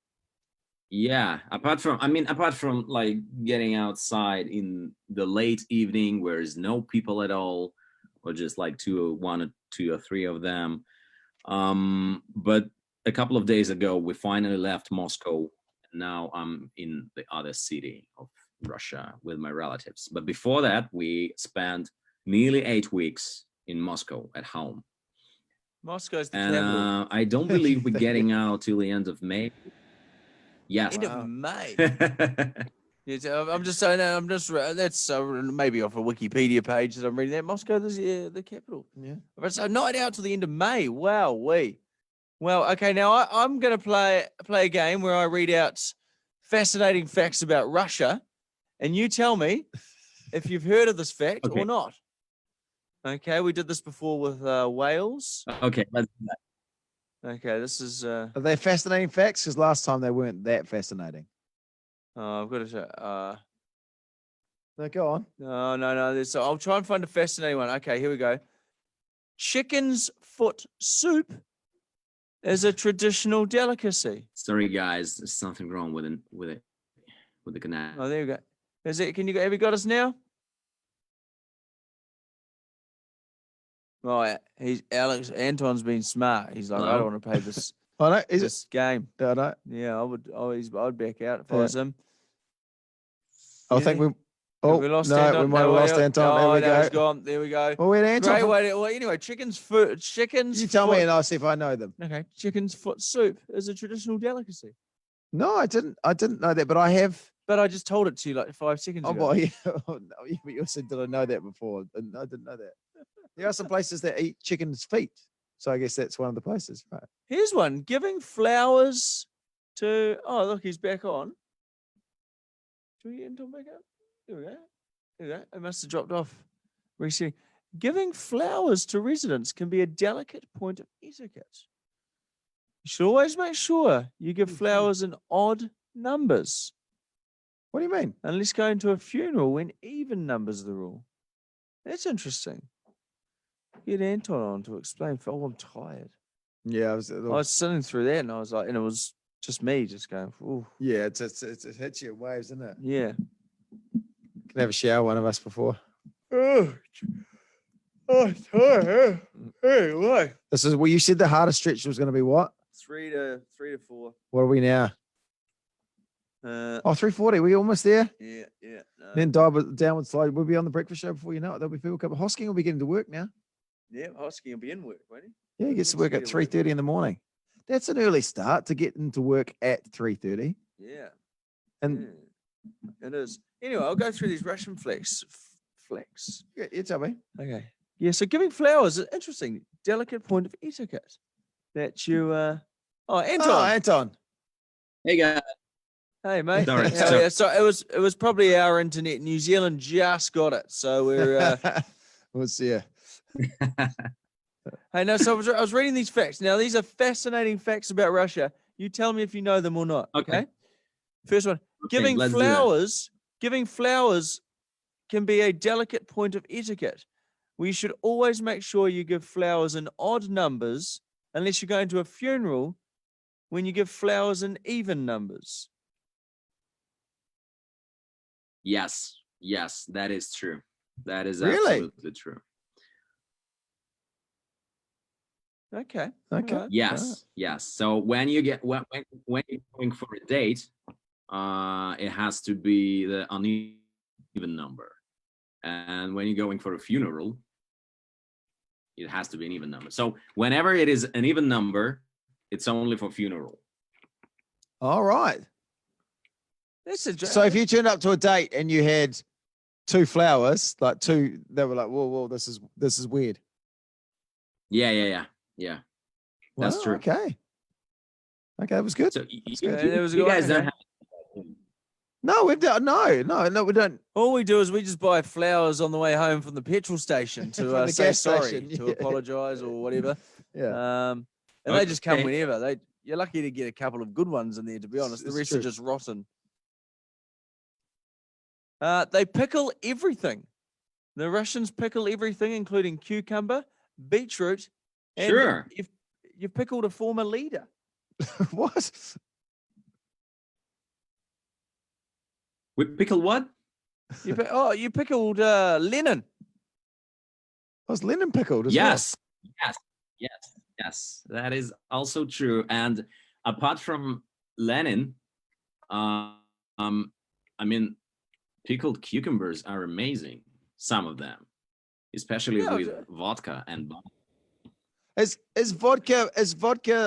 Yeah, apart from like getting outside in the late evening where there's no people at all, or just like one or two or three of them. But a couple of days ago, we finally left Moscow. And now I'm in the other city of Russia with my relatives. But before that, we spent nearly 8 weeks in Moscow at home. Moscow's the And capital. I don't believe we're getting out till the end of May. Yes. End of May. Yes, I'm just saying. That's maybe off a Wikipedia page that I'm reading. That Moscow is the capital. Yeah. But so not out till the end of May. Wow, Well, okay. Now I'm going to play a game where I read out fascinating facts about Russia, and you tell me if you've heard of this fact or not. Okay, we did this before with Wales. Okay, let's do that. Okay, this is. Are they fascinating facts? Because last time they weren't that fascinating. I've got to say. No, go on. No. So I'll try and find a fascinating one. Okay, here we go. Chicken's foot soup is a traditional delicacy. Sorry, guys. There's something wrong with the canal. Oh, there you go. Have you got us now? Right, Anton's been smart. He's like, I don't want to play this. This game. Yeah, I'd back out if I was him. I think we. Oh, we lost no, Anton. we might have lost Anton. There we go. He's gone. There we go. Well, where'd Anton? Great way to, well, anyway, chicken's foot. You tell me, and I'll see if I know them. Okay, chicken's foot soup is a traditional delicacy. No, I didn't know that, but I have. But I just told it to you like 5 seconds ago. Well, yeah. But you said, did I know that before? And I didn't know that. There are some places that eat chicken's feet. So I guess that's one of the places, right? Here's one. Giving flowers to... Oh, look, he's back on. Do we get Anton back up? There we go. There we go. It must have dropped off recently. Giving flowers to residents can be a delicate point of etiquette. You should always make sure you give flowers in odd numbers. What do you mean? Unless going to a funeral when even numbers are the rule. That's interesting. Get Anton on to explain. Oh, I'm tired. Yeah, I was sitting through that, and I was like, and it was just me, just going. Ooh. Yeah, it hits you in waves, isn't it? Yeah. Can have a shower, one of us before. Oh, tired. Hey, what? This is. Well, you said the hardest stretch was going to be what? 3 to 4. What are we now? 3:40. We almost there. Yeah. No. Then downward slide. We'll be on the breakfast show before you know it. There'll be people coming. Hosking will be getting to work now. Yeah, Hosking will be in work, won't he? Yeah, he gets to work at 3:30 in the morning. That's an early start to get into work at 3:30. Yeah. And it is. Anyway, I'll go through these Russian flex. Yeah, you tell me. Okay. Yeah, so giving flowers is interesting. Delicate point of etiquette. That you Anton. Oh, Anton. Hey guys. Hey mate. Sorry. Yeah, so it was probably our internet. New Zealand just got it. So we're we'll see ya. Hey, no, so I was reading these facts. Now, these are fascinating facts about Russia. You tell me if you know them or not. Okay. First one. Giving flowers can be a delicate point of etiquette. We should always make sure you give flowers in odd numbers, unless you're going to a funeral, when you give flowers in even numbers. Yes, that is true. That is really? Absolutely true. Okay. Yes. So when you get when you're going for a date, it has to be the uneven number, and when you're going for a funeral, it has to be an even number. So whenever it is an even number, it's only for funeral. All right. So if you turned up to a date and you had 2 flowers, like 2, they were like, whoa, this is weird. Yeah. That's true. Okay, that was good. So you guys don't have. No, we don't. No, we don't. All we do is we just buy flowers on the way home from the petrol station to say sorry, to apologize or whatever. Yeah. And they just come Okay. whenever. You're lucky to get a couple of good ones in there, to be honest. The It's rest true. are just rotten. They pickle everything. The Russians pickle everything, including cucumber, beetroot, and Sure. you've pickled a former leader. What? We pickle what? You pickled Lenin. Was Lenin pickled as Yes. That is also true. And apart from Lenin, I mean, pickled cucumbers are amazing. Some of them, especially with vodka and. Is vodka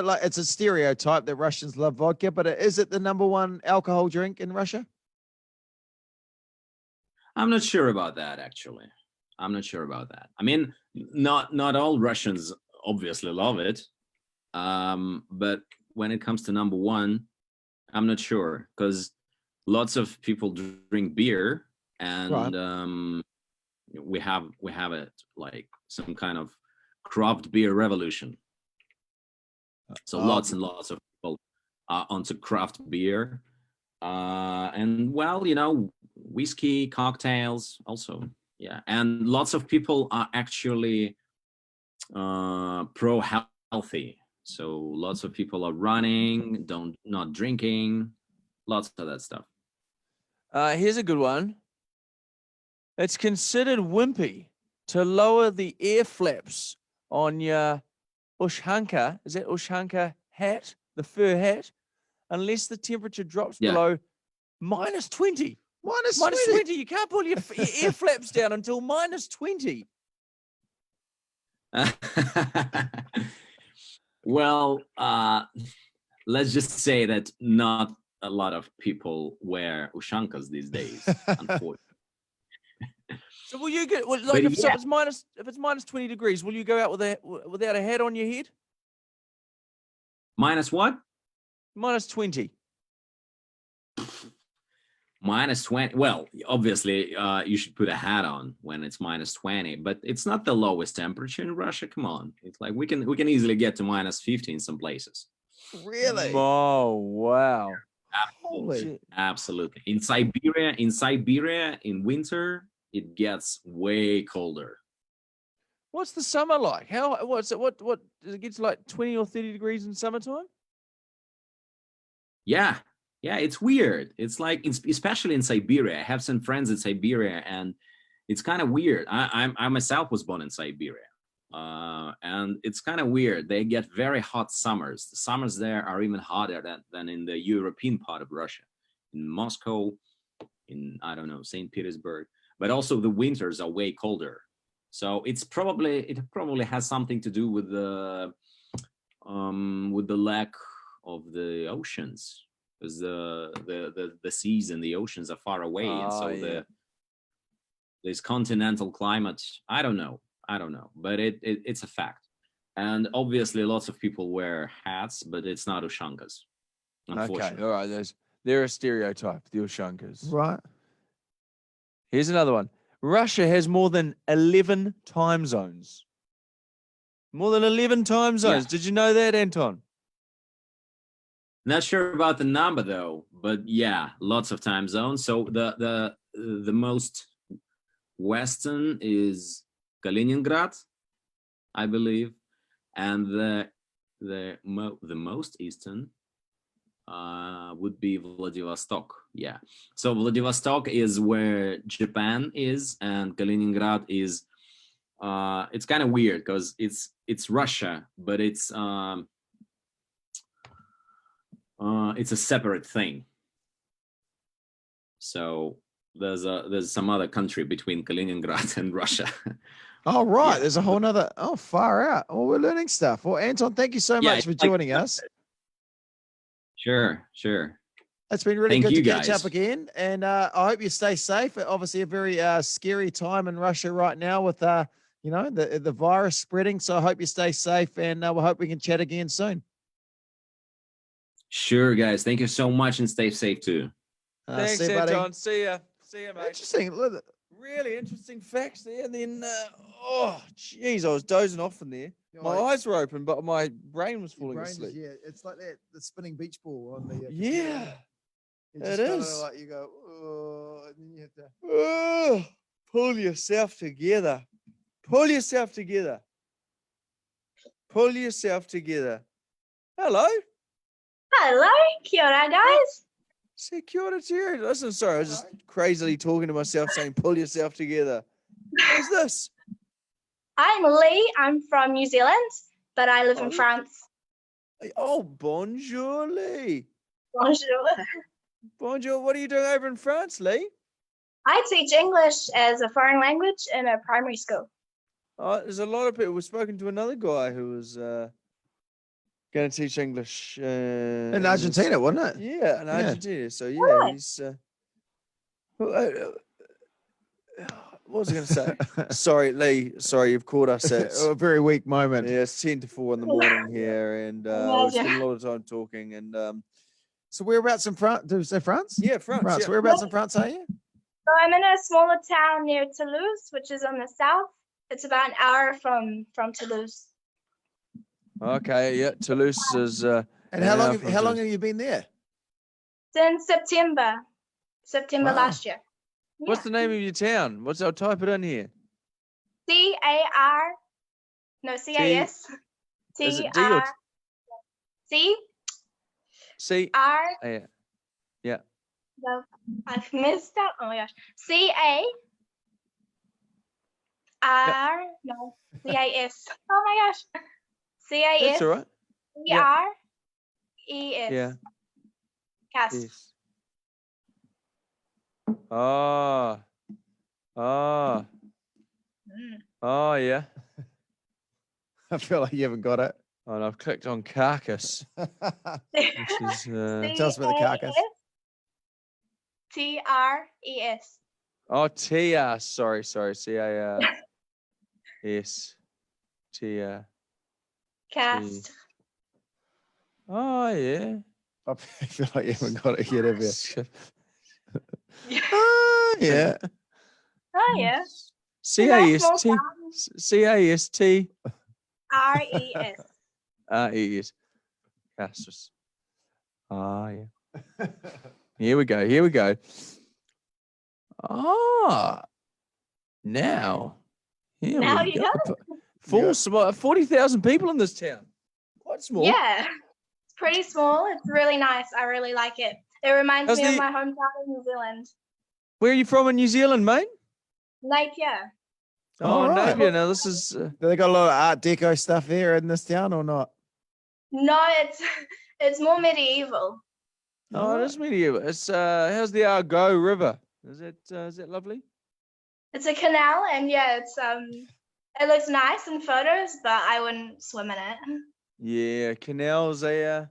like, it's a stereotype that Russians love vodka, but is it the #1 alcohol drink in Russia? I'm not sure about that, actually. I'm not sure about that. I mean, not all Russians obviously love it, but when it comes to #1, I'm not sure, because lots of people drink beer, and we have it like some kind of craft beer revolution. So lots and lots of people are onto craft beer, and well, whiskey, cocktails also. Yeah, and lots of people are actually pro-healthy. So lots of people are running, not drinking, lots of that stuff. Here's a good one. It's considered wimpy to lower the air flaps on your ushanka. Is that ushanka hat, the fur hat, unless the temperature drops below -20. Minus -20. You can't pull your air flaps down until -20. Well, let's just say that not a lot of people wear ushankas these days, unfortunately. So will you get if it's -20 degrees? Will you go out without a hat on your head? Minus what? -20. -20. Well, obviously, you should put a hat on when it's -20, but it's not the lowest temperature in Russia. Come on, it's like we can easily get to -50 in some places. Really? Oh wow! Absolutely. In Siberia, in winter, it gets way colder. What's the summer like? What does it get to, like 20 or 30 degrees in summertime? Yeah, it's weird. It's like, especially in Siberia. I have some friends in Siberia, and it's kind of weird. I myself was born in Siberia, and it's kind of weird. They get very hot summers. The summers there are even hotter than in the European part of Russia, in Moscow, in, I don't know, St. Petersburg. But also the winters are way colder. So it probably has something to do with the lack of the oceans, because the seas and the oceans are far away, and so this continental climate. I don't know, but it's a fact. And obviously, lots of people wear hats, but it's not ushankas. Okay, all right. They're a stereotype, the ushankas. Right. Here's another one. Russia has more than 11 time zones. More than 11 time zones. Yeah. Did you know that, Anton? Not sure about the number though, but yeah, lots of time zones. So the most western is Kaliningrad, I believe, and the most eastern would be Vladivostok. Yeah. So Vladivostok is where Japan is, and Kaliningrad is. It's kind of weird because it's Russia, but it's a separate thing. So there's some other country between Kaliningrad and Russia. Oh, right. Yeah. There's a whole nother. Oh, far out. Oh, we're learning stuff. Well, Anton, thank you so much for joining us. Sure. It's been really good to catch up again. And I hope you stay safe. Obviously, a very scary time in Russia right now with, the virus spreading. So I hope you stay safe, and we hope we can chat again soon. Sure, guys. Thank you so much, and stay safe too. Thanks, Anton. See ya, mate. Interesting. Really interesting facts there. And then, I was dozing off in there. My eyes were open, but my brain was falling Brain is- asleep. yeah, it's like the spinning beach ball on the. Yeah, It it kinda is. Like you go, oh, and then you have to. Oh, pull yourself together. Pull yourself together. Pull yourself together. Hello. Hello, kia ora, guys. Say kia ora to you. Listen, sorry, I was just crazily talking to myself saying, pull yourself together. Who's this? I'm Lee. I'm from New Zealand, but I live in France. Oh, bonjour, Lee. Bonjour. Bonjour. What are you doing over in France, Lee? I teach English as a foreign language in a primary school. Oh, there's a lot of people. We've spoken to another guy who was going to teach English In Argentina, wasn't it? Yeah, in Yeah. Argentina. So yeah, he's. What was I going to say? Sorry, Lee. Sorry, you've caught us at A very weak moment. Yeah, it's 10 to 4 in the morning here, and we spent a lot of time talking. And So whereabouts in France? Did you say France? Yeah, France. Yeah. Whereabouts in France are you? So I'm in a smaller town near Toulouse, which is on the south. It's about an hour from Toulouse. Okay, yeah, Toulouse is. And how long have you been there? Since September Wow. last year. What's the name of your town? I'll type it in here. C-A-R, no, C-A-S. Is it D or T-R, C, C? R, Yeah. Yeah. no, I've messed up. Oh my gosh. C-A-R, no, C-A-S. Oh my gosh. C-A-S. That's all right. E-R-E-S. Yeah. Cast. Yes. Oh. Oh. Oh, yeah. I feel like you haven't got it. Oh, and I've clicked on carcass, which is. Tell us about the carcass. T-R-E-S. Oh, TR. Sorry. C-A-R. S. TR. Cast. Oh, yeah. I feel like you haven't got it yet, have you? Yeah. Oh yeah. C-A-S-T. C-A-S-T. R-E-S. R-E-S. Castris. Ah, yeah. Here we go. Ah. Now. Here Now we you go. got it. 40,000 people in this town. Quite small. Yeah. It's pretty small. It's really nice. I really like it. It reminds How's me of the- my hometown in New Zealand. Where are you from in New Zealand, mate? Napier. Oh, right. Napier. Now this is. Do they got a lot of Art Deco stuff here in this town or not? No, it's more medieval. Oh, it is medieval. It's how's the Argo River? Is that lovely? It's a canal, and yeah, it looks nice in photos, but I wouldn't swim in it. Yeah, canals. They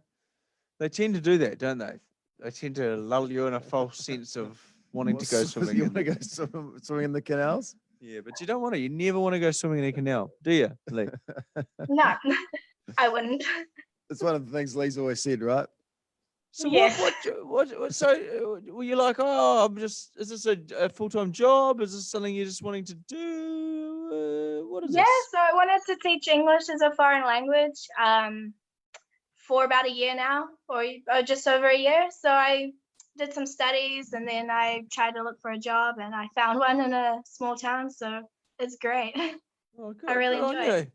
tend to do that, don't they? They tend to lull you in a false sense of wanting to go swimming. You in want to them. go swimming in the canals? Yeah, but you don't want to. You never want to go swimming in a canal, do you, Lee? No, I wouldn't. It's one of the things Lee's always said, right? So Yeah. what? So were you like, oh, is this a full-time job? Is this something you're just wanting to do? What is Yeah, this? so I wanted to teach English as a foreign language for about a year now, or just over a year. So I did some studies, and then I tried to look for a job, and I found one in a small town. So it's great. Oh, good, I really good on enjoy it. you.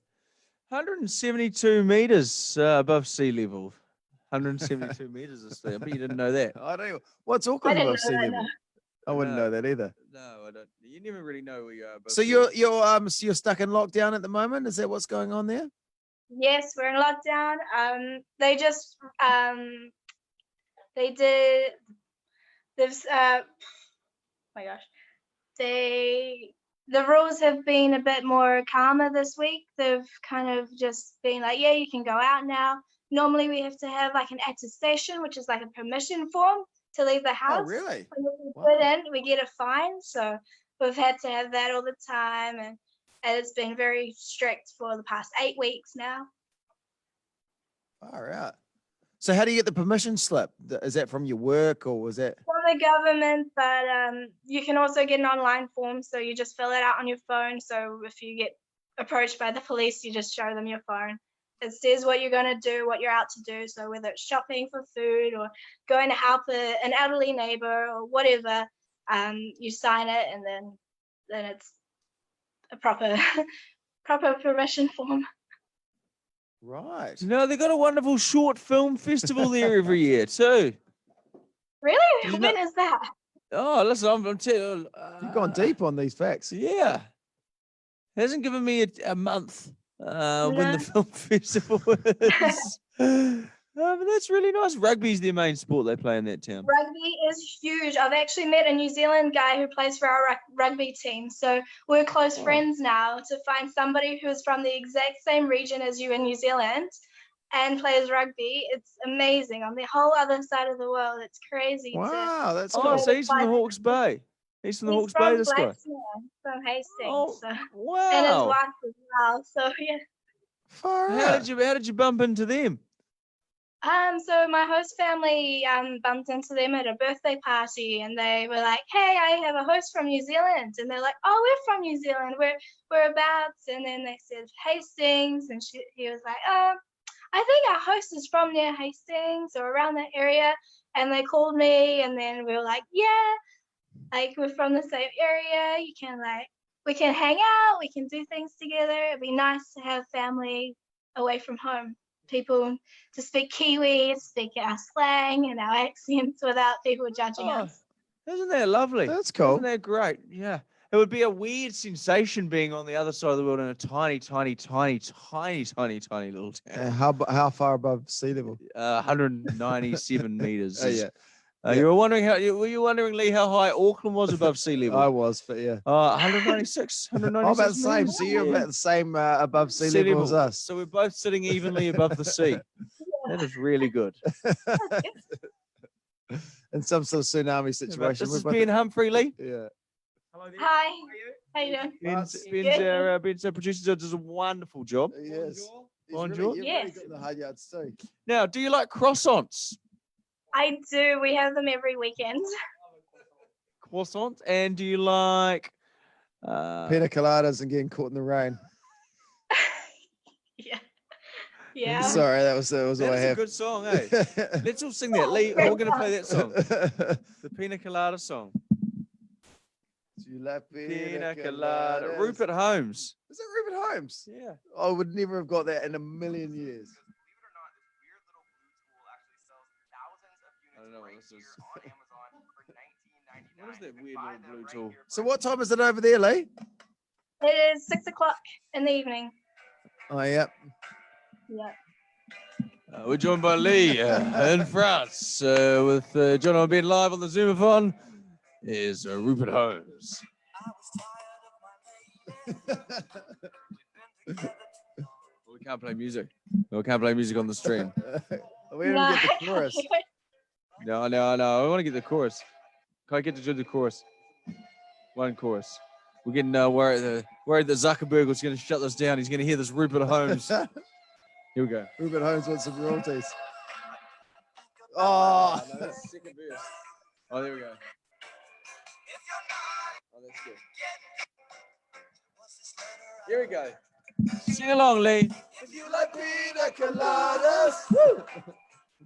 172 meters above sea level. 172 meters is there. I bet you didn't know that. I don't. What's Auckland didn't above sea know that, level? no. I wouldn't No. know that either. No, I don't. You never really know where you are. Above So sea you're stuck in lockdown at the moment. Is that what's going on there? Yes, we're in lockdown. They just they did this. My gosh, the rules have been a bit more calmer this week. They've kind of just been like, yeah, you can go out now. Normally we have to have like an attestation, which is like a permission form to leave the house. Oh, really? When we put in, we get a fine. So we've had to have that all the time, and it's been very strict for the past 8 weeks now. All right. So how do you get the permission slip? Is that from your work or was that? From the government, but you can also get an online form, so you just fill it out on your phone. So if you get approached by the police, you just show them your phone. It says what you're going to do, what you're out to do. So whether it's shopping for food or going to help an elderly neighbor or whatever, you sign it, and then it's a proper permission form. Right. No, they've got a wonderful short film festival there every year too. Really? When is that? Oh, listen, I'm telling you. You've gone deep on these facts. Yeah. Hasn't given me a month when the film festival is. But that's really nice. Rugby's their main sport they play in that town. Rugby is huge. I've actually met a New Zealand guy who plays for our rugby team. So we're close friends now. To find somebody who's from the exact same region as you in New Zealand and plays rugby, it's amazing. On the whole other side of the world, it's crazy. Wow, that's cool. So he's from the Hawke's Bay. He's from the Hawke's Bay, this guy. From Hastings. Oh, so. wow. And his wife as well. So yeah. How did you bump into them? So my host family bumped into them at a birthday party, and they were like, "Hey, I have a host from New Zealand," and they're like, "Oh, we're from New Zealand. Whereabouts?" And then they said Hastings, and he was like, "I think our host is from near Hastings or around that area." And they called me, and then we were like, "Yeah, like we're from the same area. We can hang out, we can do things together. It'd be nice to have family away from home. People to speak Kiwi, speak our slang and our accents without people judging us." Isn't that lovely? That's cool. Isn't that great? Yeah. It would be a weird sensation being on the other side of the world in a tiny little town. How far above sea level? 197 meters. Oh, yeah. You were wondering were you wondering, Lee, how high Auckland was above sea level? I was, but yeah. 196. I'm about the same. So you're about the same above sea level as us. So we're both sitting evenly above the sea. That is really good. In some sort of tsunami situation. This is Ben Humphrey, Lee. Yeah. Hi. How you doing? Ben's our producer, does a wonderful job. Yes. Bonjour. You've Yes. really got the hard yards too. Now, do you like croissants? I do. We have them every weekend. Croissants? And do you like Pina coladas and getting caught in the rain? Yeah. Sorry, that was all I That's a have. good song, eh? Let's all sing that. Lee, we're going to play that song. The Pina Colada song. Pina Colada. Rupert Holmes. Is it Rupert Holmes? Yeah. I would never have got that in a million years. I don't know what this is. What is that weird little blue tool? So what time is it over there, Lee? It is 6 o'clock in the evening. Oh, yeah. Yeah. We're joined by Lee in France with Jono and Ben live on the Zoomathon. Is Rupert Holmes. We can't play music. We can't play music on the stream. We don't get the chorus. No. I want to get the chorus. Can I get to do the chorus? One chorus. We're getting worried that Zuckerberg was going to shut this down. He's going to hear this Rupert Holmes. Here we go. Rupert Holmes wants some royalties. Oh, no, that's the second verse. Oh, there we go. Oh, that's good. Here we go. Sing along, Lee. If you like pina coladas, woo,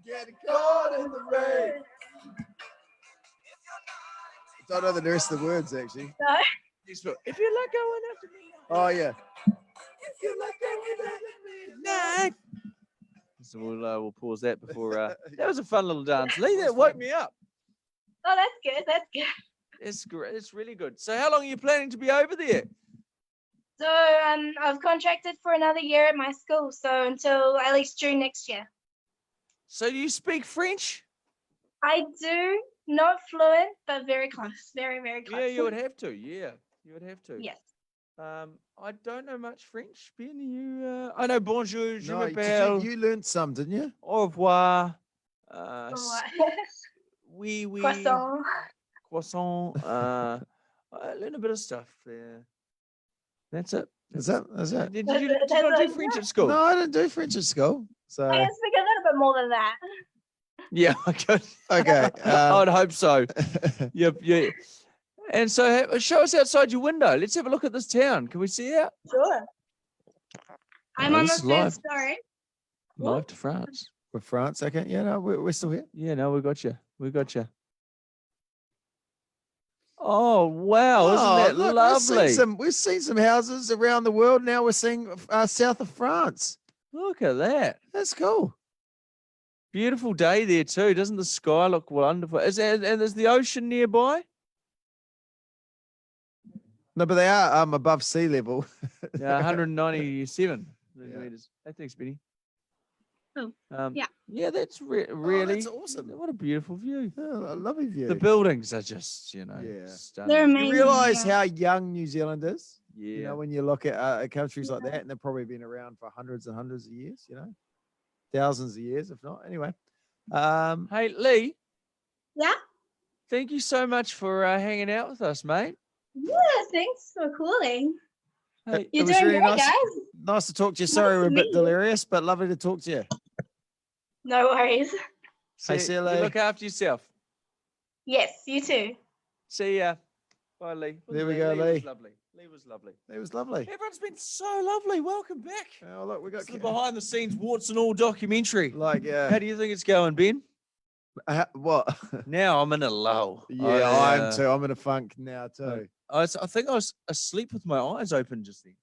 get caught in the rain. I don't know the rest of the words, actually. No. If you like going after me. Oh, yeah. If you like going after midnight. So we'll pause that before. That was a fun little dance. Lee, that woke me up. Oh, that's good. That's good. It's great. It's really good. So how long are you planning to be over there? So I've contracted for another year at my school, so until at least June next year. So do you speak French? I do, not fluent, but very close, very, very close. Yeah, you would have to. Yeah, you would have to. Yes. I don't know much French. Ben, you? I know bonjour, je No, m'appelle. you learned some, didn't you? Au revoir. Oui, oui. Croissant. Croissant. I learned a bit of stuff there. That's it. That's it. Did you not do French at school? No, I didn't do French at school. So I can speak a little bit more than that. Yeah, I could. Okay. I would hope so. Yep. And so show us outside your window. Let's have a look at this town. Can we see out? Sure. I'm Oh, on this the is live. first story. Live to France. With France, okay. Yeah, no, we're still here. Yeah, no, we got you. We got you. Oh wow! Isn't that look, lovely? We've seen some houses around the world. Now we're seeing south of France. Look at that. That's cool. Beautiful day there too. Doesn't the sky look wonderful? Is the ocean nearby? No, but they are above sea level. Yeah, 197 meters. Hey, thanks, Benny. Oh, yeah. Yeah, that's really that's awesome. What a beautiful view. Oh, a lovely view. The buildings are just, stunning. They're amazing. You realise yeah. how young New Zealand is? Yeah. You know, when you look at countries like that, and they've probably been around for hundreds and hundreds of years, thousands of years, if not. Anyway. Hey, Lee. Yeah? Thank you so much for hanging out with us, mate. Yeah, thanks for calling. Hey, You're it was doing really great, nice, guys. nice to talk to you. Sorry, we're a to bit meet you. delirious, but lovely to talk to you. No worries. Hey, see you, Lee. You look after yourself. Yes, you too. See ya. Bye, Lee. There we go, Lee Lee. was lovely. Lee was lovely. It was lovely. Everyone's been so lovely. Welcome back. Oh, look, we got It's the behind the scenes warts and all documentary. like How do you think it's going, Ben? what? Now I'm in a lull. Yeah, I'm too. I'm in a funk now too. I think I was asleep with my eyes open just then.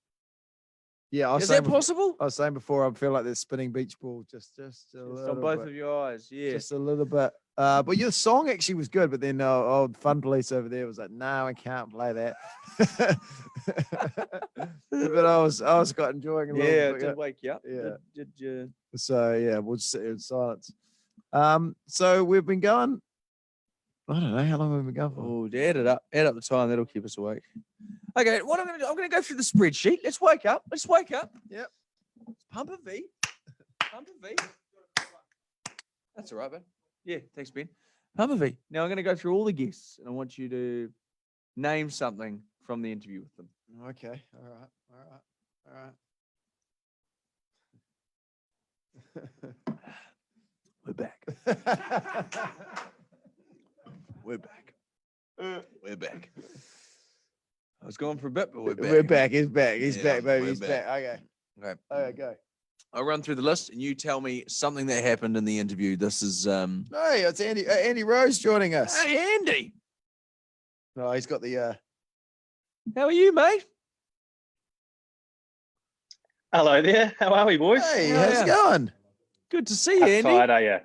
Yeah, I was Is saying that possible? I was saying before, I feel like there's spinning beach ball just a Just little on both bit. of your eyes, yeah. Just a little bit. But your song actually was good, but then old Fun Police over there was like, no, I can't play that. But I was quite enjoying it a little Yeah, it bit. did wake you up. Yeah. Did you? So yeah, we'll just sit here in silence. So we've been going. I don't know how long we've been going for. Oh, add it up. Add up the time. That'll keep us awake. Okay, what I'm going to do, I'm going to go through the spreadsheet. Let's wake up. Let's wake up. Yep. Pump a V. Pump a V. That's all right, Ben. Yeah, thanks, Ben. Pump a V. Now I'm going to go through all the guests, and I want you to name something from the interview with them. Okay. All right. We're back. We're back. We're back. I was going for a bit, but we're back. We're back. He's back. He's Yeah, back, baby. we're He's back. back. Okay. Okay. Okay, go. I'll run through the list, and you tell me something that happened in the interview. This is Hey, it's Andy Rowe's joining us. Hey, Andy. No, he's got the How are you, mate? Hello there. How are we, boys? Hey, how's it going? Good to see you, How Andy. tired are you?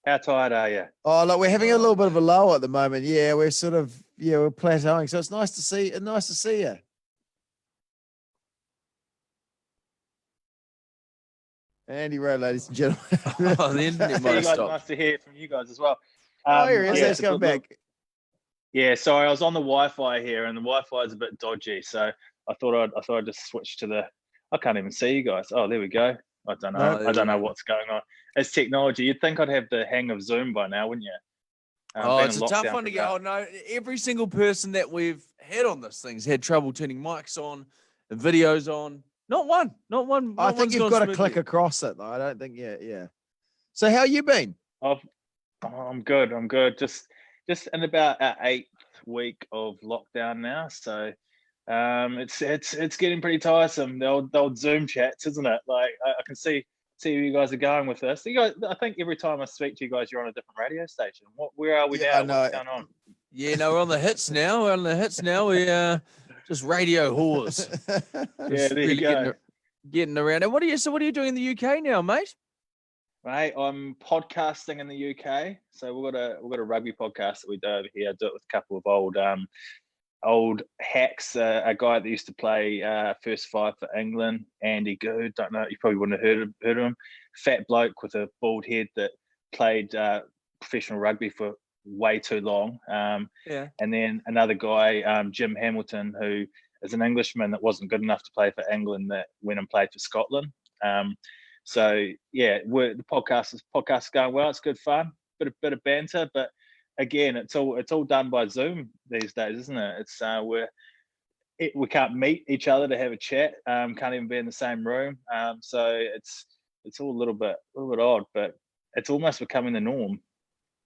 How tired are you? Oh, look, we're having a little bit of a lull at the moment. Yeah, we're sort of we're plateauing. So it's nice to see you. Andy Rowe, ladies and gentlemen. Oh, the internet might You have guys, stopped. nice to hear from you guys as well. Oh, here he is. yeah, Let's go back. Yeah, sorry, I was on the Wi-Fi here, and the Wi-Fi is a bit dodgy, so I thought I'd just switch to the. I can't even see you guys. Oh, there we go. I don't know. No, I don't know what's going on. It's technology. You'd think I'd have the hang of Zoom by now, wouldn't you? Oh, been it's in a tough lockdown one to for get. about- Oh no, every single person that we've had on this thing's had trouble turning mics on, and videos on. Not one. I think you've got to click across it though. I don't think yeah. So how you been? I'm good. I'm good. Just in about our 8th week of lockdown now. So it's getting pretty tiresome. The old Zoom chats, isn't it? Like I can see where you guys are going with this. You guys, I think every time I speak to you guys, you're on a different radio station. Where are we Yeah, now? I What's know. going on? Yeah, no, we're on the hits now. We're on the hits now. We just radio whores. Yeah, there you go. Getting around. And what are you doing in the UK now, mate? Right, I'm podcasting in the UK. So we've got a rugby podcast that we do over here. I do it with a couple of old hacks. A guy that used to play first five for England, Andy Rowe. Don't know, you probably wouldn't have heard of him. Fat bloke with a bald head that played professional rugby for way too long. Yeah. And then another guy, Jim Hamilton, who is an Englishman that wasn't good enough to play for England, that went and played for Scotland. So yeah, the podcast is going well. It's good fun, bit of banter, but again, it's all done by Zoom these days, isn't it? It's we can't meet each other to have a chat. Can't even be in the same room. So it's all a little bit odd, but it's almost becoming the norm.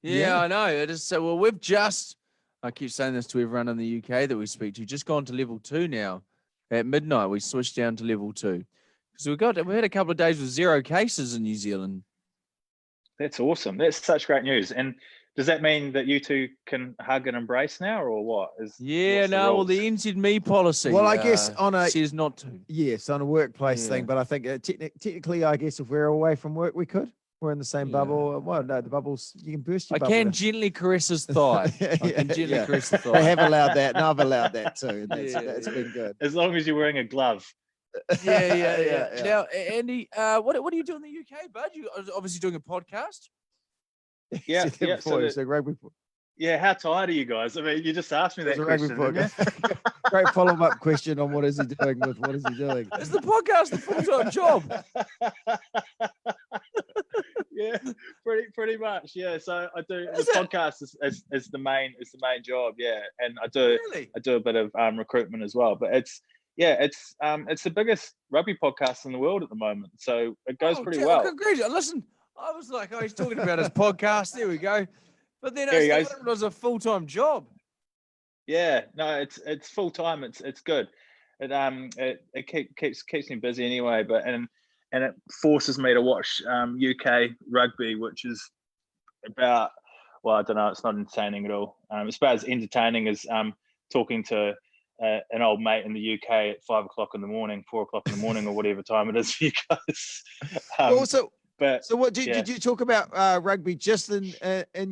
Yeah, I know. It is. So, well, we've just, I keep saying this to everyone in the UK that we speak to, just gone to level 2 now. At midnight, we switched down to level 2. Because we had a couple of days with 0 cases in New Zealand. That's awesome. That's such great news. And does that mean that you two can hug and embrace now, or what? Well, the NZME policy. Well, I guess says not to. Yes, on a workplace thing, but I think technically, I guess if we're away from work, we could. We're in the same bubble. Well, no, the bubbles, you can burst your I bubble. can gently caress his thigh. I can gently caress the thigh. They have allowed that, and I've allowed that too. And that's been good. As long as you're wearing a glove. Yeah. Now, Andy, what do you do in the UK, bud? You are obviously doing a podcast. Yeah. So rugby. Yeah, how tired are you guys? I mean, you just asked me that question, didn't you? Great follow-up question on what is he doing with what is he doing? Is the podcast a full-time job? Yeah, pretty much. Yeah, so I do the podcast is the main job. Yeah, and I do a bit of recruitment as well. But it's the biggest rugby podcast in the world at the moment. So it goes pretty well. Congratulations! Listen, I was like, he's talking about his podcast. There we go. But then it was a full-time job. Yeah, no, it's full time. It's good. It keeps me busy anyway. But and it forces me to watch UK rugby, which is about, well, I don't know. It's not entertaining at all. It's about as entertaining as talking to an old mate in the UK at 5 o'clock in the morning, 4 o'clock in the morning, or whatever time it is for you guys. So what did you talk about rugby just in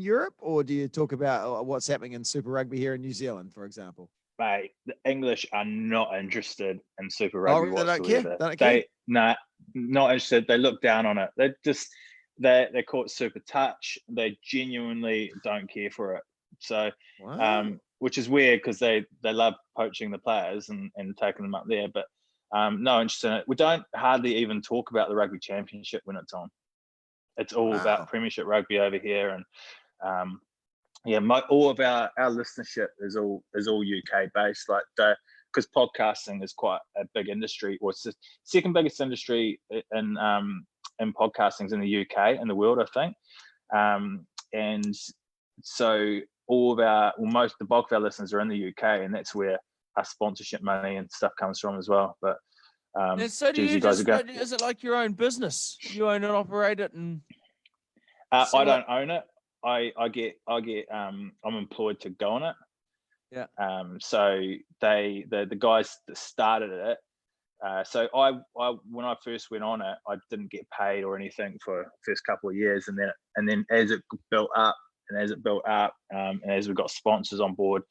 Europe, or do you talk about what's happening in Super Rugby here in New Zealand, for example? Mate, the English are not interested in Super Rugby whatsoever. They don't care? Not interested. They look down on it. They call it Super Touch. They genuinely don't care for it. So, which is weird because they love poaching the players and taking them up there, but no interest in it. We don't hardly even talk about the Rugby Championship when it's on. It's all about Premiership Rugby over here, and all of our listenership is all UK based. Like because podcasting is quite a big industry, or it's the second biggest industry in podcasting in the UK in the world, I think. And so the bulk of our listeners are in the UK, and that's where our sponsorship money and stuff comes from as well. But and so do you just, is it like your own business? You own and operate it, and I don't own it. I get I'm employed to go on it. Yeah. So the guys that started it. So I when I first went on it, I didn't get paid or anything for the first couple of years, and then as it built up and as we got sponsors on board,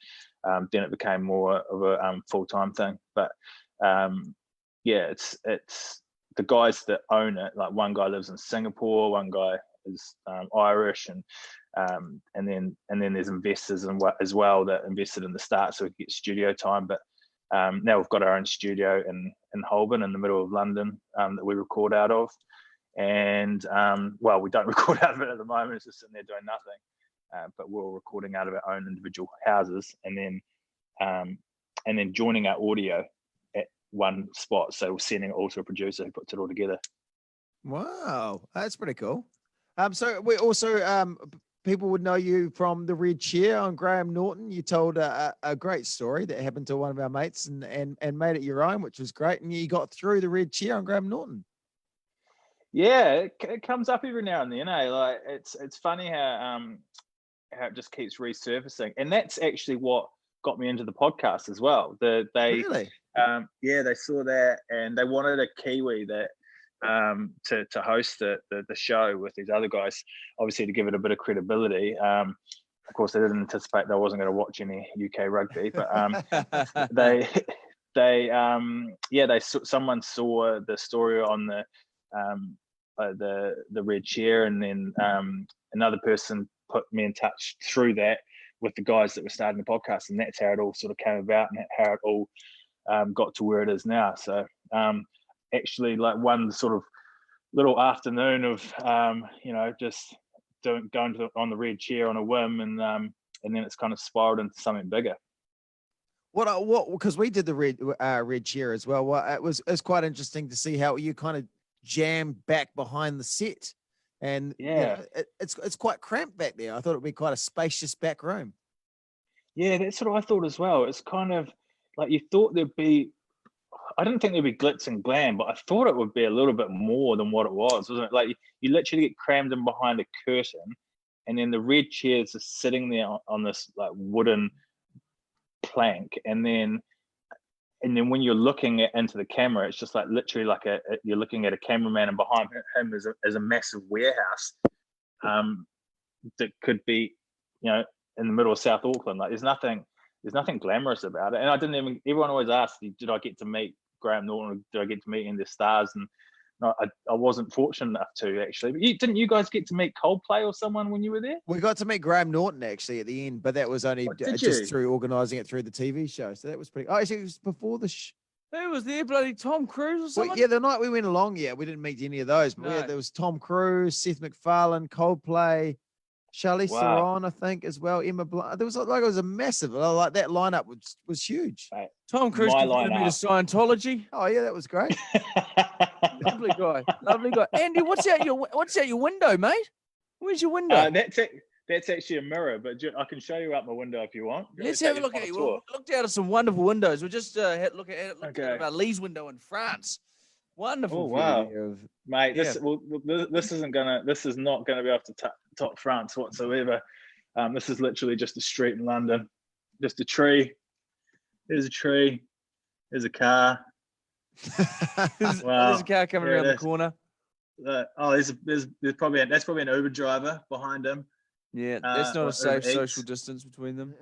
then it became more of a full-time thing. But it's the guys that own it. Like one guy lives in Singapore, one guy is Irish, and then there's investors as well that invested in the start so we could get studio time. But now we've got our own studio in Holborn in the middle of London that we record out of, and we don't record out of it at the moment. It's just sitting there doing nothing, but we're recording out of our own individual houses, and then joining our audio at one spot. So we're sending it all to a producer who puts it all together. Wow, that's pretty cool. So we also people would know you from the Red Chair on Graham Norton. You told a great story that happened to one of our mates and made it your own, which was great. And you got through the Red Chair on Graham Norton. Yeah, it comes up every now and then. Like it's funny how it just keeps resurfacing, and that's actually what got me into the podcast as well. They saw that and they wanted a Kiwi that to host the show with these other guys, obviously to give it a bit of credibility. Of course, they didn't anticipate that I wasn't going to watch any UK rugby, but someone saw the story on the Red Chair, and then another person put me in touch through that with the guys that were starting the podcast, and that's how it all sort of came about and how it all got to where it is now. So actually, like one sort of little afternoon of just going on the Red Chair on a whim, and then it's kind of spiraled into something bigger. What because we did the Red Chair as well. Well, it's quite interesting to see how you kind of jammed back behind the set, and it's quite cramped back there. I thought it'd be quite a spacious back room. Yeah, that's what I thought as well. It's kind of like you thought there'd be I didn't think there'd be glitz and glam, but I thought it would be a little bit more than what it was, wasn't it? Like you literally get crammed in behind a curtain, and then the red chairs are sitting there on this like wooden plank, and then when you're looking into the camera, it's just like literally like you're looking at a cameraman, and behind him is a massive warehouse that could be, you know, in the middle of South Auckland. Like there's nothing glamorous about it. And everyone always asks, did I get to meet Graham Norton? Did I get to meet In the Stars? And no, I wasn't fortunate enough to, actually. But didn't you guys get to meet Coldplay or someone when you were there? We got to meet Graham Norton actually at the end, but that was only just through organising it through the TV show. So that was pretty. Oh, actually, it was before the. Who was there? Bloody Tom Cruise or something? Well, yeah, the night we went along, we didn't meet any of those. But there was Tom Cruise, Seth MacFarlane, Coldplay, Charlize Theron, I think, as well. Emma Blunt. There was it was a massive, like that lineup was huge. Right. Tom Cruise converted me to Scientology. Oh yeah, that was great. Lovely guy. Andy, what's out your window, mate? Where's your window? That's actually a mirror, but I can show you out my window if you want. Let's have a look at you. We'll look down at some wonderful windows. We'll just look at about Lee's window in France. Wonderful. Oh wow, mate! This is not gonna be off the top France whatsoever. This is literally just a street in London, just a tree. There's a tree. There's a car. There's a car coming around the corner. There's probably that's probably an Uber driver behind him. Yeah, that's not a safe social distance between them.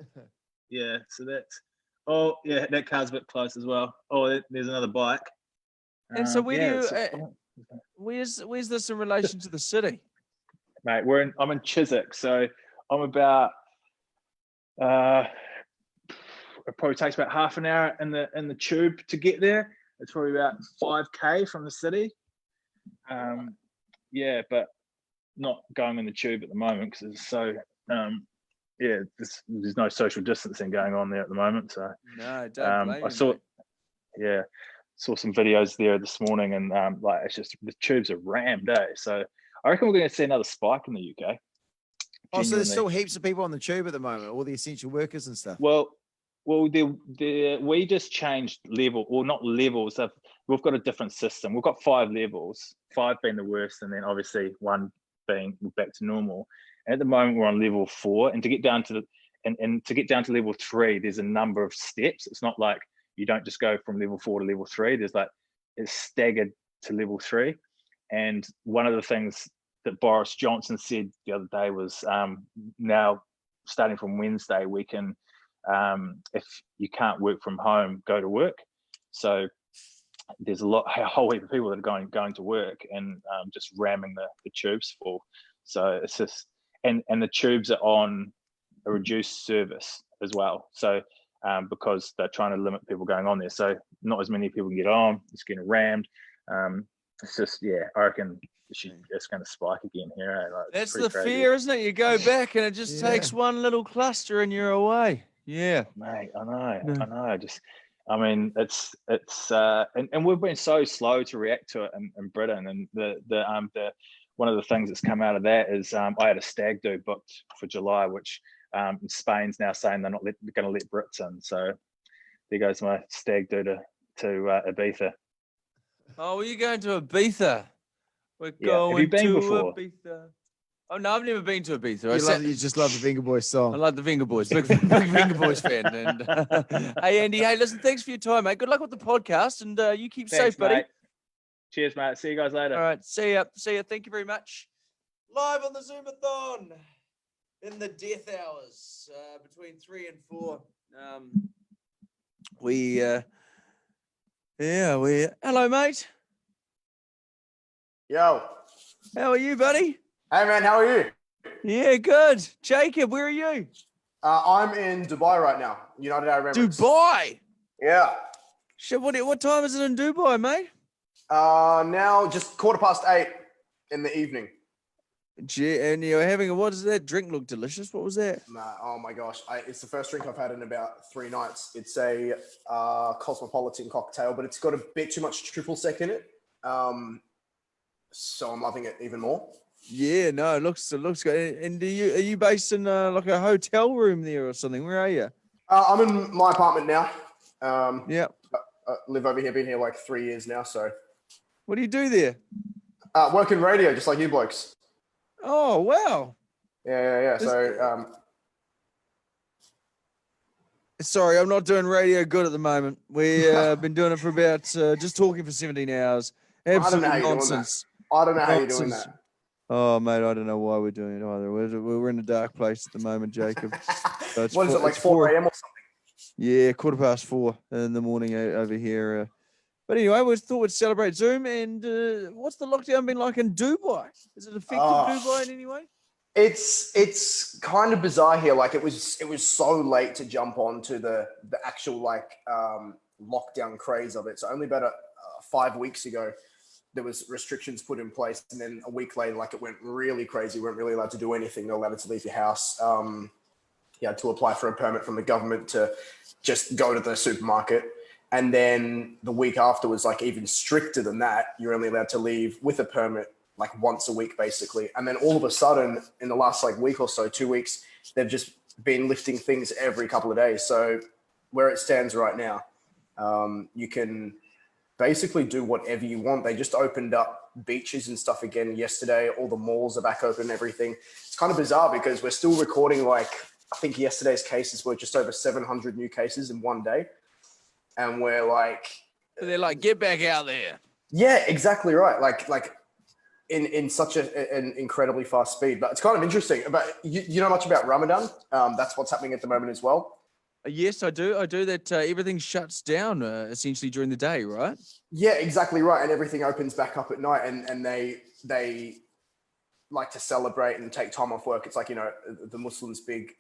Yeah, so that's that car's a bit close as well. Oh, there's another bike. And so where's this in relation to the city? Mate, I'm in Chiswick, so I'm about it probably takes about half an hour in the tube to get there. It's probably about 5k from the city. But not going in the tube at the moment because it's so there's no social distancing going on there at the moment. So no, don't blame I saw some videos there this morning, and it's just the tubes are rammed, so I reckon we're going to see another spike in the UK. Oh, so there's still heaps of people on the tube at the moment, all the essential workers and stuff. Well, we just changed level, or not levels. We've got a different system. We've got 5 levels, 5 being the worst, and then obviously 1 being back to normal. And at the moment, we're on level 4, and to get down to level 3, there's a number of steps. It's not like you don't just go from level 4 to level 3. It's staggered to level 3. And one of the things that Boris Johnson said the other day was now starting from Wednesday, we can, if you can't work from home, go to work. So there's a whole heap of people that are going to work and just ramming the tubes full. So it's just, and the tubes are on a reduced service as well. So because they're trying to limit people going on there. So not as many people can get on, it's getting rammed. It's just, I reckon it's going to spike again here. That's the fear, isn't it? You go back and it just takes one little cluster and you're away. Yeah, mate, I know. I mean, it's and we've been so slow to react to it in Britain. And the one of the things that's come out of that is I had a stag do booked for July, which Spain's now saying they're not going to let Brits in. So there goes my stag do to Ibiza. Oh, are you going to Ibiza? We're going Have you been to before? Ibiza. Oh no, I've never been to Ibiza. You just love the Finger Boys song. I love the Finger Boys. Big Finger Boys fan. And hey, Andy. Hey, listen. Thanks for your time, mate. Good luck with the podcast, and you keep safe, buddy. Mate. Cheers, mate. See you guys later. All right. See ya. Thank you very much. Live on the Zoomathon in the death hours between 3 and 4. Hello, mate. Yo. How are you, buddy? Hey, man. How are you? Yeah, good. Jacob, where are you? I'm in Dubai right now. United Arab Emirates. Dubai? Yeah. Shit, what time is it in Dubai, mate? Now just 8:15 in the evening. Gee, and you're having what does that drink look delicious? What was that? Nah, oh my gosh. It's the first drink I've had in about 3 nights. It's a cosmopolitan cocktail, but it's got a bit too much triple sec in it. So I'm loving it even more. Yeah, no, it looks good. And are you based in like a hotel room there or something? Where are you? I'm in my apartment now. Yeah. live over here, been here like 3 years now. So, what do you do there? Work in radio, just like you blokes. Oh wow. Yeah. So, sorry, I'm not doing radio good at the moment. We've been doing it for about just talking for 17 hours. Absolute nonsense. I don't know how you're doing that. Oh, mate, I don't know why we're doing it either. We're in a dark place at the moment, Jacob. So What is it, like 4 a.m. or something? Yeah, 4:15 in the morning over here. But anyway, we thought we'd celebrate Zoom. And what's the lockdown been like in Dubai? Is it affected Dubai in any way? It's kind of bizarre here. Like it was so late to jump onto the actual like lockdown craze of it. So only about 5 weeks ago, there was restrictions put in place, and then a week later, like it went really crazy. We weren't really allowed to do anything. Not allowed to leave your house. You had to apply for a permit from the government to just go to the supermarket. And then the week after was like even stricter than that. You're only allowed to leave with a permit like once a week, basically. And then all of a sudden, in the last like week or so, 2 weeks, they've just been lifting things every couple of days. So where it stands right now, you can basically do whatever you want. They just opened up beaches and stuff again yesterday. All the malls are back open and everything. It's kind of bizarre because we're still recording like, I think yesterday's cases were just over 700 new cases in one day. And we're like... They're like, get back out there. Yeah, exactly right. Like in such an incredibly fast speed. But it's kind of interesting. But you know much about Ramadan? That's what's happening at the moment as well. Yes, I do. I do that. Everything shuts down essentially during the day, right? Yeah, exactly right. And everything opens back up at night, and they like to celebrate and take time off work. It's like, you know, the Muslims' big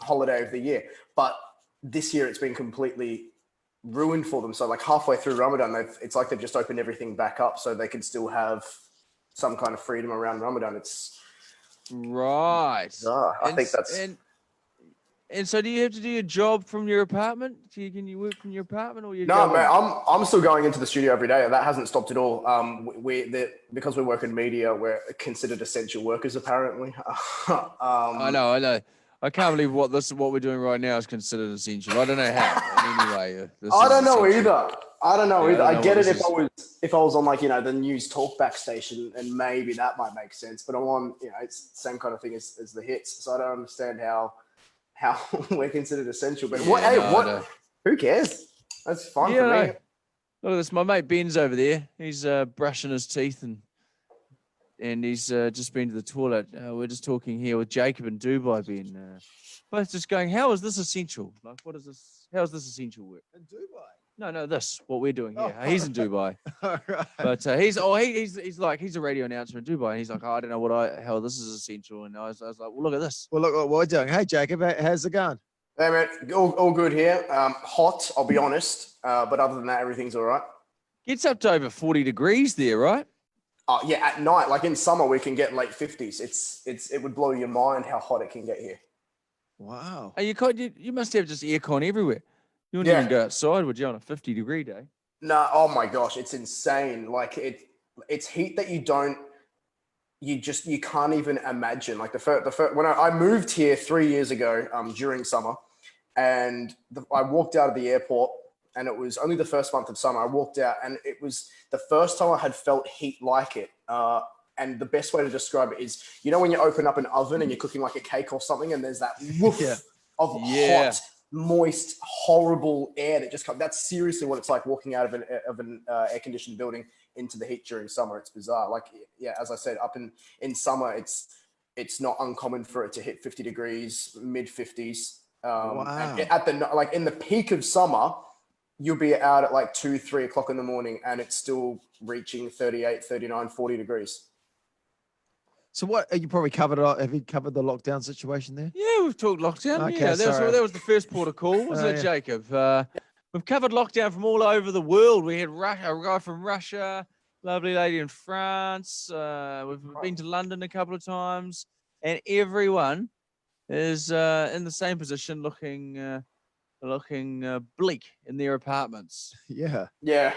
holiday of the year. But this year it's been completely ruined for them. So like halfway through Ramadan, it's like they've just opened everything back up so they can still have some kind of freedom around Ramadan. It's right. I think that's... And so do you have to do your job from your apartment? Can you work from your apartment, or you? No, man, I'm still going into the studio every day. That hasn't stopped at all. Because we work in media, we're considered essential workers, apparently. I know. I can't believe what we're doing right now is considered essential. I don't know how. Anyway, I don't know either. I get it if I was on like, you know, the news talkback station, and maybe that might make sense. But I'm on, you know, it's the same kind of thing as the hits. So I don't understand how we're considered essential. But who cares? That's fine for me. Look at this. My mate Ben's over there. He's brushing his teeth and he's just been to the toilet. We're just talking here with Jacob and Dubai, Ben. Both just going, how is this essential? Like, what is this? How is this essential work? In Dubai? No, this, what we're doing here. He's in Dubai. Right. But he's a radio announcer in Dubai. And he's like, I don't know how this is essential. And I was like, well, look at this. Well, look what we're doing. Hey, Jacob, how's it going? Hey, man, all good here. Hot, I'll be honest. But other than that, everything's all right. Gets up to over 40 degrees there, right? Yeah, at night, like in summer, we can get late 50s. It would blow your mind how hot it can get here. Wow. And you must have just aircon everywhere. You wouldn't even go outside, would you, on a 50-degree day? No, oh my gosh, it's insane. Like it's heat that you can't even imagine. Like the first when I moved here 3 years ago, during summer, and I walked out of the airport, and it was only the first month of summer. I walked out, and it was the first time I had felt heat like it. And the best way to describe it is, you know, when you open up an oven and you're cooking like a cake or something, and there's that woof of hot, moist, horrible air that just comes. That's seriously what it's like walking out of an air-conditioned building into the heat during summer. It's bizarre. Like, yeah, as I said, up in summer, it's not uncommon for it to hit 50 degrees, mid 50s. Wow. And in the peak of summer, you'll be out at like 2-3 o'clock in the morning, and it's still reaching 38, 39, 40 degrees. So what, you probably covered it? Have you covered the lockdown situation there? Yeah, we've talked lockdown. Okay, yeah, that was the first port of call, wasn't it, Jacob? We've covered lockdown from all over the world. We had a guy from Russia, lovely lady in France. We've been to London a couple of times, and everyone is in the same position, looking bleak in their apartments. Yeah. I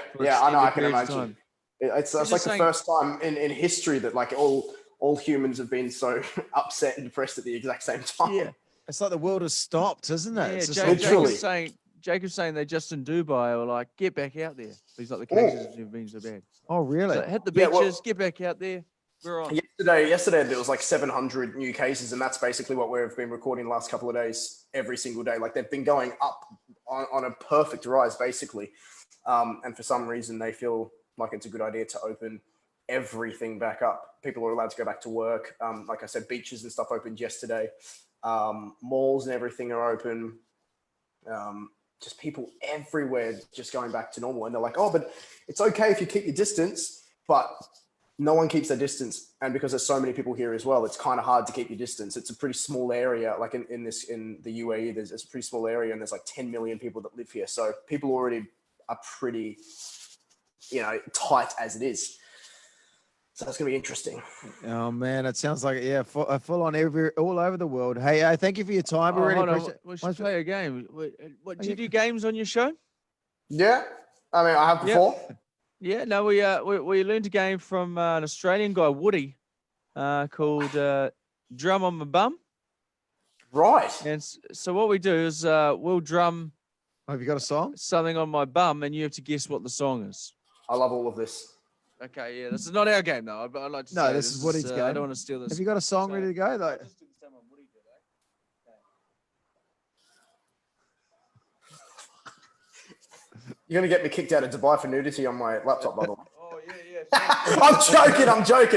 know. I can imagine. It's like the first time in history that like all humans have been so upset and depressed at the exact same time. Yeah. It's like the world has stopped, isn't it? Yeah, it's Jacob Jacob's saying they just in Dubai are like, get back out there. He's like, the cases have never been so bad. Oh, really? So hit the Yeah, beaches, well- get back out there. We're on. Yesterday there was like 700 new cases, and that's basically what we've been recording the last couple of days, every single day. Like they've been going up on a perfect rise, basically. And for some reason, they feel like it's a good idea to open everything back up. People are allowed to go back to work. Like I said, beaches and stuff opened yesterday. Malls and everything are open. Just people everywhere just going back to normal. And they're like, oh, but it's okay if you keep your distance, but no one keeps their distance. And because there's so many people here as well, it's kind of hard to keep your distance. It's a pretty small area. Like in the UAE, it's a pretty small area, and there's like 10 million people that live here. So people already are pretty, tight as it is. So that's going to be interesting. Oh man, it sounds like full on all over the world. Hey, thank you for your time. We really appreciate. We should play a game. What do you do games on your show? Yeah, I mean, I have before. Yeah, no, we learned a game from an Australian guy, Woody, called Drum on My Bum. Right. And so what we do is we'll drum. Have you got a song? Something on my bum, and you have to guess what the song is. I love all of this. Okay, yeah, this is not our game though. I'd like to No, say this is Woody's game. I don't want to steal this. Have you got a song ready to go? Like, You're going to get me kicked out of Dubai for nudity on my laptop, by the way. I'm joking.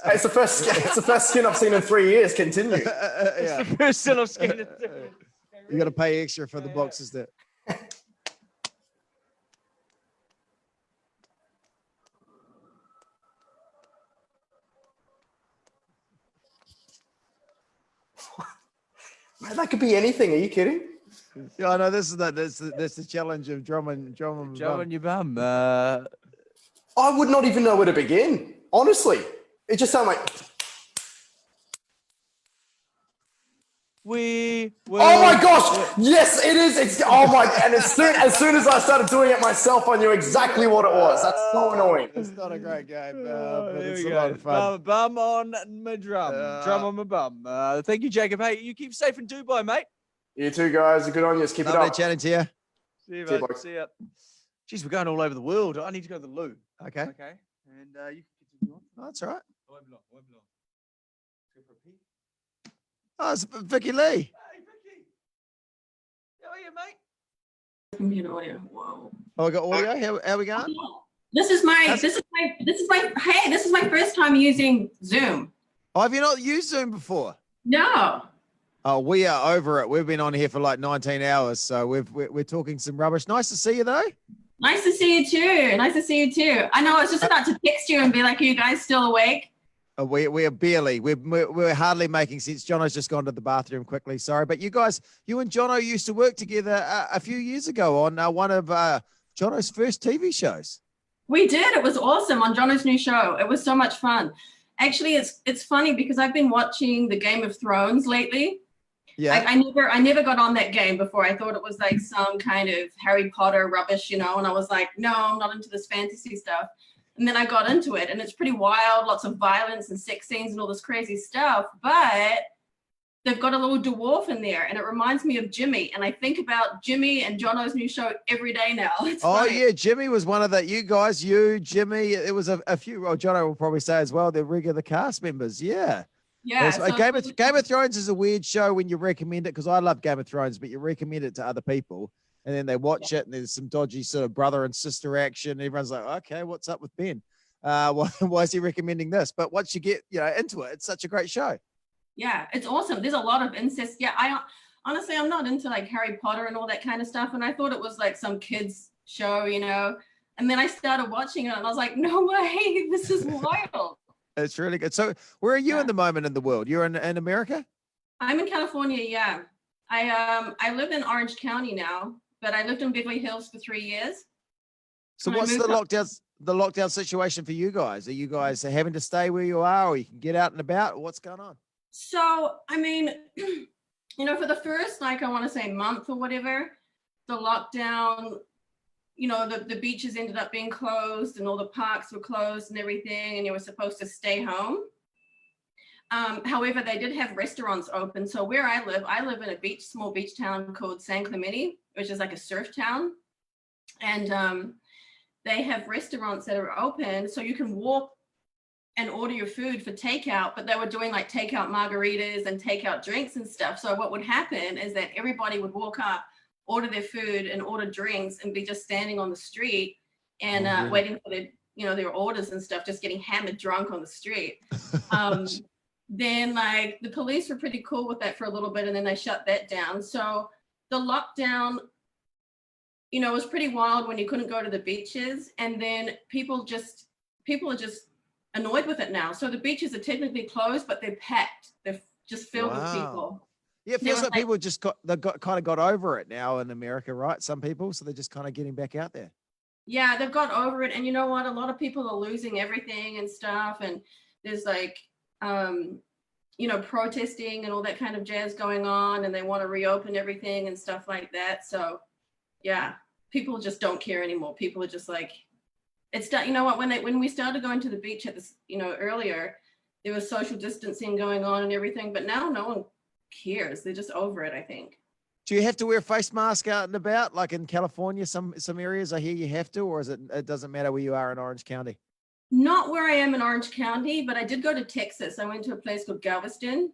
It's the first skin I've seen in 3 years. Continue. It's the first skin I've seen in 3 years. You got to pay extra for the boxes there. Man, that could be anything. Are you kidding? Yeah, I know this is the challenge of drum on your bum. I would not even know where to begin. Honestly, it just sounded like. Oh my gosh! Yes, it is. It's and as soon as I started doing it myself, I knew exactly what it was. That's so annoying. It's not a great game, but There it's we a lot go. of fun. Bum on my drum. Drum on my bum. Thank you, Jacob. Hey, you keep safe in Dubai, mate. You too, guys. Good on you. Keep it Lovely up. chatting to you. See you, See you, mate. boys. See ya. Jeez, we're going all over the world. I need to go to the loo. Okay. Okay. And you can continue on. Oh, that's all right. I won't be long. Go for a pee. Oh, it's Vicky-Lee. How are you, mate? Computer audio. Whoa. Oh, we got audio. How we going? This is my first time using Zoom. Oh, have you not used Zoom before? No. Oh, we are over it. We've been on here for like 19 hours, so we're talking some rubbish. Nice to see you though. Nice to see you too. I know I was just about to text you and be like, are you guys still awake? We're barely. We're hardly making sense. Jono's just gone to the bathroom quickly. Sorry, but you and Jono used to work together a few years ago on one of Jono's first TV shows. We did. It was awesome on Jono's new show. It was so much fun. Actually, it's funny because I've been watching the Game of Thrones lately. Yeah. I never got on that game before. I thought it was like some kind of Harry Potter rubbish, and I was like, no, I'm not into this fantasy stuff. And then I got into it, and it's pretty wild, lots of violence and sex scenes and all this crazy stuff. But they've got a little dwarf in there, and it reminds me of Jimmy. And I think about Jimmy and Jono's new show every day now. It's funny. Yeah, Jimmy was one of the Jimmy. It was a few. Well, Jono will probably say as well. The regular cast members. Yeah. Yeah. So Game of Thrones is a weird show when you recommend it, because I love Game of Thrones, but you recommend it to other people, and then they watch it, and there's some dodgy sort of brother and sister action. And everyone's like, okay, what's up with Ben? Why is he recommending this? But once you get into it, it's such a great show. Yeah, it's awesome. There's a lot of incest. Yeah, I'm not into like Harry Potter and all that kind of stuff. And I thought it was like some kids show, and then I started watching it and I was like, no way, this is wild. It's really good. So where are you in the moment in the world? You're in America? I'm in California. Yeah. I live in Orange County now, but I lived in Beverly Hills for 3 years. So And I what's moved the lockdown situation for you guys? Are you guys having to stay where you are, or you can get out and about? What's going on? So, I mean, for the first, I want to say month or whatever, the lockdown, the beaches ended up being closed and all the parks were closed and everything, and you were supposed to stay home. However, they did have restaurants open. So where I live in a small beach town called San Clemente, which is like a surf town. And they have restaurants that are open, so you can walk and order your food for takeout, but they were doing like takeout margaritas and takeout drinks and stuff. So what would happen is that everybody would walk up, order their food and order drinks and be just standing on the street and waiting for their, their orders and stuff, just getting hammered drunk on the street. Then like the police were pretty cool with that for a little bit, and then they shut that down. So the lockdown, was pretty wild when you couldn't go to the beaches, and then people are just annoyed with it now. So the beaches are technically closed, but they're packed. They're just filled with people. Yeah, it feels like people kind of got over it now in America, right? Some people, so they're just kind of getting back out there. Yeah, they've got over it. And you know what? A lot of people are losing everything and stuff. And there's like, protesting and all that kind of jazz going on, and they want to reopen everything and stuff like that. So yeah, people just don't care anymore. People are just like, it's done. You know what? When we started going to the beach at this, earlier, there was social distancing going on and everything, but now no one cares. They're just over it, I think. Do you have to wear a face mask out and about, like in California? Some areas I hear you have to, or it doesn't matter where you are in Orange County? Not where I am in Orange County, but I did go to Texas. I went to a place called Galveston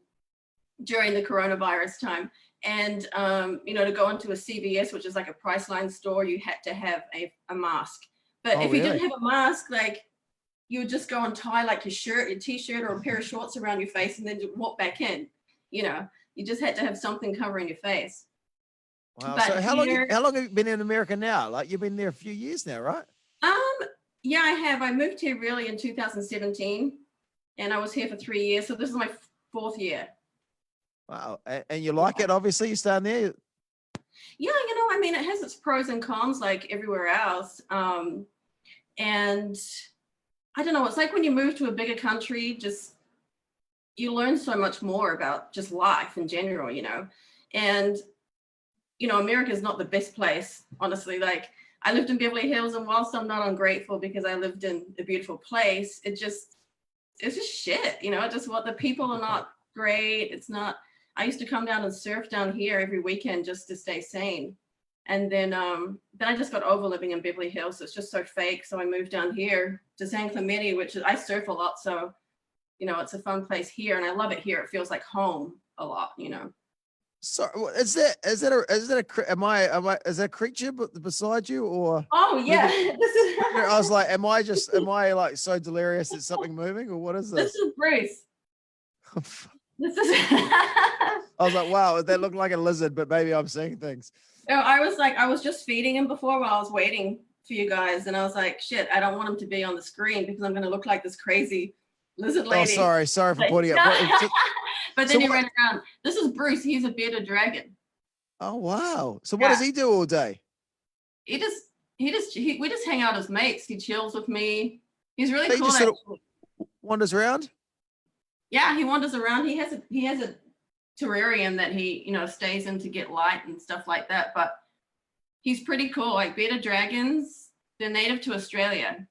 during the coronavirus time. And, to go into a CVS, which is like a Priceline store, you had to have a mask. But if you didn't have a mask, like you would just go and tie like your t-shirt or a pair of shorts around your face and then walk back in. You just had to have something covering your face. Wow. But so how long have you been in America now? Like you've been there a few years now, right? Yeah, I have. I moved here really in 2017 and I was here for 3 years. So this is my 4th year. Wow. And you like it, obviously, you staying there? Yeah, it has its pros and cons like everywhere else. And I don't know, it's like when you move to a bigger country, you learn so much more about just life in general, And, America is not the best place, honestly. Like I lived in Beverly Hills, and whilst I'm not ungrateful because I lived in a beautiful place, it's just shit, just what the people are not great. It's not. I used to come down and surf down here every weekend just to stay sane. And then I just got over living in Beverly Hills. So it's just so fake. So I moved down here to San Clemente, which I surf a lot. So, it's a fun place here. And I love it here. It feels like home a lot, So is that a creature beside you or? Oh yeah. I was like, am I like so delirious that something moving, or what is this? This is Bruce. I was like, wow, that looked like a lizard, but maybe I'm seeing things. No, I was just feeding him before while I was waiting for you guys, and I was like, shit, I don't want him to be on the screen because I'm going to look like this crazy lizard lady. Oh, sorry for putting it. But then he ran around. This is Bruce. He's a bearded dragon. Oh wow! So what does he do all day? We just hang out as mates. He chills with me. He's really He cool. just sort of wanders around. Yeah, he wanders around. He has a terrarium that he stays in to get light and stuff like that. But he's pretty cool. Like bearded dragons, they're native to Australia.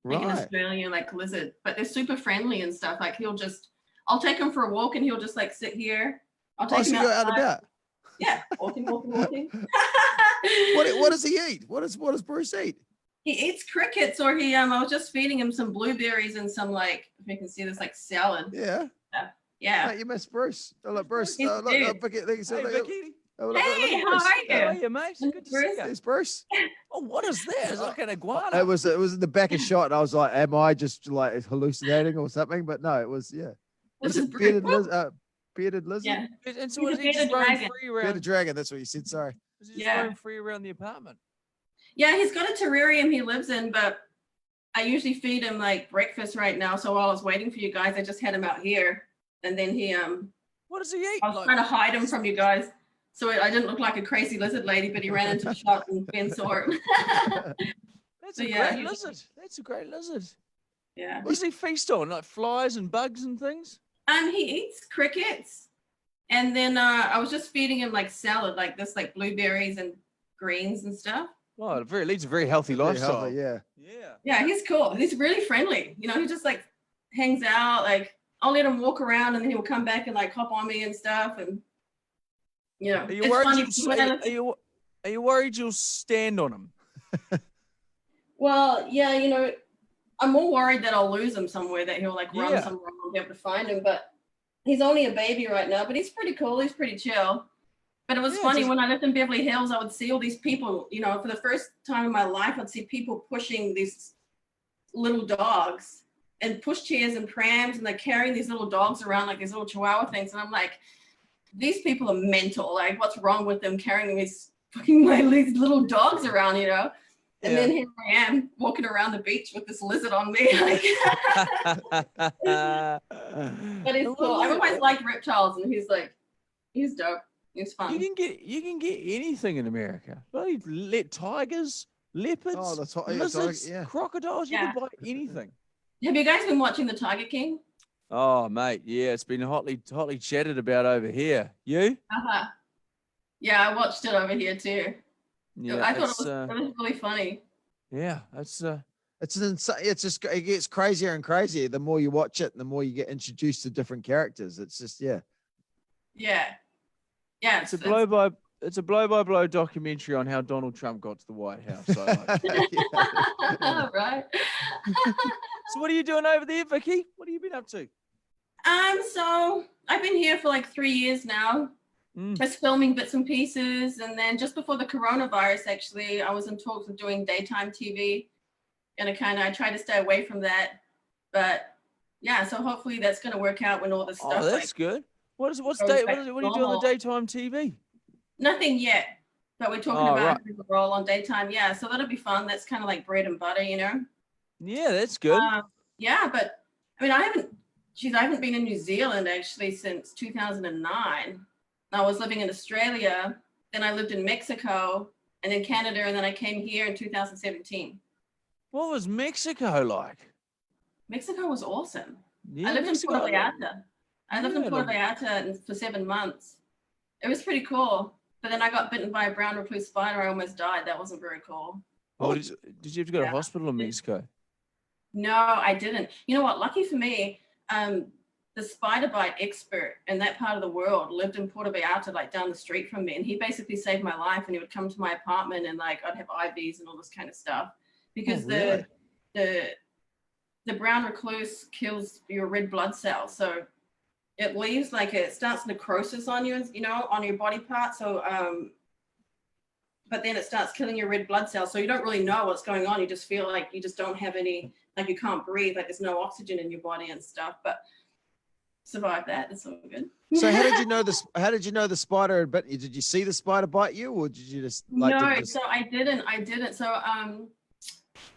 Like an Australian lizard, but they're super friendly and stuff. Like I'll take him for a walk and he'll just like sit here. I'll take him go out and about. Yeah, walking. What does he eat? What does Bruce eat? He eats crickets, or I was just feeding him some blueberries and some if you can see this salad. Yeah. Yeah. Mate, you miss Bruce. Oh, look, Bruce. He's Look, Vicky. Hey, Vicky. Hey, how are you? How are you, mate? Good to see you. It's Bruce. Oh, what is that? It's like an iguana. It was in the back of shot, and I was like, am I just like hallucinating or something? But no, it was This Was is it bearded lizard? Yeah. And so was he just roaming free around? Bearded dragon. That's what you said. Sorry. Was he just roaming free around the apartment? Yeah, he's got a terrarium he lives in, but I usually feed him breakfast right now. So while I was waiting for you guys, I just had him out here, and then he What does he eat? I was trying to hide him from you guys, so I didn't look like a crazy lizard lady. But he ran into the shot and Ben saw him. That's a great lizard. That's a great lizard. Yeah. What does he feast on? Like flies and bugs and things? He eats crickets, and then I was just feeding him salad, blueberries and greens and stuff. Oh, leads a very healthy lifestyle. Healthy, yeah. Yeah, he's cool. He's really friendly. He just hangs out. I'll let him walk around, and then he'll come back and hop on me and stuff. And Are you worried? Are you worried you'll stand on him? Well, yeah, you know, I'm more worried that I'll lose him somewhere, that he'll like run somewhere and I'll be able to find him. But he's only a baby right now, but he's pretty cool. He's pretty chill. But it was funny when I lived in Beverly Hills, I would see all these people, you know, for the first time in my life, I'd see people pushing these little dogs and pushchairs and prams, and they're carrying these little dogs around like these little chihuahua things. And I'm like, these people are mental. Like, what's wrong with them carrying these fucking these little dogs around, you know? And then here I am walking around the beach with this lizard on me. Like, but it's cool. I've always liked reptiles, and he's dope. It's fun. You can get anything in America. Well, you let tigers, leopards, lizards, crocodiles. You can buy anything. Have you guys been watching The Tiger King? Oh, mate, yeah, it's been hotly chatted about over here. You? Yeah, I watched it over here too. Yeah, I thought it was really funny. Yeah, it's insane. It's just, it gets crazier and crazier. The more you watch it, the more you get introduced to different characters. It's just, yeah. It's a blow by blow documentary on how Donald Trump got to the White House. Right. So what are you doing over there, Vicky? What have you been up to? So I've been here for like 3 years now. Just filming bits and pieces, and then just before the coronavirus, actually, I was in talks of doing daytime TV, and I try to stay away from that. But yeah, so hopefully that's going to work out when all this stuff. Oh, that's good. What are you doing on the daytime TV? Nothing yet, but we're talking about the role on daytime. Yeah, so that'll be fun. That's kind of like bread and butter, you know. Yeah, that's good. Yeah, but I mean, I haven't been in New Zealand actually since 2009. I was living in Australia, then I lived in Mexico, and then Canada, and then I came here in 2017. What was Mexico like? Mexico was awesome. Yeah, I lived Mexico, in Puerto Vallarta. I lived in Puerto Vallarta for 7 months. It was pretty cool. But then I got bitten by a brown recluse spider. I almost died. That wasn't very cool. Oh, did you have to go to hospital in Mexico? No, I didn't. You know what? Lucky for me, the spider bite expert in that part of the world lived in Puerto Vallarta, like down the street from me. And he basically saved my life, and he would come to my apartment, and like I'd have IVs and all this kind of stuff. Because the brown recluse kills your red blood cells. So it leaves it starts necrosis on you, you know, on your body part. So, but then it starts killing your red blood cells. So you don't really know what's going on. You just feel like you just don't have any, like you can't breathe, like there's no oxygen in your body and stuff. But survive that. It's all good. So how did you know this? How did you know the spider had bit you? Did you see the spider bite you, or did you just So I didn't. So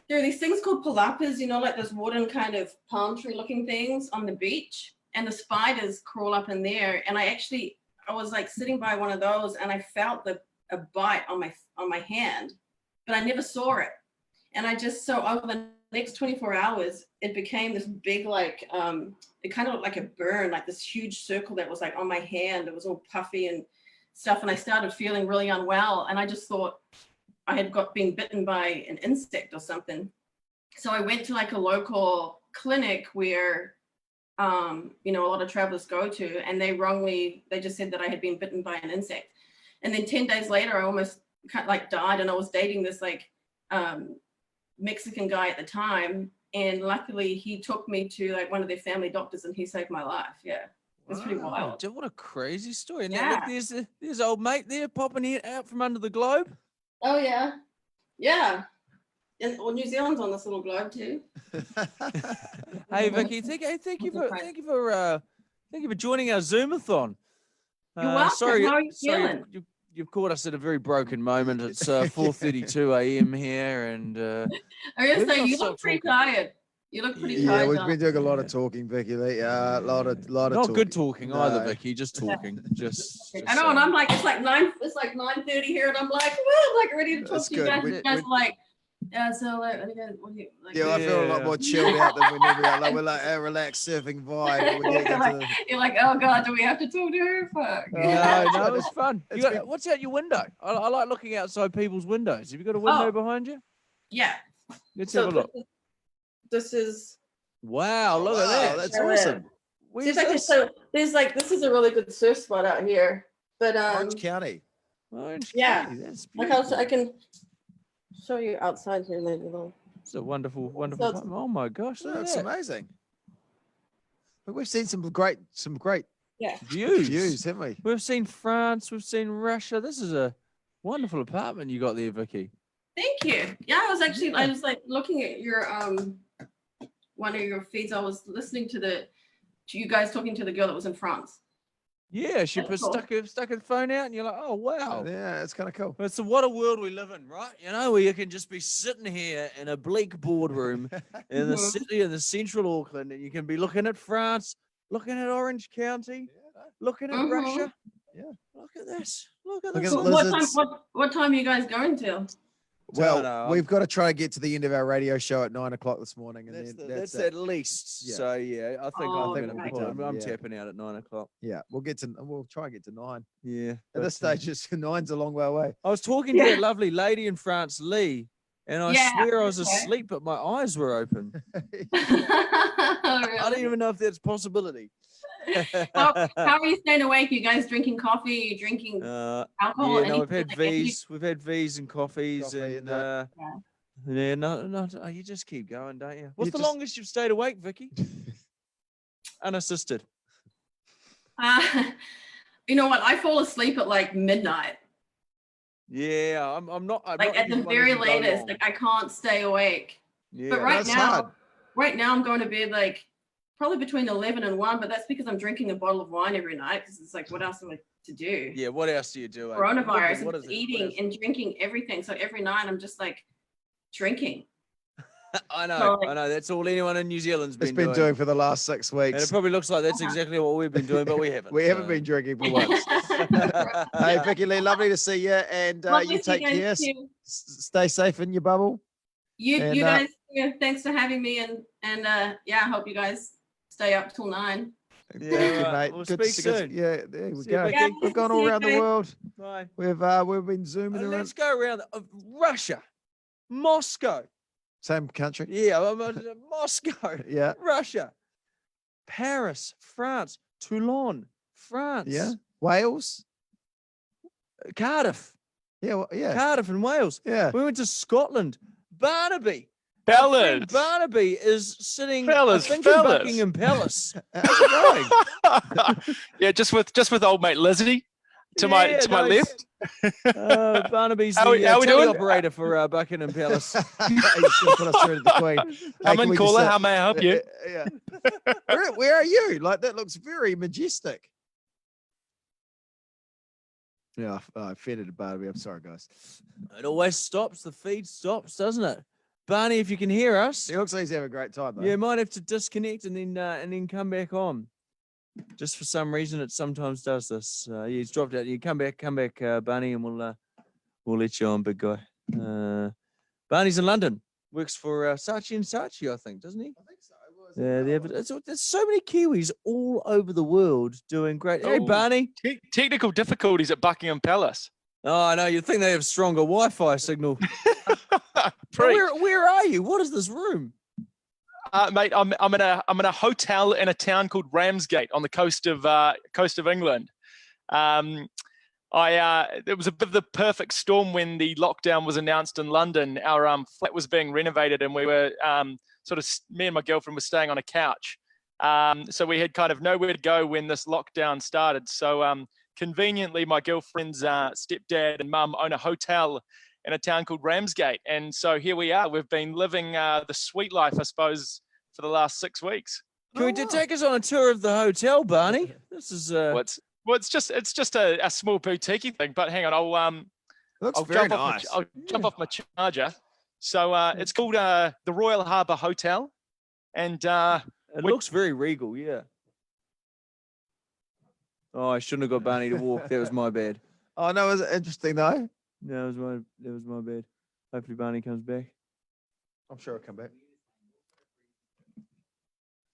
there are these things called palapas, you know, like those wooden kind of palm tree looking things on the beach, and the spiders crawl up in there. And I was like sitting by one of those, and I felt a bite on my hand, but I never saw it. And so over the next 24 hours, it became this big, like, it kind of looked like a burn, like this huge circle that was like on my hand. It was all puffy and stuff. And I started feeling really unwell. And I just thought I had been bitten by an insect or something. So I went to like a local clinic where, you know, a lot of travelers go to, and they just said that I had been bitten by an insect. And then 10 days later, I almost kind of like died, and I was dating this like Mexican guy at the time, and luckily he took me to like one of their family doctors, and he saved my life. Yeah, it's pretty wild. What a crazy story! And look, there's old mate there popping it out from under the globe. Oh yeah. And New Zealand's on this little globe too. Hey Vicky, thank you for joining our Zoomathon. You're welcome. Sorry, how are you feeling? You've caught us at a very broken moment. It's 4:32 a.m. here, and I gotta say, you look pretty tired. You look pretty tired. Yeah, we've been doing a lot of talking, Vicky-Lee. A lot of not talking. good talking either, Vicky. Just talking. Just I know, and I'm like, it's like 9:30 here, and I'm like, well, like ready to talk to you guys. You guys are like, yeah, so like, what do you like? Yeah, I feel a lot more chilled out than we normally are. Like, we're like a relaxed surfing vibe. You're like, oh god, do we have to talk to her? Fuck. No, it was fun. What's out your window? I like looking outside people's windows. Have you got a window behind you? Yeah. Let's have a look. This is. Wow! Look at that. That's awesome. This is a really good surf spot out here. But Orange County. Orange Yeah. County, that's Like beautiful. I can show you outside here later on. It's a wonderful So it's- apartment. Oh my gosh, look at That's that. amazing. But we've seen some great Yeah. views, haven't we? We've seen France, we've seen Russia. This is a wonderful apartment you got there, Vicky. Thank you. Yeah, I was like looking at your one of your feeds. I was listening to you guys talking to the girl that was in France. Yeah, she That's cool. stuck her phone out, and you're like, oh wow. Yeah, it's kind of cool. It's what a world we live in, right? You know, where you can just be sitting here in a bleak boardroom in the city of the central Auckland, and you can be looking at France, looking at Orange County, looking at Russia. Yeah. Look at this. Look at Look this. at the lizards. What time are you guys going till? Well, no, we've got to try to get to the end of our radio show at 9 o'clock this morning, and That's it. at least. Yeah. So yeah, I think Oh, I'm okay. I'm tapping out at 9 o'clock. Yeah, we'll try and get to 9. Yeah. At this stage, just 9's a long way away. I was talking to that lovely lady in France Leigh, and I Yeah, swear I was okay. asleep, but my eyes were open. Really? I don't even know if that's a possibility. How are you staying awake? You guys drinking coffee? You drinking alcohol? Yeah, no, we've anything? had Like, any- V's, we've had V's and coffees, and yeah, no, you just keep going, don't you? What's the longest you've stayed awake, Vicky? Unassisted. You know what? I fall asleep at like midnight. Yeah, I'm not. I'm Like not at the usually one very who can go latest, long. like I can't stay awake. Yeah, But right that's now, hard. I'm going to bed like probably between 11 and 1. But that's because I'm drinking a bottle of wine every night. Because it's like, what else am I to do? Yeah, what else do you do? Coronavirus. What I'm is it? eating and drinking everything. So every night I'm just like drinking. I know, So, like- I know. That's all anyone in New Zealand's It's been been doing for the last 6 weeks. And it probably looks like that's exactly what we've been doing, but we haven't. We haven't been drinking for once. Hey, Vicky-Lee, lovely to see you, and Lovely you to see take you guys care. too. Stay safe in your bubble. You And, guys, yeah, thanks for having me, and yeah, I hope you guys stay up till 9. Thank you, mate. We'll Good speak to- good- soon. Yeah, there we See you, go. Vicky. We've gone See all you, around the guys. world. Bye. We've been zooming around. Let's go around Russia, Moscow. Same country. Yeah, Moscow. Yeah. Russia, Paris, France, Toulon, France. Yeah. Wales. Cardiff. Yeah. Yeah. Cardiff in Wales. Yeah. We went to Scotland. Barnaby. Fellas. Barnaby is sitting, Fellas, I think, fellas. in Buckingham Palace. How's it going? Yeah, just with old mate Lizzie to my Yeah, my nice. left. Barnaby's How we the doing? teleoperator for Buckingham Palace. He's gonna put us through to the Queen. Hey, Come can in, we just caller. say- How may I help you? Yeah. Where are you? Like that looks very majestic. Yeah, I offended at Barnaby. I'm sorry, guys. It always stops. The feed stops, doesn't it? Barney, if you can hear us, He looks like he's having a great time, though. you might have to disconnect and then come back on. Just for some reason, it sometimes does this. Yeah, he's dropped out. You come back, Barney, and we'll let you on, big guy. Barney's in London. Works for Saatchi and Saatchi, I think, doesn't he? I think so. Yeah, there's so many Kiwis all over the world doing great. Hey, Oh, Barney. Technical difficulties at Buckingham Palace. Oh, I know. You'd think they have stronger Wi-Fi signal. Preach. Where are you? What is this room? Mate, I'm in a hotel in a town called Ramsgate on the coast of England. It was a bit of the perfect storm when the lockdown was announced in London. Our flat was being renovated, and we were me and my girlfriend were staying on a couch. So we had kind of nowhere to go when this lockdown started. So conveniently, my girlfriend's stepdad and mum own a hotel in a town called Ramsgate, and so here we are. We've been living the sweet life, I suppose, for the last 6 weeks. Can we take us on a tour of the hotel, Barney? This is It's just a small boutique thing. But hang on, I'll very jump off nice. I'll jump off my charger. So it's called the Royal Harbour Hotel, and it looks very regal. Yeah. Oh, I shouldn't have got Barney to walk. That was my bad. Oh no, was it interesting though? That was my bad. Hopefully Barney comes back. I'm sure I'll come back.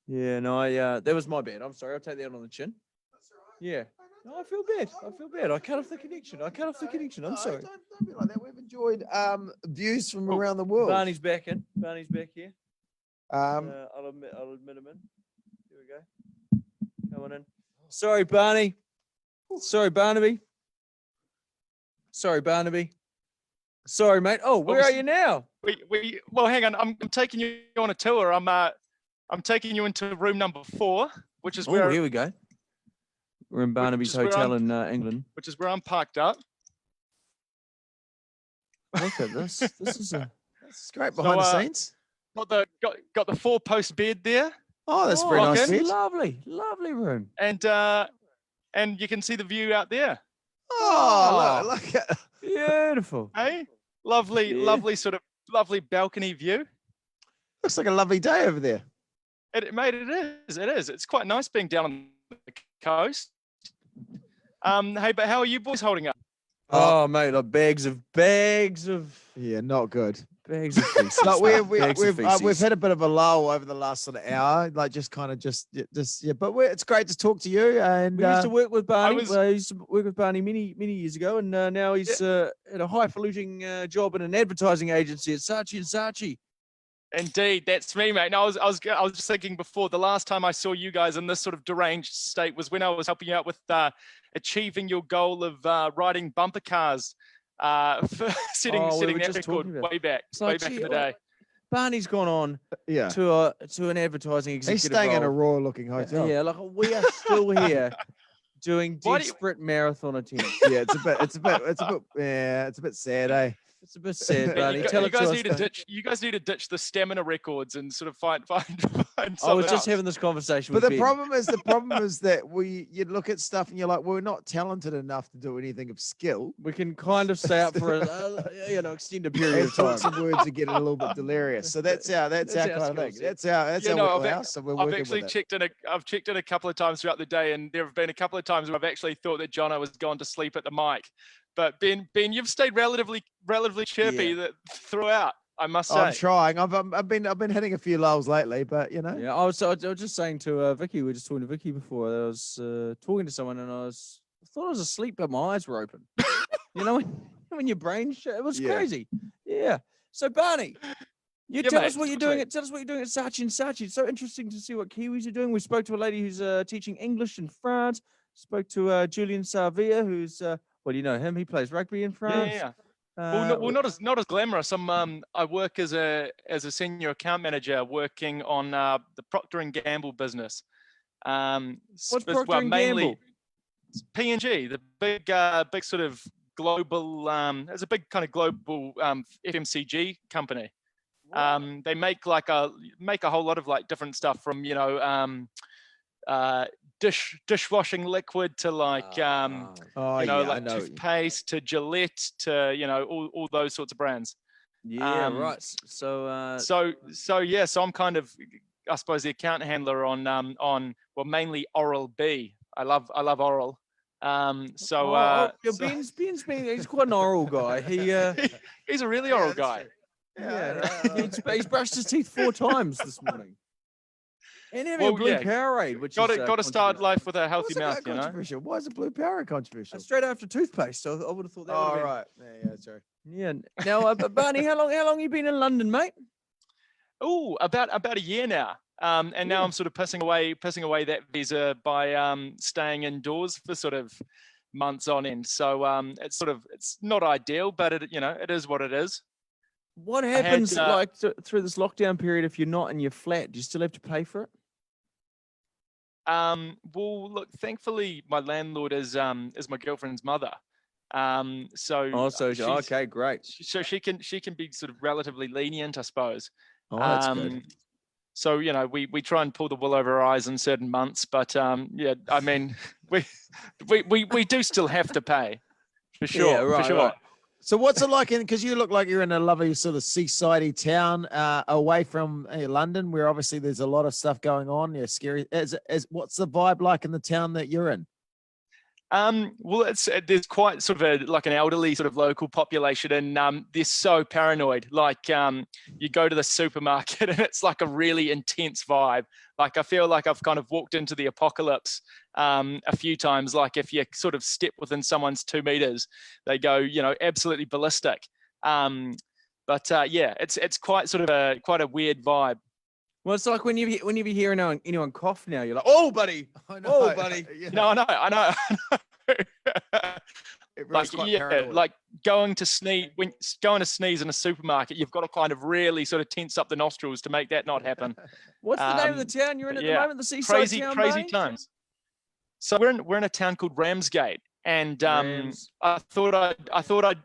Yeah, no, that was my bad. I'm sorry. I'll take that on the chin. Yeah. No, I feel bad. I cut off the connection. I'm sorry. Don't be like that. We've enjoyed views from around the world. Barney's back in. Barney's back here. I'll admit him in. Here we go. Come on in. Sorry, Barney. Sorry, Barnaby. Sorry, Barnaby. Sorry, mate. Oh, where are you now? Well, hang on. I'm taking you on a tour. I'm taking you into room number 4, which is where. Oh, here we go. We're in Barnaby's hotel in England. Which is where I'm parked up. Look at this. This is great behind the scenes. Got the 4-post bed there. Oh, that's very nice bed. Lovely room. And you can see the view out there. Oh, look at beautiful. Hey, lovely balcony view. Looks like a lovely day over there. Mate, it is. It's quite nice being down on the coast. Hey, but how are you boys holding up? Oh, mate, like bags of. Yeah, not good. Bags of feces. Like we've had a bit of a lull over the last sort of hour, like just. But it's great to talk to you. And we used to work with Barney. I used to work with Barney many years ago, and now he's at a highfalutin job in an advertising agency at Saatchi & Saatchi. Indeed, that's me, mate. No, I was just thinking before, the last time I saw you guys in this sort of deranged state was when I was helping you out with achieving your goal of riding bumper cars, for setting that record way back in the day. Barney's gone on to an advertising executive. He's staying in a role. royal-looking hotel. Yeah, like we are still here doing desperate marathon attempts. Yeah, it's a bit sad, eh? It's a bit sad, Barney. You guys need to ditch the stamina records and sort of find I was just having this conversation but with the Ben. problem is that you look at stuff and you're like, we're not talented enough to do anything of skill. We can kind of stay up for a extended period of time. Some words are getting a little bit delirious. So that's our kind of thing. That's our wheelhouse. So we're working I've actually with I've checked in a couple of times throughout the day, and there have been a couple of times where I've actually thought that Jono has gone to sleep at the mic. But Ben, you've stayed relatively chirpy throughout. I must say. I'm trying. I've been hitting a few lulls lately, but you know. Yeah, I was just saying to Vicky. We were just talking to Vicky before. I was talking to someone, and I thought I was asleep, but my eyes were open. You know, when your brain it was crazy. Yeah. So Barney, tell us what you're doing. Tell us what you're doing at Saatchi & Saatchi. It's so interesting to see what Kiwis are doing. We spoke to a lady who's teaching English in France. Spoke to Julian Savea, who's well, you know him. He plays rugby in France. Yeah. Well, not as glamorous. I work as a senior account manager working on the Procter & Gamble business. What's Procter & Gamble? P&G, the big sort of global. It's a big kind of global FMCG company. They make a whole lot of like different stuff from dishwashing liquid to like toothpaste to Gillette to all those sorts of brands. Yeah, right. So I'm kind of, I suppose, the account handler on mainly Oral B. I love Oral. Ben's he's quite an oral guy. He's a really oral guy. Yeah, he's brushed his teeth 4 times this morning. And having a blue Powerade, which got to start life with a healthy mouth, you know. Why is a blue Powerade controversial? Straight after toothpaste, so I would have thought that. Oh, right. Yeah, sorry. Yeah. Now, Barney, how long have you been in London, mate? Oh, about a year now. And now I'm sort of pissing away that visa by staying indoors for sort of months on end. So it's not ideal, but it is what it is. What happens through this lockdown period if you're not in your flat? Do you still have to pay for it? Well, look, thankfully my landlord is my girlfriend's mother. Okay, great. So she can be sort of relatively lenient, I suppose. Oh, that's good. So we try and pull the wool over our eyes in certain months, but I mean we do still have to pay for sure. Yeah, right, for sure. Right. So what's it like because you look like you're in a lovely sort of seaside town away from London, where obviously there's a lot of stuff going on. Yeah, scary. What's the vibe like in the town that you're in? Well, there's quite sort of like an elderly sort of local population, and they're so paranoid. Like you go to the supermarket and it's like a really intense vibe. Like I feel like I've kind of walked into the apocalypse a few times. Like if you sort of step within someone's 2 meters, they go absolutely ballistic. It's quite sort of quite a weird vibe. Well, it's like when you hear anyone cough now, you're like, "Oh, buddy, I know. Oh, buddy." No, I know. It like like going to sneeze in a supermarket, you've got to kind of really sort of tense up the nostrils to make that not happen. What's the name of the town you're in at the moment? The seaside town, crazy Barney? times. So we're in a town called Ramsgate, and I thought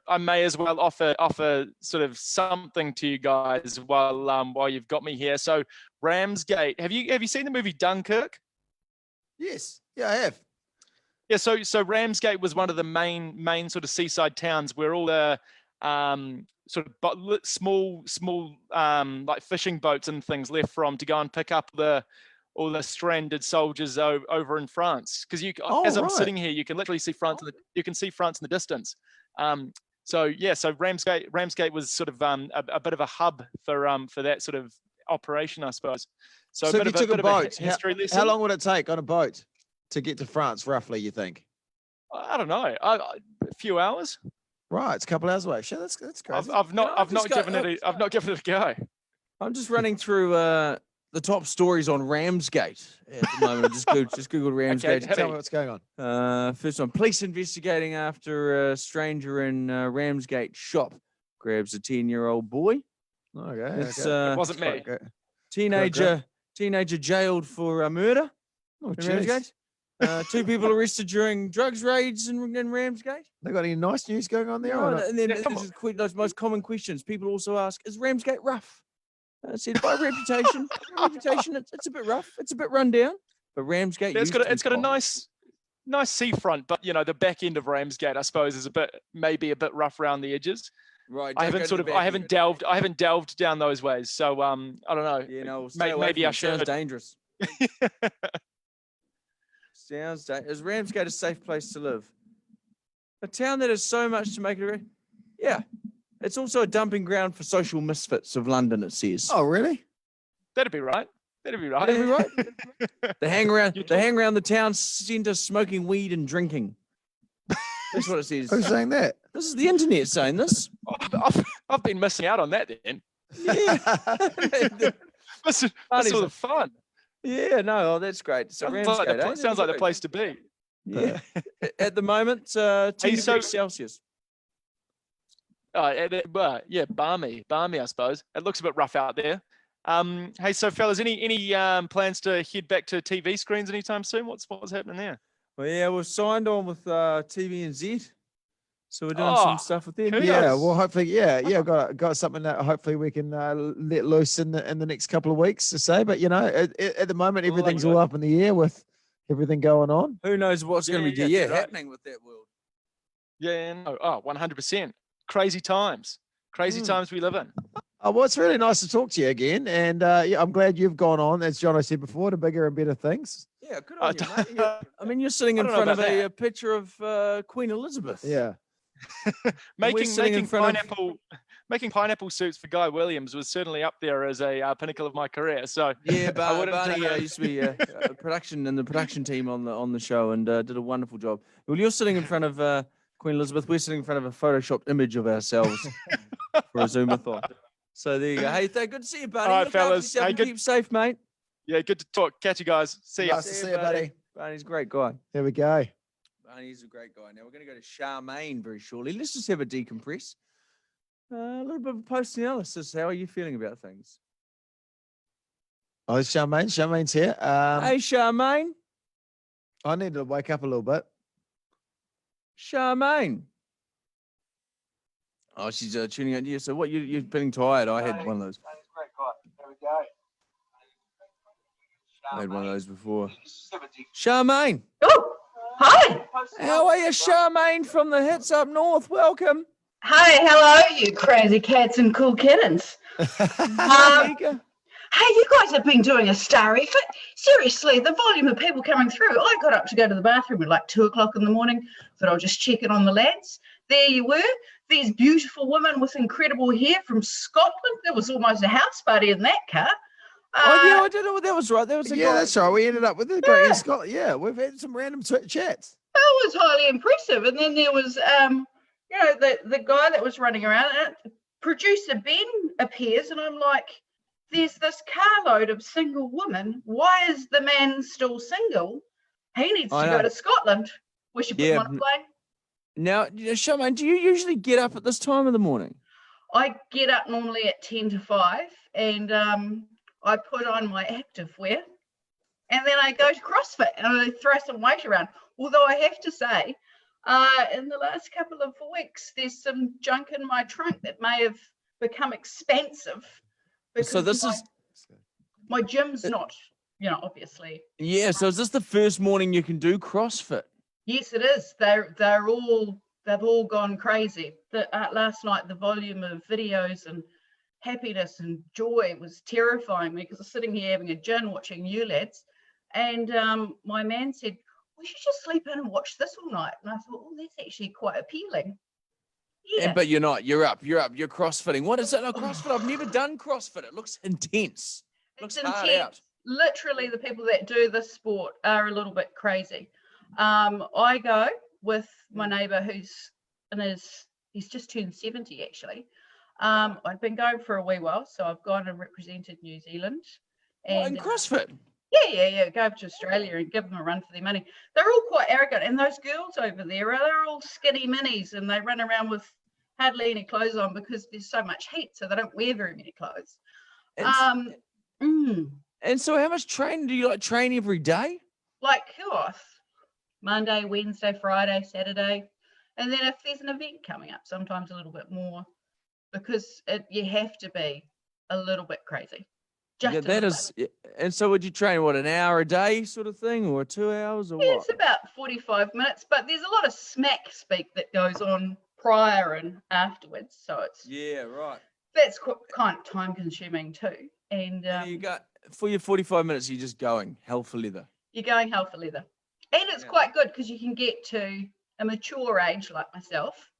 I may as well offer sort of something to you guys while you've got me here. So Ramsgate, have you seen the movie Dunkirk? Yes, yeah, I have. Yeah, so Ramsgate was one of the main sort of seaside towns where all the sort of small like fishing boats and things left from to go and pick up all the stranded soldiers over in France. Because as I'm sitting here, you can literally see France. You can see France in the distance. So Ramsgate was sort of a bit of a hub for that sort of operation, I suppose. So if you took a boat, history lesson. How long would it take on a boat to get to France, roughly, you think? I don't know. A few hours. Right, it's a couple hours away. Sure, that's crazy. I've not given it a go. I'm just running through the top stories on Ramsgate at the moment. I just googled Ramsgate. Okay, tell me what's going on. First one: police investigating after a stranger in Ramsgate shop grabs a 10-year-old boy. Okay, it wasn't me. Teenager jailed for murder. Oh, in Ramsgate. 2 people arrested during drugs raids in Ramsgate. They got any nice news going on there? or not? And then those most common questions people also ask: is Ramsgate rough? I said by reputation, it's a bit rough. It's a bit run down. But Ramsgate, it's got a nice seafront, but the back end of Ramsgate, I suppose, is maybe a bit rough around the edges. Right. I haven't delved down those ways, so I don't know. Yeah, no, maybe I should. Sounds dangerous. Is Ramsgate a safe place to live? A town that has so much to make it. Yeah. It's also a dumping ground for social misfits of London, it says. Oh, really? That'd be right. They hang around the town centre smoking weed and drinking. That's what it says. Who's saying that? This is the internet saying this. I've been missing out on that then. Yeah. That's all the fun. Yeah, no, that's great. So Ramsgate, sounds like the place to be. Yeah. At the moment, 10 degrees Celsius. Balmy, I suppose. It looks a bit rough out there. Hey, so fellas, any plans to head back to TV screens anytime soon? What's happening there? Well, yeah, we've signed on with TVNZ, so we're doing some stuff with them. Kudos. Yeah, well, hopefully, got something that hopefully we can let loose in the next couple of weeks to say. But at the moment, everything's all up in the air with everything going on. Who knows what's going to be happening with that world? Yeah, no, 100%. Crazy times we live in. Oh, well, it's really nice to talk to you again, and I'm glad you've gone on, as Jono said before, to bigger and better things. Yeah, good on you, mate. Yeah. I mean, you're sitting in front of a picture of Queen Elizabeth. Yeah. Making pineapple suits for Guy Williams was certainly up there as a pinnacle of my career. So yeah, Barney used to be a production in the production team on the show and did a wonderful job. Well, you're sitting in front of Queen Elizabeth. We're sitting in front of a photoshopped image of ourselves for a Zoomathon. So there you go. Hey, good to see you, buddy. All right, Look fellas. Hey, keep safe, mate. Yeah, good to talk. Catch you guys. See you. Nice to see you, buddy. Barney's a great guy. Here we go. Barney's a great guy. Now we're going to go to Charmaine very shortly. Let's just have a decompress. A little bit of post-analysis. How are you feeling about things? Oh, it's Charmaine. Charmaine's here. Hey, Charmaine. I need to wake up a little bit. Charmaine. Oh, she's tuning out. Yeah, so what, you're feeling tired? I had one of those. I had one of those before. Charmaine. Oh, hi. How are you, Charmaine from the hits up north? Welcome. Hi, hello, you crazy cats and cool kittens. Hey, you guys have been doing a star effort. Seriously, the volume of people coming through. I got up to go to the bathroom at like 2 o'clock in the morning. Thought I'll just check in on the lads. There you were. These beautiful women with incredible hair from Scotland. There was almost a house party in that car. I did know that was right. There was that's right. We ended up with a guy in Scotland. Yeah, we've had some random chats. That was highly impressive. And then there was, the guy that was running around. Producer Ben appears, and I'm like, there's this carload of single women. Why is the man still single? He needs to go to Scotland. We should put him on a plane. Now, Charmaine, do you usually get up at this time of the morning? I get up normally at 10 to 5 and I put on my active wear and then I go to CrossFit and I throw some weight around. Although I have to say, in the last couple of weeks, there's some junk in my trunk that may have become expensive. So this is my gym's not, obviously. Yeah, so is this the first morning you can do CrossFit? Yes, it is. They've all gone crazy. Last night, the volume of videos and happiness and joy was terrifying me because I was sitting here having a gin watching you lads, and my man said, "We should just sleep in and watch this all night." And I thought, "Oh, that's actually quite appealing." Yeah. But you're not. You're up. You're CrossFitting. What is it? No, CrossFit. I've never done CrossFit. It looks intense. Looks hard out. Literally, the people that do this sport are a little bit crazy. I go with my neighbour he's just turned 70 actually. I've been going for a wee while, so I've gone and represented New Zealand. And in CrossFit? Yeah. Go up to Australia and give them a run for their money. They're all quite arrogant, and those girls over there, they're all skinny minis, and they run around with hardly any clothes on because there's so much heat, so they don't wear very many clothes. And so how much training do you train every day? Like Monday, Wednesday, Friday, Saturday. And then if there's an event coming up, sometimes a little bit more, because you have to be a little bit crazy. And so would you train, an hour a day sort of thing, or 2 hours, or what? It's about 45 minutes, but there's a lot of smack speak that goes on prior and afterwards. So it's... Yeah, right. That's kind of time consuming too. And you got, for your 45 minutes, you're just going hell for leather. You're going hell for leather. And it's quite good because you can get to a mature age like myself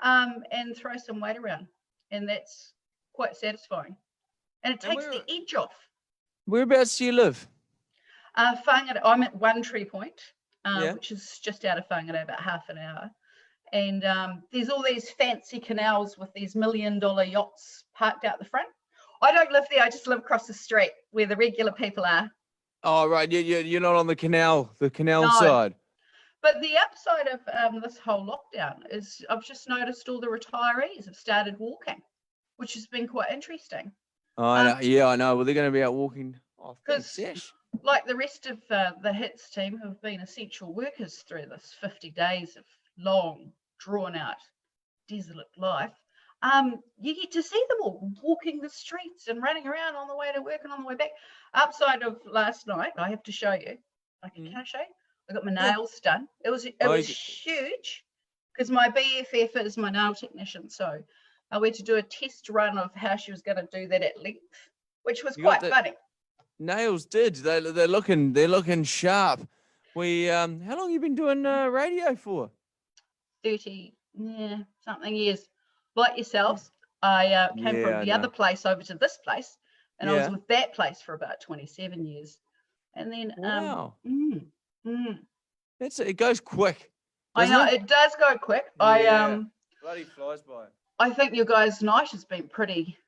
and throw some weight around. And that's quite satisfying. And it takes the edge off. Whereabouts do you live? Whangarei. I'm at One Tree Point, which is just out of Whangarei, about half an hour. And there's all these fancy canals with these $1 million yachts parked out the front. I don't live there. I just live across the street where the regular people are. Oh, right. You're not on the canal No. side. But the upside of this whole lockdown is I've just noticed all the retirees have started walking, which has been quite interesting. I know. Well, they're going to be out walking. Because like the rest of the HITS team who have been essential workers through this 50 days of long, drawn-out, desolate life, you get to see them all walking the streets and running around on the way to work and on the way back. Upside of last night, I have to show you. Can I show you? I got my nails done. It was huge because my BFF is my nail technician. So I went to do a test run of how she was going to do that at length, which was quite funny. Nails did. They're looking sharp. How long have you been doing radio for? 30 something years. Like yourselves, I came from the other place over to this place, and I was with that place for about 27 years. And then wow. It goes quick. I know it does go quick. Bloody flies by. I think your guys' night has been pretty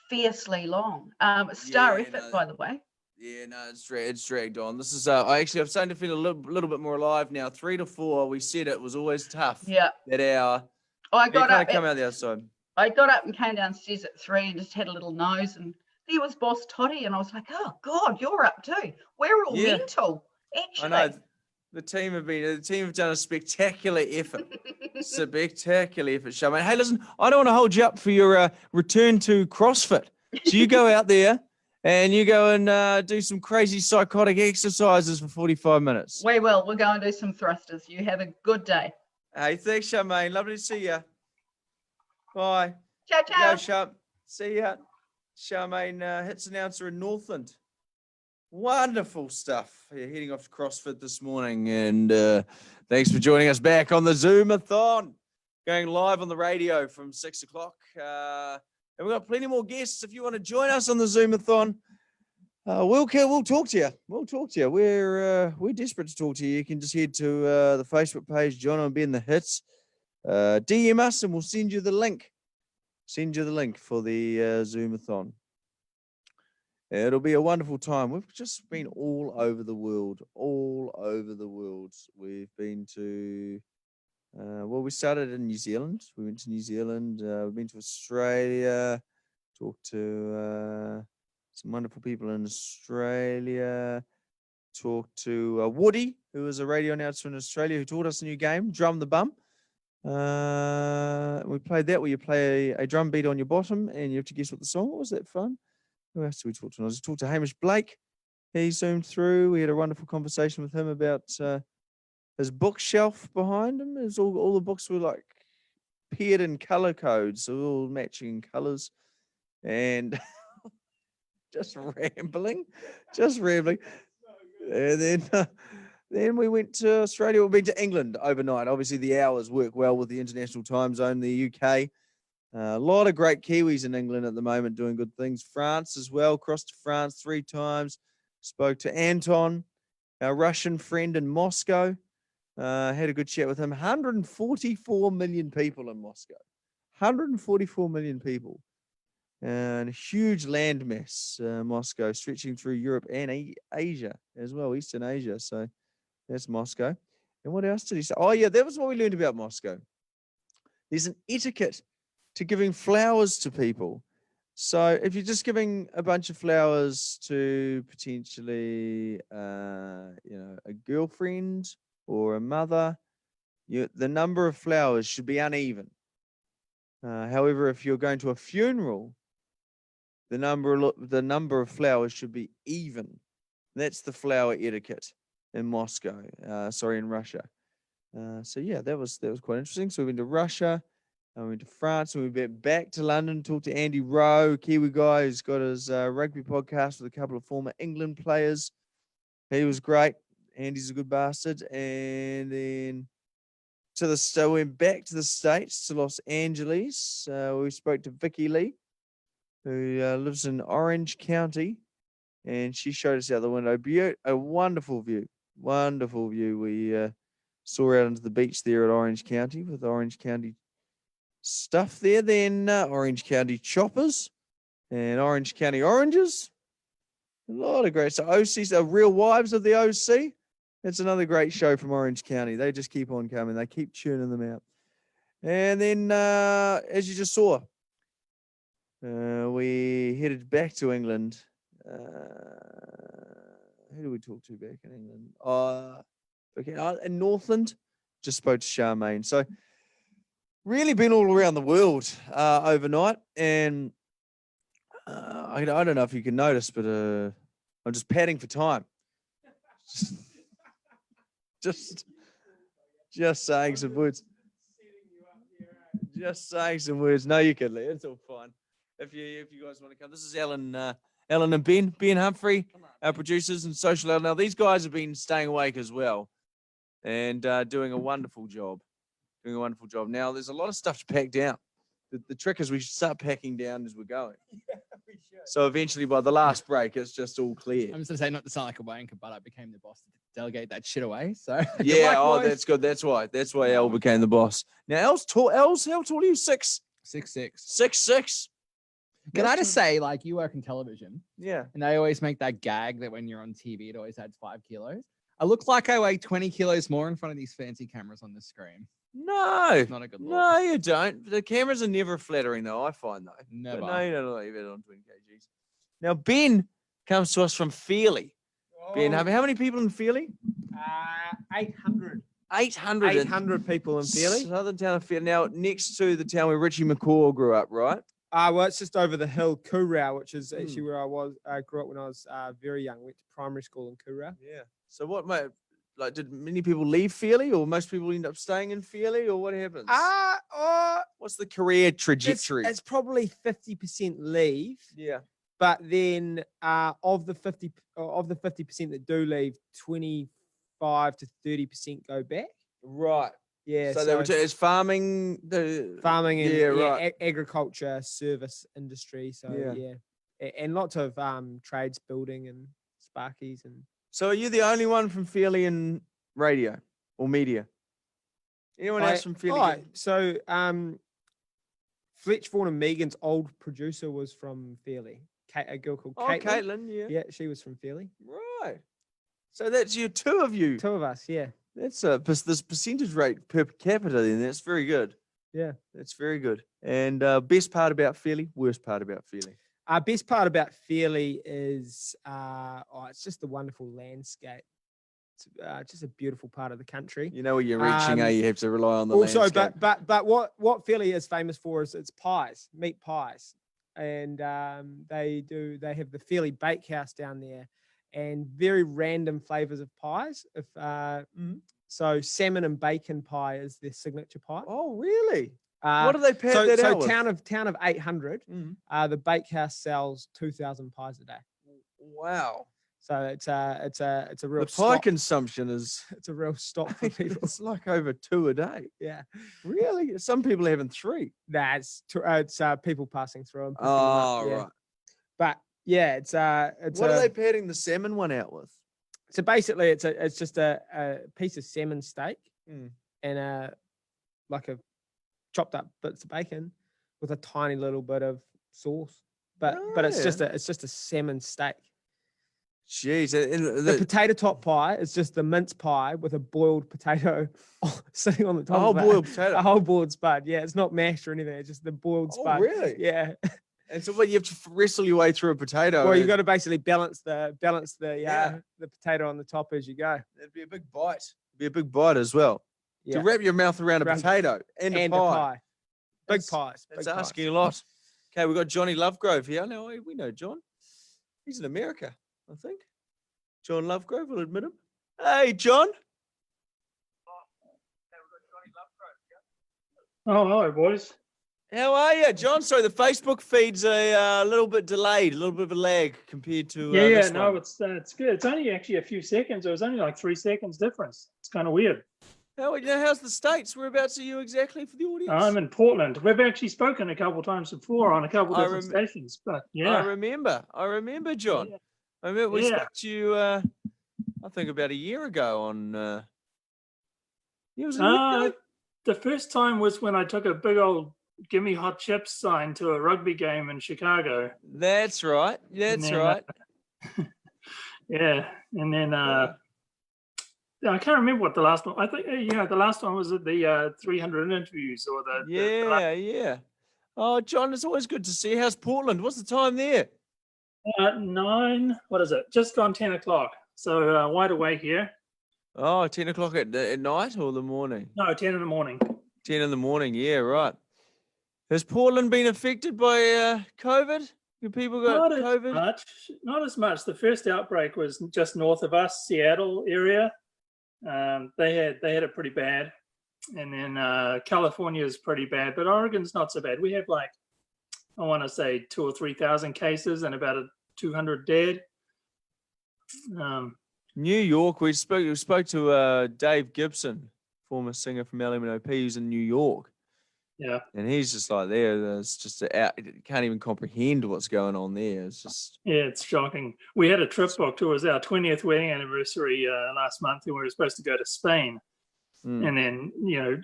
fiercely long. Star effort, by the way. Yeah, no, it's dragged on. This is I'm starting to feel a little bit more alive now. 3 to 4, we said it was always tough. Yeah. That hour. I got up. Come out the outside. I got up and came downstairs at 3 and just had a little nose, and there was Boss Toddy, and I was like, "Oh God, you're up too." We're all mental. Actually, I know. The team have done a spectacular effort. Spectacular effort, Charmaine. Hey, listen, I don't want to hold you up for your return to CrossFit. So you go out there and you go and do some crazy psychotic exercises for 45 minutes. We will. We'll go and do some thrusters. You have a good day. Hey, thanks, Charmaine. Lovely to see you. Bye. Ciao, ciao. Go, Sharp. See ya. Charmaine, HITS announcer in Northland. Wonderful stuff. You're heading off to CrossFit this morning, and thanks for joining us back on the Zoomathon. Going live on the radio from 6 o'clock. And we've got plenty more guests. If you want to join us on the Zoomathon, we'll talk to you. We'll talk to you. We're desperate to talk to you. You can just head to the Facebook page, Jono and Ben the HITS. DM us and we'll send you the link. Send you the link for the Zoomathon. It'll be a wonderful time. We've just been all over the world. We've been to Well, we started in New Zealand. We went to New Zealand. We've been to Australia. Talked to some wonderful people in Australia. Talked to Woody, who was a radio announcer in Australia, who taught us a new game, Drum the Bum. We played that where you play a drum beat on your bottom and you have to guess what the song was. That fun? Who else did we talk to? I just talked to Hamish Blake. He zoomed through. We had a wonderful conversation with him about his bookshelf behind him. It was all the books were like paired in color codes, so all matching colors, and just rambling. And then we went to Australia. We've been to England overnight. Obviously, the hours work well with the international time zone, the UK. A lot of great Kiwis in England at the moment doing good things. France as well. Crossed to France 3 times. Spoke to Anton, our Russian friend in Moscow. Had a good chat with him. 144 million people in Moscow. 144 million people. And a huge landmass, Moscow, stretching through Europe and Asia as well, Eastern Asia. So that's Moscow. And what else did he say? Oh, yeah, that was what we learned about Moscow. There's an etiquette to giving flowers to people. So if you're just giving a bunch of flowers to potentially, a girlfriend or a mother, the number of flowers should be uneven. However, if you're going to a funeral, the number of flowers should be even. That's the flower etiquette in Moscow. In Russia. So yeah, that was quite interesting. So we went to Russia, we went to France, and we went back to London. Talked to Andy Rowe, Kiwi guy who's got his rugby podcast with a couple of former England players. He was great. Andy's a good bastard. And then went back to the States, to Los Angeles. We spoke to Vicky-Lee, who lives in Orange County, and she showed us out the window. A wonderful view. Wonderful view. We saw out into the beach there at Orange County with Orange County stuff there. Then Orange County choppers and Orange County oranges. A lot of great stuff. OC's Real Wives of the OC. It's another great show from Orange County. They just keep on coming. They keep churning them out. And then, as you just saw, we headed back to England. Who do we talk to back in England? In Northland, just spoke to Charmaine. So really been all around the world overnight. And I don't know if you can notice, but I'm just padding for time. Just saying some words. Just saying some words. No, you can, Lee. It's all fine. If you guys want to come, this is Ellen and Ben Humphrey, our producers and social out. Now these guys have been staying awake as well, and doing a wonderful job. Now there's a lot of stuff to pack down. The trick is we should start packing down as we're going. Yeah, we should. So eventually, by the last break, it's just all clear. I'm just gonna say, not to sound like a wanker, but I became the boss to delegate that shit away. So yeah, that's good. That's why El became the boss. Now El's tall. How tall are you? 6'6". 6'6". Can I just say, like, you work in television? Yeah. And they always make that gag that when you're on TV, it always adds 5 kilos. I look like I weigh 20 kilos more in front of these fancy cameras on the screen. No, it's not a good look. No, you don't. The cameras are never flattering, though. I find though. Never. But no, you don't leave it on 20 kgs. Now Ben comes to us from Fairleigh. Oh. Ben, how many people in Fairleigh? 800. 800 people in Fairleigh. Southern town of Fairleigh. Now next to the town where Richie McCaw grew up, right? Well, it's just over the hill, Koorau, which is actually where I grew up when I was very young. Went to primary school in Koorau. Yeah. So what, mate? Like, did many people leave Fairleigh, or most people end up staying in Fairleigh, or what happens? What's the career trajectory? It's probably 50% leave. Yeah. But then of the 50% that do leave, 25 to 30% go back. Right. Yeah. So they return as farming. Farming and right. Agriculture, service industry. So yeah, and lots of trades, building and sparkies and. So are you the only one from Fairleigh in radio or media? Anyone else from Fairleigh? So Fletch Vaughan and Megan's old producer was from Fairleigh. A girl called Caitlin. Caitlin, yeah. Yeah, she was from Fairleigh. Right. So that's you, two of you. Two of us, yeah. That's this percentage rate per capita. Then that's very good. Yeah, that's very good. And best part about Fairleigh, worst part about Fairleigh. Best part about Fairleigh is it's just the wonderful landscape. It's just a beautiful part of the country. You know where you're reaching, you have to rely on the also, landscape. but what Fairleigh is famous for is its pies, meat pies, and they have the Fairleigh Bakehouse down there, and very random flavors of pies. So salmon and bacon pie is their signature pie. Oh, really? What do they pad that out with? Town of 800. The bakehouse sells 2,000 pies a day. Wow. So it's a real the pie consumption is it's a real stop for people. It's like over 2 a day. Yeah, really. Some people are having 3. Nah, it's people passing through. And right. But yeah, it's what are they padding the salmon one out with? So basically, it's just a piece of salmon steak and a chopped up bits of bacon with a tiny little bit of sauce. But it's just a salmon steak. Jeez, the potato top pie is just the mince pie with a boiled potato sitting on the top. A whole of it. boiled potato. A whole boiled spud. Yeah, it's not mashed or anything. It's just the boiled spud. Oh, really? Yeah. And so, what you have to wrestle your way through a potato? Well, you got to basically balance the potato on the top as you go. It'd be a big bite. It'd be a big bite as well. Yeah. To wrap your mouth around a potato and a pie. Big pies. That's asking a lot. Okay, we've got Johnny Lovegrove here. Now we know John. He's in America, I think. John Lovegrove, we'll admit him. Hey, John. Oh, hello, boys. How are you, John? Sorry, the Facebook feed's a little bit delayed, a little bit of a lag compared to this one. It's good. It's only actually a few seconds. It was only like 3 seconds difference. It's kind of weird. How's the States? Whereabouts are you exactly for the audience? I'm in Portland. We've actually spoken a couple of times before on a couple of different stations, but yeah. I remember, John. Yeah. I remember we spoke to you, I think about a year ago on. It was a year ago? The first time was when I took a big old "Give me hot chips" sign to a rugby game in Chicago. That's right. Right. Yeah, and then I can't remember what the last one. I think the last one was at the 300 interviews or the. Yeah. Oh, John, it's always good to see you. How's Portland? What's the time there? 9. What is it? Just gone 10 o'clock. So wide awake here. Oh, 10 o'clock at night or the morning? No, 10 in the morning. 10 in the morning. Yeah, right. Has Portland been affected by COVID? Do people got COVID? Not as much. The first outbreak was just north of us, Seattle area. They had it pretty bad, and then California is pretty bad, but Oregon's not so bad. We have like, I want to say 2,000 or 3,000 cases and about 200 dead. New York, we spoke to Dave Gibson, former singer from Elemeno, who's in New York. Yeah, and he's just like there's just can't even comprehend what's going on there. It's just it's shocking. We had a trip booked. It was our 20th wedding anniversary last month, and we were supposed to go to Spain. And then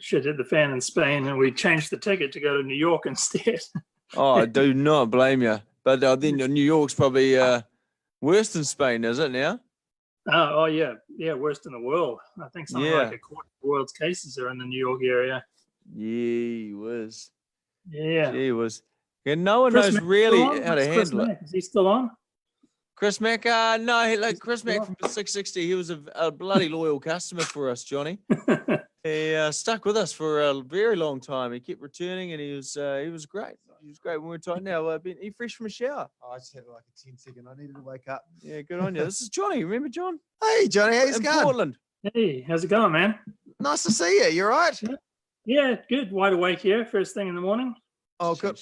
shit hit the fan in Spain, and we changed the ticket to go to New York instead. Oh, I do not blame you. But then New York's probably worse than Spain, is it now? Oh yeah, worst in the world. I think something like a quarter of the world's cases are in the New York area. Gee whiz. Yeah. Gee whiz. Yeah, no one knows really how to handle it. Is he still on? Chris Mack, no, Chris Mack from 660. He was a bloody loyal customer for us, Johnny. He stuck with us for a very long time. He kept returning, and he was great. He was great when we were talking. Now, Ben, are you fresh from a shower? Oh, I just had like a 10-second. I needed to wake up. Yeah, good on you. This is Johnny. Remember John? Hey, Johnny, how's it going? Portland. Hey, how's it going, man? Nice to see you. You all right? Yeah, good. Wide awake here, first thing in the morning. Oh, good.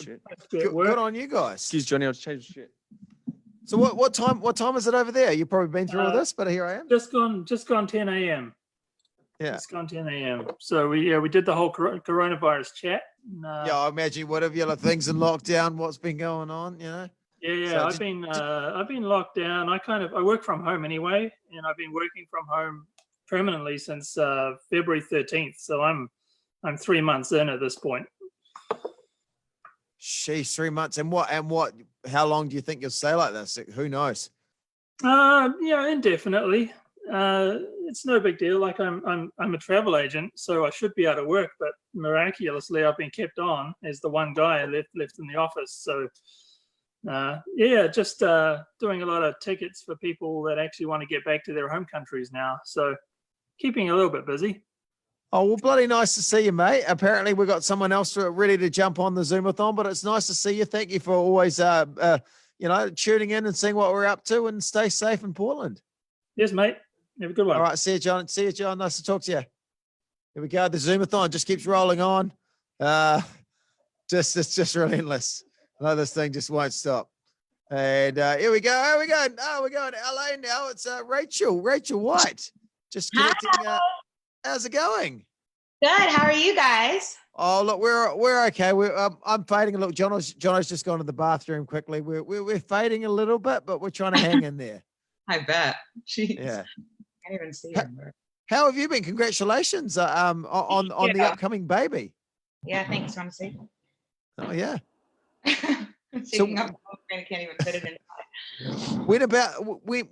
Good on you guys. Excuse Johnny, I'll change the shit. So what time is it over there? You've probably been through all this, but here I am. Just gone 10 a.m. Yeah. Just gone 10 a.m. So we did the whole coronavirus chat. Yeah, I imagine whatever things in lockdown, what's been going on, Yeah, So I've been locked down. I work from home anyway, and I've been working from home permanently since February 13th. So I'm 3 months in at this point. Sheesh, 3 months. And what? How long do you think you'll stay like this? Who knows? Indefinitely. It's no big deal. Like I'm a travel agent, so I should be out of work, but miraculously I've been kept on as the one guy left in the office. So just doing a lot of tickets for people that actually want to get back to their home countries now. So keeping a little bit busy. Oh, well, bloody nice to see you, mate. Apparently we've got someone else ready to jump on the Zoomathon, but it's nice to see you. Thank you for always, tuning in and seeing what we're up to, and stay safe in Portland. Yes, mate. Have a good one. All right. See you, John. See you, John. Nice to talk to you. Here we go. The Zoomathon just keeps rolling on. It's just relentless. No, this thing just won't stop. And here we go. Here we go. Oh, we're going to LA now. It's Rachel White. Just connecting. How's it going? Good. How are you guys? Oh, look, we're okay. I'm fading a little. Jono's just gone to the bathroom quickly. We're fading a little bit, but we're trying to hang in there. I bet. Jeez. Yeah. I can't even see him. How have you been? Congratulations on the upcoming baby. Yeah, thanks. Want to see? Oh yeah. Taking up I can't even fit it in.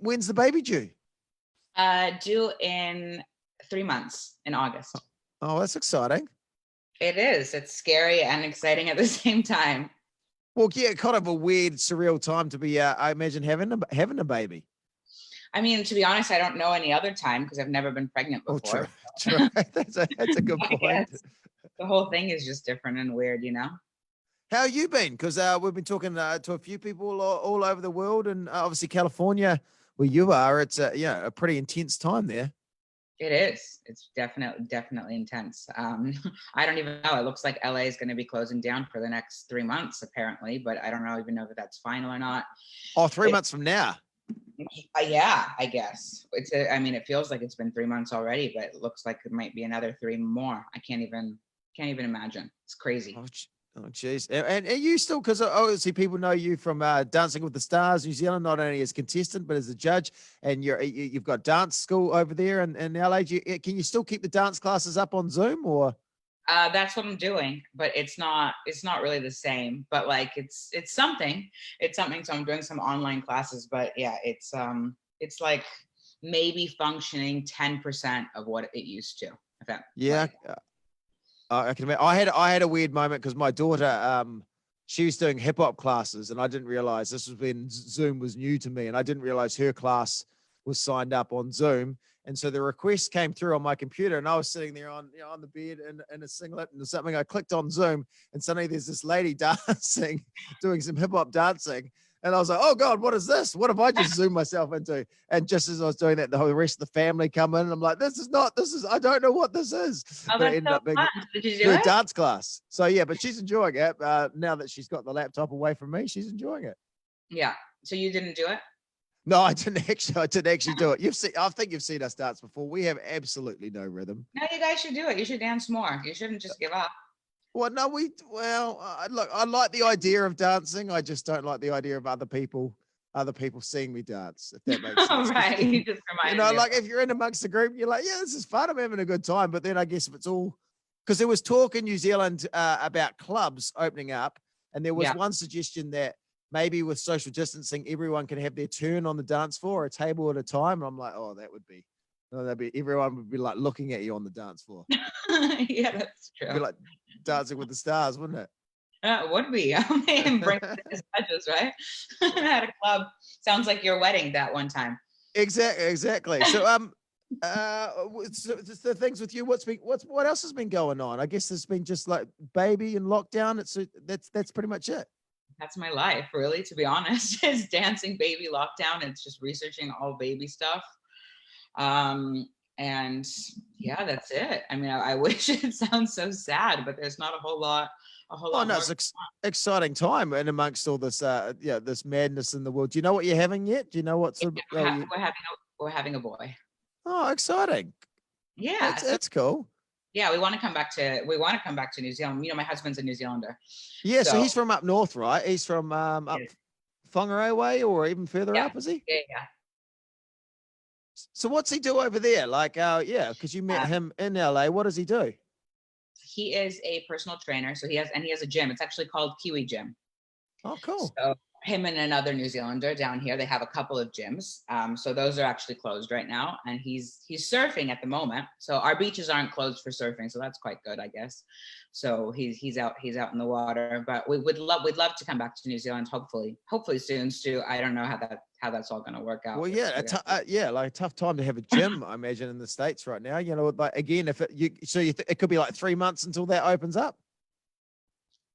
When's the baby due? Due in 3 months in August. Oh, that's exciting. It is. It's scary and exciting at the same time. Well, yeah, kind of a weird, surreal time to be. I imagine having a baby. I mean, to be honest, I don't know any other time because I've never been pregnant before. Oh, true. That's a good point. The whole thing is just different and weird, you know. How have you been? Because we've been talking to a few people all over the world, and obviously California, where you are, it's a pretty intense time there. It is. It's definitely intense. I don't even know. It looks like LA is going to be closing down for the next 3 months, apparently, but I don't even know if that's final or not. Oh, 3 months from now. Yeah, I guess. It feels like it's been 3 months already, but it looks like it might be another 3 more. I can't even imagine. It's crazy. Oh, geez. And are you still, because obviously people know you from Dancing with the Stars, New Zealand, not only as contestant, but as a judge, and you've got dance school over there in LA. Can you still keep the dance classes up on Zoom, or? That's what I'm doing, but it's not really the same, but like, it's something. So I'm doing some online classes, but yeah, it's like maybe functioning 10% of what it used to. Yeah. I can imagine. I had a weird moment because my daughter, she was doing hip hop classes, and I didn't realize this was when Zoom was new to me, and I didn't realize her class was signed up on Zoom. And so the request came through on my computer, and I was sitting there on the bed in a singlet and something. I clicked on Zoom, and suddenly there's this lady dancing, doing some hip hop dancing. And I was like, oh God, what is this? What have I just zoomed myself into? And just as I was doing that, the rest of the family come in, and I'm like, I don't know what this is. Oh, but it ended up being Did you do a it? dance class. So yeah, but she's enjoying it. Now that she's got the laptop away from me, she's enjoying it. Yeah. So you didn't do it? No, I didn't actually do it. I think you've seen us dance before. We have absolutely no rhythm. No, you guys should do it. You should dance more. You shouldn't just give up. Well, no, look, I like the idea of dancing. I just don't like the idea of other people seeing me dance, if that makes sense. Right. You just reminded me. Like if you're in amongst the group, you're like, yeah, this is fun. I'm having a good time. But then I guess if it's all, because there was talk in New Zealand about clubs opening up, and there was one suggestion that maybe with social distancing, everyone can have their turn on the dance floor, a table at a time. And I'm like, oh, that'd be everyone would be like looking at you on the dance floor. Yeah, that's true. It'd be like Dancing with the Stars, wouldn't it? It would be. I mean, bring the judges, right? At a club. Sounds like your wedding that one time. Exactly. So the things with you, what else has been going on? I guess there's been just like baby and lockdown. That's pretty much it. That's my life, really, to be honest. It's dancing, baby, lockdown. It's just researching all baby stuff. And yeah, that's it. I mean, I wish it sounds so sad, but there's not a whole lot. Oh no, it's exciting time, and amongst all this, this madness in the world. Do you know what you're having yet? Do you know what's? We're having a boy. Oh, exciting! Yeah, that's cool. Yeah, we want to come back to New Zealand. You know, my husband's a New Zealander. Yeah, so he's from up north, right? He's from up Whangarei way, or even further up, is he? Yeah. So what's he do over there? Like, because you met him in LA. What does he do? He is a personal trainer. So he has a gym. It's actually called Kiwi Gym. Oh, cool. So him and another New Zealander down here. They have a couple of gyms. So those are actually closed right now. And he's surfing at the moment. So our beaches aren't closed for surfing. So that's quite good, I guess. So he's out in the water. But we'd love to come back to New Zealand, hopefully soon, Stu. I don't know how that's all gonna work out. Well, yeah, like a tough time to have a gym, I imagine, in the States right now. You know, like again, if it could be like 3 months until that opens up.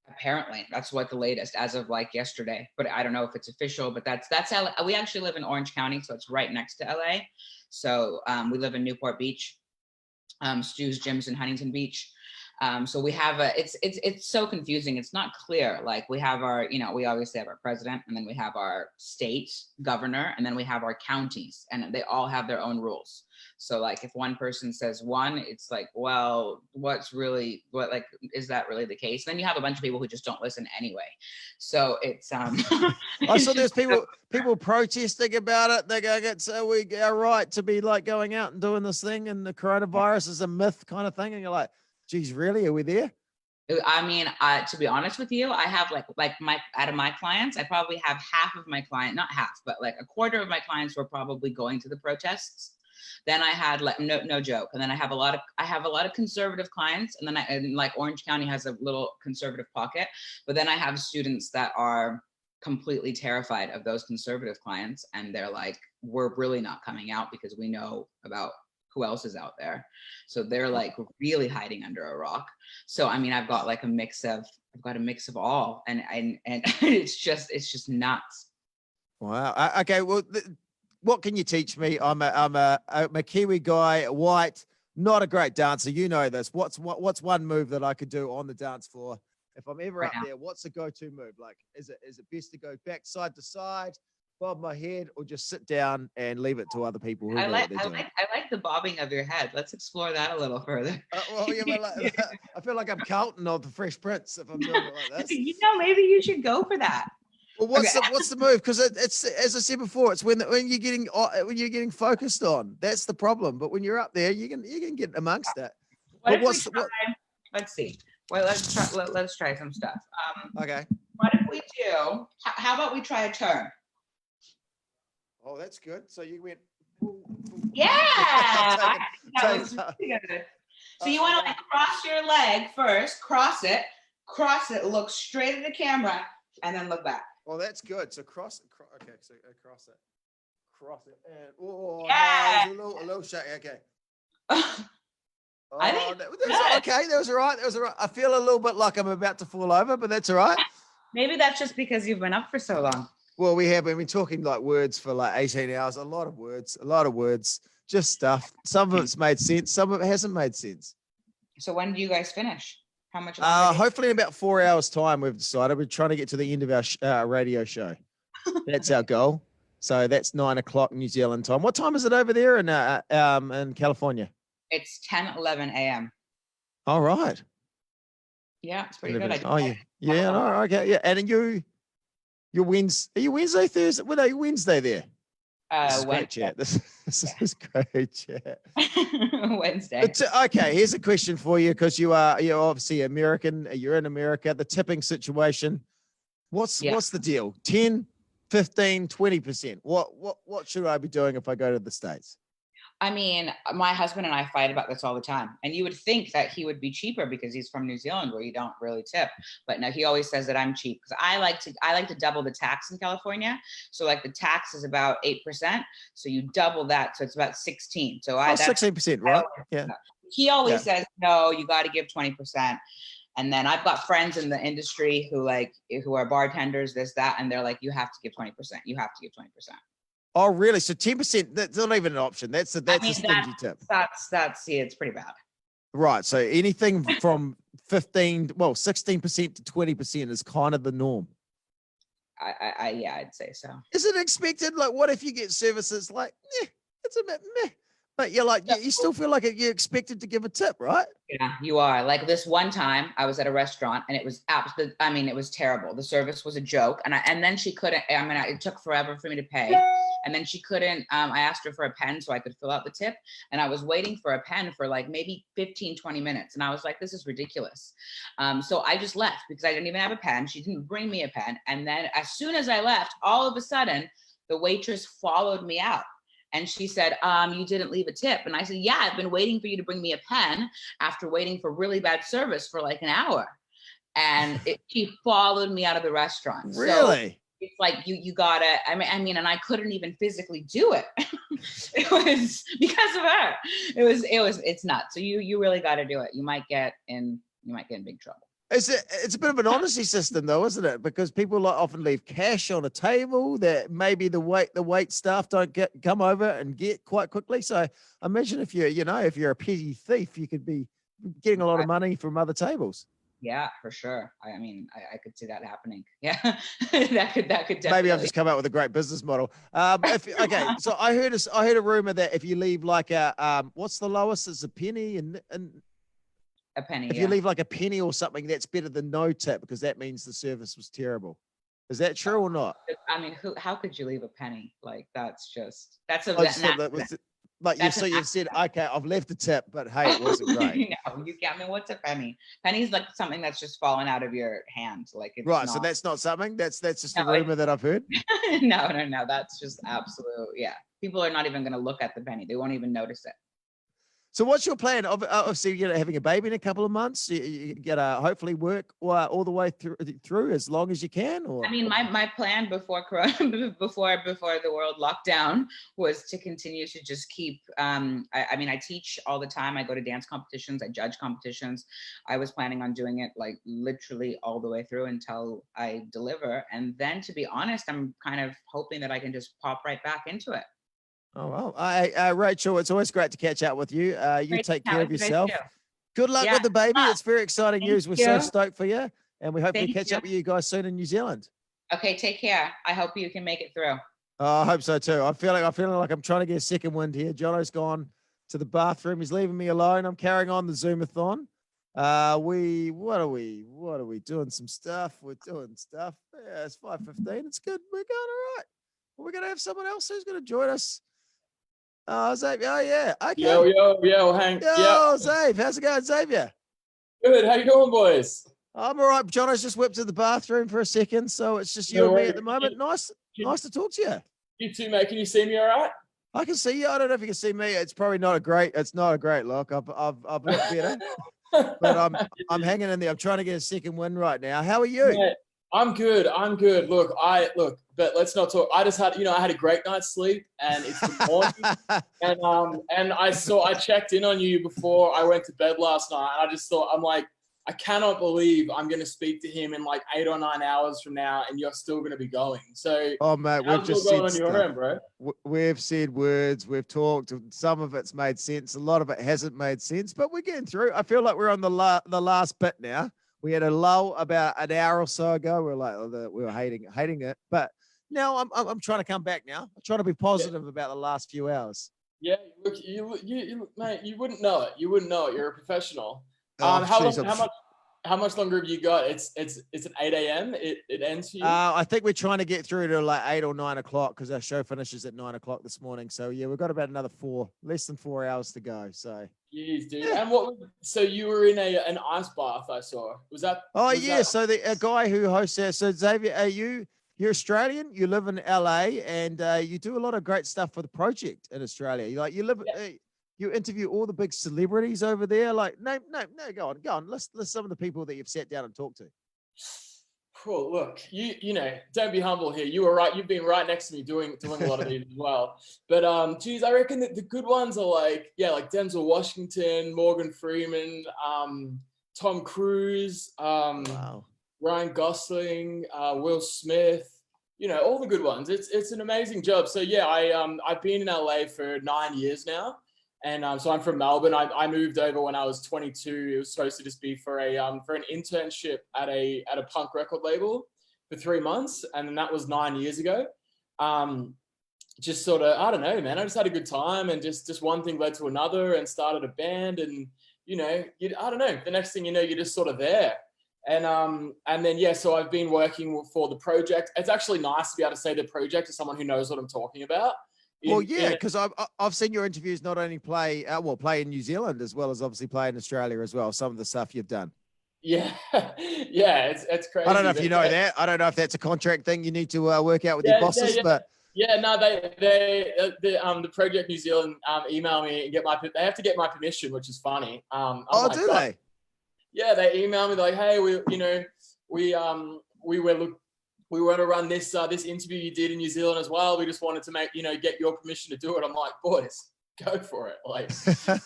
Apparently, that's what the latest as of like yesterday, but I don't know if it's official. But that's LA. We actually live in Orange County, so it's right next to LA. So we live in Newport Beach. Stu's gym's in Huntington Beach. So we have it's so confusing. It's not clear. Like we have our, we obviously have our president, and then we have our state governor, and then we have our counties, and they all have their own rules. So like if one person says one, it's like, well, is that really the case? Then you have a bunch of people who just don't listen anyway. So it's I saw there's people protesting about it. They're going, it's our right to be like going out and doing this thing, and the coronavirus is a myth kind of thing. And you're like, geez, really? Are we there? I mean, to be honest with you, I have like out of my clients, I probably have half of my client, not half, but like a quarter of my clients were probably going to the protests. Then I had like no joke, and then I have a lot of conservative clients, and then like Orange County has a little conservative pocket, but then I have students that are completely terrified of those conservative clients, and they're like, we're really not coming out because we know about who else is out there. So they're like really hiding under a rock. So I mean, I've got a mix of all, and it's just nuts. Wow. Okay. Well, what can you teach me? I'm a Kiwi guy, white, not a great dancer. You know this. What's one move that I could do on the dance floor if I'm ever up there? What's the go-to move? Like, is it best to go back side to side, bob my head, or just sit down and leave it to other people who know what they're doing? I like the bobbing of your head. Let's explore that a little further. I feel like I'm Carlton of the Fresh Prince if I'm doing it like this. Maybe you should go for that. Well, what's the move? Because it's, as I said before, it's when you're getting focused on. That's the problem. But when you're up there, you can get amongst that. Let's see. Well, let's try some stuff. Okay. What if we do? How about we try a turn? Oh, that's good. So you went. Yeah. That was really good. So you want to like cross your leg first. Cross it. Look straight at the camera, and then look back. Well, that's good. So cross it. Okay, so cross it. And yeah. No, a little shake. Okay. I think that was all right. I feel a little bit like I'm about to fall over, but that's all right. Maybe that's just because you've been up for so long. Well, we have been talking like words for like 18 hours. A lot of words, just stuff. Some of it's made sense. Some of it hasn't made sense. So when do you guys finish? How much? Hopefully in about 4 hours time, we've decided we're trying to get to the end of our radio show. That's our goal. So that's 9:00 New Zealand time. What time is it over there in California? It's 10:11 a.m. All right. Yeah, it's pretty good. Yeah. No, okay. Yeah, and you're Wednesday. Are you Wednesday, Thursday? Well, no, Wednesday there. This is great chat. This is great chat. Wednesday. Okay, here's a question for you, because you're obviously American. You're in America. The tipping situation. What's the deal? 10, 15, 20%. What should I be doing if I go to the States? I mean, my husband and I fight about this all the time. And you would think that he would be cheaper because he's from New Zealand, where you don't really tip. But no, he always says that I'm cheap because I like to double the tax in California. So like the tax is about 8%. So you double that, so it's about 16. So 16%, right? Yeah. He always says, no, you got to give 20%. And then I've got friends in the industry who are bartenders, this, that, and they're like, you have to give 20%. You have to give 20%. Oh, really? So 10%, that's not even an option. That's a stingy tip. It's pretty bad. Right. So anything from 16% to 20% is kind of the norm. I'd say so. Is it expected? Like, what if you get services like, it's a bit meh, But you're like, you still feel like you're expected to give a tip, right? Yeah, you are. Like this one time I was at a restaurant and it was absolute, I mean, it was terrible. The service was a joke. And then she couldn't, it took forever for me to pay. And then she couldn't, I asked her for a pen so I could fill out the tip. And I was waiting for a pen for like maybe 15, 20 minutes. And I was like, this is ridiculous. So I just left because I didn't even have a pen. She didn't bring me a pen. And then as soon as I left, all of a sudden, the waitress followed me out. And she said, you didn't leave a tip. And I said, yeah, I've been waiting for you to bring me a pen after waiting for really bad service for like an hour. And she followed me out of the restaurant. Really? So it's like, you gotta, I mean, and I couldn't even physically do it. It was because of her. It's nuts. So you really gotta do it. You might get in big trouble. It's a bit of an honesty system, though, isn't it? Because people often leave cash on a table that maybe the wait staff don't come over and get quite quickly. So imagine if you're a petty thief, you could be getting a lot of money from other tables. Yeah, for sure. I mean, I could see that happening. Yeah, that could definitely. Maybe I've just come up with a great business model. Okay, so I heard a rumor that if you leave like a what's the lowest? It's a penny and. A penny. If you leave like a penny or something, that's better than no tip because that means the service was terrible. Is that true or not? I mean, how could you leave a penny? Like that's a like you said, okay, I've left a tip, but hey, it wasn't great. No, you can't. I mean, what's a penny? Penny's like something that's just fallen out of your hand. Like it's right. not, so that's not something. That's just a rumor that I've heard. No. That's just absolute. Yeah, people are not even going to look at the penny. They won't even notice it. So what's your plan? Obviously, having a baby in a couple of months. You get to hopefully work all the way through as long as you can. Or I mean, my plan before the world locked down was to continue to just keep. I teach all the time. I go to dance competitions. I judge competitions. I was planning on doing it like literally all the way through until I deliver. And then, to be honest, I'm kind of hoping that I can just pop right back into it. Oh, well. Rachel, it's always great to catch up with you. You take care of yourself. Good luck with the baby. It's very exciting news. We're so stoked for you. And we hope to catch up with you guys soon in New Zealand. Okay, take care. I hope you can make it through. Oh, I hope so too. I'm feeling like I'm trying to get a second wind here. Jono's gone to the bathroom. He's leaving me alone. I'm carrying on the Zoomathon. What are we doing? Some stuff. We're doing stuff. Yeah, it's 5:15. It's good. We're going all right. We're going to have someone else who's going to join us. Xavier. Oh, yeah. Okay. Yo, Hank. Yo, Xavier. How's it going, Xavier? Good. How you doing, boys? I'm all right. Jono's just whipped to the bathroom for a second, so it's just you and me at the moment. Nice to talk to you. You too, mate. Can you see me all right? I can see you. I don't know if you can see me. It's probably not a great look. I've looked better. But I'm hanging in there. I'm trying to get a second win right now. How are you? Yeah, I'm good. Look, but let's not talk. I just had, I had a great night's sleep, and it's the morning. and I checked in on you before I went to bed last night, and I just thought, I'm like, I cannot believe I'm going to speak to him in like 8 or 9 hours from now, and you're still going to be going. So, oh mate, we've just said on your end, bro. We've said words, we've talked. Some of it's made sense, a lot of it hasn't made sense, but we're getting through. I feel like we're on the last bit now. We had a lull about an hour or so ago. We were hating it, but now I'm trying to come back now. I'm trying to be positive about the last few hours. Yeah, look, you mate, you wouldn't know it. You wouldn't know it. You're a professional. Oh, how much longer have you got? It's at 8 a.m. It ends for you. I think we're trying to get through to like 8 or 9 o'clock because our show finishes at 9 o'clock this morning. So yeah, we've got about another less than 4 hours to go. So. Jeez, dude. Yeah. And so you were in an ice bath, I saw. Was that? Oh yeah. So a guy who hosts that. So Xavier, you're Australian. You live in LA, and you do a lot of great stuff for the project in Australia. You interview all the big celebrities over there. Like, no, go on. List some of the people that you've sat down and talked to. Cool. Look, you know, don't be humble here. You were right. You've been right next to me doing a lot of these as well. But geez, I reckon that the good ones are like Denzel Washington, Morgan Freeman, Tom Cruise, Ryan Gosling, Will Smith. You know, all the good ones. It's an amazing job. So yeah, I've been in LA for 9 years now. And so I'm from Melbourne. I moved over when I was 22. It was supposed to just be for an internship at a punk record label for 3 months, and then that was 9 years ago. just sort of, I don't know, man. I just had a good time, and just one thing led to another, and started a band, and I don't know. The next thing you know, you're just sort of there. And then so I've been working for the project. It's actually nice to be able to say the project to someone who knows what I'm talking about. Because I've seen your interviews not only play in New Zealand as well as obviously play in Australia as well. Some of the stuff you've done. Yeah, it's crazy. I don't know if you know that. I don't know if that's a contract thing you need to work out with your bosses, but. Yeah, no, the Project New Zealand email me and they have to get my permission, which is funny. Do they? Yeah, they email me like, hey, we want to run this interview you did in New Zealand as well. We just wanted to get your permission to do it. I'm like, boys, go for it. Like,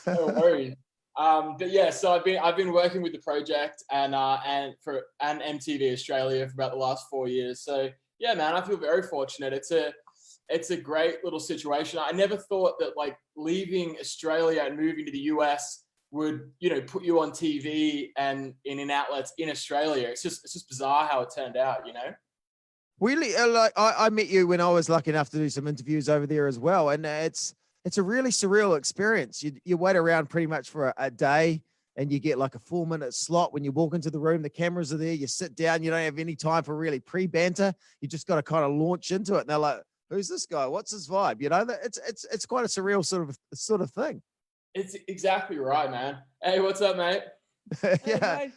no worries. But yeah, so I've been working with the project and MTV Australia for about the last 4 years. So yeah, man, I feel very fortunate. It's a great little situation. I never thought that like leaving Australia and moving to the US would, put you on TV and in outlets in Australia. It's just bizarre how it turned out, Really, I met you when I was lucky enough to do some interviews over there as well, and it's a really surreal experience. You wait around pretty much for a day, and you get like a 4-minute slot when you walk into the room. The cameras are there. You sit down. You don't have any time for really pre-banter. You just got to kind of launch into it. And they're like, "Who's this guy? What's his vibe?" It's quite a surreal sort of thing. It's exactly right, man. Hey, what's up, mate? Yeah,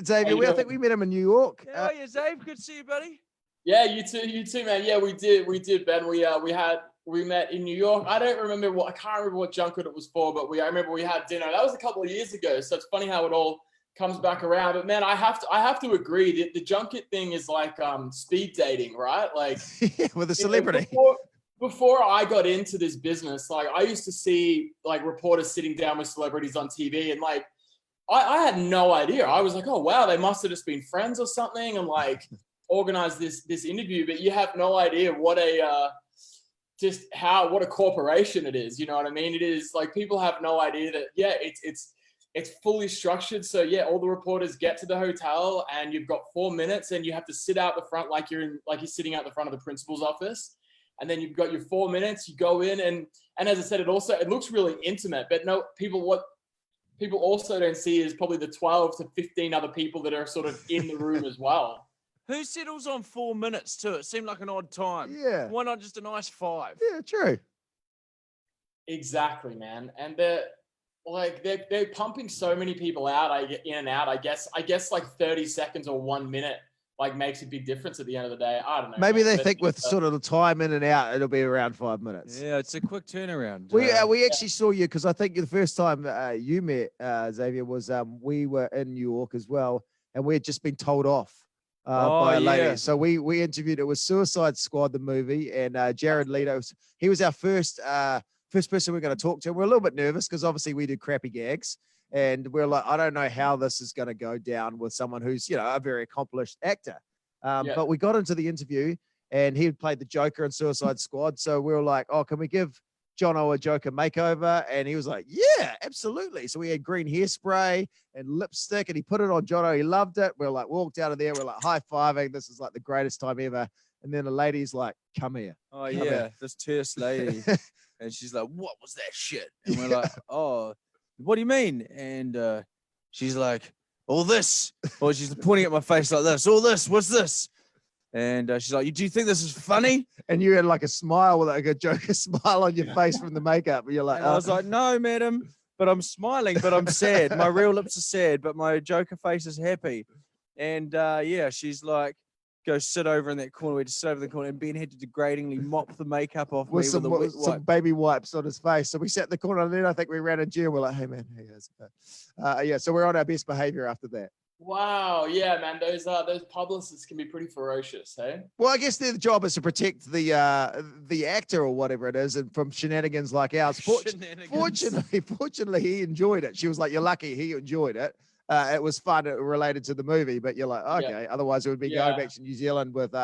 Xavier. I think we met him in New York. How are you, Xavier? Good to see you, buddy. Yeah, you too, man. Yeah, we did, Ben. We met in New York. I can't remember what junket it was for, but I remember we had dinner. That was a couple of years ago. So it's funny how it all comes back around. But man, I have to agree. The junket thing is like speed dating, right? Like with a celebrity. Before I got into this business, like I used to see like reporters sitting down with celebrities on TV, and like I had no idea. I was like, oh wow, they must have just been friends or something, and like organized this interview. But you have no idea what a corporation it is. You know what I mean? It is like people have no idea that it's fully structured. So yeah, all the reporters get to the hotel, and you've got 4 minutes, and you have to sit out the front like you're sitting out the front of the principal's office. And then you've got your 4 minutes, you go in, and as I said, it looks really intimate, but what people also don't see is probably the 12 to 15 other people that are sort of in the room as well. Who settles on 4 minutes too? It seemed like an odd time. Yeah. Why not just a nice 5? Yeah, true. Exactly, man. And they're pumping so many people out, in and out. I guess like 30 seconds or 1 minute like makes a big difference at the end of the day. I don't know. Maybe they think with sort of the time in and out, it'll be around 5 minutes. Yeah, it's a quick turnaround. We actually saw you because I think the first time you met Xavier was we were in New York as well, and we had just been told off by a lady. Yeah. So we interviewed. It was Suicide Squad, the movie, and Jared Leto. He was our first person we're going to talk to. We're a little bit nervous because obviously we did crappy gags. And we're like, I don't know how this is going to go down with someone who's, a very accomplished actor. But we got into the interview, and he had played the Joker in Suicide Squad. So we were like, oh, can we give Jono a Joker makeover? And he was like, yeah, absolutely. So we had green hairspray and lipstick, and he put it on Jono. He loved it. We're like, walked out of there. We're like high-fiving. This is like the greatest time ever. And then the lady's like, come here. Oh, yeah, this terse lady. And she's like, what was that shit? And we're like, oh, what do you mean? And she's like, all this. Or she's pointing at my face like this. All this. What's this? And she's like, do you think this is funny? And you had like a smile, with like a Joker smile on your face from the makeup. And you're like, I was like, no, madam, but I'm smiling, but I'm sad. My real lips are sad, but my Joker face is happy. And she's like, go sit over in that corner. We just sit over in the corner, and Ben had to degradingly mop the makeup off with me with some baby wipes on his face. So we sat in the corner, and then I think we ran a jail. We're like, hey man, hey guys. So we're on our best behavior after that. Wow, yeah, man, those publicists can be pretty ferocious, hey? Well, I guess their job is to protect the actor or whatever it is, and from shenanigans like ours. Fortunately, he enjoyed it. She was like, you're lucky he enjoyed it. It was fun, related to the movie, but you're like, okay. Yeah. Otherwise, it would be going back to New Zealand with,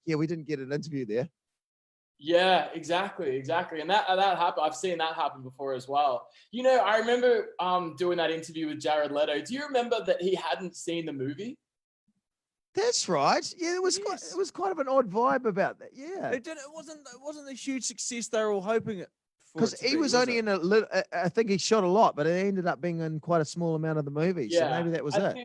we didn't get an interview there. Yeah, exactly. And that happened. I've seen that happen before as well. I remember doing that interview with Jared Leto. Do you remember that he hadn't seen the movie? That's right. Yeah, it was it was kind of an odd vibe about that. Yeah, It wasn't the huge success they were all hoping it. because he was only in a little. I think he shot a lot, but it ended up being in quite a small amount of the movie. So maybe that was it.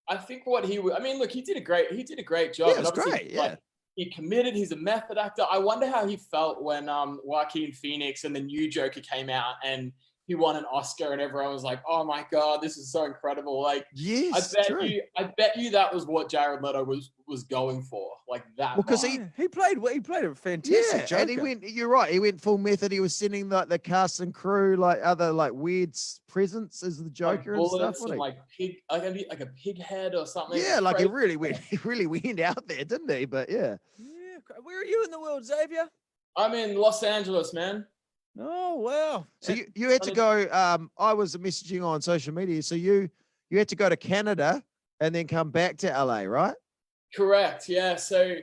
I think what I mean, look, he did a great job. Yeah, it was and obviously, great. Yeah. like, he committed. He's a method actor. I wonder how he felt when Joaquin Phoenix and the new Joker came out and he won an Oscar and everyone was like, "Oh my god, this is so incredible!" Like, yes, I bet you that was what Jared Leto was going for, like that. Well, because he played a fantastic Joker. and he went. You're right. He went full method. He was sending like the cast and crew like other like weird presents as the Joker and stuff. And like pig, like a pig head or something. Yeah, like he really went. He really went out there, didn't he? But yeah. Yeah. Where are you in the world, Xavier? I'm in Los Angeles, man. Oh wow! So you had to go. I was messaging on social media. So you had to go to Canada and then come back to LA, right? Correct. Yeah. So,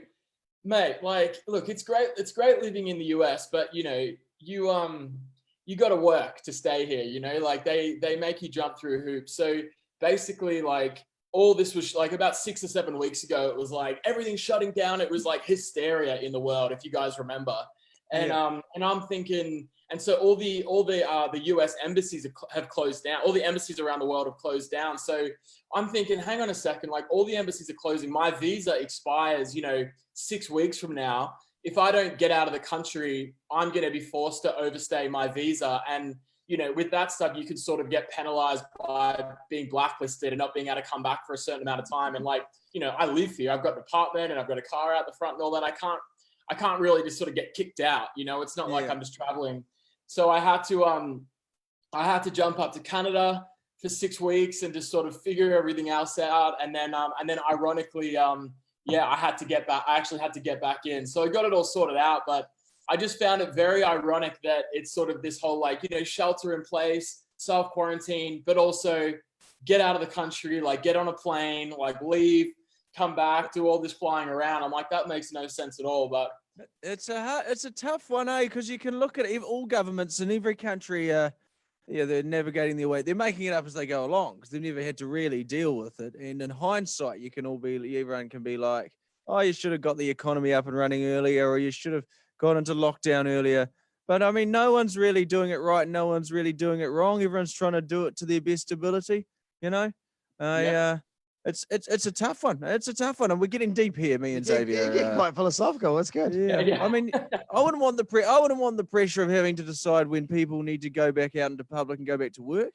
mate, like, look, it's great. It's great living in the US, but you know, you got to work to stay here. You know, like they make you jump through hoops. So basically, like, all this was like about 6 or 7 weeks ago. It was like everything shutting down. It was like hysteria in the world, if you guys remember. And and I'm thinking. And so all the U.S. embassies have closed down. All the embassies around the world have closed down. So I'm thinking, hang on a second, like all the embassies are closing. My visa expires, 6 weeks from now. If I don't get out of the country, I'm going to be forced to overstay my visa. And, with that stuff, you can sort of get penalized by being blacklisted and not being able to come back for a certain amount of time. And like, I live here. I've got an apartment and I've got a car out the front and all that. I can't really just sort of get kicked out. It's not like I'm just traveling. So I had to jump up to Canada for 6 weeks and just sort of figure everything else out. And then ironically, I had to get back. I actually had to get back in. So I got it all sorted out, but I just found it very ironic that it's sort of this whole like, shelter in place, self-quarantine, but also get out of the country, like get on a plane, like leave, come back, do all this flying around. I'm like, that makes no sense at all. But it's a tough one, Because you can look at all governments in every country. They're navigating their way. They're making it up as they go along because they've never had to really deal with it. And in hindsight, everyone can be like, "Oh, you should have got the economy up and running earlier, or you should have gone into lockdown earlier." But I mean, no one's really doing it right. No one's really doing it wrong. Everyone's trying to do it to their best ability. It's a tough one. It's a tough one, and we're getting deep here, me and Xavier. You're getting quite philosophical. That's good. Yeah. I mean, I wouldn't want the pressure of having to decide when people need to go back out into public and go back to work.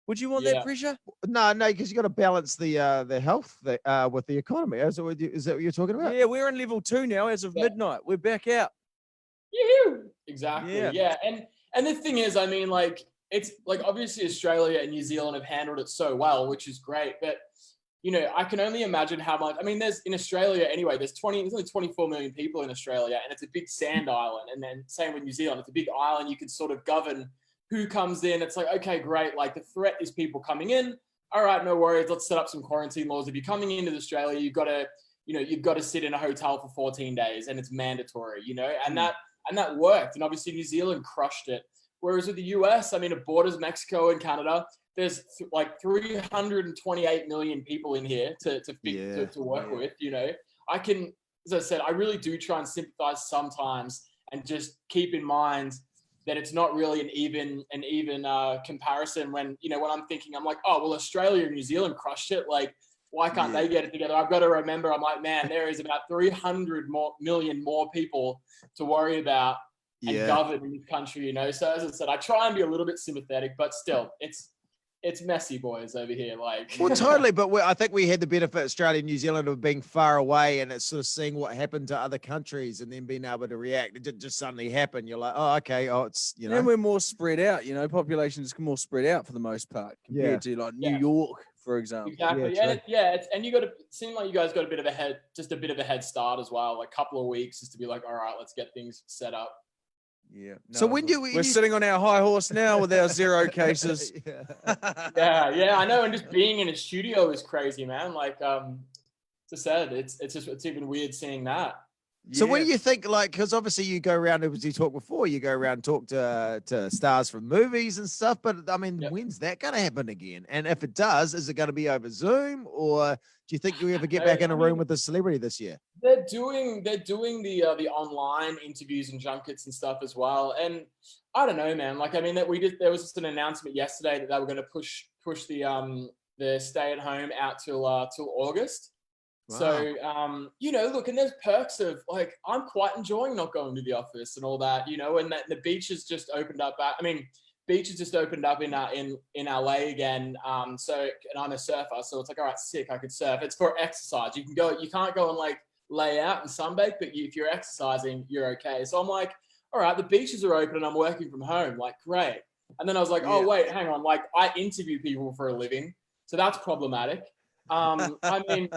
Would you want that pressure? No, because you got to balance the health with the economy. Is that what you're talking about? Yeah, we're in level 2 now. As of midnight, we're back out. Exactly. Yeah. And the thing is, I mean, like it's like obviously Australia and New Zealand have handled it so well, which is great, but. I can only imagine how much. I mean, there's in Australia anyway. There's only 24 million people in Australia, and it's a big sand island. And then same with New Zealand, it's a big island. You can sort of govern who comes in. It's like, okay, great. Like the threat is people coming in. All right, no worries. Let's set up some quarantine laws. If you're coming into Australia, you've got to sit in a hotel for 14 days, and it's mandatory. And that worked. And obviously New Zealand crushed it. Whereas with the US, I mean, it borders Mexico and Canada. There's like 328 million people in here to work with. I can, as I said, I really do try and sympathize sometimes and just keep in mind that it's not really an even comparison when I'm thinking, I'm like, oh, well, Australia and New Zealand crushed it. Like, why can't they get it together? I've got to remember, I'm like, man, there is about 300 million more people to worry about and govern in this country, So as I said, I try and be a little bit sympathetic, but still, it's messy, boys, over here. Like, well, totally. But I think we had the benefit, Australia and New Zealand, of being far away and it's sort of seeing what happened to other countries and then being able to react. It didn't just suddenly happen. You're like, oh, okay. Oh, it's, And we're more spread out, Population is more spread out for the most part compared to like New York, for example. Exactly. And you got to seem like you guys got a bit of a head start as well, like a couple of weeks just to be like, all right, let's get things set up. Yeah. No, so we're sitting on our high horse now with our 0 cases. yeah, I know. And just being in a studio is crazy, man. Like, as I said, it's even weird seeing that. So what do you think, like, because obviously you go around, as you talked before, you go around and talk to stars from movies and stuff, but I mean, when's that going to happen again? And if it does, is it going to be over Zoom, or do you think you ever get back in a room with a celebrity this year? They're doing the online interviews and junkets and stuff as well. And I don't know, man. Like, I mean, there was just an announcement yesterday that they were going to push the stay at home out till August. Wow. So, look, and there's perks of, like, I'm quite enjoying not going to the office and all that, and that the beach has just opened up. Beach has just opened up in LA again. And I'm a surfer, so it's like, all right, sick, I could surf. It's for exercise. You can't go and like lay out and sunbake, but if you're exercising, you're okay. So I'm like, all right, the beaches are open and I'm working from home. Like, great. And then I was like, oh wait, hang on. Like, I interview people for a living, so that's problematic. I mean.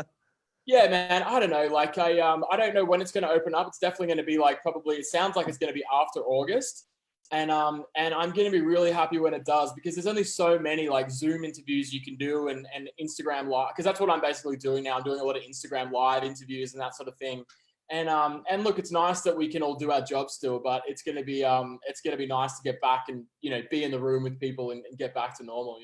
Yeah, man, I don't know. Like, I don't know when it's going to open up. It's definitely going to be like, probably, it sounds like it's going to be after August. And I'm going to be really happy when it does, because there's only so many like Zoom interviews you can do and Instagram live, because that's what I'm basically doing now. I'm doing a lot of Instagram live interviews and that sort of thing. And look, it's nice that we can all do our jobs still, but it's going to be nice to get back and, be in the room with people and get back to normal,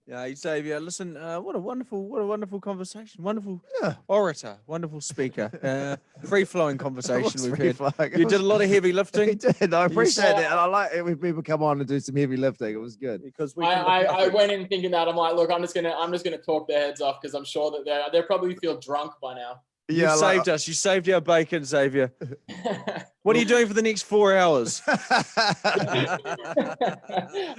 Yeah, Savea, listen, what a wonderful conversation. Wonderful orator, wonderful speaker. Free-flowing conversation we've had. You did a lot of heavy lifting. He did. I appreciate that. And I like it when people come on and do some heavy lifting. It was good. Because I went in thinking that I'm like, look, I'm just gonna talk their heads off, because I'm sure that they probably feel drunk by now. You saved us. You saved our bacon, Savea. What are you doing for the next 4 hours? And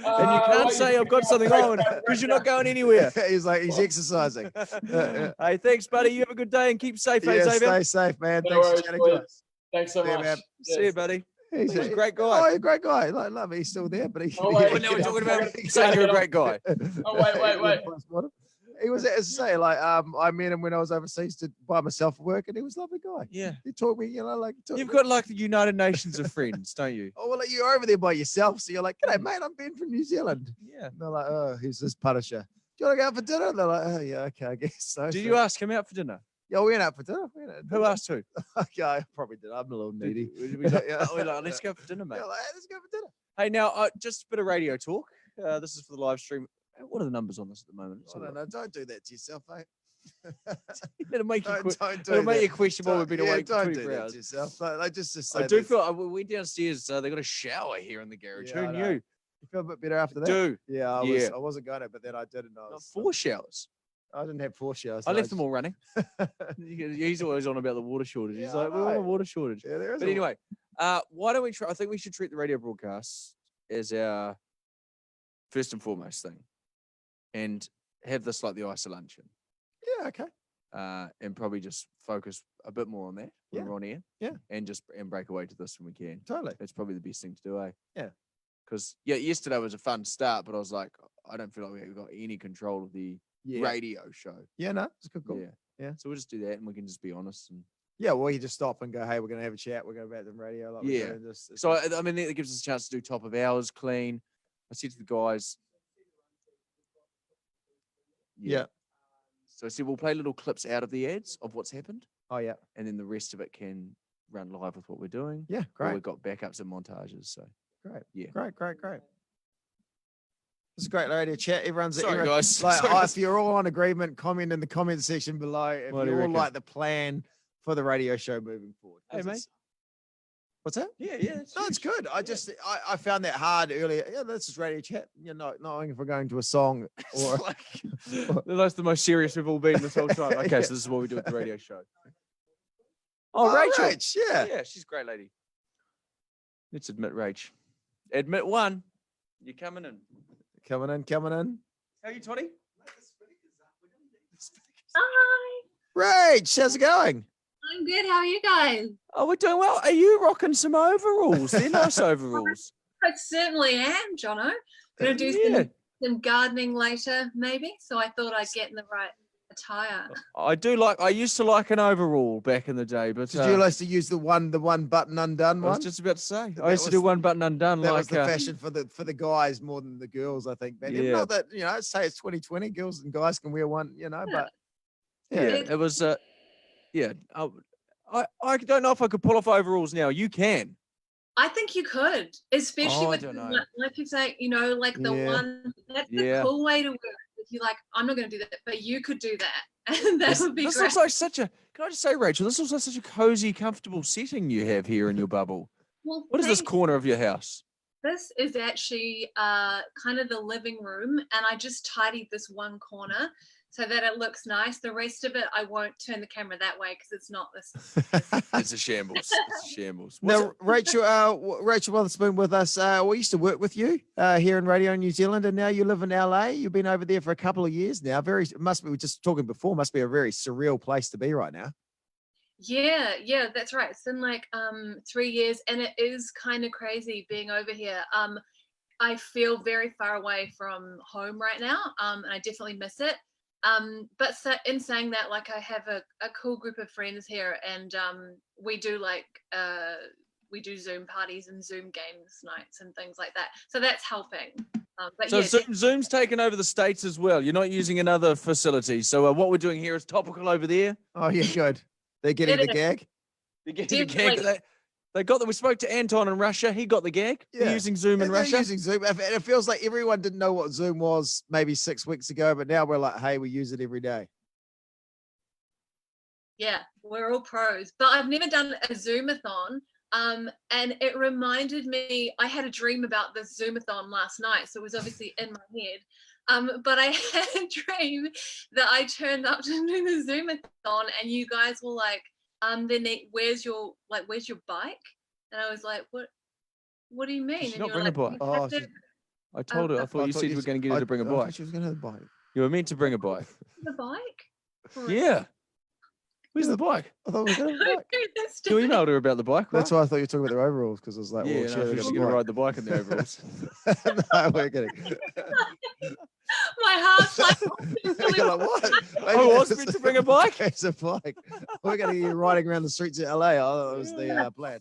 you can't say I've got something on because you're not going anywhere. He's exercising. Hey, thanks, buddy. You have a good day and keep safe, Savea. Stay safe, man. No Thanks worries, for chatting to us. Thanks so much. Man. See you, buddy. He's a great guy. Oh, he's a great guy. Love me. He's still there, but he's. Oh, wait, now we're talking about saying you're a great guy. Oh, wait. He was, as I say, like, I met him when I was overseas by myself for work, and he was a lovely guy. Yeah. He taught me, You've got like the United Nations of friends, don't you? Oh, well, like, you're over there by yourself, so you're like, g'day, mate, I'm Ben from New Zealand. Yeah. And they're like, oh, who's this Punisher? Do you want to go out for dinner? And they're like, oh, yeah, okay, I guess so. Did you ask him out for dinner? Yeah, we went out for dinner. Who asked who? Okay, I probably did. I'm a little needy. We're like, let's go for dinner, mate. Yeah, like, hey, let's go for dinner. Hey, now, just a bit of radio talk. This is for the live stream. What are the numbers on this at the moment? Don't do that to yourself, mate. It'll make you Don't make you question what we've been awake for don't 24 do that hours. to yourself. Like, just say I do this. feel we went downstairs. They got a shower here in the garage. Yeah, I Who know. knew? You feel a bit better after that? Do. Yeah, I wasn't going to, but then I did, and I was 4 showers. I didn't have 4 showers. I left them all running. He's always on about the water shortage. He's like, we're on a water shortage. Yeah, there is. But anyway, why don't we try? I think we should treat the radio broadcasts as our first and foremost thing, and have this like the ISA luncheon. Yeah, okay. And probably just focus a bit more on that when we're on air. Yeah. And break away to this when we can. Totally. That's probably the best thing to do, eh? Yeah. Because yesterday was a fun start, but I was like, I don't feel like we got any control of the radio show. Yeah, no, it's a good call. Yeah. So we'll just do that, and we can just be honest. And yeah, well, you just stop and go, hey, we're going to have a chat. We're going to about the radio. Like yeah. So I mean, that gives us a chance to do top of hours clean. I said to the guys. Yeah. So I said we'll play little clips out of the ads of what's happened. Oh yeah. And then the rest of it can run live with what we're doing. Yeah, Or great. we've got backups and montages. So Great. Yeah. Great. It's a great radio chat. Sorry, guys. Like, Sorry. if you're all on agreement, comment in the comment section below. If What do you you all reckon? like the plan for the radio show moving forward. Hey, mate. What's that? Yeah. No, it's good. I found that hard earlier. Yeah, this is radio chat. You know, not knowing if we're going to a song or That's the most serious we've all been this whole time. Okay, so this is what we do at the radio show. Oh, Rachel. Rach, yeah. Yeah, she's a great lady. Let's admit Rach. Admit one. You're coming in. Coming in. How are you, Toddy? Hi. Rach, how's it going? I'm good. How are you guys? Oh, we're doing well. Are you rocking some overalls? They're nice overalls. I certainly am, Jono. Gonna do some gardening later, maybe. So I thought I'd get in the right attire. I used to like an overall back in the day, but Did you like to use the one button undone I one? was just about to say. That I used to do was- one button undone. That like was the fashion for the guys more than the girls, I think. Man. Yeah. Not that, I'd say it's 2020, girls and guys can wear one, but yeah, it was. Yeah, I don't know if I could pull off overalls now. You can. I think you could, especially Oh, I with don't know. like you say, you know, like the Yeah. one that's Yeah. the cool way to work. If you're like, I'm not going to do that, but you could do that, and that would be This great. looks like such a. Can I just say, Rachel? This looks like such a cozy, comfortable setting you have here in your bubble. Well, What is this thank corner of your house? This is actually kind of the living room, and I just tidied this one corner so that it looks nice. The rest of it, I won't turn the camera that way because it's not this. It's a shambles. It's a shambles. Now, Rachel Witherspoon with us. We used to work with you here in Radio New Zealand, and now you live in LA. You've been over there for a couple of years now. It must be, we were just talking before, must be a very surreal place to be right now. Yeah, that's right. It's been like 3 years, and it is kind of crazy being over here. I feel very far away from home right now, and I definitely miss it. But in saying that, like, I have a cool group of friends here, and we do Zoom parties and Zoom games nights and things like that. So that's helping. But So yeah, Zoom's taken over the States as well. You're not using another facility. So what we're doing here is topical over there. Oh, yeah, good. They're getting the gag. They're getting the gag. They got that. We spoke to Anton in Russia. He got the gag. Yeah. They're using Zoom in They're Russia. using Zoom. And it feels like everyone didn't know what Zoom was maybe 6 weeks ago, but now we're like, hey, we use it every day. yeah, we're all pros. But I've never done a Zoomathon. And it reminded me, I had a dream about this Zoomathon last night, so it was obviously in my head. But I had a dream that I turned up to do the Zoomathon, and you guys were like, where's your bike? And I was like, what do you mean? She's And not you were bringing a like, bike. "You have to I told her. I thought you said you were going to get her to bring a I thought bike. she was going to have a bike. You were meant to bring a bike. the bike?" Yeah. Where's the bike? I thought we were going to have a bike. You emailed her about the bike, right? That's why I thought you were talking about the overalls, because I was like, Yeah, well, no, sure, she's going to ride the bike in the overalls. No, we're kidding. My heart's like, You're like, what? I was meant to bring a bike. It's a bike. We're going to get you riding around the streets of LA. Oh, that was the plan.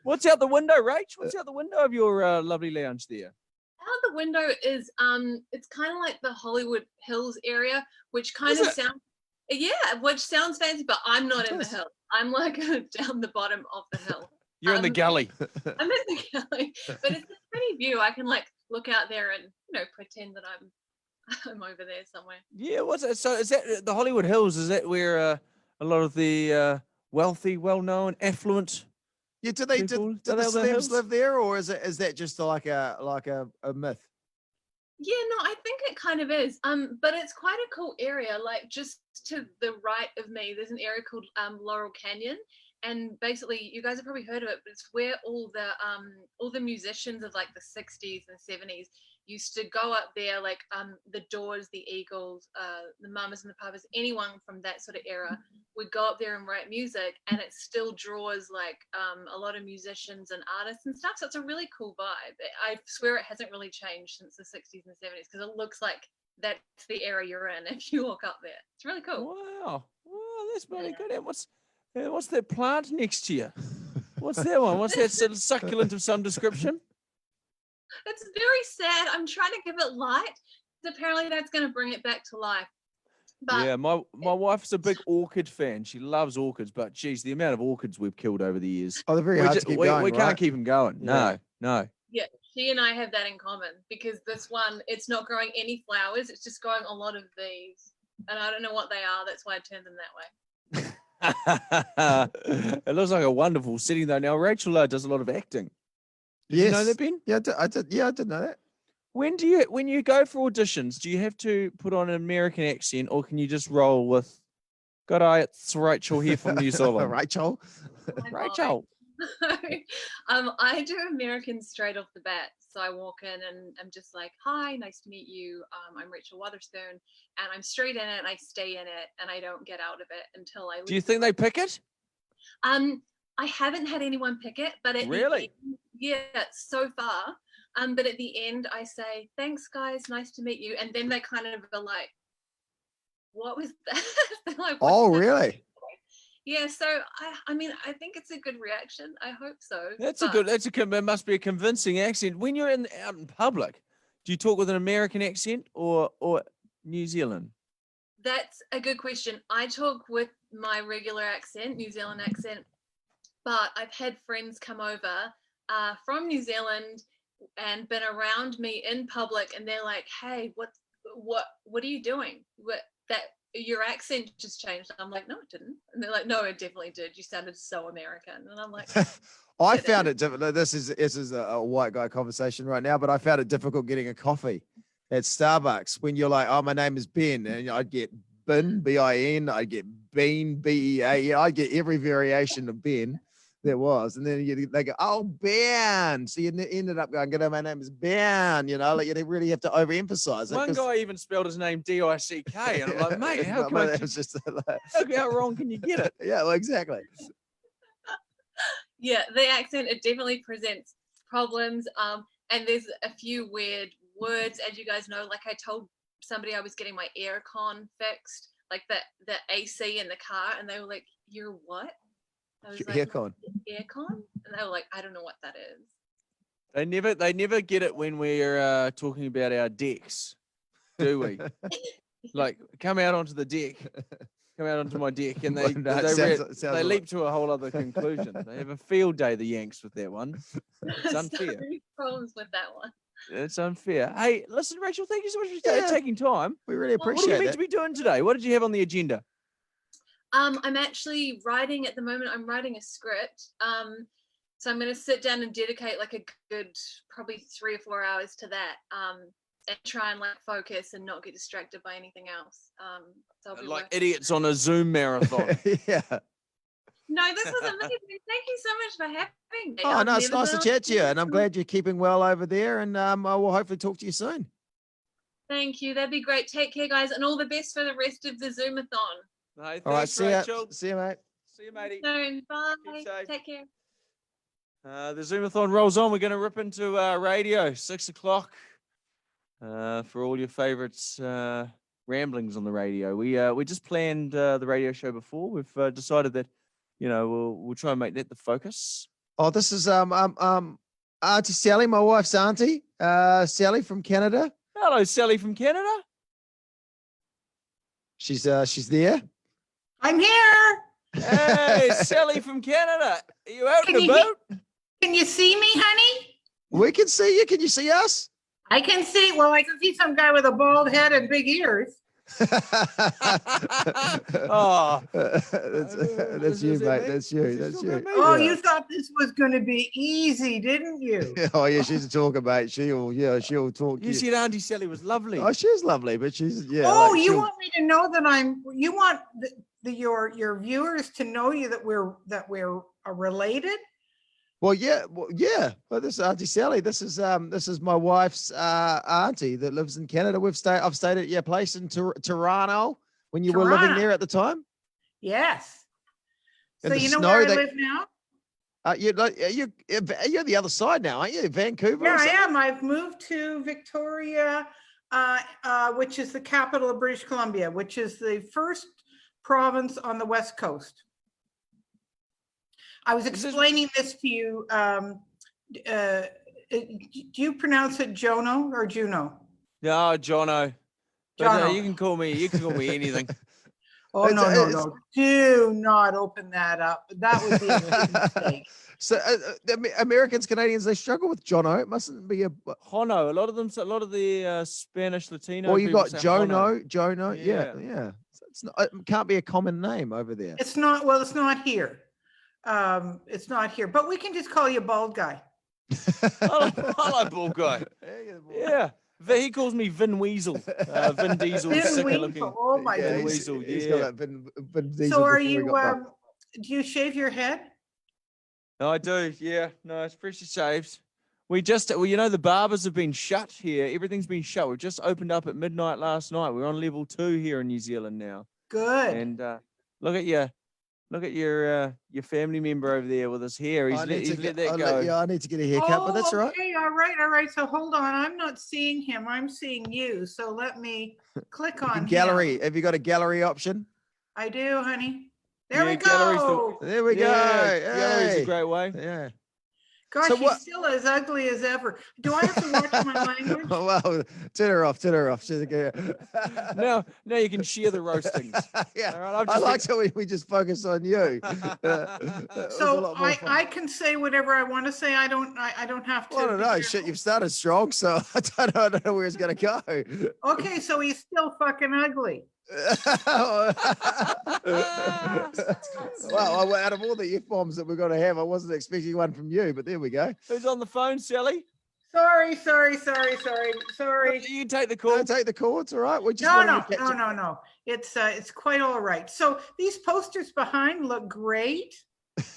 What's out the window, Rach? What's out the window of your lovely lounge there? out the window is it's kind of like the Hollywood Hills area, which kind of sounds which sounds fancy, but I'm not in the hill. I'm like down the bottom of the hill. You're in the gully. I'm in the gully, but it's a pretty view. I can like look out there and pretend that I'm over there somewhere. Yeah, what's that? So is that the Hollywood Hills? Is that where a lot of the wealthy, well-known, affluent? Yeah, do the celebs live there, or is that just like a myth? Yeah, no, I think it kind of is. But it's quite a cool area. Like just to the right of me, there's an area called Laurel Canyon, and basically, you guys have probably heard of it. But it's where all the musicians of like the 60s and 70s used to go up there, like the Doors, the Eagles, the Mamas and the Papas, anyone from that sort of era would go up there and write music, and it still draws like a lot of musicians and artists and stuff. So it's a really cool vibe. I swear it hasn't really changed since the 60s and 70s because it looks like that's the era you're in if you walk up there. It's really cool. Wow, that's pretty good. And what's that plant next to you? What's that one? What's that sort of succulent of some description? It's very sad. I'm trying to give it light. Apparently that's going to bring it back to life. But yeah, my wife's a big orchid fan. She loves orchids, but geez, the amount of orchids we've killed over the years. Oh, they're very hard to keep going, We right? can't keep them going. Yeah. No. yeah, she and I have that in common because this one, it's not growing any flowers. It's just growing a lot of these. And I don't know what they are. That's why I turned them that way. It looks like a wonderful setting though. Now Rachel does a lot of acting. Did you know that, Ben? Yeah, I did. Yeah, I did know that. When you go for auditions, do you have to put on an American accent, or can you just roll with "Good eye, it's Rachel here from New Zealand"? Rachel. Rachel. I do American straight off the bat. So I walk in and I'm just like, "Hi, nice to meet you. I'm Rachel Witherspoon," and I'm straight in it and I stay in it and I don't get out of it until I leave. Do you think they pick it? I haven't had anyone pick it, but Really? So far. But at the end, I say, "Thanks, guys. Nice to meet you." And then they kind of are like, "What was that?" They're like, Oh, "What's that?" really? Yeah. So I mean, I think it's a good reaction. I hope so. It must be a convincing accent. When you're out in public, do you talk with an American accent or New Zealand? That's a good question. I talk with my regular accent, New Zealand accent, but I've had friends come over from New Zealand and been around me in public, and they're like, "Hey, what are you doing? Your accent just changed." I'm like, "No, it didn't." And they're like, "No, it definitely did. You sounded so American." And I'm like, I found it difficult. This is a white guy conversation right now, but I found it difficult getting a coffee at Starbucks when you're like, "Oh, my name is Ben," and I'd get Bin, B-I-N, I'd get Bean, B-E-A, I'd get every variation of Ben there was, and then they go, "Oh, Ben," so you ended up going, "My name is Ben," you know, like you really have to overemphasize it. One guy even spelled his name D-I-C-K, and I'm like, mate, how wrong can you get it? Yeah, well, exactly. yeah, the accent, it definitely presents problems. And there's a few weird words, as you guys know. Like I told somebody I was getting my aircon fixed, like the AC in the car, and they were like, "You're what?" I was like, aircon. Aircon? And they were like, "I don't know what that is." They never get it when we're talking about our decks, do we? Like, come out onto the deck, come out onto my deck, and they leap to a whole other conclusion. They have a field day, the Yanks, with that one. It's unfair. So many problems with that one. It's unfair. Hey, listen, Rachel, thank you so much for taking time. We really What appreciate are you meant it. to be doing today? What did you have on the agenda? I'm actually writing at the moment. I'm writing a script. So I'm going to sit down and dedicate like a good probably 3 or 4 hours to that, and try and like focus and not get distracted by anything else. So I'll be Like working. idiots on a Zoom marathon. Yeah. No, this was amazing. Thank you so much for having me. Oh, I've no, it's never nice to done chat to you, this and I'm before. glad you're keeping well over there, and I will hopefully talk to you soon. Thank you. That'd be great. Take care, guys, and all the best for the rest of the Zoomathon. Hey, All right, thanks, see ya. Rachel. See you, mate. See you, matey. Soon. Bye. Keep safe. Take care. The Zoomathon rolls on. We're going to rip into radio, 6 o'clock, for all your favourites ramblings on the radio. We just planned the radio show before. We've decided that, you know, we'll try and make that the focus. Oh, this is Auntie Sally, my wife's auntie, Sally from Canada. Hello, Sally from Canada. She's there. I'm here. Hey, Sally from Canada. Are you out Can and you about? Can you see me, honey? We can see you. Can you see us? I can see. Well, I can see some guy with a bald head and big ears. Oh, that's you, mate. That's you. That's you. Oh, Yeah. you thought this was going to be easy, didn't you? Oh yeah, she's a talker, mate. She'll talk. You said Auntie Sally was lovely. Oh, she's lovely, but she's Oh, like, you she'll- want me to know that you want your viewers to know you that we're related? Well, yeah. Well, this is Auntie Sally. This is my wife's auntie that lives in Canada. I've stayed at your place in Toronto when you were living Toronto. there at the time. Yes. In So the you know snow, where I they- live now? You're the other side now, aren't you? Vancouver. Yeah, or I something? am. I've moved to Victoria, which is the capital of British Columbia, which is the first province on the West Coast. I was explaining this to you. Do you pronounce it Jono or Juno? No, Jono. But Jono. you can call me anything. Oh, no. Do not open that up. That would be a big mistake. So the Americans, Canadians, they struggle with Jono. It mustn't be a Hono. A lot of the Spanish Latino. Or you people got say Jono. Yeah. Yeah. So it's not, it can't be a common name over there. It's not, well, it's not here. It's not here, but we can just call you bald guy. Hello, bald guy. Yeah. He calls me Vin Weasel. Vin Diesel, Vin sicker Weasel. looking. Oh my Vin goodness. Weasel, He's yeah. got that Vin Diesel So are before he you, got bumped. do you shave your head? I do, yeah. No, it's freshly shaved. You know, the barbers have been shut here. Everything's been shut. We've just opened up at midnight last night. We're on level 2 here in New Zealand now. Good. And look at your family member over there with his hair. He's let that go. I need to get a haircut, but that's all right. Okay, all right. So hold on. I'm not seeing him. I'm seeing you. So let me click on Gallery. him. Have you got a gallery option? I do, honey. There Yeah, we gallery's go. There we go. Yeah, gallery's a Hey. great way. Yeah. Gosh, So she's what- still as ugly as ever. Do I have to watch my language? Well, turn her off. She's okay. Now you can share the roastings. Yeah, All right, I've I just liked it when we just focus on you. It was a So lot more fun. I can say whatever I want to say. I don't have to. Well, I don't be know. careful. Shit, you've started strong, so I don't know where it's going to go. Okay, so he's still fucking ugly. Well, out of all the F-bombs that we're going to have, I wasn't expecting one from you, but there we go. Who's on the phone, Sally? Sorry. You take the call. No, take the call. It's all right. We just No. wanted to catch up. It's quite all right. So these posters behind look great. You're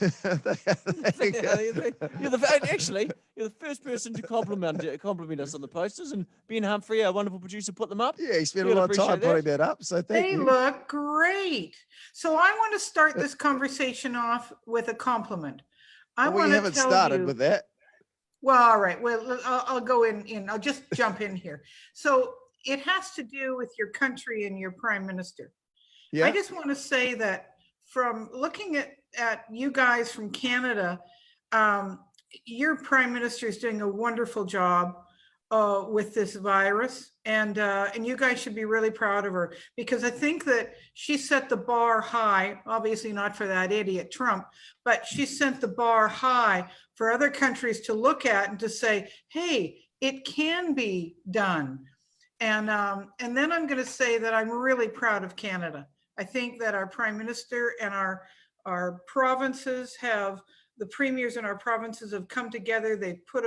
the first person to compliment us on the posters, and Ben Humphrey, our wonderful producer, put them up. Yeah, he spent a You'll lot of time appreciate putting that up, so thank They you. look great. So I want to start this conversation off with a compliment. I We want to haven't tell started you, with that. Well, all right. Well, I'll go in. I'll just jump in here. So it has to do with your country and your prime minister. Yeah. I just want to say that from looking at you guys from Canada, your prime minister is doing a wonderful job with this virus, and you guys should be really proud of her, because I think that she set the bar high. Obviously not for that idiot Trump, but she set the bar high for other countries to look at and to say, hey, it can be done. And then I'm going to say that I'm really proud of Canada. I think that our prime minister and our provinces have, the premiers in our provinces have come together. They've put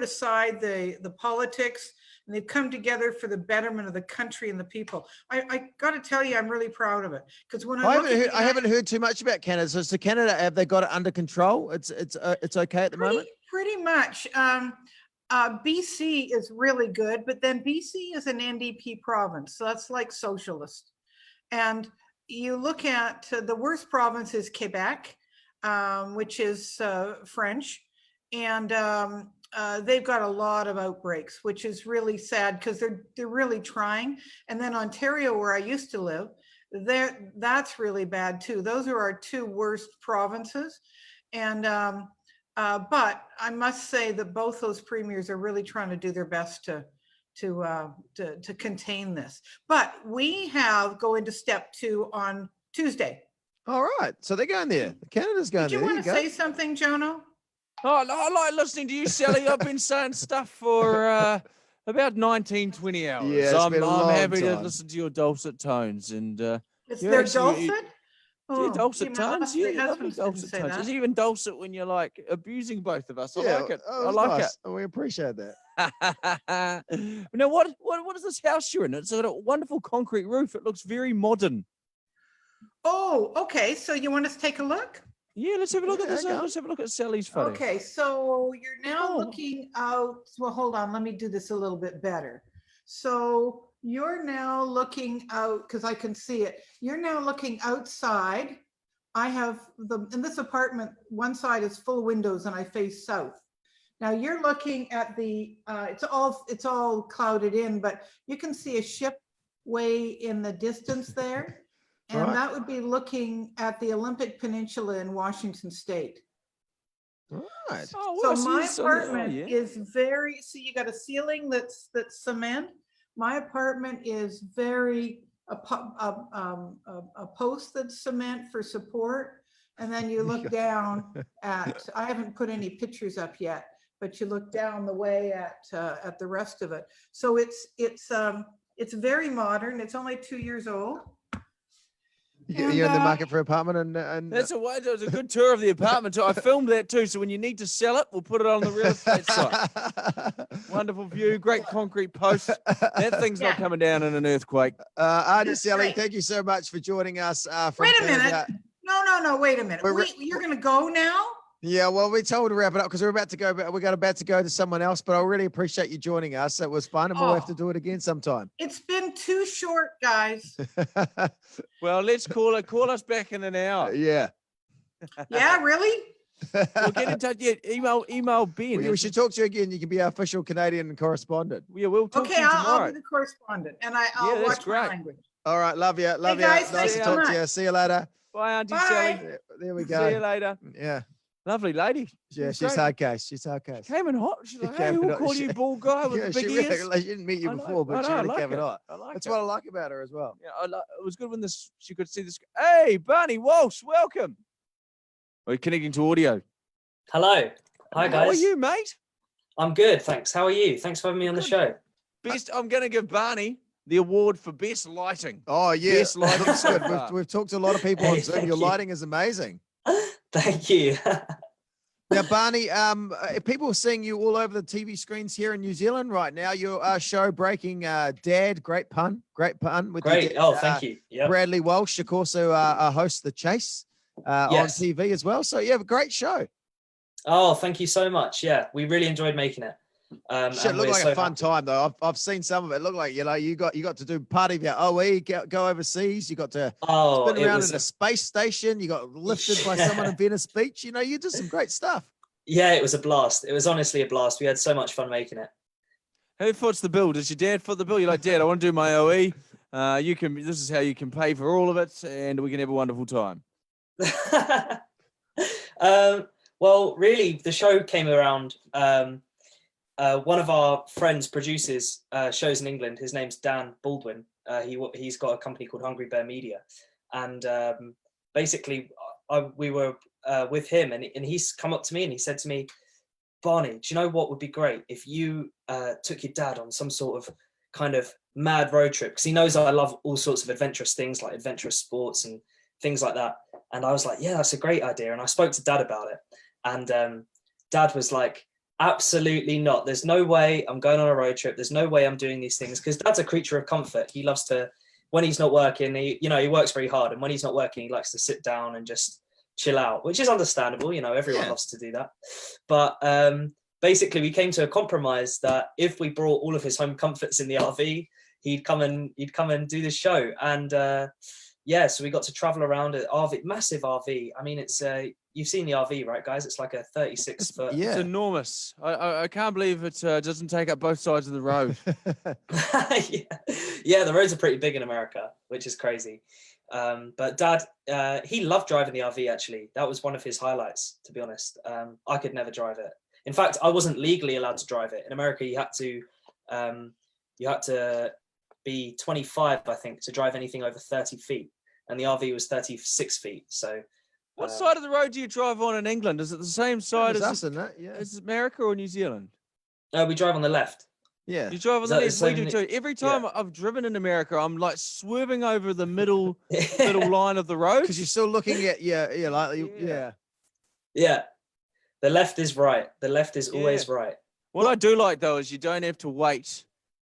aside the politics, and they've come together for the betterment of the country and the people. I got to tell you, I'm really proud of it, because when I haven't heard too much about Canada. So Canada, have they got it under control? It's okay at the moment. Pretty much. BC is really good, but then BC is an NDP province, so that's like socialist. And you look at the worst province is Quebec, which is French, and they've got a lot of outbreaks, which is really sad, because they're really trying. And then Ontario, where I used to live, that's really bad too. Those are our two worst provinces. And but I must say that both those premiers are really trying to do their best to contain this. But we go into step 2 on Tuesday. All right, so they're going there. Canada's going Did there. you want to say something, Jono? Oh, I like listening to you, Sally. I've been saying stuff for about 19, 20 hours. Yeah, it's I'm been a long happy to time. listen to your dulcet tones. And It's you're their actually- dulcet? Yeah, dulcet my tones. husband Yeah, lovely didn't dulcet say tones. that. It's even dulcet when you're like abusing both of us. I like it. oh, I it's like nice. We appreciate that. it. Now, what is this house you're in? It's got a wonderful concrete roof. It looks very modern. Oh, okay. So you want us to take a look? Yeah, let's have a look at this. Let's have a look at Sally's photo. Okay, so you're now looking out. Well, hold on. Let me do this a little bit better. So you're now looking out, because I can see it. You're now looking outside. I have in this apartment, one side is full of windows and I face south. Now you're looking at it's all clouded in, but you can see a ship way in the distance there. And Right. that would be looking at the Olympic Peninsula in Washington State. Right. So my apartment is very, see, you got a ceiling that's cement. My apartment is very, a post that's cement for support. And then you look down at, I haven't put any pictures up yet, but you look down the way at the rest of it. So it's very modern. It's only 2 years old. You're in the market for an apartment, and That's it was a good tour of the apartment too. I filmed that too. So when you need to sell it, we'll put it on the real estate site. Wonderful view, great concrete posts. That thing's not coming down in an earthquake. Artie, Sally, thank you so much for joining us. From Wait a minute. Canada. No, wait a minute. You're going to go now? Yeah, well, we're told to wrap it up because we're about to go to someone else, but I really appreciate you joining us. It was fun, and we'll have to do it again sometime. It's been too short, guys. Well, let's call us back in an hour. Yeah. Yeah, really? We'll get in touch. Yeah, email Ben. We should talk to you again. You can be our official Canadian correspondent. Yeah, we'll talk to Okay, you tomorrow. I'll be the correspondent, and I'll that's watch my great. language. All right, love you. Love you. guys, Nice thanks to so talk to you. much. See you later. Bye, Auntie Bye. Sally. There we go. See you later. Yeah. Lovely lady. Yeah, was she's great. hard case. She's hard case. Came in hot. She's like, She hey, came in we'll hot. call you bald guy with Yeah, big she ears. really, like, she didn't meet you I know, before, but I she know, I really like came in it. hot. I like That's it. what I like about her as well. Yeah, it was good when she could see this. Hey, Barney Walsh, welcome. We're connecting to audio. Hello. Hi, guys. How are you, mate? I'm good, thanks. How are you? Thanks for having me on the show. I'm going to give Barney the award for best lighting. Oh, yeah. Best lighting. Looks so good. far. We've talked to a lot of people on Hey, Zoom. thank Your you. lighting is amazing. Thank you. Now, Barney, people are seeing you all over the TV screens here in New Zealand right now. Your show Breaking Dad, great pun with your Great. dad, Oh, thank you. Yep. Bradley Walsh, of course, who hosts The Chase on Yes. TV as well. So you have a great show. Oh, thank you so much. Yeah, we really enjoyed making it. Shit, and looked we're like so a fun happy. time though. I've seen some of it. Looked like you got to do part of your OE, go overseas. You got to Oh, spin it around was in a space station. You got lifted by someone in Venice Beach. You know, you did some great stuff. Yeah, it was a blast. It was honestly a blast. We had so much fun making it. Who foots the bill? Does your dad foot the bill? You're like, Dad, I want to do my OE. This is how you can pay for all of it, and we can have a wonderful time. Well, really, the show came around. One of our friends produces shows in England. His name's Dan Baldwin. He's got a company called Hungry Bear Media, and basically, we were with him, and he's come up to me and he said to me, Barney, do you know what would be great if you took your dad on some sort of kind of mad road trip? Because he knows I love all sorts of adventurous things like adventurous sports and things like that. And I was like, yeah, that's a great idea. And I spoke to Dad about it. And Dad was like, absolutely not. There's no way I'm going on a road trip. There's no way I'm doing these things. Because Dad's a creature of comfort. He loves to, when he's not working, he works very hard. And when he's not working, he likes to sit down and just chill out, which is understandable. Everyone loves to do that. But basically, we came to a compromise that if we brought all of his home comforts in the RV, he'd come and do the show. And so we got to travel around an RV, massive RV. I mean, it's you've seen the RV, right, guys? It's like a 36-foot. Yeah, it's enormous. I can't believe it doesn't take up both sides of the road. Yeah, the roads are pretty big in America, which is crazy. But Dad, he loved driving the RV. Actually, that was one of his highlights. To be honest, I could never drive it. In fact, I wasn't legally allowed to drive it in America. You had to be 25, I think, to drive anything over 30 feet, and the RV was 36 feet. So, what side of the road do you drive on in England? Is it the same side as us in that? Yeah, is it America or New Zealand? We drive on the left. Yeah, you drive on Is the that the left. We do same- too. Every time I've driven in America, I'm like swerving over the middle line of the road because you're still looking at yeah. The left is right. The left is always right. What I do like though is you don't have to wait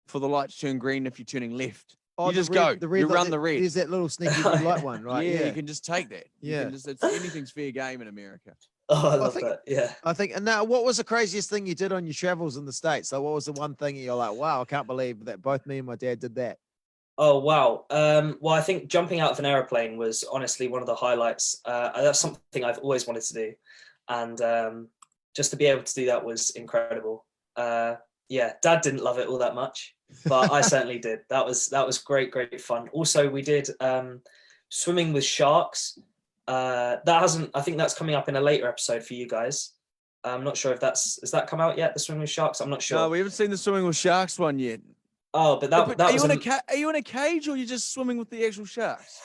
for the light to turn green if you're turning left. Oh, you the just red- go. the red You light- run the red. There's that little sneaky red light one, right? Yeah, Yeah. you can just take that. You Yeah. can just, anything's fair game in America. Oh, I Well, love think- that. Yeah. I think. And now, what was the craziest thing you did on your travels in the States? So, what was the one thing you're like, wow, I can't believe that both me and my dad did that? Oh, wow. Well, I think jumping out of an aeroplane was honestly one of the highlights. That's something I've always wanted to do. And just to be able to do that was incredible. Yeah, Dad didn't love it all that much, but I certainly did. That was great fun. Also, we did swimming with sharks. I think that's coming up in a later episode for you guys. I'm not sure if has that come out yet, the swimming with sharks? I'm not sure. No, we haven't seen the swimming with sharks one yet. Oh, but that are was are you in a cage or are you just swimming with the actual sharks?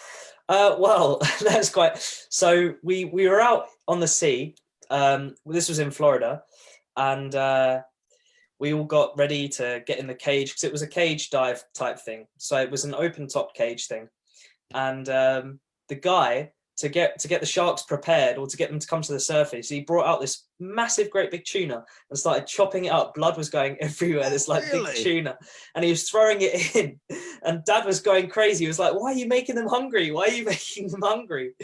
Well, that's quite. So we were out on the sea. This was in Florida, and we all got ready to get in the cage because it was a cage dive type thing. So it was an open top cage thing, and the guy to get the sharks prepared or to get them to come to the surface, he brought out this massive, great big tuna and started chopping it up. Blood was going everywhere. This big tuna, and he was throwing it in. And Dad was going crazy. He was like, "Why are you making them hungry? Why are you making them hungry?"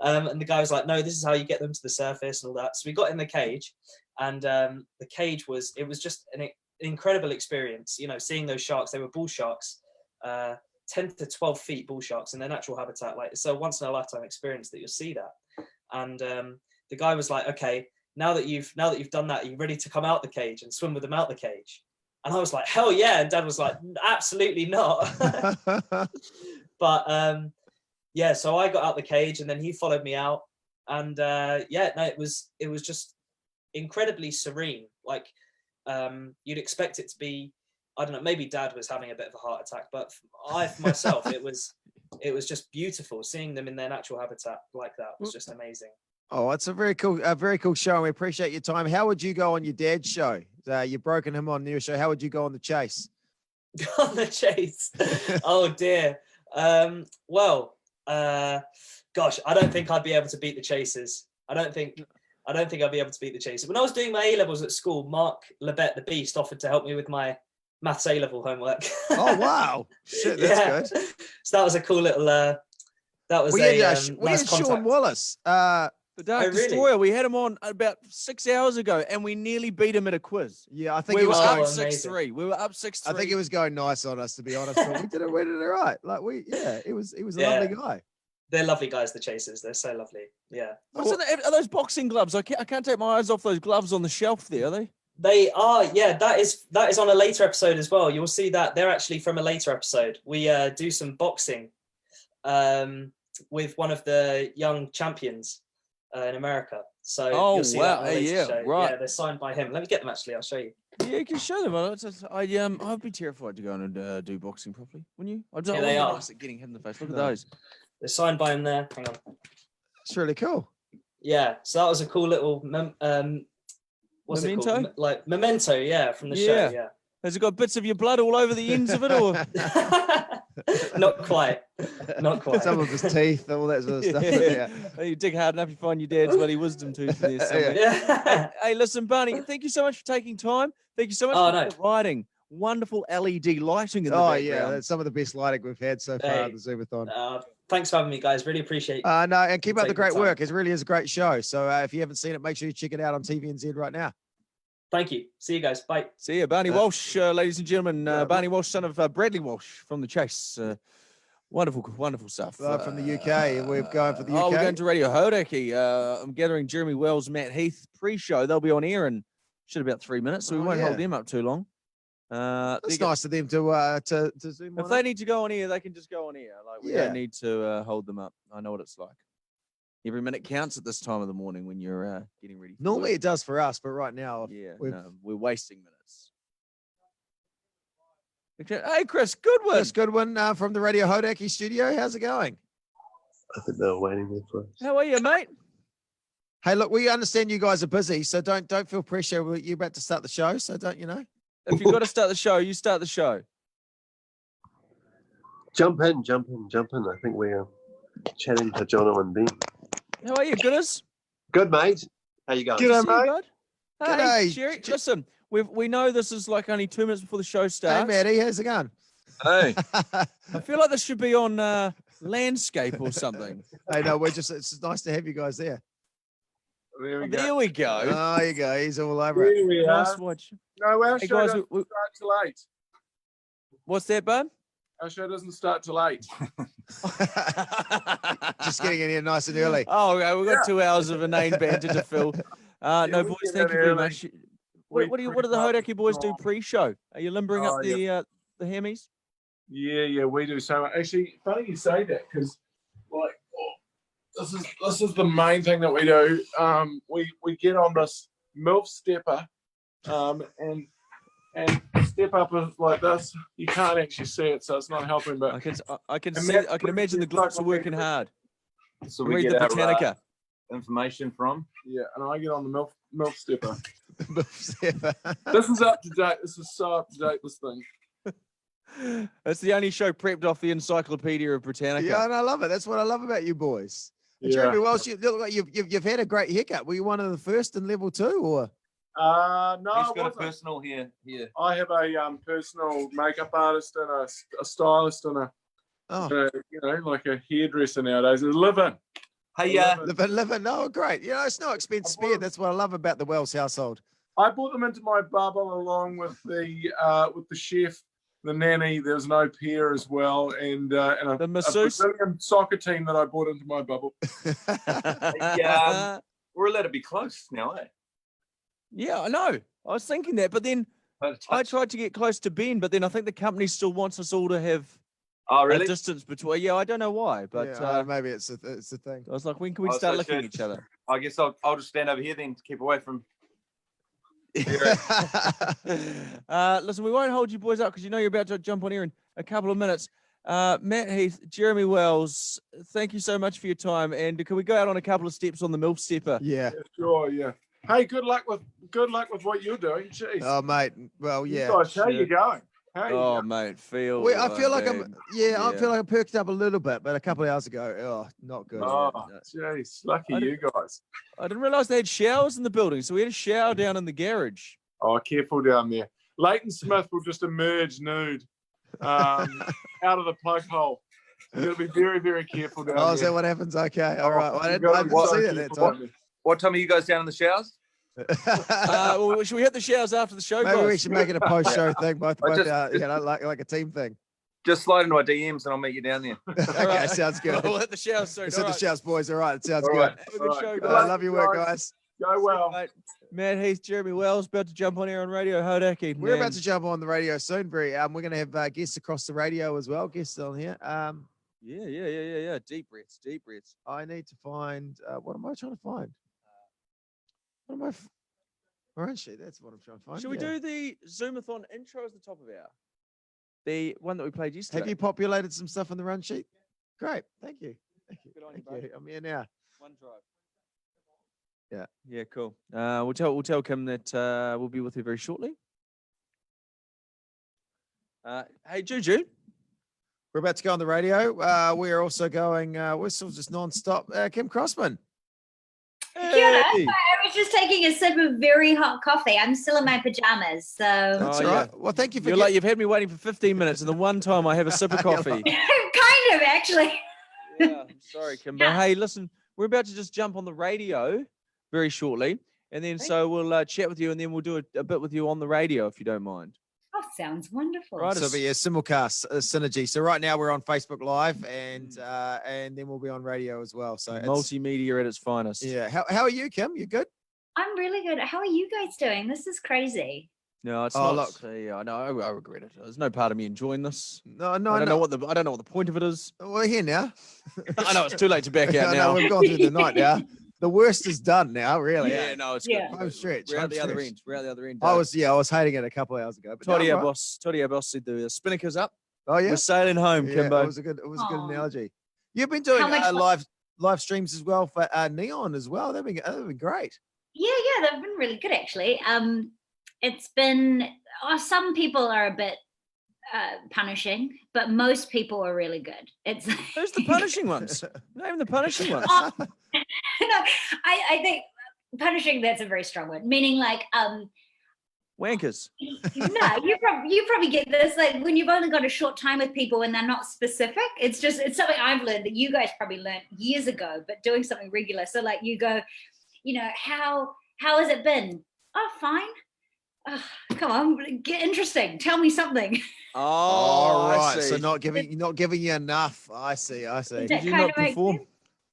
And the guy was like, "No, this is how you get them to the surface and all that." So we got in the cage, and the cage was just an incredible experience. Seeing those sharks. They were bull sharks. 10 to 12 feet bull sharks in their natural habitat. Like, it's a once in a lifetime experience that you'll see that. And the guy was like, "Okay, now that you've done that, are you ready to come out the cage and swim with them out the cage?" And I was like, "Hell yeah!" And Dad was like, "Absolutely not." But so I got out the cage, and then he followed me out, And yeah, no, it was just incredibly serene. Like you'd expect it to be, I don't know, maybe Dad was having a bit of a heart attack, but I for myself, it was just beautiful seeing them in their natural habitat like that. Was just amazing. Oh, it's a very cool show, and we appreciate your time. How would you go on your dad's show? You've broken him on your show. How would you go on the chase? On the chase? Oh dear. Well, gosh, I don't think I'd be able to beat the chasers. I don't think I'd be able to beat the chasers. When I was doing my A-levels at school, Mark Lebet, the Beast, offered to help me with my maths A-level homework. Oh wow! Shit, that's good. So that was a cool little. That was we a had nice Sean contact. Wallace. The Dark really? Destroyer, we had him on about 6 hours ago, and we nearly beat him at a quiz. Yeah, I think we it was were up going- 6-3. We were up 6-3. I think it was going nice on us, to be honest. But we did it right. Like he was a lovely guy. They're lovely guys, the chasers. They're so lovely. Yeah. What's in are those boxing gloves? I can't take my eyes off those gloves on the shelf there, are they? They are, yeah. That is on a later episode as well. You'll see that they're actually from a later episode. We do some boxing with one of the young champions in America. So you'll see that on a later show. Right. Yeah, they're signed by him. Let me get them actually. I'll show you. Yeah, you can show them. I'd be terrified to go and do boxing properly, wouldn't you? Here they are. Getting hit in the face. Look at those. They're signed by him there. Hang on. It's really cool. Yeah. So that was a cool little what's Memento? it called? Like memento, yeah, from the show. Yeah. Has it got bits of your blood all over the ends of it, or? Not quite. Not quite. Some of his teeth, all that sort of stuff. Yeah. You dig hard enough, you find your dad's bloody wisdom tooth there somewhere. Yeah. Hey, listen, Barney, thank you so much for taking time. Thank you so much for providing wonderful LED lighting in the background. Yeah, that's some of the best lighting we've had so far at the Zoomathon. Thanks for having me, guys. Really appreciate No, and keep up the taking great time. work. It really is a great show. So if you haven't seen it, make sure you check it out on TVNZ right now. Thank you. See you guys. Bye. See you, Barney Walsh, ladies and gentlemen. Barney Walsh, son of Bradley Walsh from The Chase. Wonderful stuff. From the UK. We're going for the UK. Oh, we're going to Radio Hodaki. I'm gathering Jeremy Wells, Matt Heath pre-show. They'll be on air in about 3 minutes, so we won't hold them up too long. It's nice of them to zoom on. If they need to go on air, they can just go on air. Like we don't need to hold them up. I know what it's like. Every minute counts at this time of the morning when you're getting ready. Normally it does for us, but right now, we're wasting minutes. Okay. Hey, Chris Goodwin. Chris Goodwin from the Radio Hodaki studio. How's it going? I think they were waiting there for us. How are you, mate? Hey, look, we understand you guys are busy, so don't feel pressure. You're about to start the show, so don't you know? If you've got to start the show, you start the show. Jump in. I think we're chatting to Jono and Ben. How are you, Gooders? Good, mate. How you going? G'day, See you, mate. bud. Hey, G'day. Sherry. Listen, we know this is like only 2 minutes before the show starts. Hey, Maddie, how's it going? Hey. I feel like this should be on landscape or something. Hey, no, it's nice to have you guys there. There we go. Oh, you go. He's all over Here it. we Nice are. watch. No, our Hey, show guys, doesn't start till 8. What's that, bud? Our show doesn't start till 8. Just getting in here nice and early. Oh, okay. We've got 2 hours of inane banter to fill. No, boys, get thank in you very early. much. What do the Hodaki boys do pre-show? Are you limbering up the hammies? Yeah, we do. So actually, funny you say that because, this is the main thing that we do. We get on this MILF stepper, and step up is like this. You can't actually see it, so it's not helping. But I can imagine the gloves are working hard. So we read the Britannica. Information from. Yeah, and I get on the MILF stepper. This is up to date. This is so up to date. This thing. It's the only show prepped off the Encyclopedia of Britannica. Yeah, and I love it. That's what I love about you boys. And Yeah. Jeremy Welsh, you look like you've had a great haircut. Were you one of the first in level 2, or? No, I He's got a wasn't. personal here. I have a personal makeup artist and a stylist and like a hairdresser nowadays. It's living. Hey, living. No, great. You know, it's no expense spared. That's what I love about the Wells household. I brought them into my bubble along with the chef, the nanny. There's no peer as well, and a masseuse? Brazilian soccer team that I brought into my bubble. We're allowed to be close now, eh? Yeah, I know. I was thinking that, but then I tried to get close to Ben, but then I think the company still wants us all to have Oh, a really? distance between. Yeah, I don't know why, but Yeah, maybe it's a thing. I was like, when can we Oh, start so looking at should- each other? I guess I'll just stand over here then to keep away from. Listen, we won't hold you boys up because you know you're about to jump on here in a couple of minutes. Matt Heath, Jeremy Wells, thank you so much for your time. And can we go out on a couple of steps on the MILF stepper? Yeah. Sure, yeah. Hey, good luck with what you're doing. Jeez. Oh, mate. Well, yeah. You guys, how you going? How you Oh, going? mate, feel. I feel like babe. I feel like I perked up a little bit, but a couple of hours ago, oh, not good. Oh, jeez, lucky you guys. I didn't realize they had showers in the building, so we had a shower down in the garage. Oh, careful down there. Leighton Smith will just emerge nude out of the plug hole. You got to be very, very careful down there. Oh, is that what happens? Okay, all right. Well, I You didn't gotta be so see that careful time. down there. What time are you guys down in the showers? Well, should we hit the showers after the show, Maybe guys? we should make it a post-show thing, both I just- you know, like a team thing. Just slide into our DMs and I'll meet you down there. Okay, sounds good. We'll hit the showers soon. Let's hit the showers, boys. All right, it sounds All good. right. Have a good show, Good guys. I luck, love your work, guys. guys. Go well. Mate, Matt Heath, Jeremy Wells, about to jump on air on radio. Hodaki, We're about to jump on the radio soon. We're going to have guests across the radio as well. Guests on here. Yeah. Deep breaths. I need to find. What am I trying to find? What am I? Orange sheet. That's what I'm trying to find. Should we do the Zoomathon intro as the top of our? The one that we played yesterday. Have you populated some stuff on the run sheet? Great. Thank you. Thank you. Good on you, Thank you. bud. I'm here now. One drive. Yeah. Yeah, cool. We'll tell Kim that we'll be with her very shortly. Hey, Juju. We're about to go on the radio. We're also going. We're still just non-stop. Kim Crossman. Kia ora. I was just taking a sip of very hot coffee. I'm still in my pajamas, so. That's all right. Well, thank you for. You've had me waiting for 15 minutes, and the one time I have a sip of coffee. Kind of, actually. Yeah, I'm sorry, Kim. But hey, listen, we're about to just jump on the radio very shortly, and then so we'll chat with you, and then we'll do a bit with you on the radio if you don't mind. Oh, sounds wonderful. Right, so it'll be a simulcast synergy. So right now we're on Facebook Live, and then we'll be on radio as well. So Multimedia at its finest. Yeah. How are you, Kim? You good? I'm really good. How are you guys doing? This is crazy. No, it's Oh, not. Yeah, no, I regret it. There's no part of me enjoying this. No, I don't know what the point of it is. We're here now. I know it's too late to back out I now. know, we've gone through the night now. The worst is done now, really. Yeah, no, it's good. Home stretch. We're home out the other stretch. end. We're out the other end. I was hating it a couple of hours ago. But Toddy, no, our right. boss. Toddy, our boss said the spinnaker's up. Oh yeah. We're sailing home, Yeah, Kimbo. It was a good analogy. You've been doing How much live streams as well for Neon as well. They've been great. Yeah, they've been really good actually. It's been some people are a bit punishing, but most people are really good. It's Who's the punishing ones? Name the punishing ones. no, I think punishing, that's a very strong word. Meaning like Wankers. no, you probably get this like when you've only got a short time with people and they're not specific. It's something I've learned that you guys probably learned years ago, but doing something regular. So like you go, how has it been? Oh, fine. Oh, come on, get interesting. Tell me something. All I right. see. So not giving you enough. I see. Did you not perform?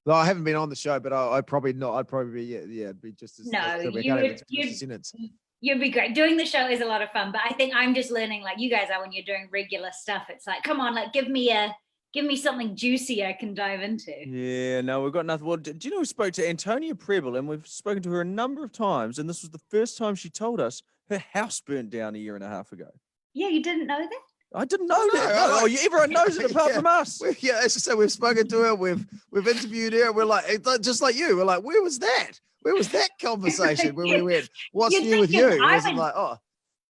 No, I haven't been on the show, but I'd probably not. I'd probably be it'd be just as. No, I can't you even would- express a sentence. You'd be great. Doing the show is a lot of fun, but I think I'm just learning like you guys are when you're doing regular stuff. It's like, come on, like give me something juicy I can dive into. Yeah, no, we've got nothing. Well, do you know we spoke to Antonia Preble, and we've spoken to her a number of times, and this was the first time she told us her house burnt down a year and a half ago. Yeah, you didn't know that? I didn't know that. No, everyone knows it apart from us. Yeah, as I said, we've spoken to her, we've interviewed her. We're like, just like you. We're like, where was that? Where was that conversation when we went, what's You'd new with think you? that It I wasn't would- like, oh.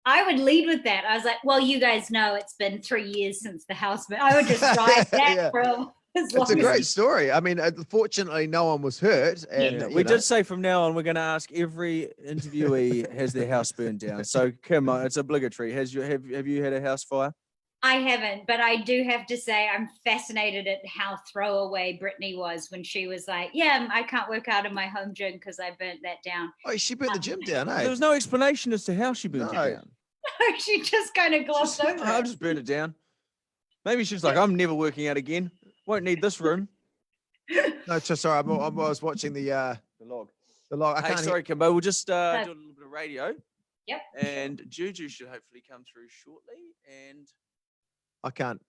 I would lead with that. I was like, well, you guys know it's been 3 years since the house, but I would just ride that Yeah. for as It's long a as great story. I mean, fortunately, no one was hurt. And Yeah, you we know. did say from now on we're going to ask every interviewee has their house burned down. So Kim, it's obligatory. Have you had a house fire? I haven't, but I do have to say I'm fascinated at how throwaway Brittany was when she was like, yeah, I can't work out in my home gym because I burnt that down. Oh, she burnt the gym down, eh? There was no explanation as to how she burnt it down. She just kind of glossed over I it. just burned it down. Maybe she's like, I'm never working out again. Won't need this room. No, just sorry. I was watching the log. The log. I Hey, can't sorry, Kimbo. We'll just do a No. little bit of radio. Yep. And Juju should hopefully come through shortly. And I can't.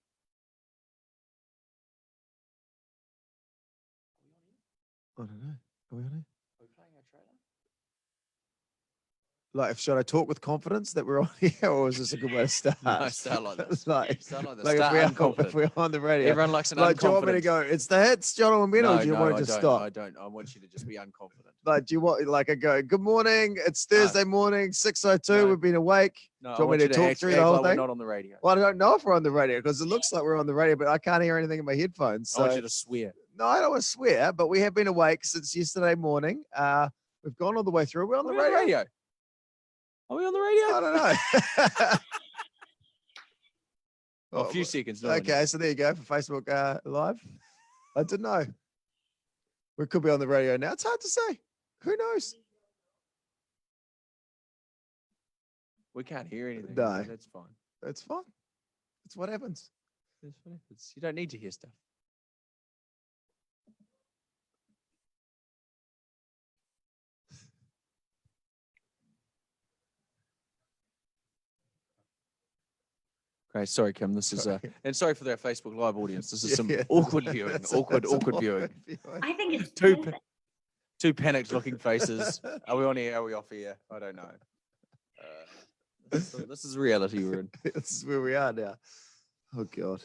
I don't know. Are we on here? Like, should I talk with confidence that we're on here, or is this a good way to start? No, start like this. like, Start like this. like Start if we're on the radio. Everyone likes an like, do you want me to go, it's the hits, Jono and Ben, or do you want to just stop? I don't. I want you to just be unconfident. Like, do you want, like, I go, good morning, it's Thursday morning, 6:02, we've been awake. No, do you want me to talk through the whole thing? We're not on the radio. Well, I don't know if we're on the radio, because it looks like we're on the radio, but I can't hear anything in my headphones. So. I want you to swear. No, I don't want to swear, but we have been awake since yesterday morning. We've gone all the way through. We're on the radio. Are we on the radio? I don't know. A few seconds. No Okay, so there you go for Facebook Live. I don't know. We could be on the radio now. It's hard to say. Who knows? We can't hear anything. No. That's fine. That's fine. It's what happens. That's what happens. You don't need to hear stuff. Great. Sorry, Kim. This is and sorry for our Facebook Live audience. This is some awkward viewing. Awkward viewing. I think it's two panicked looking faces. Are we on here? Are we off here? I don't know. This is reality we're in. This is where we are now. Oh God.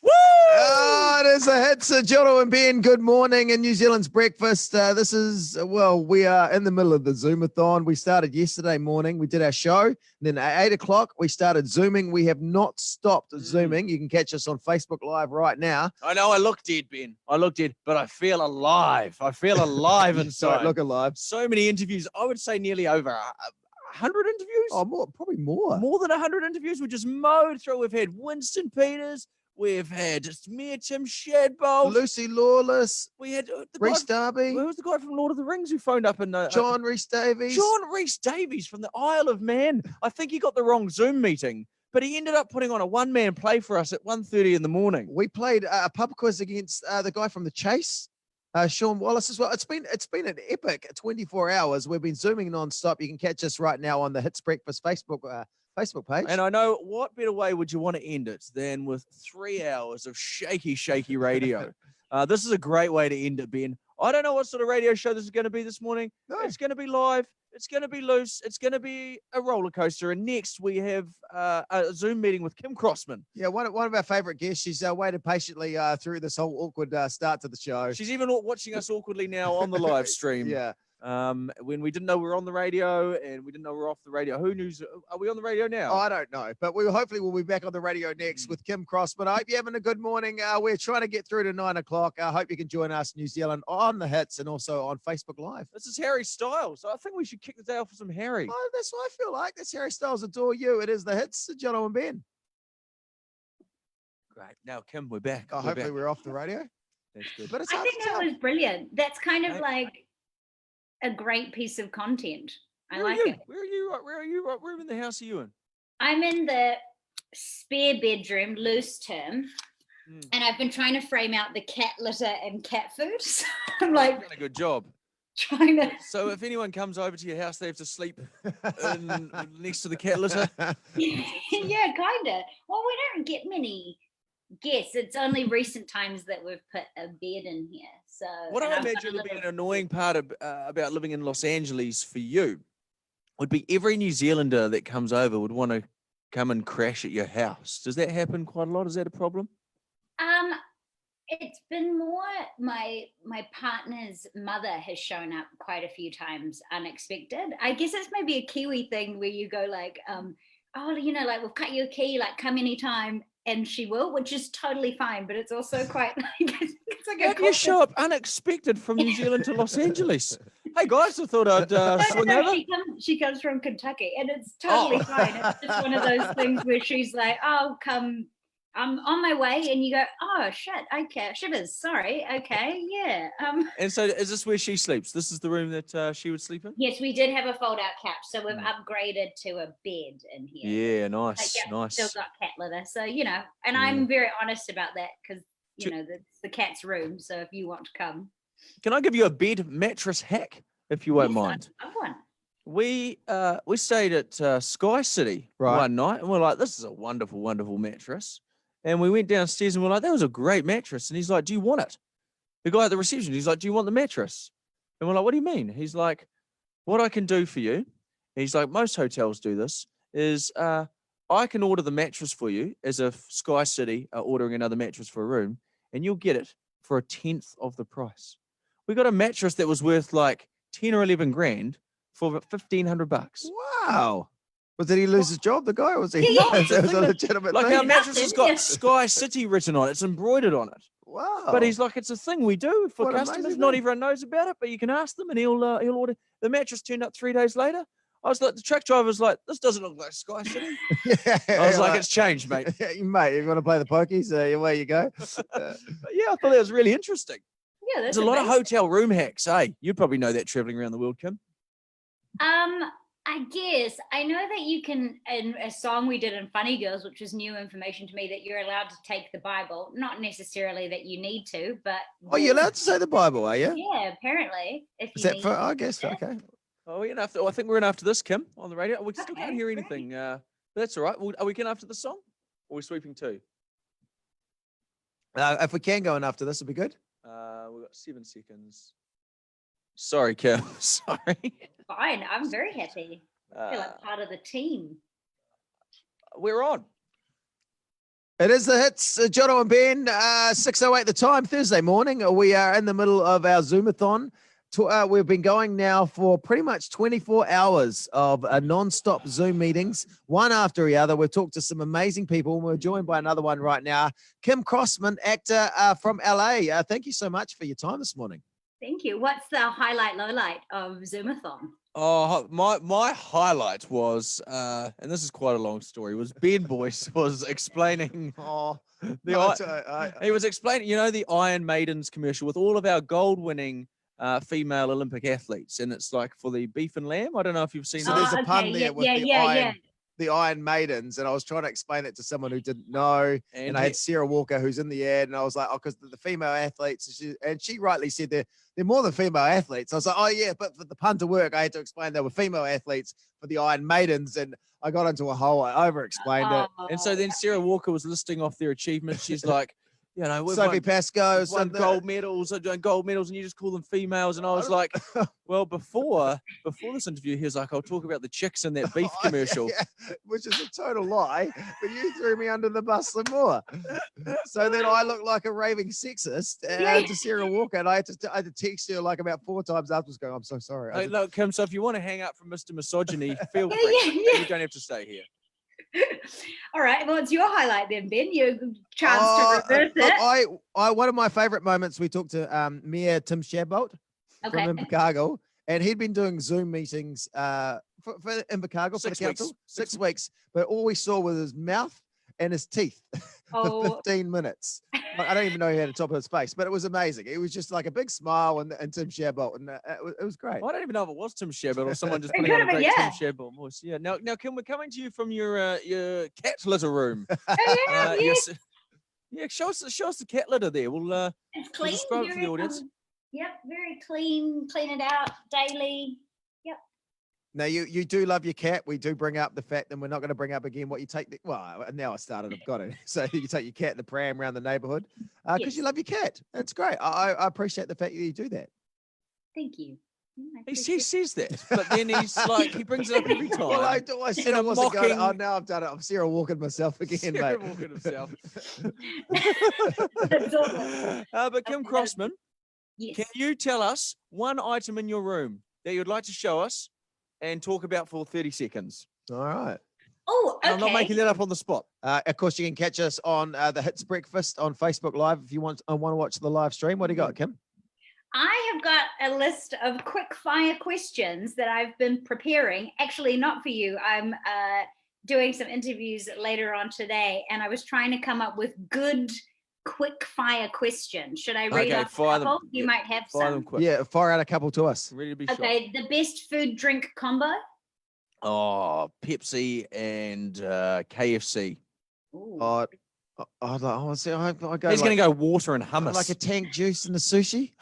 Woo! Oh, it is a hit. So Jono and Ben, good morning in New Zealand's breakfast. This is, well, we are in the middle of the Zoomathon. We started yesterday morning. We did our show. And then at 8 o'clock, we started Zooming. We have not stopped Zooming. You can catch us on Facebook Live right now. I know I look dead, Ben. I look dead, but I feel alive. I feel alive inside. Don't look alive. So many interviews. I would say nearly over 100 interviews. Oh, more, probably more. More than 100 interviews. We just mowed through. We've had Winston Peters. We've had me, Tim Shadbolt, Lucy Lawless. We had Rhys-Davies. Who was the guy from Lord of the Rings who phoned up and John Rhys-Davies. John Rhys-Davies from the Isle of Man. I think he got the wrong Zoom meeting, but he ended up putting on a one-man play for us at 1:30 in the morning. We played a pub quiz against the guy from The Chase, Sean Wallace as well. It's been an epic 24 hours. We've been Zooming non-stop. You can catch us right now on the Hits Breakfast Facebook page. And I know what better way would you want to end it than with 3 hours of shaky radio. This is a great way to end it, Ben. I don't know what sort of radio show this is going to be this morning. No. It's going to be live. It's going to be loose. It's going to be a roller coaster. And next we have a Zoom meeting with Kim Crossman. Yeah, one of our favorite guests. She's waited patiently through this whole awkward start to the show. She's even watching us awkwardly now on the live stream. Yeah. When we didn't know we were on the radio and we didn't know we were off the radio. Who knew? Are we on the radio now? Oh, I don't know, but hopefully we'll be back on the radio next with Kim Crossman. I hope you're having a good morning. We're trying to get through to 9 o'clock. I hope you can join us, New Zealand, on the Hits and also on Facebook Live. This is Harry Styles. I think we should kick the day off with some Harry. Oh, that's what I feel like. That's Harry Styles. Adore you. It is the Hits, Jono and Ben. Great. Now, Kim, we're back. Hopefully we're off the radio. That's good. But it's I think that was brilliant. That's kind of like a great piece of content. I like it. Where are you? What room in the house are you in? I'm in the spare bedroom, loose term, and I've been trying to frame out the cat litter and cat food. So I'm like, you've done a good job. Trying to. So if anyone comes over to your house, they have to sleep next to the cat litter. Yeah, kind of. Well, we don't get many guests. It's only recent times that we've put a bed in here. So what I imagine would be an annoying part of, about living in Los Angeles for you would be every New Zealander that comes over would want to come and crash at your house. Does that happen quite a lot? Is that a problem? It's been more my partner's mother has shown up quite a few times unexpected. I guess it's maybe a Kiwi thing where you go like, oh, you know, like we've cut you a key, like come anytime. And she will, which is totally fine, but it's also quite like it's like how do you show up unexpected from New Zealand to Los Angeles? Hey guys, I thought I'd swing over. She comes from Kentucky, and it's totally fine. It's just one of those things where she's like, "Oh, come, I'm on my way," and you go, "Oh shit, okay, shivers, sorry, okay, yeah." And so, is this where she sleeps? This is the room that she would sleep in? Yes, we did have a fold-out couch, so we've upgraded to a bed in here. Yeah, nice, nice. Still got cat litter, so you know, and I'm very honest about that because you know it's the cat's room. So if you want to come, can I give you a bed mattress hack if you won't mind? I've one. We stayed at Sky City one night, and we're like, "This is a wonderful, wonderful mattress." And we went downstairs and we're like, that was a great mattress. And he's like, do you want it? the guy at the reception, he's like, do you want the mattress? And we're like, what do you mean? He's like, what I can do for you, he's like, most hotels do this, is I can order the mattress for you as if Sky City are ordering another mattress for a room, and you'll get it for a 10th of the price. We got a mattress that was worth like 10 or 11 grand for $1,500. Wow. Did he lose his job, the guy? Or was he? No, It was a legitimate like thing. our mattress has got Sky City written on it. It's embroidered on it. Wow. But he's like, it's a thing we do for What an customers. amazing Not thing. everyone knows about it, but you can ask them and he'll order. The mattress turned up 3 days later. I was like, the truck driver was like, this doesn't look like Sky City. I was like, it's changed, mate. Mate, you want to play the pokies? Away you go. But yeah, I thought that was really interesting. Yeah, that's There's a lot of amazing. hotel room hacks, eh? You'd probably know that traveling around the world, Kim. I guess I know that you can, in a song we did in Funny Girls, which was new information to me, that you're allowed to take the Bible. Not necessarily that you need to, but Oh, you're allowed to say the Bible, are you? yeah, apparently. If Is you that need for? to. I guess. Okay. Oh, we're in after. I think we're in after this, Kim, on the radio. We still can't hear anything. But that's all right. Are we in after the song? Or are we sweeping too? If we can go in after this, it'll be good. We've got 7 seconds. Sorry, Kim. Sorry. Fine, I'm very happy. I feel like part of the team. We're on. It is the hits, Jono and Ben, 6:08 the time, Thursday morning. We are in the middle of our Zoomathon. We've been going now for pretty much 24 hours of non-stop Zoom meetings, one after the other. We've talked to some amazing people, and we're joined by another one right now, Kim Crossman, actor from LA. Thank you so much for your time this morning. Thank you. What's the highlight, lowlight of Zoomathon? Oh, my highlight was, and this is quite a long story, was Ben Boyce was explaining. He was explaining, the Iron Maidens commercial with all of our gold-winning female Olympic athletes, and it's like for the beef and lamb. I don't know if you've seen. So there's a pun there with the Iron Maidens, and I was trying to explain it to someone who didn't know. And I had Sarah Walker, who's in the ad, and I was like, oh, because the female athletes, and she rightly said they're more than female athletes. I was like, oh yeah, but for the pun to work, I had to explain they were female athletes for the Iron Maidens, and I got into a hole. I over-explained it. And so then Sarah Walker was listing off their achievements. She's like, we've Sophie Pascoe, won gold medals, and you just call them females. And I was like, well, before this interview, he was like, I'll talk about the chicks in that beef commercial. Yeah, which is a total lie, but you threw me under the bus some more. So then I looked like a raving sexist to Sarah Walker, and I had to text her like about 4 times afterwards going, I'm so sorry. Hey, look, Kim, so if you want to hang up from Mr. Misogyny, feel free. You don't have to stay here. All right. Well, it's your highlight then, Ben. Your chance to reverse it. I one of my favorite moments. We talked to Mayor Tim Shadbolt from Invercargill, and he'd been doing Zoom meetings for Invercargill for the council 6 weeks, but all we saw was his mouth and his teeth for 15 minutes. Like, I don't even know he had a top of his face, but it was amazing. It was just like a big smile and Tim Shadbolt, and it was great. I don't even know if it was Tim Shadbolt or someone just putting on a great Tim Shadbolt voice. Yeah. Now, Kim, we're coming to you from your cat litter room. Show us the cat litter there. We'll it's clean. Describe it for the audience. Yep, very clean. Clean it out daily. Yep. Now you do love your cat. We do bring up the fact, and we're not going to bring up again what you take. Now I started. I've got it. So you take your cat in the pram around the neighbourhood because you love your cat. That's great. I appreciate the fact that you do that. Thank you. He says that, but then he's like, he brings it up every time. Well, I said I wasn't going. Oh, now I've done it. I'm Sarah Walking myself again, Sarah mate. Walking himself. But Kim Crossman, can you tell us one item in your room that you'd like to show us and talk about for 30 seconds? All right. Oh, okay. I'm not making that up on the spot. Of course, you can catch us on the Hits Breakfast on Facebook Live if you want to watch the live stream. What do you got, Kim? I have got a list of quick fire questions that I've been preparing. Actually, not for you. I'm doing some interviews later on today, and I was trying to come up with good quick fire questions. Should I read off a couple? You might have fire some. them quick. Yeah, fire out a couple to us. Ready to be Okay, the best food drink combo. Oh, Pepsi and KFC. I go. He's going to go water and hummus. Like a tank juice and the sushi.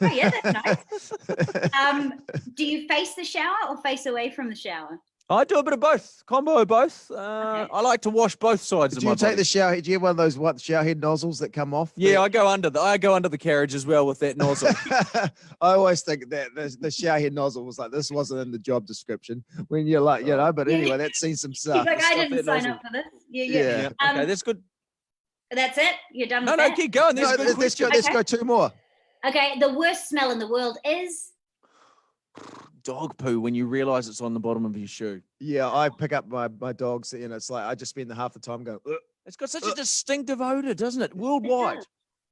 Oh yeah, that's nice. Do you face the shower or face away from the shower? I do a bit of both, combo of both. I like to wash both sides of Do my you take body. the shower? Do you have one of those shower head nozzles that come off? Yeah, I go under the carriage as well with that nozzle. I always think that the shower head nozzle was like, this wasn't in the job description when you're like, but anyway, that's seen some He's stuff. like, I stuff didn't that sign nozzle. up for this. Yeah. Yeah. Okay, that's good. That's it. You're done No, with no, that? keep going. There's a good question. Let's go two more. Okay, the worst smell in the world is Dog poo when you realize it's on the bottom of your shoe. Yeah, I pick up my dogs, and it's like I just spend the half the time going. Ugh. It's got such a distinctive odor, doesn't it? Worldwide.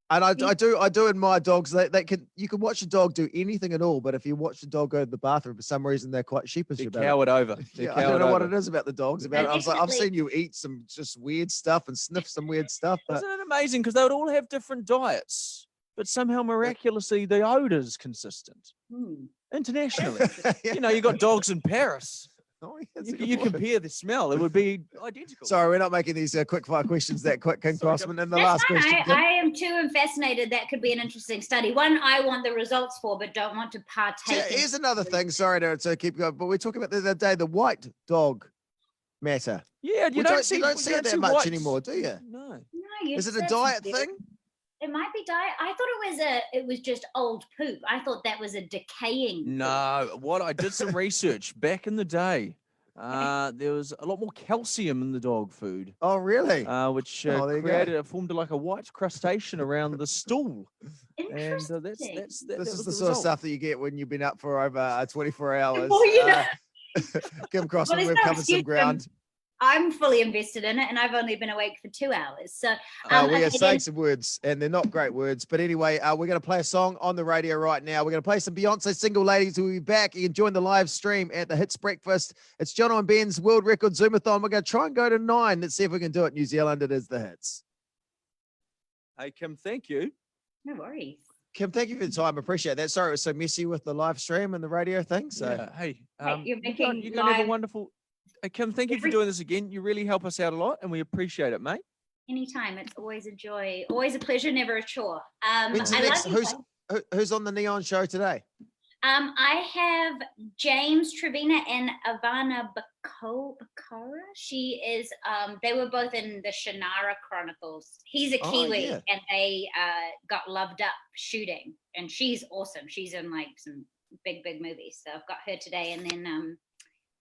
And I do admire dogs. You can watch a dog do anything at all, but if you watch the dog go to the bathroom, for some reason they're quite sheepish They're about cowered it. over. Yeah, I don't know what it is about the dogs. About it. I was like, I've seen you eat some just weird stuff and sniff some weird stuff. But Isn't it amazing? Because they would all have different diets, but somehow miraculously the odor's consistent internationally. You know, you got dogs in Paris. Oh, You compare the smell, it would be identical. Sorry, we're not making these quick fire questions that quick, King Crossman. And the That's last fine. question. Kim. I am too fascinated. That could be an interesting study. One I want the results for, but don't want to partake. in. Here's another thing. Sorry to keep going, but we're talking about the other day the white dog matter. Yeah, you don't see it that much anymore, do you? No. No, you Is it a said diet something. thing? It might be diet. I thought it was just old poop. I thought that was a decaying. No, I did some research back in the day. There was a lot more calcium in the dog food. Oh, really? Which there you go. formed like a white crustacean around the stool. And that's This was is the the sort of result. stuff that you get when you've been up for over 24 hours. Well, you know. Kim Crossman, Well, we've there's no covered some excuse, ground. I'm fully invested in it, and I've only been awake for 2 hours. So We okay, are saying then- some words, and they're not great words. But anyway, we're going to play a song on the radio right now. We're going to play some Beyonce Single Ladies. We'll be back. You can join the live stream at the Hits Breakfast. It's Jono and Ben's World Record Zoomathon. We're going to try and go to 9. Let's see if we can do it. New Zealand, it is the Hits. Hey, Kim, thank you. No worries. Kim, thank you for the time. Appreciate that. Sorry it was so messy with the live stream and the radio thing. So Yeah, hey, you're you're making going to have a live- wonderful. Hey, Kim, thank you for doing this again. You really help us out a lot, and we appreciate it, mate. Anytime. It's always a joy, always a pleasure, never a chore. when's the I next, love you who's on the Neon show today? I have James Trevina and Ivana Bakara. She is, they were both in the Shannara Chronicles. He's a Oh, Kiwi, yeah. and they got loved up shooting. And she's awesome. She's in like some big movies. So I've got her today. And then,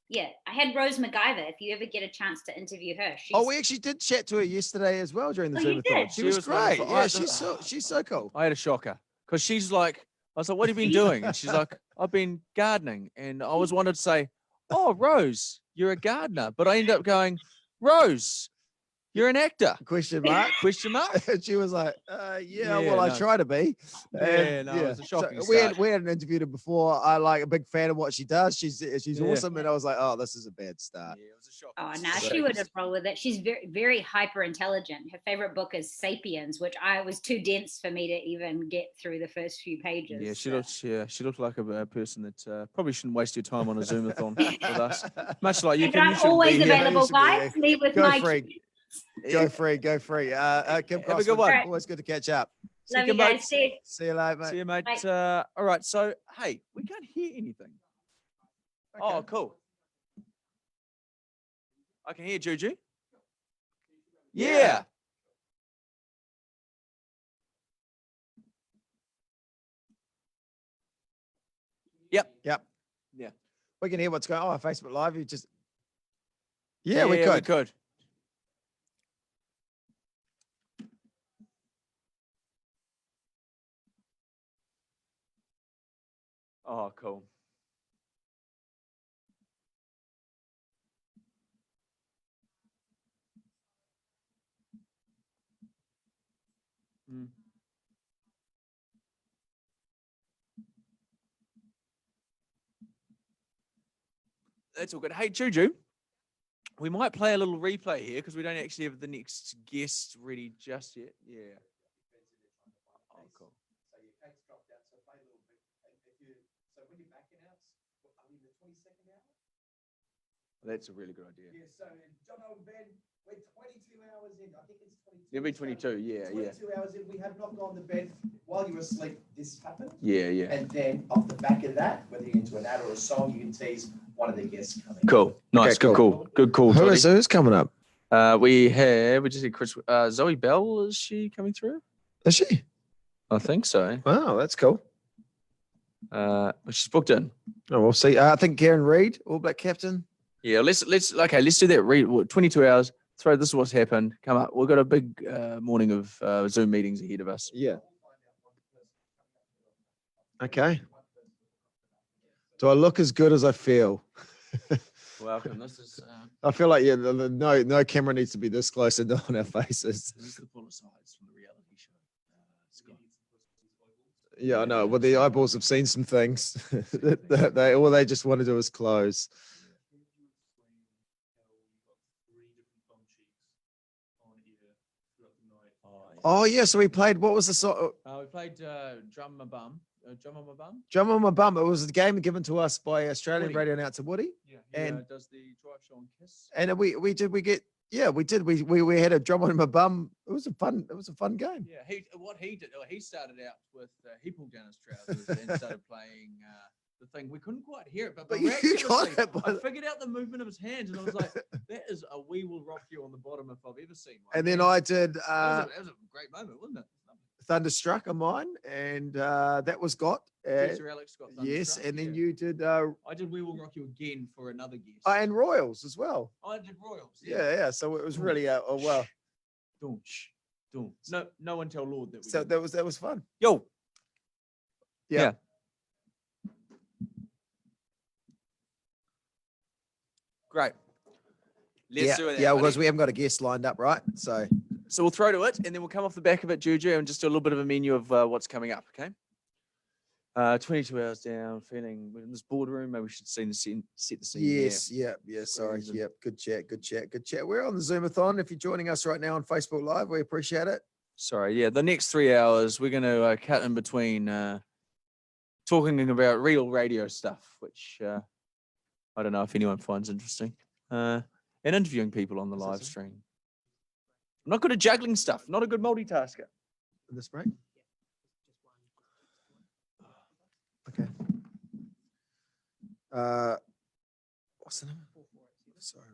yeah, I had Rose MacGyver. If you ever get a chance to interview her. She's, Oh, we actually did chat to her yesterday as well during the Oh, you Zoomathon. did? She was great. wonderful. Yeah, she's so cool. I had a shocker because she's like, I was like, what have you been doing? And she's like, I've been gardening. And I always wanted to say, oh, Rose, you're a gardener. But I ended up going, Rose, you're an actor. Question mark. Question mark. And she was like, yeah, Yeah, well, I no. try to be. Yeah, no, it was a shocking we start. hadn't interviewed her before. I like a big fan of what she does. She's Yeah. awesome. And I was like, oh, this is a bad start. Oh, no, she would have rolled with it. She's very, very hyper intelligent. Her favorite book is *Sapiens*, which was too dense for me to even get through the first few pages. Yeah, she looked like a person that probably shouldn't waste your time on a Zoomathon with us. Much like you But can. I'm You shouldn't always be here. available, guys. Meet with Go my free. Go free. Go free. Kim Have a good Crossman, one. always good to catch up. Love you guys. See you. See you later, mate. See you, mate. Bye. All right. So, hey, we can't hear anything. Oh, cool. I can hear Juju. Yeah. Yep. Yep. Yeah. We can hear what's going on. Facebook Live. You just. Yeah, we could. Oh, cool. Mm. That's all good. Hey, Juju, we might play a little replay here because we don't actually have the next guest ready just yet. Yeah. Oh, cool. So your cake's dropped out. So play a little bit. So when you're backing out, I mean the 22nd hour. That's a really good idea. Yeah. So Jono and Ben, We're 22 hours in. I think it's 22. It'll be 22. Yeah, 22 hours in. We have not gone to bed while you were asleep. This happened. yeah. And then off the back of that, whether you're into an ad or a song, you can tease one of the guests coming. Cool. Nice. Okay, Good call. Who's coming up? We just see Chris. Zoe Bell, is she coming through? Is she? I think so. Wow, that's cool. She's booked in. Oh, we'll see. I think Karen Reid, All Black captain. Yeah, let's do that. Read 22 hours. This is what's happened. Come up. We've got a big morning of Zoom meetings ahead of us. Yeah. Okay. Do I look as good as I feel? Welcome. This is. I feel like no camera needs to be this close and on our faces. This is the full sides from the reality show. Yeah, I know. Well, the eyeballs have seen some things. They all they just want to do is close. Oh yeah, so we played. What was the song? We played Drum My Bum. Drum on My Bum. Drum on My Bum. It was a game given to us by Australian Woody. radio announcer Woody. Yeah, and does the drive show on Kiss. and we did. We had a drum on my bum. It was a fun game. Yeah, he started out with he pulled down his trousers and started playing the thing. We couldn't quite hear it, but you got it. I figured out the movement of his hands, and I was like, "That is a We Will Rock You on the bottom if I've ever seen one." And then I did that was a great moment, wasn't it? Thunderstruck on mine, and that was got. Producer Alex got Yes, Thunderstruck, and then yeah. you did. I did We Will Rock You again for another guest. And Royals as well. I did Royals. Yeah. So it was really well. Don't. No one tell Lord that. So that was fun. Yo. Yeah. Great. Let's do it. Yeah, because we haven't got a guest lined up, right? So we'll throw to it, and then we'll come off the back of it, Juju, and just do a little bit of a menu of what's coming up. Okay. 22 hours down, feeling we're in this boardroom. Maybe we should set the scene. Yes, yeah. Sorry, yeah. Good chat. We're on the Zoomathon. If you're joining us right now on Facebook Live, we appreciate it. Sorry, yeah. The next 3 hours, we're going to cut in between talking about real radio stuff, which I don't know if anyone finds interesting, and interviewing people on the live stream. I'm not good at juggling stuff. Not a good multitasker. This break. Okay. What's the number? Sorry.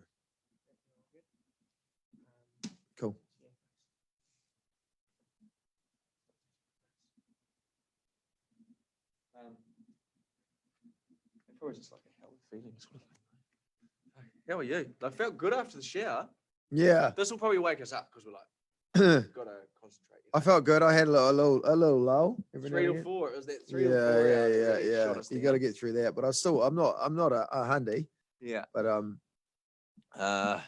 Cool. Probably just like a hell of feelings. How are you? I felt good after the shower. Yeah. This will probably wake us up because we're like, got to concentrate. I felt good. I had a little lull. Every 3 now to and 4. It was that 3 then. or 4 hours. Really Yeah. shot us You down. got to get through that, but I'm not a handy. Yeah. But So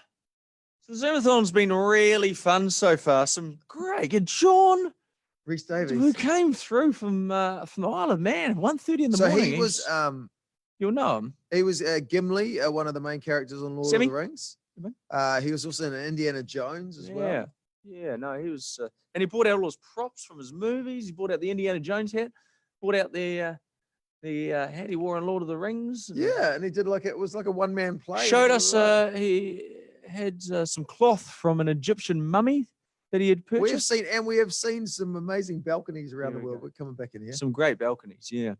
the Zoomathon's been really fun so far. Some great. Good John. Rhys-Davies. Who came through from the Isle of Man, 1:30 in the so morning. he was you'll know him. He was Gimli, one of the main characters on Lord Sammy? of the Rings. He was also in Indiana Jones as well. Yeah, no, he was, and he brought out all his props from his movies. He brought out the Indiana Jones hat, brought out the hat he wore in Lord of the Rings. Yeah, and he did it was like a one-man play. Showed us he had some cloth from an Egyptian mummy that he had purchased. We have seen some amazing balconies around the world. We're coming back in here. Some great balconies, yeah.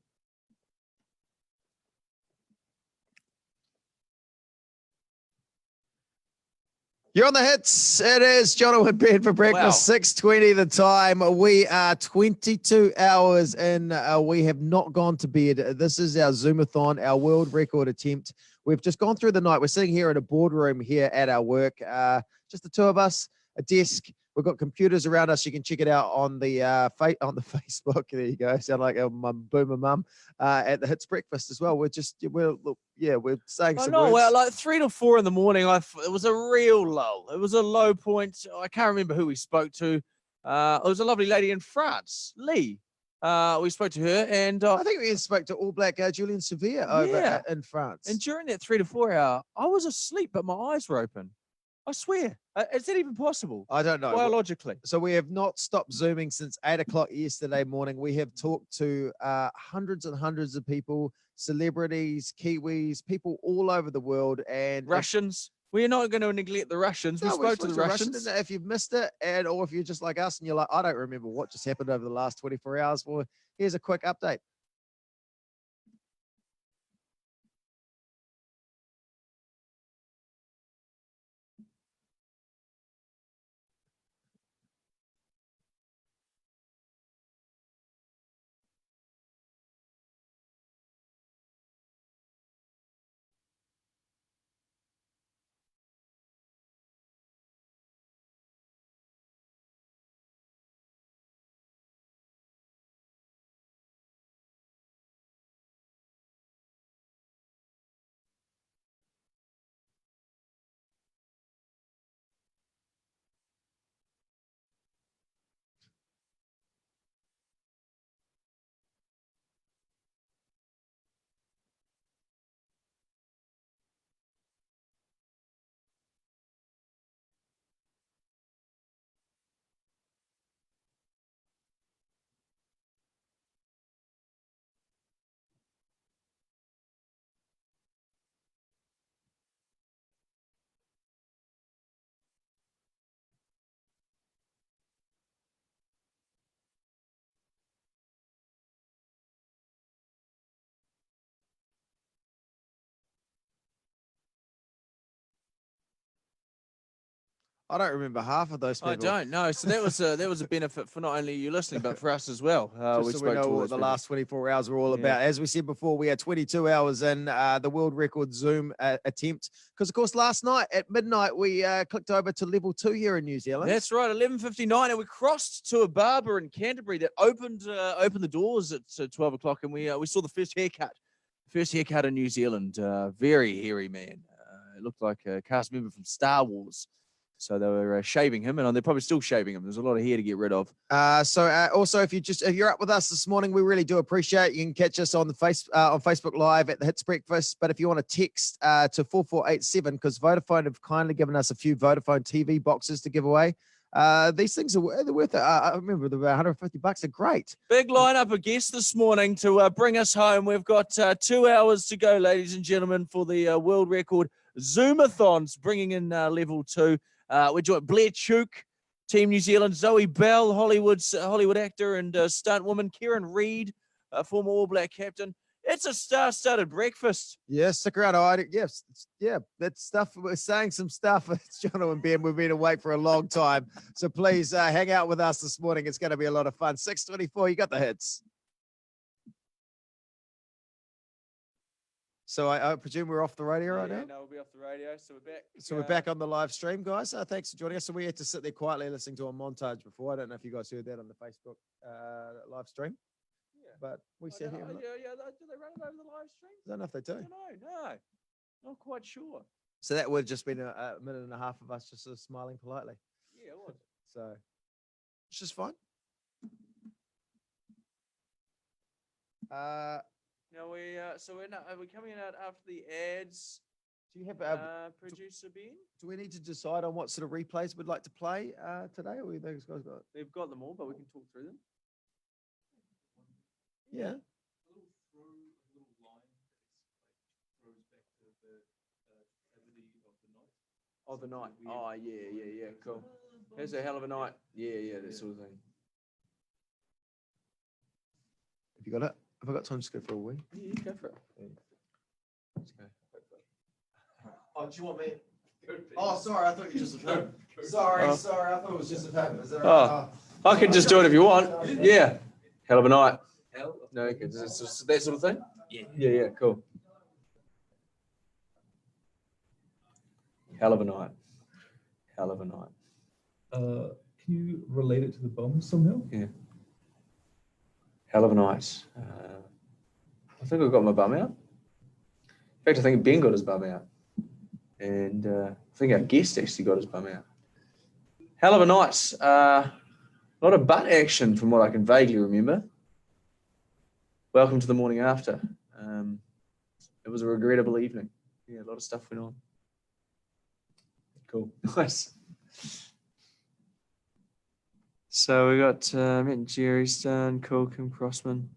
You're on the hits. It is Jono and Ben for breakfast. 6:20 the time. We are 22 hours in. We have not gone to bed. This is our Zoomathon, our world record attempt. We've just gone through the night. We're sitting here in a boardroom here at our work. Just the two of us, a desk. We've got computers around us. You can check it out on the Facebook. There you go. Sound like a boomer mum at the Hits Breakfast as well. We're saying some words. Well, like 3 to 4 in the morning, it was a real lull. It was a low point. I can't remember who we spoke to. It was a lovely lady in France, Leigh. We spoke to her, and I think we spoke to All Black Julian Savea over in France. And during that 3 to 4 hour, I was asleep, but my eyes were open. I swear. Is that even possible? I don't know. Biologically. So we have not stopped Zooming since 8 o'clock yesterday morning. We have talked to hundreds and hundreds of people, celebrities, Kiwis, people all over the world. And Russians. We're not going to neglect the Russians. We No, spoke to the Russians. and if you've missed it, or if you're just like us and you're like, I don't remember what just happened over the last 24 hours, well, here's a quick update. I don't remember half of those people. I don't know. So that was a benefit for not only you listening, but for us as well. Just so we know what the last 24 hours were all about. As we said before, we are 22 hours in the world record Zoom attempt. Because, of course, last night at midnight, we clicked over to level 2 here in New Zealand. That's right, 11:59, and we crossed to a barber in Canterbury that opened the doors at 12 o'clock, and we saw the first haircut in New Zealand. Very hairy man. It looked like a cast member from Star Wars. So they were shaving him, and they're probably still shaving him. There's a lot of hair to get rid of. Also, if you're up with us this morning, we really do appreciate it. You can catch us on the on Facebook Live at the Hits Breakfast. But if you want to text to 4487, because Vodafone have kindly given us a few Vodafone TV boxes to give away. These things are they're worth it. I remember they're about $150. They're great. Big lineup of guests this morning to bring us home. We've got 2 hours to go, ladies and gentlemen, for the world record Zoomathons, bringing in level 2. We're joined Blair Dowling, Team New Zealand, Zoe Bell, Hollywood actor and stunt woman, Kieran Reid, former All Black captain. It's a star-studded breakfast. Yeah, stick around. That stuff. We're saying some stuff. It's Jono and Ben. We've been awake for a long time. So please hang out with us this morning. It's going to be a lot of fun. 6:24, you got the hits. So I presume we're off the radio right now? No, we'll be off the radio. So we're back. So we're back on the live stream, guys. Thanks for joining us. So we had to sit there quietly listening to a montage before. I don't know if you guys heard that on the Facebook live stream. Yeah. But we sat here. Do they run it over the live stream? I don't know if they do. No. Not quite sure. So that would have just been a minute and a half of us just sort of smiling politely. Yeah, it was. So it's just fine. Now are we coming out after the ads? Do you have producer Ben? Do we need to decide on what sort of replays we'd like to play today, or those guys got? They've got them all, but we can talk through them. Yeah. Oh, the night. Oh, yeah. Cool. It's a hell of a night. Yeah, that sort of thing. Have you got it? Have I got time to go for a wee? Yeah, go for it. Let's go. Oh, do you want me? Oh, sorry. I thought you just a phone. Sorry. I thought it was just a phone. Is that right? I can just do it if you want. Yeah. Hell of a night. No, okay. It's just that sort of thing? Yeah, cool. Hell of a night. Can you relate it to the bomb somehow? Yeah. Hell of a night. I think I've got my bum out. In fact, I think Ben got his bum out. And I think our guest actually got his bum out. Hell of a night. A lot of butt action from what I can vaguely remember. Welcome to the morning after. It was a regrettable evening. Yeah, a lot of stuff went on. Cool. Nice. So we got met Jerry Stone, cool, Kim Crossman.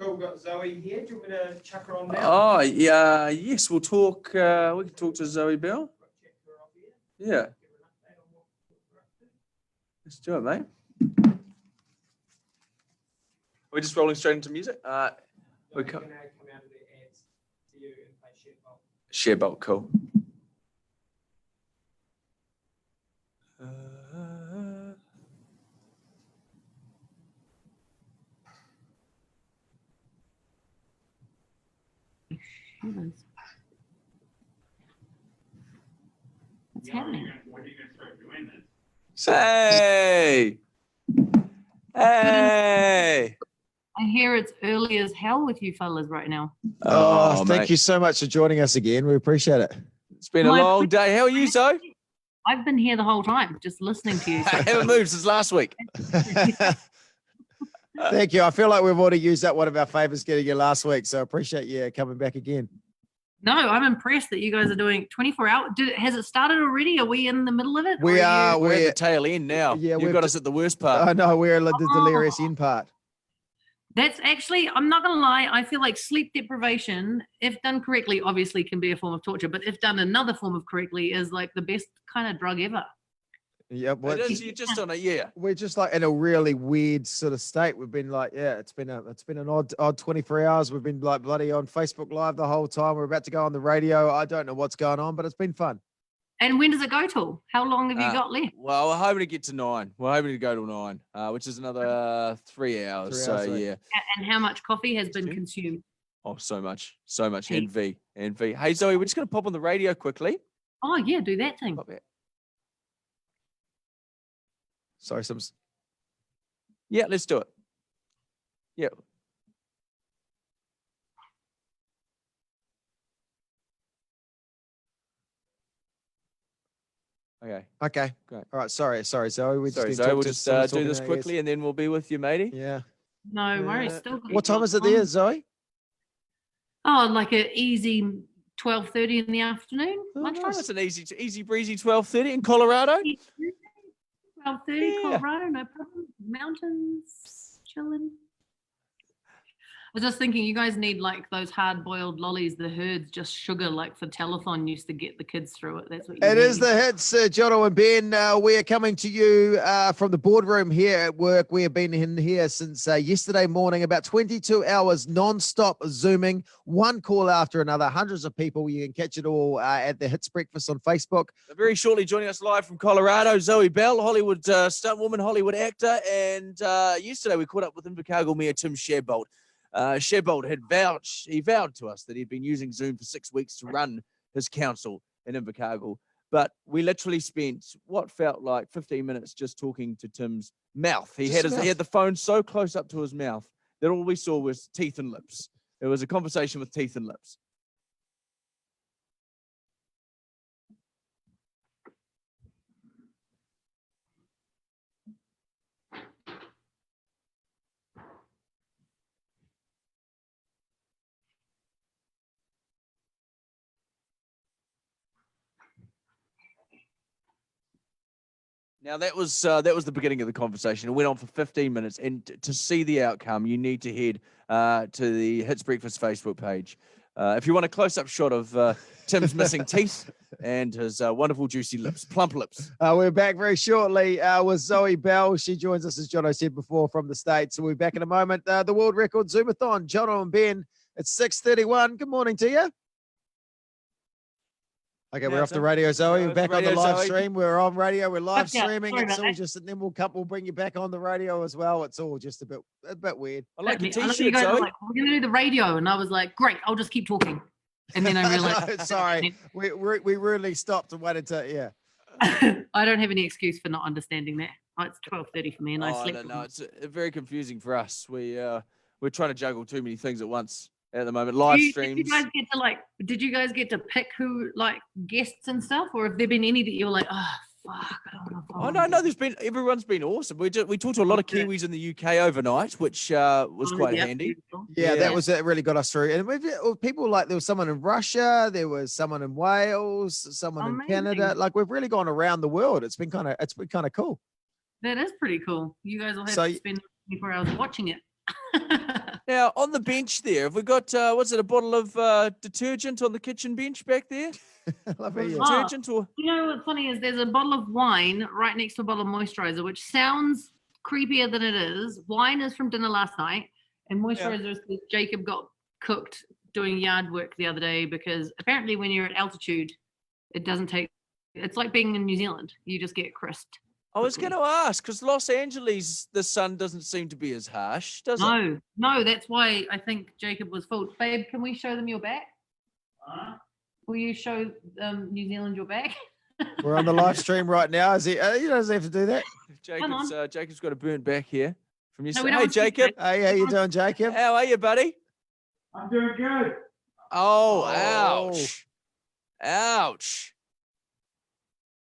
Cool. Got Zoe here. Do you want me to chuck her on now? Oh, yeah. Yes, we'll talk. We can talk to Zoe Bell. Yeah. Let's do it, mate. We're just rolling straight into music. We come. Share bolt, cool. What's happening? Hey! Hey! I hear it's early as hell with you fellas right now. Oh, thank mate. you so much for joining us again. We appreciate it. It's been a My long day. How are you, Zoe? I've been here the whole time, just listening to you. I haven't moved since last week. Thank you. I feel like we've already used up one of our favors getting you last week, so I appreciate you coming back again. No, I'm impressed that you guys are doing 24 hours. Has it started already? Are we in the middle of it? We Or are. We're at We're the tail end now. Yeah, You've got us at the worst part. I know we're at the delirious end part. That's actually, I'm not going to lie, I feel like sleep deprivation, if done correctly, obviously can be a form of torture, but if done another form of correctly, is like the best kind of drug ever. Yeah, well, It is, you're just on a we're just like in a really weird sort of state. We've been like, yeah, it's been an odd 23 hours. We've been like bloody on Facebook Live the whole time. We're about to go on the radio. I don't know what's going on, but it's been fun. And when does it go till? How long have you got left? Well, we're hoping to get to 9. We're hoping to go till 9, which is another 3 hours. 3 hours, So, right. yeah. And how much coffee has been consumed? Oh, so much. So much. Envy. Hey, Zoe, we're just going to pop on the radio quickly. Oh, yeah, do that thing. Sorry, Yeah, let's do it. Yeah. Okay. Okay. Great. All right. Sorry, Zoe. We Sorry, just Zoe, we'll just do this quickly and then we'll be with you, matey. Yeah. No worries. Still got What you time is it on. there, Zoe? Oh, like an easy 12:30 in the afternoon. Oh, it's an easy breezy 12:30 in Colorado. 12:30, Colorado, no problem. Mountains, chilling. I was just thinking, you guys need like those hard-boiled lollies, the herds, just sugar, like for telethon used to get the kids through it. That's what you It need. is the hits, Jono and Ben. We are coming to you from the boardroom here at work. We have been in here since yesterday morning, about 22 hours non-stop Zooming, one call after another, hundreds of people. You can catch it all at the Hits Breakfast on Facebook. Very shortly joining us live from Colorado, Zoe Bell, Hollywood stuntwoman, Hollywood actor. And yesterday we caught up with Invercargill Mayor Tim Shadbolt. Shadbolt had vowed to us that he'd been using Zoom for 6 weeks to run his council in Invercargill. But we literally spent what felt like 15 minutes just talking to Tim's mouth. He had the phone so close up to his mouth that all we saw was teeth and lips. It was a conversation with teeth and lips. Now that was the beginning of the conversation. It went on for 15 minutes, and to see the outcome, you need to head to the Hits Breakfast Facebook page. If you want a close-up shot of Tim's missing teeth and his wonderful juicy lips, plump lips. We're back very shortly with Zoe Bell. She joins us, as Jono said before, from the States. So we'll be back in a moment. The World Record Zoomathon, Jono and Ben. It's 6:31. Good morning to you. Okay, we're off the radio, Zoe. We're back on the live stream. We're on radio. We're live streaming. It's all just, and then we'll bring you back on the radio as well. It's all just a bit weird. I like your I looked at t-shirt, you guys, I was Zoe. like, we're going to do the radio. And I was like, great, I'll just keep talking. And then I realized. Sorry, we really stopped and waited to, I don't have any excuse for not understanding that. Oh, it's 12:30 for me and I slept. No, it's very confusing for us. We're trying to juggle too many things at once at the moment. Live streams. Did you guys get to pick who like guests and stuff, or have there been any that you were like, oh fuck, I don't want to follow? Oh no, everyone's been awesome. We talked to a lot of Kiwis in the UK overnight, which was quite handy. Yeah, that was it. Really got us through. And people like, there was someone in Russia, there was someone in Wales, someone in Canada. Like, we've really gone around the world. It's been kind of cool. That is pretty cool. You guys will have to spend 24 hours watching it. Now, on the bench there, have we got, what's it, a bottle of detergent on the kitchen bench back there? Detergent or? You know what's funny is there's a bottle of wine right next to a bottle of moisturizer, which sounds creepier than it is. Wine is from dinner last night, and moisturizer is because Jacob got cooked doing yard work the other day, because apparently when you're at altitude, it doesn't take, it's like being in New Zealand. You just get crisped. I was going to ask, because Los Angeles, the sun doesn't seem to be as harsh, does it? No, that's why I think Jacob was fooled. Babe, can we show them your back? Will you show New Zealand your back? We're on the live stream right now. Is he? He doesn't have to do that. Jacob's got a burnt back here from yesterday. No, Hey, Jacob. Hey, how you doing, Jacob? How are you, buddy? I'm doing good. Oh, ouch. Ouch.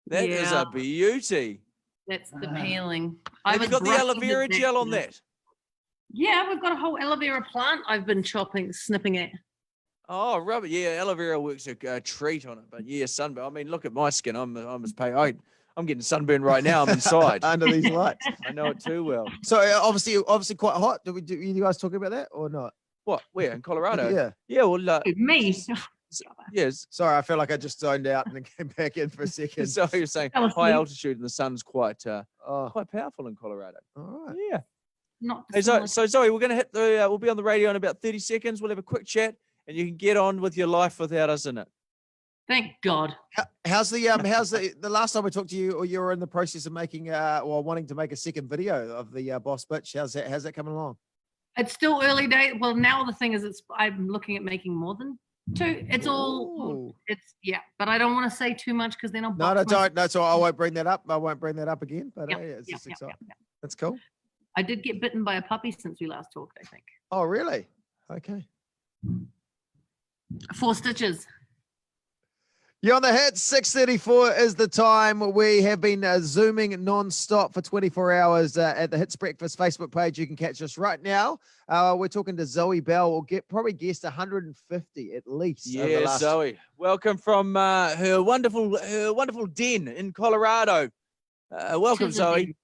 That is a beauty. That's the peeling. Have you got the aloe vera gel on that? Yeah, we've got a whole aloe vera plant I've been snipping at. Oh, rubber. Yeah, aloe vera works a treat on it. But yeah, sunburn. I mean, look at my skin. I'm as pale. I'm getting sunburned right now. I'm inside. Under these lights. I know it too well. So obviously quite hot. Do you guys talking about that or not? What? Where? In Colorado? Yeah. Yeah, well, me. Yes. Sorry, I feel like I just zoned out and then came back in for a second. So you're saying high altitude and the sun's quite powerful in Colorado. All right. Yeah. Not Hey, so Zoe, we're going to hit the. We'll be on the radio in about 30 seconds. We'll have a quick chat, and you can get on with your life without us in it. Thank God. How's the last time we talked to you, or you were in the process of making wanting to make a second video of the boss bitch? How's that coming along? It's still early days. Well, now the thing is, I'm looking at making more than 2. It's all. But I don't want to say too much because then I'll. Don't. No, so I won't bring that up. I won't bring that up again. But it's just exciting. That's cool. I did get bitten by a puppy since we last talked, I think. Oh, really? Okay. 4 stitches. You're on the hit. 6:34 is the time. We have been zooming non-stop for 24 hours at the Hits Breakfast Facebook page. You can catch us right now. We're talking to Zoe Bell. We'll probably guessed 150 at least. Yeah, Zoe. Welcome from her wonderful den in Colorado. Welcome, Zoe.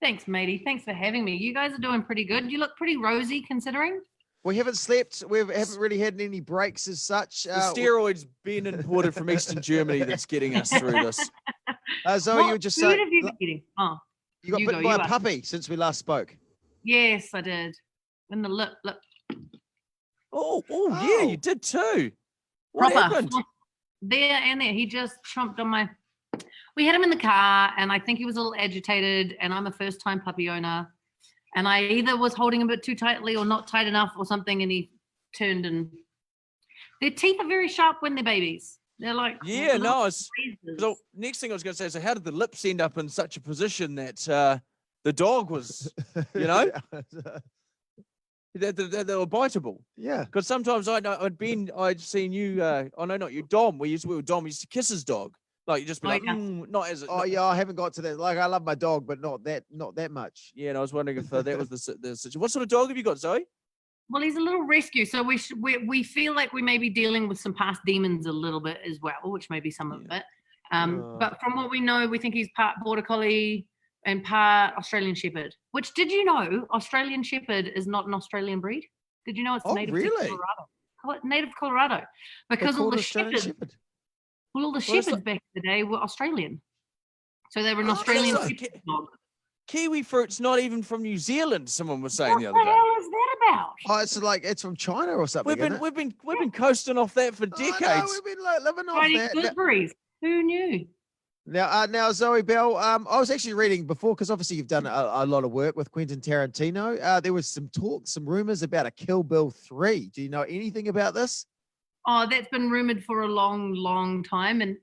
Thanks, matey. Thanks for having me. You guys are doing pretty good. You look pretty rosy considering. We haven't slept. We haven't really had any breaks as such. The steroids being imported from Eastern Germany that's getting us through this. Zoe, you were just saying. What have you been eating? Oh, you got bitten by a puppy since we last spoke. Yes, I did. In the lip. Oh, yeah, you did too. What happened? There and there. He just chomped on my. We had him in the car, and I think he was a little agitated. And I'm a first-time puppy owner. And I either was holding him a bit too tightly or not tight enough or something, and he turned and their teeth are very sharp when they're babies. They're like So next thing I was going to say is, how did the lips end up in such a position that the dog was, they were biteable? Yeah. Because sometimes I'd seen you. Not you, Dom. Dom used to kiss his dog. Like you just be not as. Yeah, I haven't got to that. Like I love my dog, but not that much. Yeah, and I was wondering if that was the situation. What sort of dog have you got, Zoe? Well, he's a little rescue, so we feel like we may be dealing with some past demons a little bit as well, which may be some of it. But from what we know, we think he's part Border Collie and part Australian Shepherd. Which, did you know Australian Shepherd is not an Australian breed? Did you know it's native to Colorado? Native to Colorado, because all the shepherds. Well, all the shepherds back in the day were Australian. So they were an Australian shepherd dog. Kiwi fruit's not even from New Zealand, someone was saying the other day. What the hell is that about? Oh, it's from China or something. We've been coasting off that for decades. No, we've been living off that. Gooseberries. Who knew? Now, Zoe Bell, I was actually reading before, because obviously you've done a lot of work with Quentin Tarantino. There was some rumors about a Kill Bill 3. Do you know anything about this? Oh, that's been rumored for a long, long time, and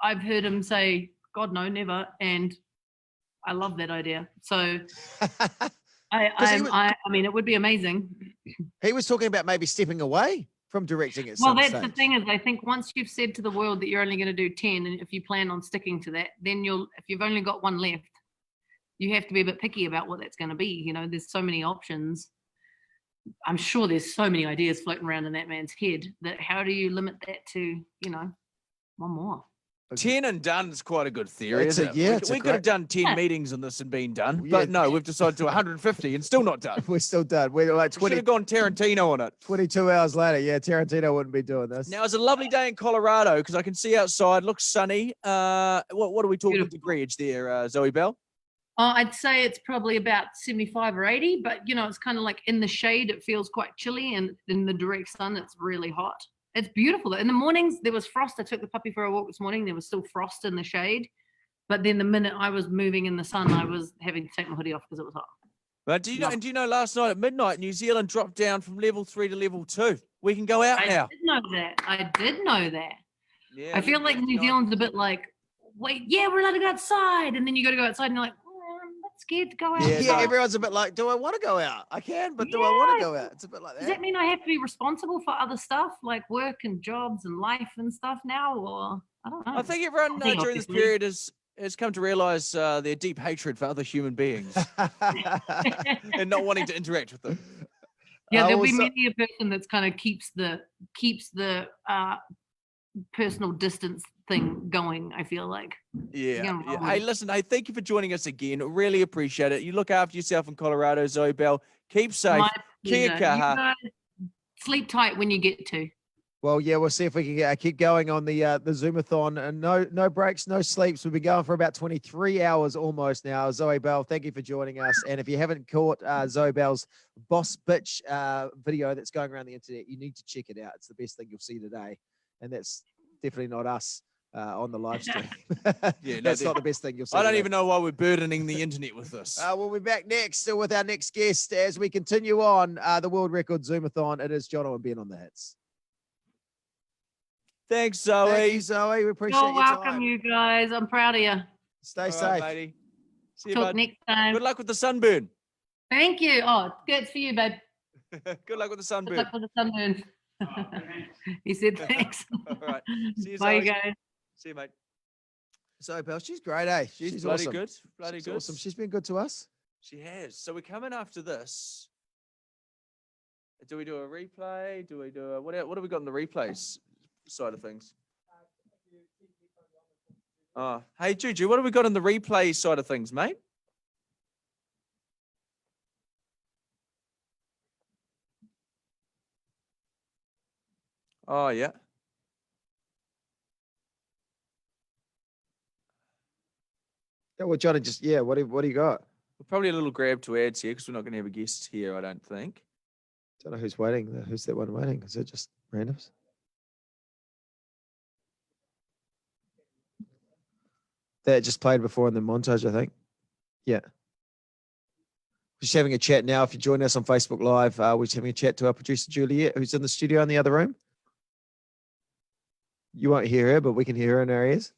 I've heard him say, "God, no, never," and I love that idea. So, I mean, it would be amazing. He was talking about maybe stepping away from directing it. Well, that's the thing is, I think once you've said to the world that you're only going to do 10, and if you plan on sticking to that, then if you've only got one left, you have to be a bit picky about what that's going to be. There's so many options. I'm sure there's so many ideas floating around in that man's head that how do you limit that to, one more? 10 and done is quite a good theory, It's isn't a- it? yeah, We, it's a we could have great- done 10 Yeah. meetings on this and been done, Yeah. but no, we've decided to 150 and still not done. We're still done. We're like We should 20, have gone Tarantino on it. 22 hours later. Yeah, Tarantino wouldn't be doing this. Now, it's a lovely day in Colorado because I can see outside, looks sunny. What are we talking degrees there, Zoe Bell? I'd say it's probably about 75 or 80, but it's kind of like in the shade, it feels quite chilly, and in the direct sun, it's really hot. It's beautiful. In the mornings, there was frost. I took the puppy for a walk this morning. There was still frost in the shade. But then the minute I was moving in the sun, I was having to take my hoodie off because it was hot. But do you know last night at midnight, New Zealand dropped down from level 3 to level 2. We can go out now. I did know that. Yeah, I feel like New Zealand's a bit like, wait, yeah, we're allowed to go outside. And then you got to go outside and you're like, I'm not scared to go out. Yeah, everyone's a bit like, do I want to go out? I can, but do I want to go out? It's a bit like Does that. that mean I have to be responsible for other stuff like work and jobs and life and stuff now? Or I don't know. I think everyone I think during this obviously- period has come to realize their deep hatred for other human beings and not wanting to interact with them. Yeah, there'll be many a person that's kind of keeps the personal distance thing going, I feel like. Yeah. Hey, listen, thank you for joining us again. Really appreciate it. You look after yourself in Colorado, Zoe Bell. Keep safe. My Kia pleasure. You kaha. guys sleep tight when you get to. Well, yeah, we'll see if we can keep going on the Zoomathon. And no breaks, no sleeps. We've been going for about 23 hours almost now. Zoe Bell, thank you for joining us. And if you haven't caught Zoe Bell's Boss Bitch video that's going around the internet, you need to check it out. It's the best thing you'll see today. And that's definitely not us on the live stream. Yeah, That's not the best thing you'll see I don't today. even know why we're burdening the internet with this. We'll be back next with our next guest as we continue on the World Record Zoomathon. It is Jono and Ben on the hits. Thanks, Zoe. Thank you, Zoe. We appreciate You're your welcome, time. you guys. I'm proud of you. Stay All right, safe. matey. See you, Talk bud. next time. Good luck with the sunburn. Thank you. Oh, good for you, babe. Good luck with the Good sunburn. luck with the sunburn. He said thanks. All right. See you, Bye, Zoe. guys. See you, mate. Zoe Bell, she's great, eh? She's bloody awesome. good. Bloody She's good. awesome. She's been good to us. She has. So we're coming after this. Do we do a replay? Do we do a what have we got in the replays side of things? Oh, hey Juju, what have we got in the replay side of things, mate? Oh yeah. Yeah, well, Johnny, what do you got? We're probably a little grab to ads here because we're not going to have a guest here, I don't think. Don't know who's waiting. Who's that one waiting? Is it just randoms? That just played before in the montage, I think. Yeah. We're just having a chat now. If you join us on Facebook Live, we're just having a chat to our producer, Juliet, who's in the studio in the other room. You won't hear her, but we can hear her in our ears.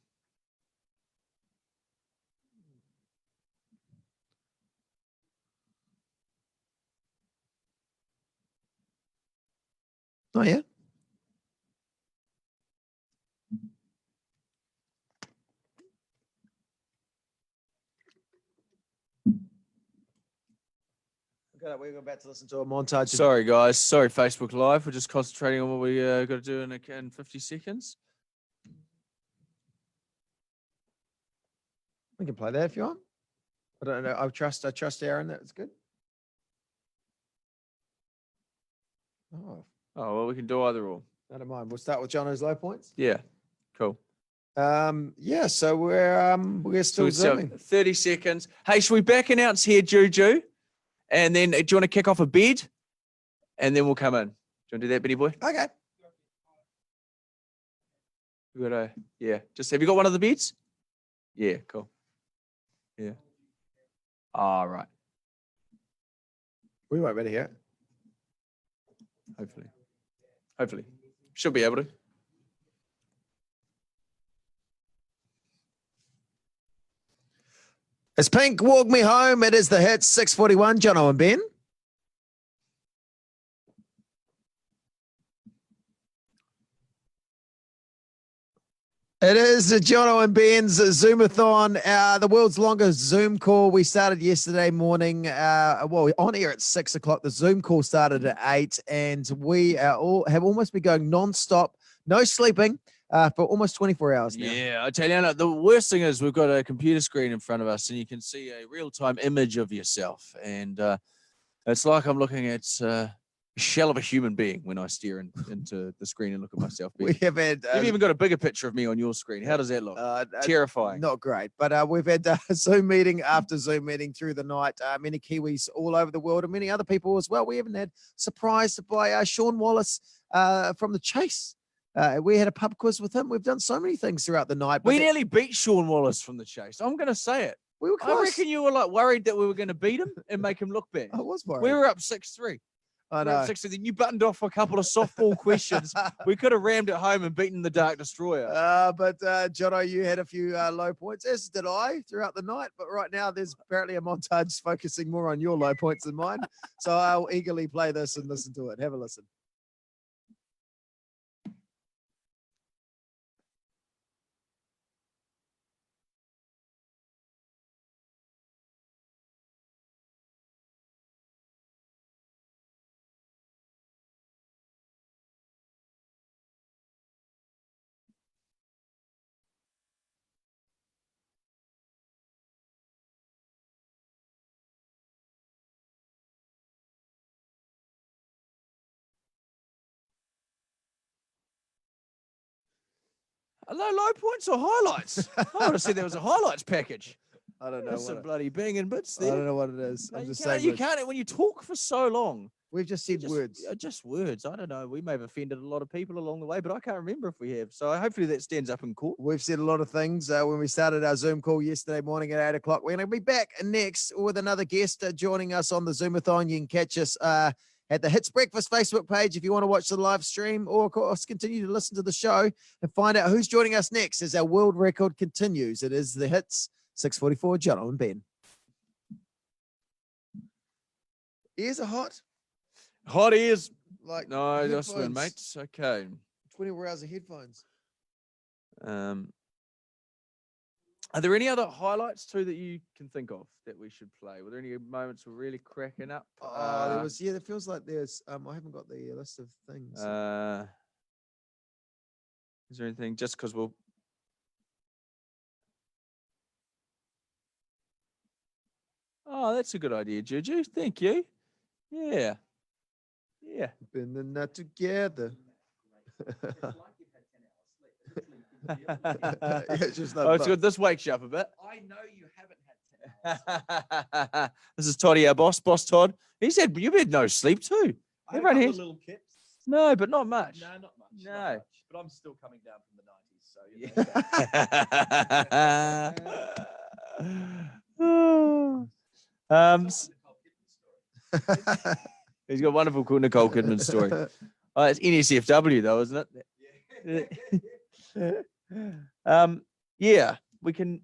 Oh, yeah. Okay, we're about to listen to a montage. Sorry, guys. Sorry, Facebook Live. We're just concentrating on what we got to do in 50 seconds. We can play that if you want. I don't know. I trust Aaron. That's good. Oh, well, we can do either or. I don't mind. We'll start with Jono's low points. Yeah, cool. Yeah. So we're still zooming. 30 seconds. Hey, should we back announce here, Juju? And then do you want to kick off a bid? And then we'll come in. Do you want to do that, Benny boy? Okay. We got have you got one of the bids? Yeah, cool. Yeah. All right. We won't be able to hear it. Hopefully. Should be able to. As Pink Walk Me Home, it is the hits 6:41. Jono and Ben. It is Jono and Ben's Zoomathon, the world's longest Zoom call. We started yesterday morning. We're on air at 6 o'clock. The Zoom call started at 8, and we have almost been going non-stop, no sleeping, for almost 24 hours now. Yeah, I tell you, the worst thing is we've got a computer screen in front of us, and you can see a real-time image of yourself, and it's like I'm looking at a shell of a human being when I stare into the screen and look at myself. We have had. You've even got a bigger picture of me on your screen. How does that look? Terrifying. Not great, but we've had Zoom meeting after Zoom meeting through the night. Many Kiwis all over the world and many other people as well. We even had surprised by Sean Wallace from the Chase. We had a pub quiz with him. We've done so many things throughout the night. We nearly beat Sean Wallace from the Chase. I'm going to say it. We were close. I reckon you were like worried that we were going to beat him and make him look bad. I was worried. We were up 6-3. I We were know. up 6-3. Then you buttoned off a couple of softball questions. We could have rammed it home and beaten the Dark Destroyer. But Jono, you had a few low points, as did I throughout the night. But right now, there's apparently a montage focusing more on your low points than mine. So I'll eagerly play this and listen to it. Have a listen. Low points or highlights? I would have said there was a highlights package. I don't know. That's some What bloody banging bits I there. don't know what it is. No, I'm you just can't, saying. you words. can't, when you talk for so long. We've just said words. Just words. I don't know. We may have offended a lot of people along the way, but I can't remember if we have. So hopefully that stands up in court. We've said a lot of things when we started our Zoom call yesterday morning at 8 o'clock. We're going to be back next with another guest joining us on the Zoomathon. You can catch us at the Hits Breakfast Facebook page if you want to watch the live stream, or of course continue to listen to the show and find out who's joining us next as our world record continues. It is the Hits 6:44. Jono and Ben. Ears are hot. Hot ears. Like No, that's one, headphones. mate. Okay. 24 hours of headphones. Are there any other highlights too that you can think of that we should play? Were there any moments we're really cracking up? Oh, there was. Yeah, it feels like there's. I haven't got the list of things. Is there anything just because we'll? Oh, that's a good idea, Juju. Thank you. Yeah. Yeah. Been in that together. It's just like, Oh, it's good. This wakes you up a bit. I know you haven't had. This is Toddy, our boss, Todd. He said you've had no sleep too. Everyone has. little kips. No, but not much. No, not much. No. Not much. But I'm still coming down from the 90s. So, He's got a wonderful cool Nicole Kidman story. Oh, it's NSFW though, isn't it? Yeah, we can.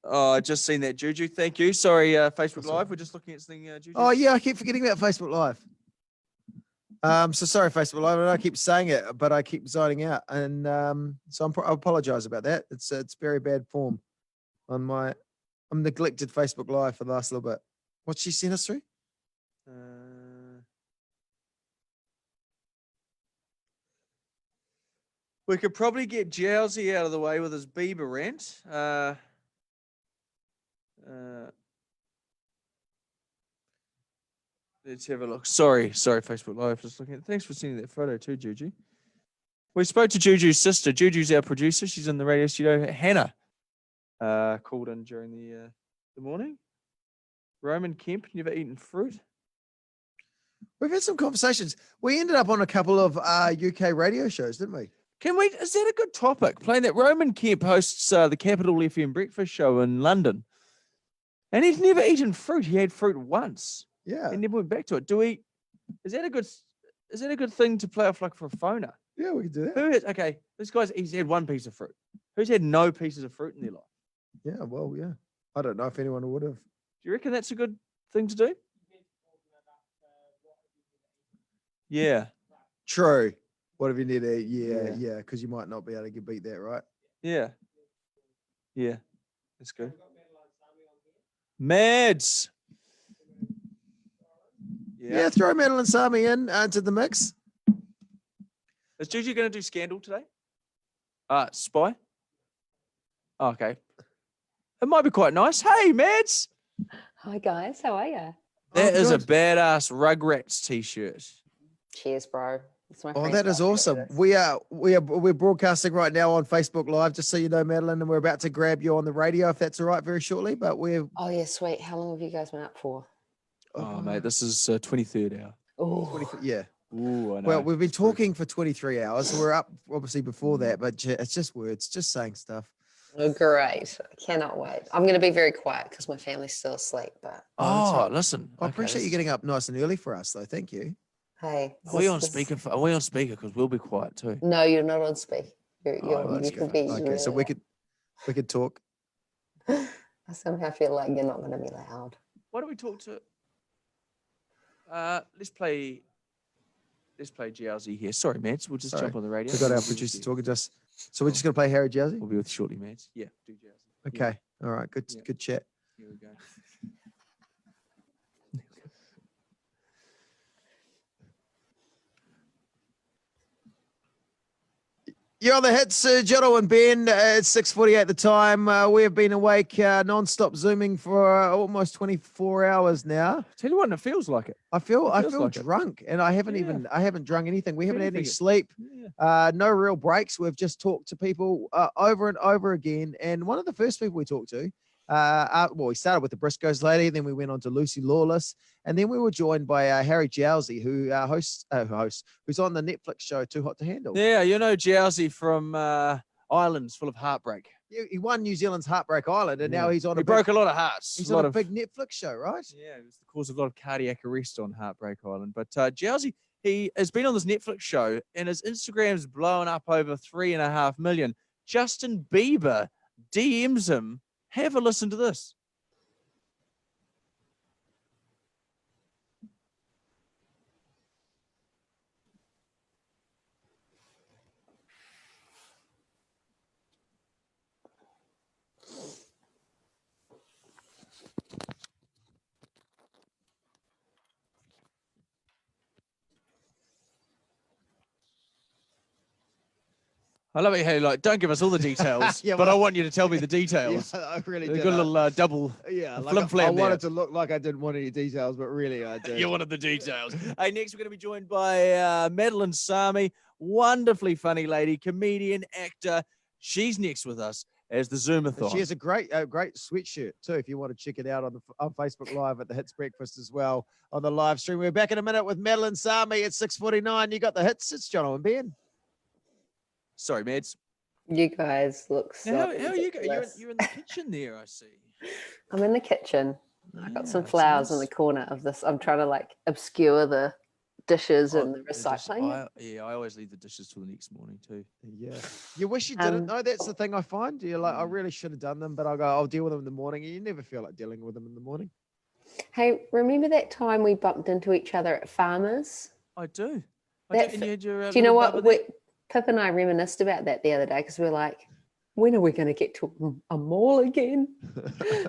Oh, I just seen that, Juju. Thank you. Sorry, Facebook Live. We're just looking at something, Juju. Oh yeah, I keep forgetting about Facebook Live. So sorry, Facebook Live. I keep saying it, but I keep zoning out, and so I apologize about that. It's very bad form on my. I'm neglected Facebook Live for the last little bit. What's she sent us through? We could probably get Jowsy out of the way with his Bieber rant. Let's have a look. Sorry, Facebook Live. Just looking at. Thanks for sending that photo too, Juju. We spoke to Juju's sister. Juju's our producer. She's in the radio studio. Hannah called in during the morning. Roman Kemp, never eaten fruit. We've had some conversations. We ended up on a couple of UK radio shows, didn't we? Can we? Is that a good topic? Playing that Roman Kemp hosts the Capital FM breakfast show in London, and he's never eaten fruit. He had fruit once. Yeah, and never went back to it. Is that a good thing to play off like for a phoner? Yeah, we can do that. Who has? Okay, this guy's he's had one piece of fruit. Who's had no pieces of fruit in their life? Yeah, well, yeah. I don't know if anyone would have. Do you reckon that's a good thing to do? Yeah. True. What if you need to? Yeah, because you might not be able to beat that, right? Yeah. Yeah. That's good. Mads. Yeah, throw Madeline Sami in into the mix. Is Juju going to do Scandal today? Spy. Okay. It might be quite nice. Hey, Mads. Hi guys, how are you? That is a badass Rugrats t-shirt. Cheers, bro. It's my Oh, friend's that is birthday. awesome. We're broadcasting right now on Facebook Live, just so you know, Madeline, and we're about to grab you on the radio if that's all right, very shortly. But we're Oh yeah, sweet. How long have you guys been up for? Oh, mate, this is 23rd hour. Oh, yeah. Ooh, I know. Well, we've been talking for 23 hours. So we're up obviously before that, but it's just words, just saying stuff. oh, great. I cannot wait. I'm going to be very quiet because my family's still asleep. But Oh, listen. I appreciate you getting up nice and early for us, though. Thank you. hey, Are we on speaker? Are we on speaker? Because we'll be quiet too. No, you're not on speak. let's You could go. be. Okay, so we could talk. I somehow feel like you're not going to be loud. Why don't we talk to? Let's play GLZ here. Sorry, Mads. We'll just Sorry. jump on the radio. We got our producer talking to us. So we're just going to play Harry Jazzy? We'll be with you shortly, Mads. Yeah, do GLZ. Okay. All right. Good chat. Here we go. You're on the hits, Jono and Ben. It's 6:48 the time. We have been awake non-stop Zooming for almost 24 hours now. Tell you what, it feels like it. I feel feels like it. drunk, and I haven't drunk anything. We haven't had any Anything. sleep. No real breaks. We've just talked to people over and over again. And one of the first people we talked to, we started with the Briscoes lady, then we went on to Lucy Lawless, and then we were joined by Harry Jowsey, who who's on the Netflix show Too Hot to Handle. Yeah, you know Jowsey from Islands Full of Heartbreak. He won New Zealand's Heartbreak Island, and now he's on. He broke a lot of hearts. He's a lot on a of big Netflix show, right? Yeah, it was the cause of a lot of cardiac arrest on Heartbreak Island. But Jowsey, he has been on this Netflix show, and his Instagram's blown up over 3.5 million. Justin Bieber DMs him. Have a listen to this. I love it how like don't give us all the details, Yeah, but well, I want you to tell me the details. Yeah, I really They've did. got a little double like flim I flam there. wanted to look like I didn't want any details, but really I did. You wanted the details. Hey, next we're going to be joined by Madeline Sami, wonderfully funny lady, comedian, actor. She's next with us as the Zoomathon. She has a great sweatshirt too. If you want to check it out on Facebook Live at the Hits Breakfast as well on the live stream. We're back in a minute with Madeline Sami at 6:49. You got the hits. It's Jono and Ben. Sorry, Mads. You guys look so. How are you? ridiculous. You're in the kitchen there. I see. I'm in the kitchen. I got some it's flowers in nice. the corner of this. I'm trying to like obscure the dishes and the Just- recycling. I always leave the dishes till the next morning too. Yeah. You wish you didn't. No, that's the thing I find. You're like, I really should have done them, but I'll deal with them in the morning. And you never feel like dealing with them in the morning. Hey, remember that time we bumped into each other at Farmers? I do. That and you had your, do you know little what? bubba there? Pip and I reminisced about that the other day because we were like, when are we going to get to a mall again?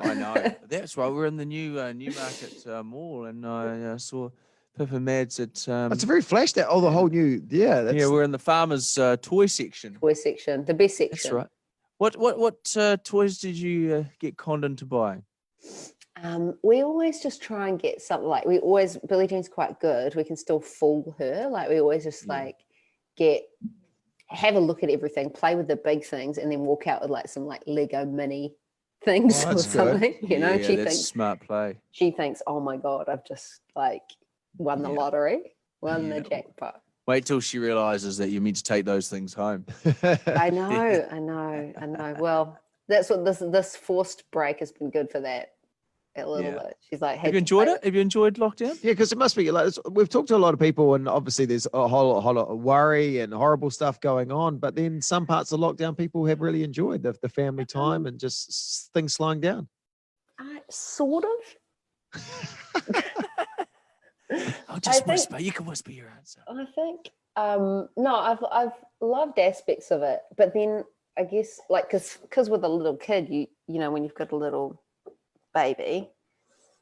I know. That's right. We're in the new Newmarket Mall, and I saw Pip and Mads at. It's a very flash that. Oh, the whole new. Yeah. That's, Yeah, we're in the farmers' toy section. Toy section, the best section. That's right. What toys did you get Condon to buy? We always just try and get something like Billie Jean's quite good. We can still fool her. Like we always just have a look at everything, play with the big things, and then walk out with like some like Lego mini things or something. You know, Yeah, she that's thinks smart play. she thinks, oh my God, I've just like won the lottery, won the jackpot. Wait till she realizes that you're meant to take those things home. I know. Well, that's what this forced break has been good for that. A little bit. She's like, Have you enjoyed it? Have you enjoyed lockdown? Yeah, because it must be like we've talked to a lot of people, and obviously there's a whole lot of worry and horrible stuff going on. But then some parts of lockdown, people have really enjoyed the family time and just things slowing down. Sort of. I'll just whisper. You can whisper your answer. I think no, I've loved aspects of it, but then I guess like because with a little kid, you know when you've got a little baby,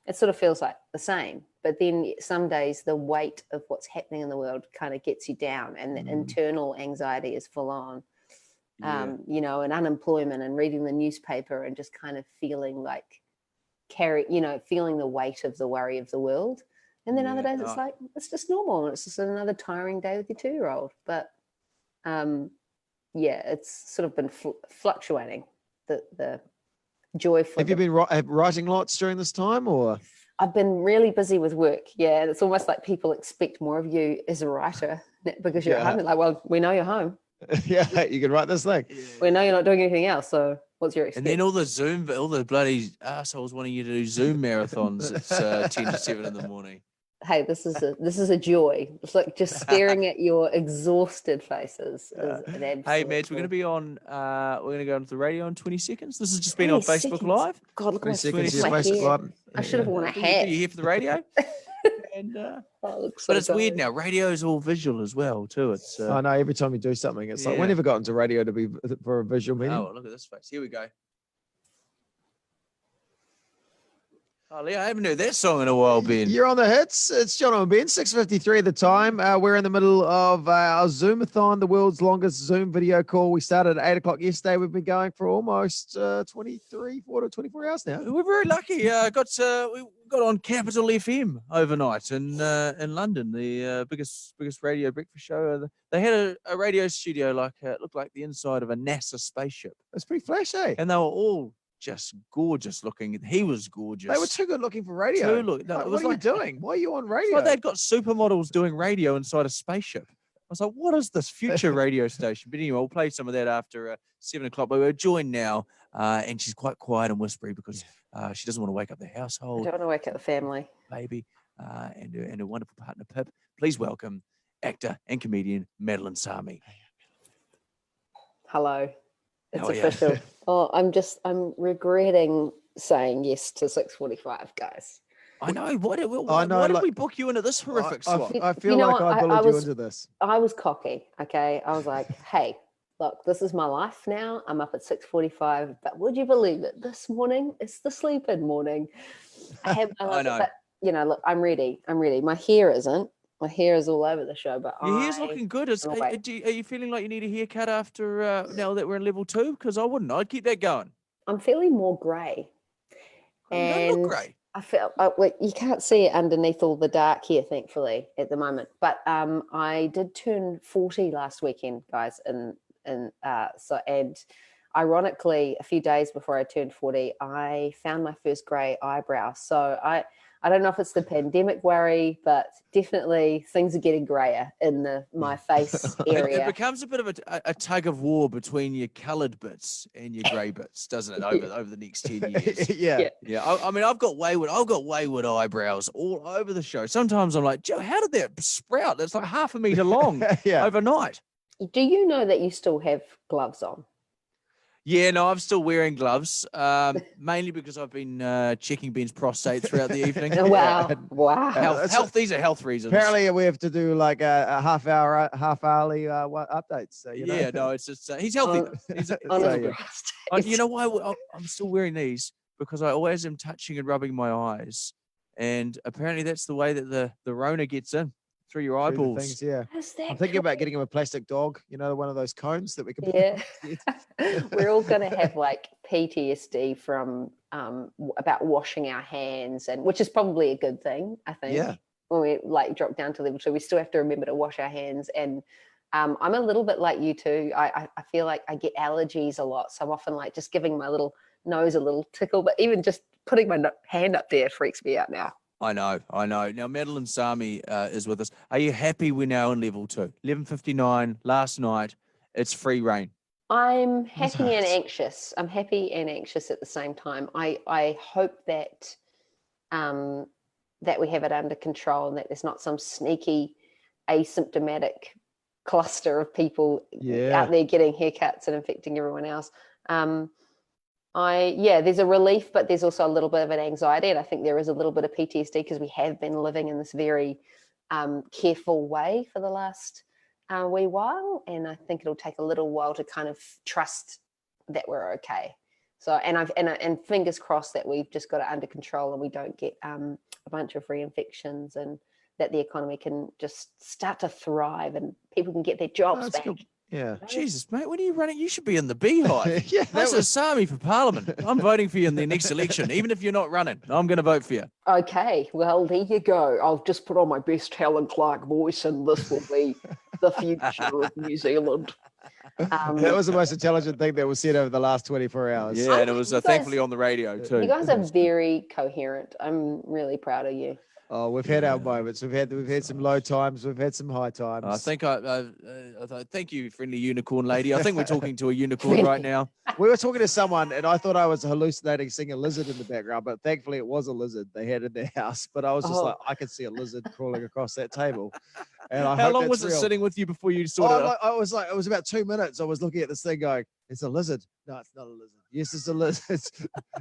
it sort of feels like the same. But then some days the weight of what's happening in the world kind of gets you down, and the internal anxiety is full on. you know, and unemployment and reading the newspaper and just kind of feeling like feeling the weight of the worry of the world. And then other days it's like, it's just normal. And it's just another tiring day with your 2-year-old. But it's sort of been fluctuating, the joy for Have you been writing lots during this time, or? I've been really busy with work. Yeah, it's almost like people expect more of you as a writer because you're at home. They're like, well, we know you're home. Yeah, you can write this thing. We know you're not doing anything else, so what's your excuse? And then all the bloody assholes wanting you to do Zoom marathons at 10 to 7 in the morning. Hey, this is a joy. It's like just staring at your exhausted faces. Is an Hey, Mads, we're going to be on. We're going to go onto the radio in 20 seconds. This has just been on Facebook Live. God, look at my 20 seconds. Facebook Live. I should have worn a hat. You're here for the radio. And, so but it's weird now. Radio is all visual as well, too. It's. I know. Every time you do something, it's like we never got into radio to be for a visual medium. Oh, look at this face. Here we go. Oh, Lee, I haven't heard that song in a while, Ben. You're on the hits. It's Jono and Ben, 6:53 at the time. We're in the middle of our Zoomathon, the world's longest Zoom video call. We started at 8 o'clock yesterday. We've been going for almost 24 hours now. We're very lucky. We got on Capital FM overnight in London, the biggest radio breakfast show. They had a radio studio it looked like the inside of a NASA spaceship. It's pretty flashy. And they were all just gorgeous looking. He was gorgeous. They were too good looking for radio. What are you doing? Why are you on radio? Well, they've got supermodels doing radio inside a spaceship. I was like, what is this future radio station? But anyway, we'll play some of that after 7 o'clock. But we're joined now, and she's quite quiet and whispery because she doesn't want to wake up the household. I don't want to wake up the family. Baby, and her wonderful partner, Pip. Please welcome actor and comedian Madeline Sami. Hello. It's official. I'm regretting saying yes to 6:45, guys. I know. Why did we book you into this horrific slot? I feel like I bullied you into this. I was cocky, okay? I was like, hey, look, this is my life now. I'm up at 6:45, but would you believe it? This morning, it's the sleep-in morning. I have my life, but, look, I'm ready. My hair isn't. My hair is all over the show, but your hair's looking good. Are you feeling like you need a haircut after now that we're in level 2? Because I wouldn't. I'd keep that going. I'm feeling more grey. You don't look grey. I feel you can't see it underneath all the dark hair, thankfully, at the moment. But I did turn 40 last weekend, guys, and ironically, a few days before I turned 40, I found my first grey eyebrow. So I don't know if it's the pandemic worry, but definitely things are getting grayer in my face area. It becomes a bit of a tug of war between your coloured bits and your grey bits, doesn't it? Over the next 10 years. Yeah. I mean, I've got wayward eyebrows all over the show. Sometimes I'm like, Joe, how did that sprout? That's like half a metre long overnight. Do you know that you still have gloves on? Yeah, no, I'm still wearing gloves, mainly because I've been checking Ben's prostate throughout the evening. Wow. Health. These are health reasons. Apparently, we have to do like a half-hourly updates. So, no, it's just he's healthy. You know why I'm still wearing these? Because I always am touching and rubbing my eyes, and apparently that's the way that the Rona gets in. Through your eyeballs. I'm thinking about getting him a plastic dog, one of those cones that we can We're all going to have like PTSD from about washing our hands, and which is probably a good thing, I think. Yeah. When we drop down to level 2, we still have to remember to wash our hands. And I'm a little bit like you too. I feel like I get allergies a lot. So I'm often like just giving my little nose a little tickle, but even just putting my hand up there freaks me out now. I know. Now, Madeline Sami is with us. Are you happy we're now in level 2? 11:59 last night. It's free reign. I'm happy and anxious. I'm happy and anxious at the same time. I hope that that we have it under control and that there's not some sneaky asymptomatic cluster of people out there getting haircuts and infecting everyone else. There's a relief, but there's also a little bit of an anxiety, and I think there is a little bit of PTSD because we have been living in this very careful way for the last wee while, and I think it'll take a little while to kind of trust that we're okay. So, and fingers crossed that we've just got it under control and we don't get a bunch of reinfections, and that the economy can just start to thrive and people can get their jobs back. Good. Yeah. Jesus, mate, when are you running? You should be in the beehive. Yeah, That's a Sami for Parliament. I'm voting for you in the next election, even if you're not running. I'm going to vote for you. Okay, well, there you go. I'll just put on my best Helen Clark voice, and this will be the future of New Zealand. That was the most intelligent thing that was said over the last 24 hours. Yeah, and it was thankfully on the radio too. You guys are very coherent. I'm really proud of you. Oh, we've had our moments. We've had some low times. We've had some high times. I think thank you, friendly unicorn lady. I think we're talking to a unicorn right now. We were talking to someone, and I thought I was hallucinating seeing a lizard in the background, but thankfully it was a lizard they had in their house. But I was just like, I could see a lizard crawling across that table. And I How hope long that's was it real. sitting with you before you saw it? I was like, it was about 2 minutes. I was looking at this thing going, it's a lizard. No, it's not a lizard. Yes, it's a lizard.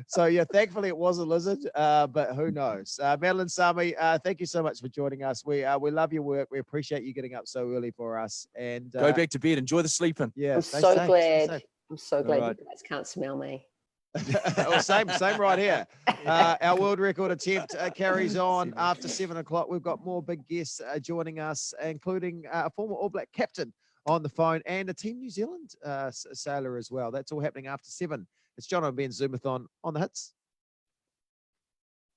So yeah, thankfully it was a lizard, but who knows? Madeline Sami, thank you so much for joining us. We love your work. We appreciate you getting up so early for us. And Go back to bed. Enjoy the sleeping. Yeah, I'm stay so safe, glad. stay safe. I'm so glad right. you guys can't smell me. Well, same right here. Our world record attempt carries on after 7 o'clock. We've got more big guests joining us, including a former All Black captain on the phone and a Team New Zealand sailor as well. That's all happening after 7. It's Jono and Ben Zoomathon on the hits.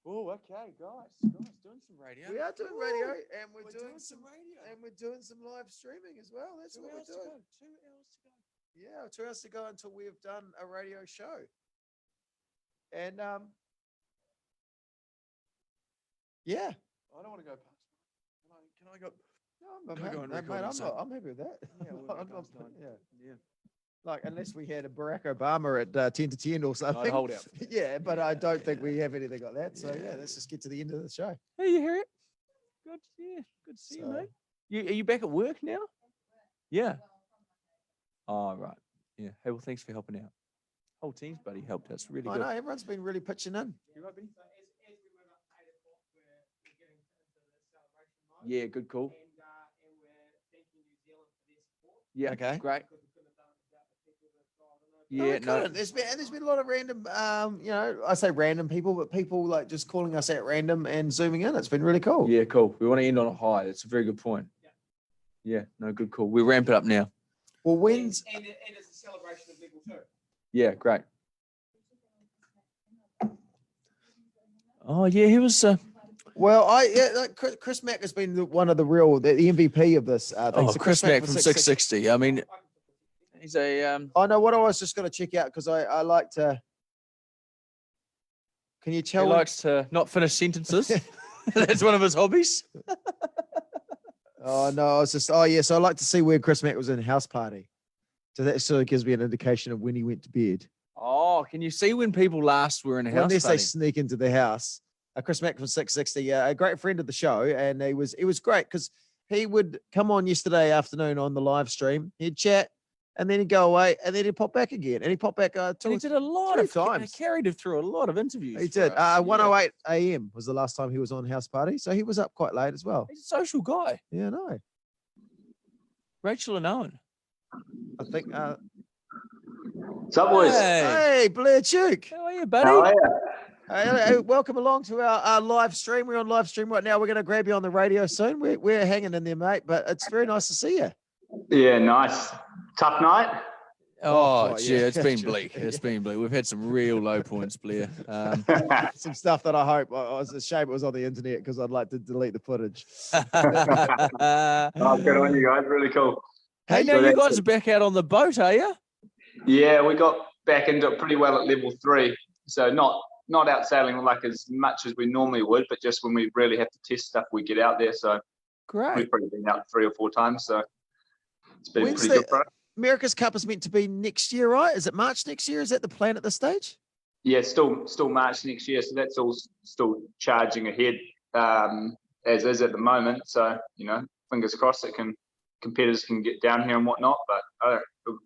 Oh, okay, guys, doing some radio. We are doing radio, and we're doing some radio, and we're doing some live streaming as well. That's what we're doing. 2 hours to go. Yeah, 2 hours to go until we've done a radio show. And yeah, I don't want to go past. Can I go? No, Can I go and mate, record I'm inside? happy with that. Yeah, we'll go I'm not, past 9. yeah. Like, unless we had a Barack Obama at 10 to 10 or something. I'd hold out. Yeah, but I don't think we have anything like that. So yeah, let's just get to the end of the show. Hey, you hear it? Good, yeah, good to see you, mate. Are you back at work now? Yeah. Oh, right. Yeah. Hey, well, thanks for helping out. Whole team's buddy helped us. Really I good. know everyone's been really pitching in. You right, Benny? Yeah, good call. Yeah, Okay. great. No, Yeah, we no. couldn't. There's been a lot of random, I say random people, but people like just calling us at random and zooming in. It's been really cool. Yeah, cool. We want to end on a high. That's a very good point. Yeah, no, good call. We ramp it up now. Well, when's And it's a celebration of level 2. Yeah, great. Oh yeah, he was. Well, like Chris Mack has been one of the MVP of this. Thing. Oh, So Chris Mack from 660. I mean, he's a. I know what I was just going to check out because I like to. Can you tell? He likes to not finish sentences. That's one of his hobbies. Oh no, I was just. Oh yes, I like to see where Chris Mack was in House Party. So that sort of gives me an indication of when he went to bed. Oh, can you see when people last were in a house Unless they party? sneak into the house. Chris Mack from 660, a great friend of the show, and it was great because he would come on yesterday afternoon on the live stream. He'd chat, and then he'd go away, and then he'd pop back again, and he popped back And he did a lot of times. Carried him through a lot of interviews. He for did. us. 1:08 a.m. was the last time he was on House Party, so he was up quite late as well. He's a social guy. Yeah, no. Rachel and Owen. I think. What's up, boys? Hey, Blair Duke. How are you, buddy? How are you? Hey, welcome along to our live stream. We're on live stream right now. We're going to grab you on the radio soon. We're hanging in there, mate, but it's very nice to see you. Yeah, nice. Tough night. Oh, yeah. yeah, it's been bleak. It's been bleak. We've had some real low points, Blair. Some stuff that I hope. I was ashamed it was on the internet because I'd like to delete the footage. Oh, good on you guys. Really cool. Hey, now you guys are back out on the boat, are you? Yeah, we got back into it pretty well at level 3. So not out sailing like as much as we normally would, but just when we really have to test stuff, we get out there. So great. We've probably been out 3 or 4 times. So it's been When's pretty good for us. America's Cup is meant to be next year, right? Is it March next year? Is that the plan at this stage? Yeah, still March next year. So that's all still charging ahead as is at the moment. So, fingers crossed competitors can get down here and whatnot. But I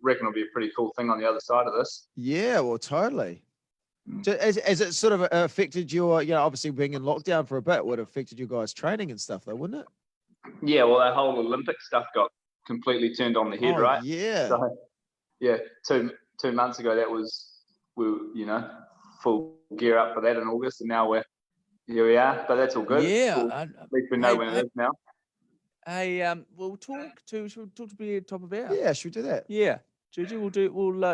reckon it'll be a pretty cool thing on the other side of this. Yeah, well, totally. As it sort of affected your, obviously being in lockdown for a bit would have affected you guys' training and stuff, though, wouldn't it? Yeah, well, that whole Olympic stuff got completely turned on the head, Oh, right? yeah. So, yeah, two months ago, we full gear up for that in August, and now here we are. But that's all good. Yeah, Cool. At least we know when it is now. Hey, we'll should we talk to Blair top of hour? Yeah, should we do that? Yeah. Gigi,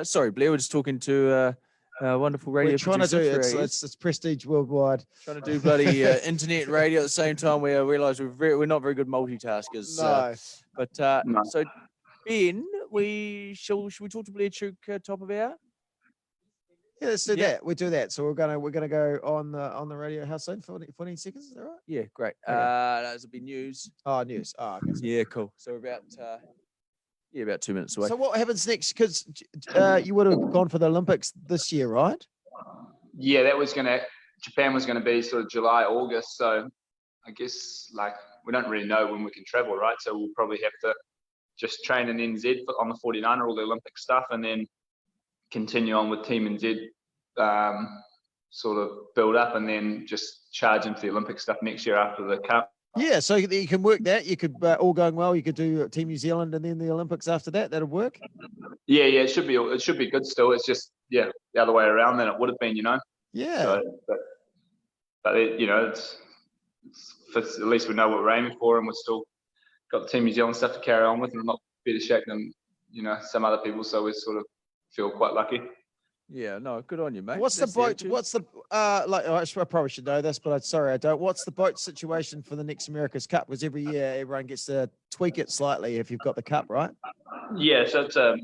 sorry, Blair, we're just talking to wonderful radio We're trying to do producer, it's prestige worldwide. Trying to do bloody internet radio at the same time. We realise we're not very good multitaskers. No. But No. so Ben, should we talk to Blair Chuk top of hour? Yeah, let's do that. We do that. So we're gonna go on the radio. How soon? 14 seconds. Is that right? Yeah, great. Okay. That'll be news. Oh, news. Oh, okay. Yeah, cool. So we're about 2 minutes away. So what happens next? Because you would have gone for the Olympics this year, right? Yeah, Japan was gonna be sort of July, August. So I guess like we don't really know when we can travel, right? So we'll probably have to just train in NZ on the 49er, all the Olympic stuff, and then continue on with Team NZ, sort of build up, and then just charge into the Olympic stuff next year after the Cup. Yeah, so you can work that. You could, all going well, you could do Team New Zealand and then the Olympics after that. That'll work. Yeah, it should be good still. It's just the other way around than it would have been, Yeah. So, but it's at least we know what we're aiming for, and we've still got the Team New Zealand stuff to carry on with, and we're not better shape than some other people. So we sort of feel quite lucky. Yeah, no, good on you, mate. What's the boat? What's the I probably should know this, but I'm sorry I don't. What's the boat situation for the next America's Cup? Because every year everyone gets to tweak it slightly if you've got the cup, right? Yeah, so it's a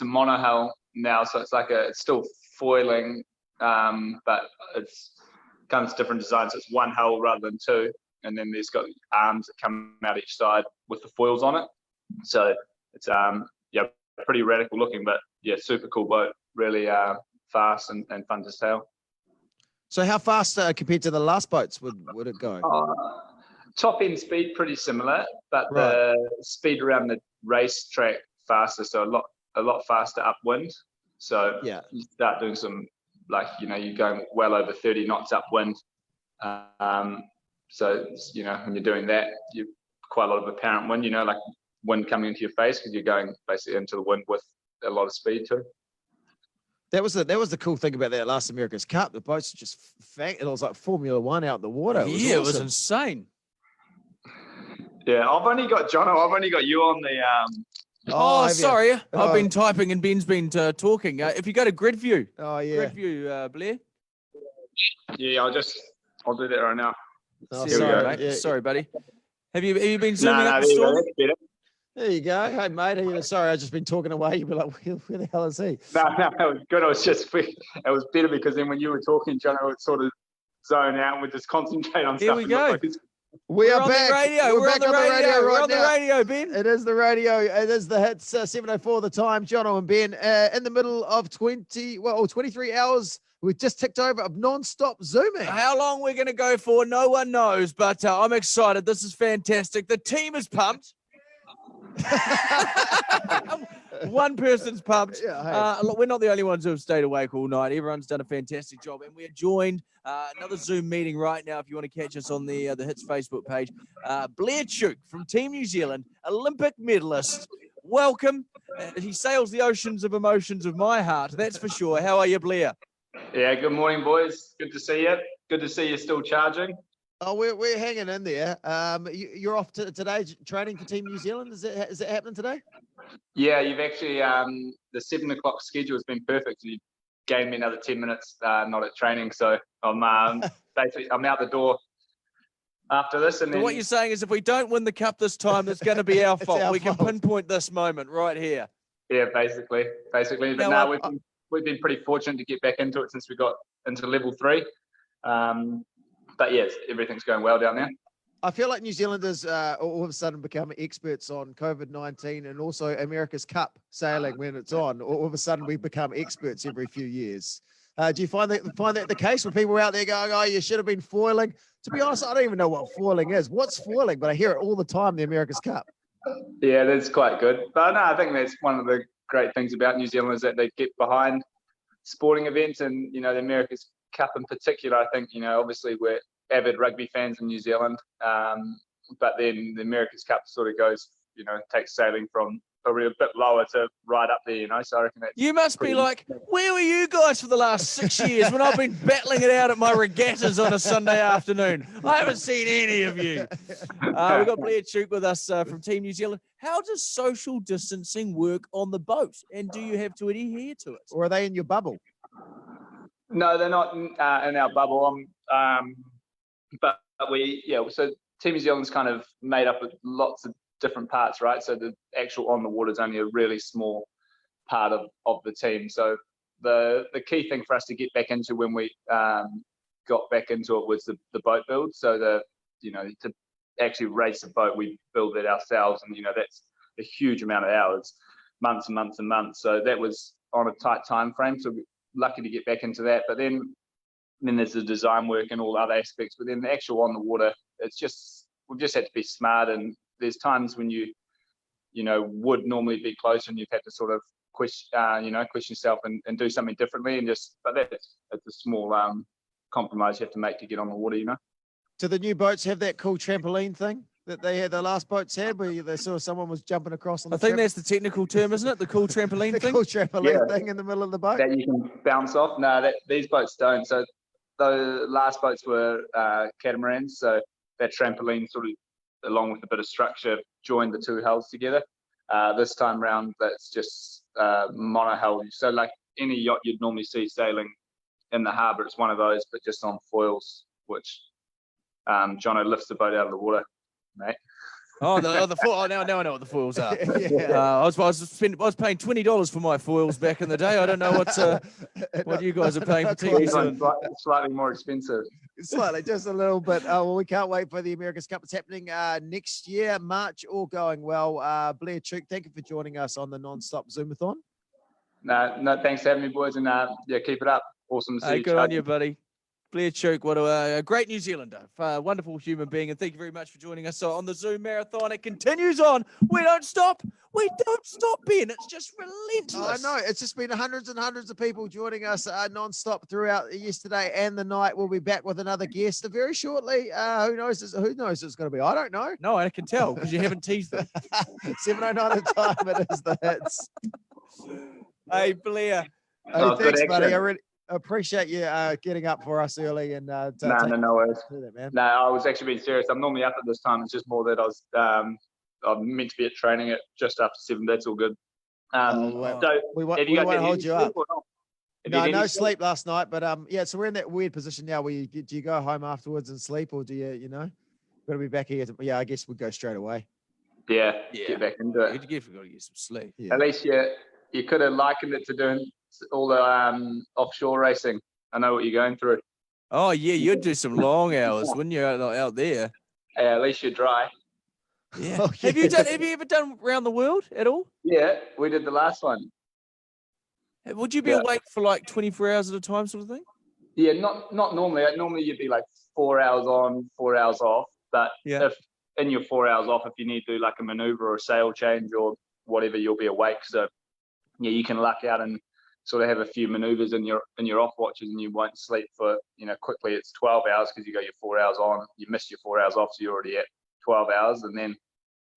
monohull now, so it's still foiling, but it's comes different designs. So it's one hull rather than two, and then there's got arms that come out each side with the foils on it. So it's pretty radical looking, but super cool boat, really fast and fun to sail. So how fast compared to the last boats would it go? Top end speed pretty similar, but the speed around the race track faster, so a lot faster upwind. So you start doing some you're going well over 30 knots upwind. So when you're doing that, you quite a lot of apparent wind. Like wind coming into your face because you're going basically into the wind with a lot of speed too. That was the cool thing about that last America's Cup. The boats were just it was like Formula One out in the water. It was insane. Yeah, I've only got Jono. I've only got you on the. Sorry, I've been typing and Ben's been talking. If you go to grid view. Oh yeah. Grid view, Blair. Yeah, I'll do that right now. Oh, sorry, mate. Yeah. Sorry, buddy. Have you been zooming No, up the storm? There you go. Hey, mate. Sorry, I've just been talking away. You'll be like, where the hell is he? No, it was good. It was better because then when you were talking, Jono would sort of zone out and would just concentrate on Here stuff. we go. We are on back. The radio. We're back on the radio We're right on now. the radio, Ben. It is the radio. It is the hits. 7:04 the time. Jono and Ben in the middle of 23 hours. We've just ticked over of non-stop zooming. How long we're going to go for, no one knows, but I'm excited. This is fantastic. The team is pumped. One person's pumped. Look, we're not the only ones who have stayed awake all night. Everyone's done a fantastic job, and we're joined another Zoom meeting right now. If you want to catch us on the Hits Facebook page, Blair Chuk from Team New Zealand, Olympic medalist. Welcome. He sails the oceans of emotions of my heart. That's for sure. How are you, Blair? Yeah, good morning, boys. Good to see you. Good to see you still charging. Oh, we're hanging in there. You're off today training for Team New Zealand. Is it happening today? Yeah, you've actually the 7 o'clock schedule has been perfect. You gave me another 10 minutes not at training, so I'm basically I'm out the door after this. And so then, what you're saying is, if we don't win the cup this time, it's going to be our fault. We can pinpoint this moment right here. Yeah, basically. But now, we've been pretty fortunate to get back into it since we got into level 3. But yes, everything's going well down there. I feel like New Zealanders all of a sudden become experts on COVID-19 and also America's Cup sailing when it's on. All of a sudden we become experts every few years. Do you find that the case when people out there going, oh, you should have been foiling? To be honest, I don't even know what foiling is. What's foiling? But I hear it all the time, the America's Cup. Yeah, that's quite good. But no, I think that's one of the great things about New Zealand is that they get behind sporting events and, the America's Cup in particular. I think, obviously we're avid rugby fans in New Zealand, but then the America's Cup sort of goes, takes sailing from probably a bit lower to ride up there, you know. So I reckon that's You must be pretty- like, where were you guys for the last 6 years when I've been battling it out at my regattas on a Sunday afternoon? I haven't seen any of you. We've got Blair Dowling with us from Team New Zealand. How does social distancing work on the boat? And do you have to adhere to it? Or are they in your bubble? No, they're not in our bubble. But so Team New Zealand's kind of made up of lots of different parts, right? So the actual on the water is only a really small part of the team. So the key thing for us to get back into when we got back into it was the boat build. So to actually race a boat, we build it ourselves, and that's a huge amount of hours, months and months and months. So that was on a tight time frame. So we're lucky to get back into that. But then there's the design work and all other aspects. But then the actual on the water, we've just had to be smart. And there's times when you would normally be closer, and you've had to sort of question yourself and do something differently. But it's a small compromise you have to make to get on the water, Do the new boats have that cool trampoline thing that the last boats had, where they saw someone was jumping across on I think that's the technical term, isn't it? The cool trampoline the thing? cool trampoline thing in the middle of the boat? That you can bounce off? No, these boats don't. So the last boats were catamarans. So that trampoline sort of, along with a bit of structure, joined the two hulls together. This time round, that's just monohull. So like any yacht you'd normally see sailing in the harbour, it's one of those, but just on foils, which Jono lifts the boat out of the water, mate. Oh, the foil. Oh, now I know what the foils are. I was paying $20 for my foils back in the day. I don't know what you guys are paying for Team New Zealand. Slightly more expensive. Slightly, just a little bit. Well, we can't wait for the America's Cup. It's happening next year, March. All going well. Blair Dowling, thank you for joining us on the non-stop Zoomathon. No, thanks for having me, boys, and keep it up. Awesome to see you. Good on you, buddy. Blair Dowling, what a great New Zealander, wonderful human being, and thank you very much for joining us on the Zoom Marathon. It continues on. We don't stop, Ben. It's just relentless. I know. It's just been hundreds and hundreds of people joining us non-stop throughout yesterday and the night. We'll be back with another guest very shortly. Who knows it's going to be? I don't know. No, I can tell because you haven't teased them. 7:09 at time. It is the hits. Hey, Blair. Hey, thanks, buddy. I really appreciate you getting up for us early and no worries. Man. No, I was actually being serious. I'm normally up at this time. It's just more that I was I'm meant to be at training at just after 7. That's all good. So we won't hold you up. No sleep last night, but so we're in that weird position now where do you go home afterwards and sleep, or do you got to be back here? I guess we'd go straight away. Yeah, get back into it. You've got to get some sleep. Yeah. At least you could have likened it to doing all the offshore racing. I know what you're going through. Oh yeah, you'd do some long hours, wouldn't you, out there? Yeah, at least you're dry. Yeah. Oh, yeah. Have you ever done around the world at all? Yeah, we did the last one. Would you be awake for like 24 hours at a time, sort of thing? Yeah, not normally. Normally you'd be like 4 hours on, 4 hours off. But if in your 4 hours off, if you need to do like a maneuver or a sail change or whatever, you'll be awake. So yeah, you can luck out and sort of have a few maneuvers in your off watches, and you won't sleep for quickly it's 12 hours because you got your 4 hours on, you missed your 4 hours off, so you're already at 12 hours, and then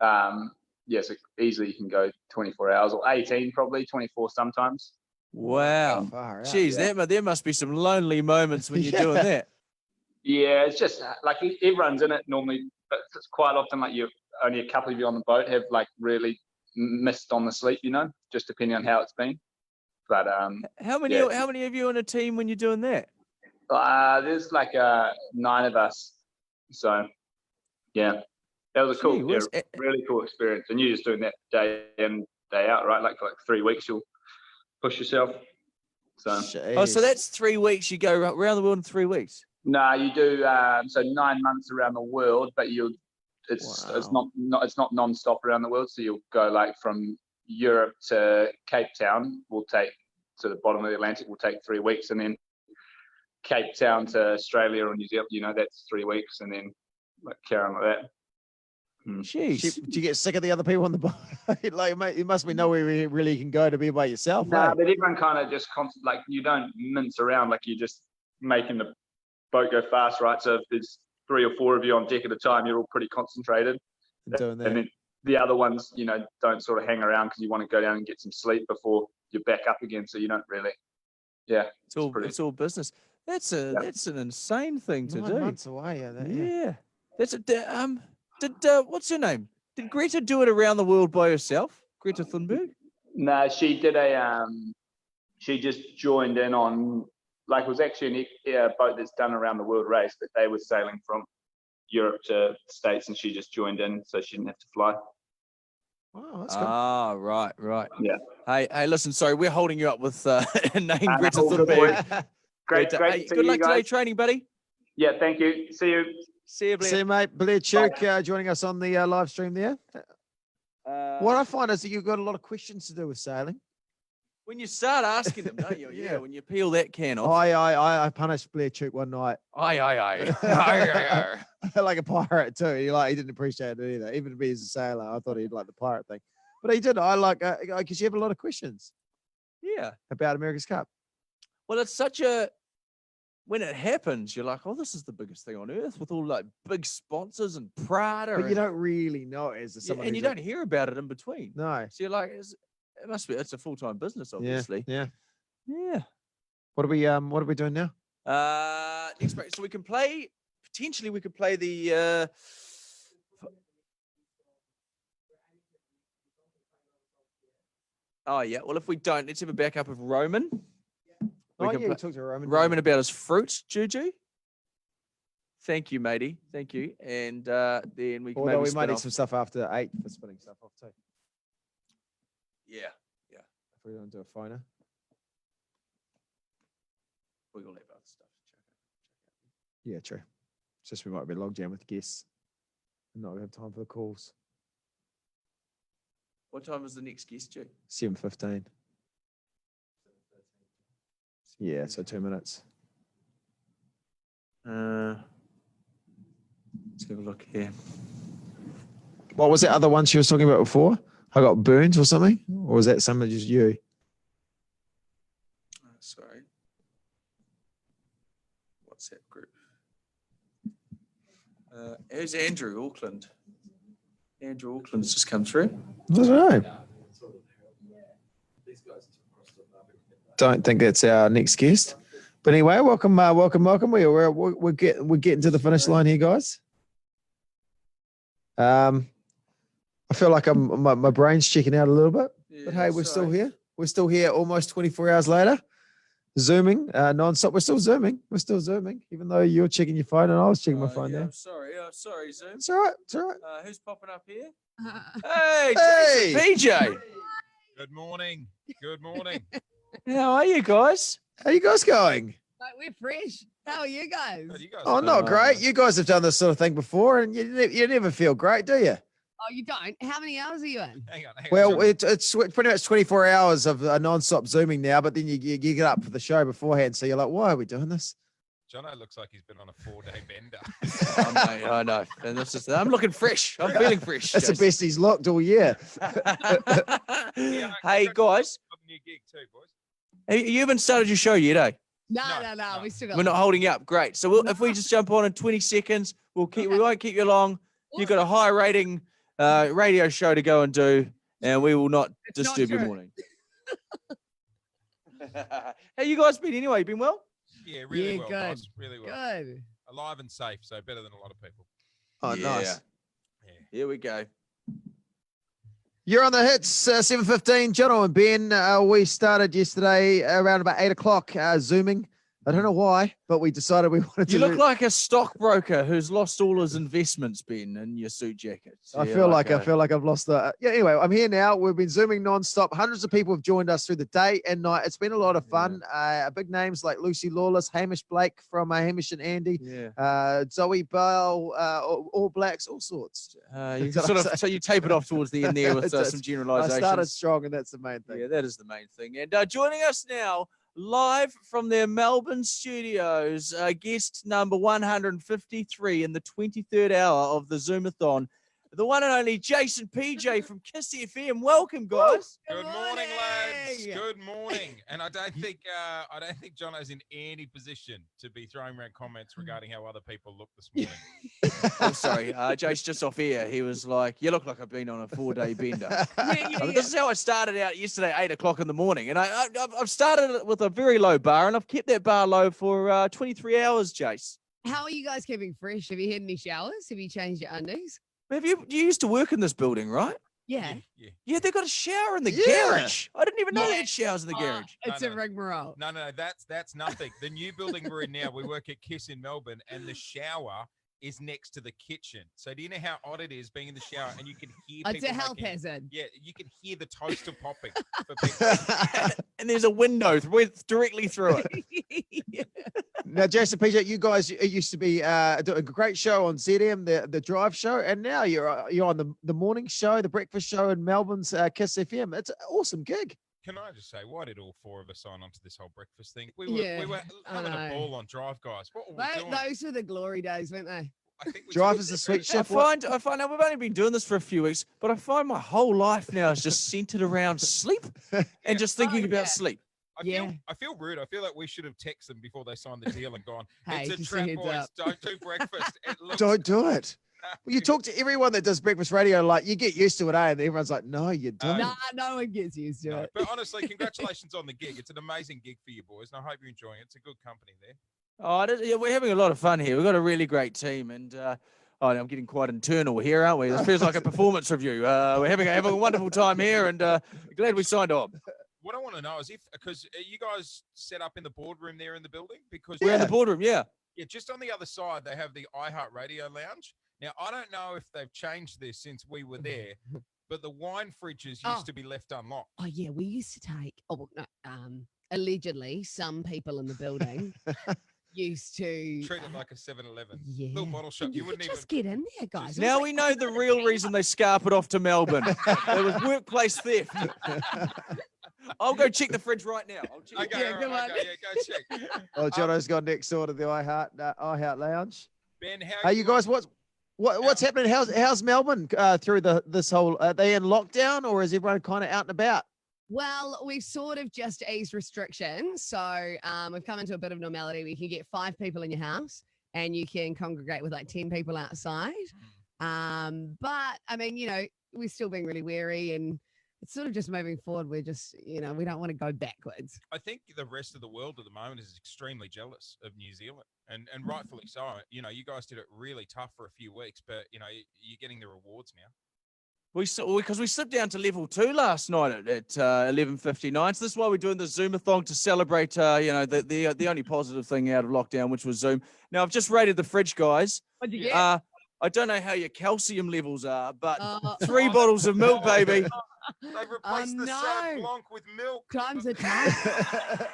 so easily you can go 24 hours or 18, probably 24 sometimes. Wow. Jeez, there must be some lonely moments when you're doing that. Yeah, it's just like everyone's in it normally, but it's quite often like only a couple of you on the boat have like really missed on the sleep, just depending on how it's been. But how many of you on a team when you're doing that? There's like 9 of us. So yeah, that was a really cool experience. And you're just doing that day in, day out, right? Like for 3 weeks, you'll push yourself. So so that's 3 weeks. You go around the world in 3 weeks. No, you do 9 months around the world, but it's not non-stop around the world. So you'll go like from Europe to Cape Town will take to the bottom of the Atlantic will take 3 weeks, and then Cape Town to Australia or New Zealand, that's 3 weeks, and then like carry on like that. Jeez. Do you get sick of the other people on the boat? Like, mate, you must be nowhere where you really can go to be by yourself. No, but everyone kind of just like you don't mince around, like you're just making the boat go fast, right? So if there's 3 or 4 of you on deck at a time, you're all pretty concentrated. Doing that. And then the other ones, don't sort of hang around because you want to go down and get some sleep before you're back up again. So you don't really, it's all business. That's an insane thing to 9 do. months away. Yeah. That's what's her name? Did Greta do it around the world by herself? Greta Thunberg? No, she did she just joined in on, like, it was actually a boat that's done around the world race, but they were sailing from Europe to the States, and she just joined in so she didn't have to fly. Oh, that's good. Ah, right. Yeah. Hey, listen, sorry, we're holding you up with name Greta all good, Thunberg. boys. Great to see good luck you today guys. training, buddy. Yeah, thank you. See you. See you, Blair. See you, mate. Blair Chuk joining us on the live stream there. What I find is that you've got a lot of questions to do with sailing. When you start asking them, don't you? Yeah, when you peel that can off. I punished Blair Chuk one night. Aye. Like a pirate too. He didn't appreciate it either. Even to be as a sailor, I thought he'd like the pirate thing, but he did. I like because you have a lot of questions. Yeah. About America's Cup. Well, it's when it happens, you're like, oh, this is the biggest thing on earth with all like big sponsors and Prada. But you don't really know it as someone. And you don't hear about it in between. No. So you're like, it's a full-time business, obviously. Yeah. What are we doing now? Next break. So we could play the oh yeah. Well, if we don't, let's have a backup of Roman. We talked to Roman. Roman about his fruit, Juju. Thank you, matey. Thank you. And then we can Although maybe we might need off. some stuff after 8 for spinning stuff off too. Yeah. If we don't do a phoner. We will have other stuff to check out. Yeah, true. It's just we might be log jam with guests. And not have time for the calls. What time is the next guest due? 7:15. Yeah, so 2 minutes. Let's have a look here. What was that other one she was talking about before? I got burns or something? Or was that somebody just you? Sorry. WhatsApp group. Who's Andrew Auckland? Andrew Auckland's just come through. I don't know. Don't think that's our next guest. But anyway, welcome. We're getting to the finish line here, guys. I feel like my brain's checking out a little bit. But hey, we're still here. We're still here almost 24 hours later. Zooming non-stop. We're still zooming. Even though you're checking your phone and I was checking my phone there. I'm sorry. Sorry, Zoom. It's all right. Who's popping up here? Hey, PJ. Good morning. How are you guys? How you guys going? Mate, we're fresh. How are you guys? Oh, not great. You guys have done this sort of thing before, and you never feel great, do you? Oh, you don't? How many hours are you in? Hang on. Well, it's pretty much 24 hours of non-stop zooming now, but then you get up for the show beforehand, so you're like, why are we doing this? Jono looks like he's been on a 4-day bender. Mate, I know. And that's just, I'm looking fresh. I'm feeling fresh. That's the best he's looked all year. Hey, guys. New gig too, boys. You haven't started your show yet, eh? No. We still got. We're not holding you up. Great. So if we just jump on in 20 seconds, we won't keep you long. You've got a high rating radio show to go and do, and we will not disturb your morning. How you guys been anyway? Been well? Yeah, really well, good. boss. Really well. Good. Alive and safe, so better than a lot of people. Oh, nice. Here we go. You're on the hits, 7:15. Jono and Ben, we started yesterday around about 8 o'clock, Zooming. I don't know why, but we decided we wanted to. You look like a stockbroker who's lost all his investments, Ben, in your suit jacket. I feel like I've lost the. Yeah. Anyway, I'm here now. We've been zooming nonstop. Hundreds of people have joined us through the day and night. It's been a lot of fun. Big names like Lucy Lawless, Hamish Blake from Hamish and Andy, Zoe Bell, All Blacks, all sorts. So you tape it off towards the end there with some generalisations. I started strong, and that's the main thing. Yeah, that is the main thing. And joining us now, live from their Melbourne studios, guest number 153 in the 23rd hour of the Zoomathon, the one and only Jason PJ from Kiss FM. Welcome, guys. Good morning, lads. Good morning. And I don't think Jono's in any position to be throwing around comments regarding how other people look this morning. I'm sorry, Jace, just off air, he was like, "You look like I've been on a 4-day bender." I mean, this is how I started out yesterday, 8 o'clock in the morning, and I've started with a very low bar, and I've kept that bar low for 23 hours, Jace. How are you guys keeping fresh? Have you had any showers? Have you changed your undies? You used to work in this building, right? Yeah. Yeah, they've got a shower in the garage. I didn't even know they had showers in the garage. It's a rigmarole. No, that's nothing. The new building we're in now, we work at Kiss in Melbourne, and the shower is next to the kitchen. So do you know how odd it is being in the shower and you can hear It's people a health making- hazard. Yeah, you can hear the toaster popping for people. And there's a window directly through it. Now, Jason PJ, you guys used to be doing a great show on ZM, the drive show, and now you're on the morning show, the breakfast show in Melbourne's Kiss FM. It's an awesome gig. Can I just say, why did all four of us sign on to this whole breakfast thing? We Yeah, were I having a know. ball on Drive, guys. What were we doing? Those were the glory days, weren't they? Drive is the sweet I chef. find now we've only been doing this for a few weeks, but I find my whole life now is just centered around sleep and just thinking about sleep. I feel rude. I feel like we should have texted them before they signed the deal and gone, Hey, it's a just a trap, heads boys. up." Don't do breakfast. It looks Don't do it. Well, you talk to everyone that does breakfast radio, like you get used to it, eh? And everyone's like, no, you don't. Nah, no one gets used to it. But honestly, congratulations on the gig. It's an amazing gig for you boys, and I hope you're enjoying it. It's a good company there. Yeah, we're having a lot of fun here. We've got a really great team, and I'm getting quite internal here, aren't we? This feels like a performance review. We're having a wonderful time here, and glad we signed on. What I want to know is because you guys set up in the boardroom there in the building? Because We're in the boardroom, yeah. Yeah, just on the other side, they have the iHeartRadio lounge. Now, I don't know if they've changed this since we were there, but the wine fridges used to be left unlocked. Oh yeah, we used to take. Allegedly, some people in the building used to Treat it like a 7-Eleven. Yeah. Little bottle shop. You wouldn't even just get in there, guys. Now we know the real reason they scarpered off to Melbourne. It was workplace theft. I'll go check the fridge right now. I'll check Okay, all right, okay, yeah, go check. Oh, Jono's gone next door to the iHeart Lounge. Ben, Hey, you guys, what's happening? How's Melbourne through this whole? Are they in lockdown or is everyone kind of out and about? Well, we've sort of just eased restrictions. So we've come into a bit of normality. We can get 5 people in your house and you can congregate with like 10 people outside. But I mean, we're still being really wary and it's sort of just moving forward. We're just, we don't want to go backwards. I think the rest of the world at the moment is extremely jealous of New Zealand, and rightfully so. You guys did it really tough for a few weeks, but you're getting the rewards now. Because we slipped down to level 2 last night at 11:59. So this is why we're doing the Zoomathon to celebrate, the only positive thing out of lockdown, which was Zoom. Now I've just rated the fridge, guys. What'd you get? I don't know how your calcium levels are, but 3 bottles of milk, baby. They've replaced the Sauv Blanc with milk. Times are tough.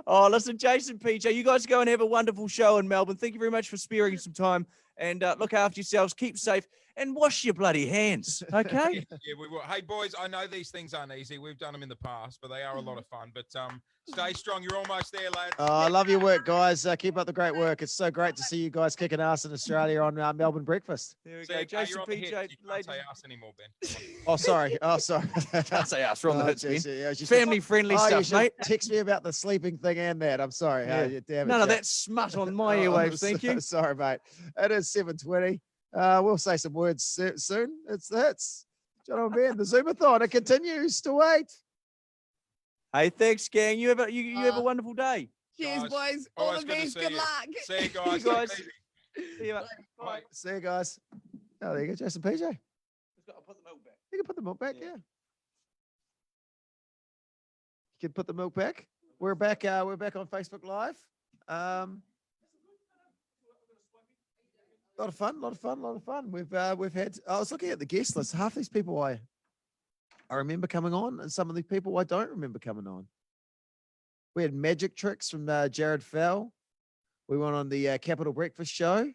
Oh, listen, Jason, PJ, you guys go and have a wonderful show in Melbourne. Thank you very much for sparing some time, and look after yourselves, keep safe, and wash your bloody hands, okay? Yeah, we will. Hey, boys, I know these things aren't easy. We've done them in the past, but they are a lot of fun. But stay strong. You're almost there, lads. I love your work, guys. Keep up the great work. It's so great to see you guys kicking ass in Australia on Melbourne Breakfast. There we So, go, you're Jason, on the PJ, hit. You can't ladies. say us anymore, Ben. Oh, sorry. Can't say us. We're on the hits, geez, man. yeah, you should- Family-friendly you stuff, should mate. Text me about the sleeping thing and that. I'm sorry. Yeah. Damn it, None of Jack. that smut on my Oh, airwaves, thank you. Sorry, mate. It is 7:20. We'll say some words soon. It's the hits. Jono and Ben, the Zoomathon. It continues to wait. Hey, thanks, gang. You have a wonderful day. Cheers, Guys, boys. All always the good to best. see Good you. luck. See you guys. See you guys. Take it easy. See you, mate. Bye. See you guys. Oh, there you go, Jason PJ. You can put the milk back, yeah. You can put the milk back. We're back. We're back on Facebook Live. Lot of fun. We've had. I was looking at the guest list. Half these people I remember coming on, and some of these people I don't remember coming on. We had Magic Tricks from Jared Fell. We went on the Capital Breakfast Show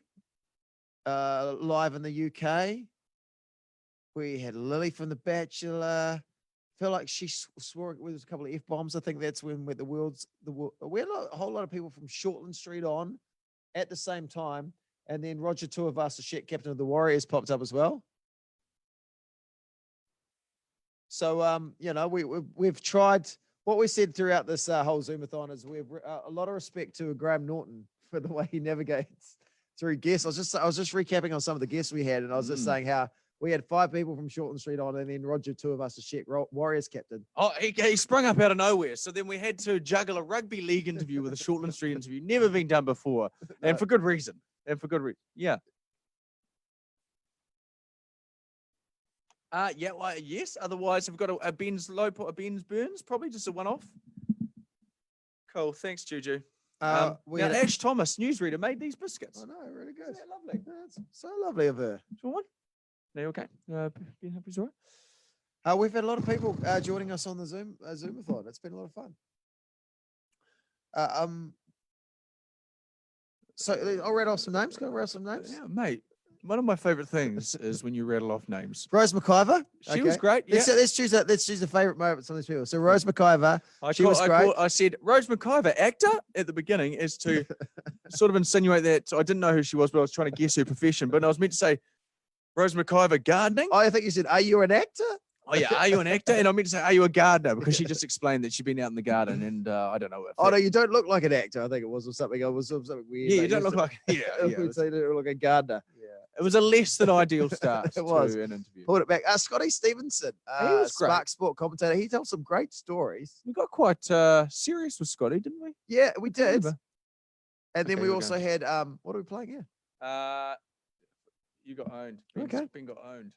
live in the UK. We had Lily from The Bachelor. Felt like she swore with a couple of F-bombs. I think that's when we had a whole lot of people from Shortland Street on at the same time. And then Roger Tuivasa-Sheck, captain of the Warriors, popped up as well. So, we've tried. What we said throughout this whole Zoomathon is we've a lot of respect to Graham Norton for the way he navigates through guests. I was just recapping on some of the guests we had, and I was just saying how we had 5 people from Shortland Street on, and then Roger Tuivasa-Sheck, Warriors captain. Oh, he sprung up out of nowhere. So then we had to juggle a rugby league interview with a Shortland Street interview. Never been done before, and for good reason. Yeah. Well, yes. Otherwise, I've got a Ben's Ben's Burns, probably just a one-off. Cool. Thanks, Juju. Now, Ash Thomas, newsreader, made these biscuits. I know, really good. Isn't that lovely? That's so lovely of her. Do you want one? No, you okay? Ben Happy's all right. We've had a lot of people joining us on the Zoomathon. It's been a lot of fun. So I'll read off some names. Can I read off some names? Yeah, mate. One of my favorite things is when you rattle off names. Rose McIver. She was great. Yeah. Let's choose a favorite moment from these people. So Rose McIver. She was great. I said Rose McIver, actor, at the beginning, is to sort of insinuate that. So I didn't know who she was, but I was trying to guess her profession. But I was meant to say Rose McIver, gardening. Oh, I think you said, "Are you an actor?" Oh yeah, are you an actor? And I meant to say, "Are you a gardener?" Because she just explained that she'd been out in the garden, and I don't know. Oh no, you don't look like an actor. I think it was something. It was something weird. Yeah, you don't look like. Yeah, we'd say you don't look like a gardener. It was a less than ideal start. It was to an interview. Pulled it back. Scotty Stevenson, He was great. Spark Sport commentator. He tells some great stories. We got quite serious with Scotty, didn't we? Yeah, we did. remember. And then Okay, we we're also going. had what are we playing here? You got owned. Okay. Ben got owned.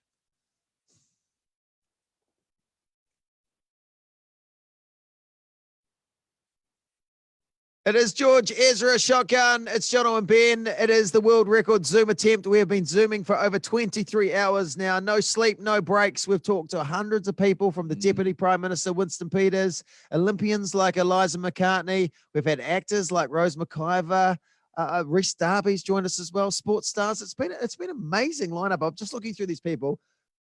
It is George Ezra shotgun. It's Jono and Ben. It is the world record Zoom attempt. We have been Zooming for over 23 hours now. No sleep, no breaks. We've talked to hundreds of people from the Deputy Prime Minister, Winston Peters, Olympians like Eliza McCartney. We've had actors like Rose McIver. Rhys-Davies joined us as well. Sports stars. It's been an amazing lineup. I'm just looking through these people.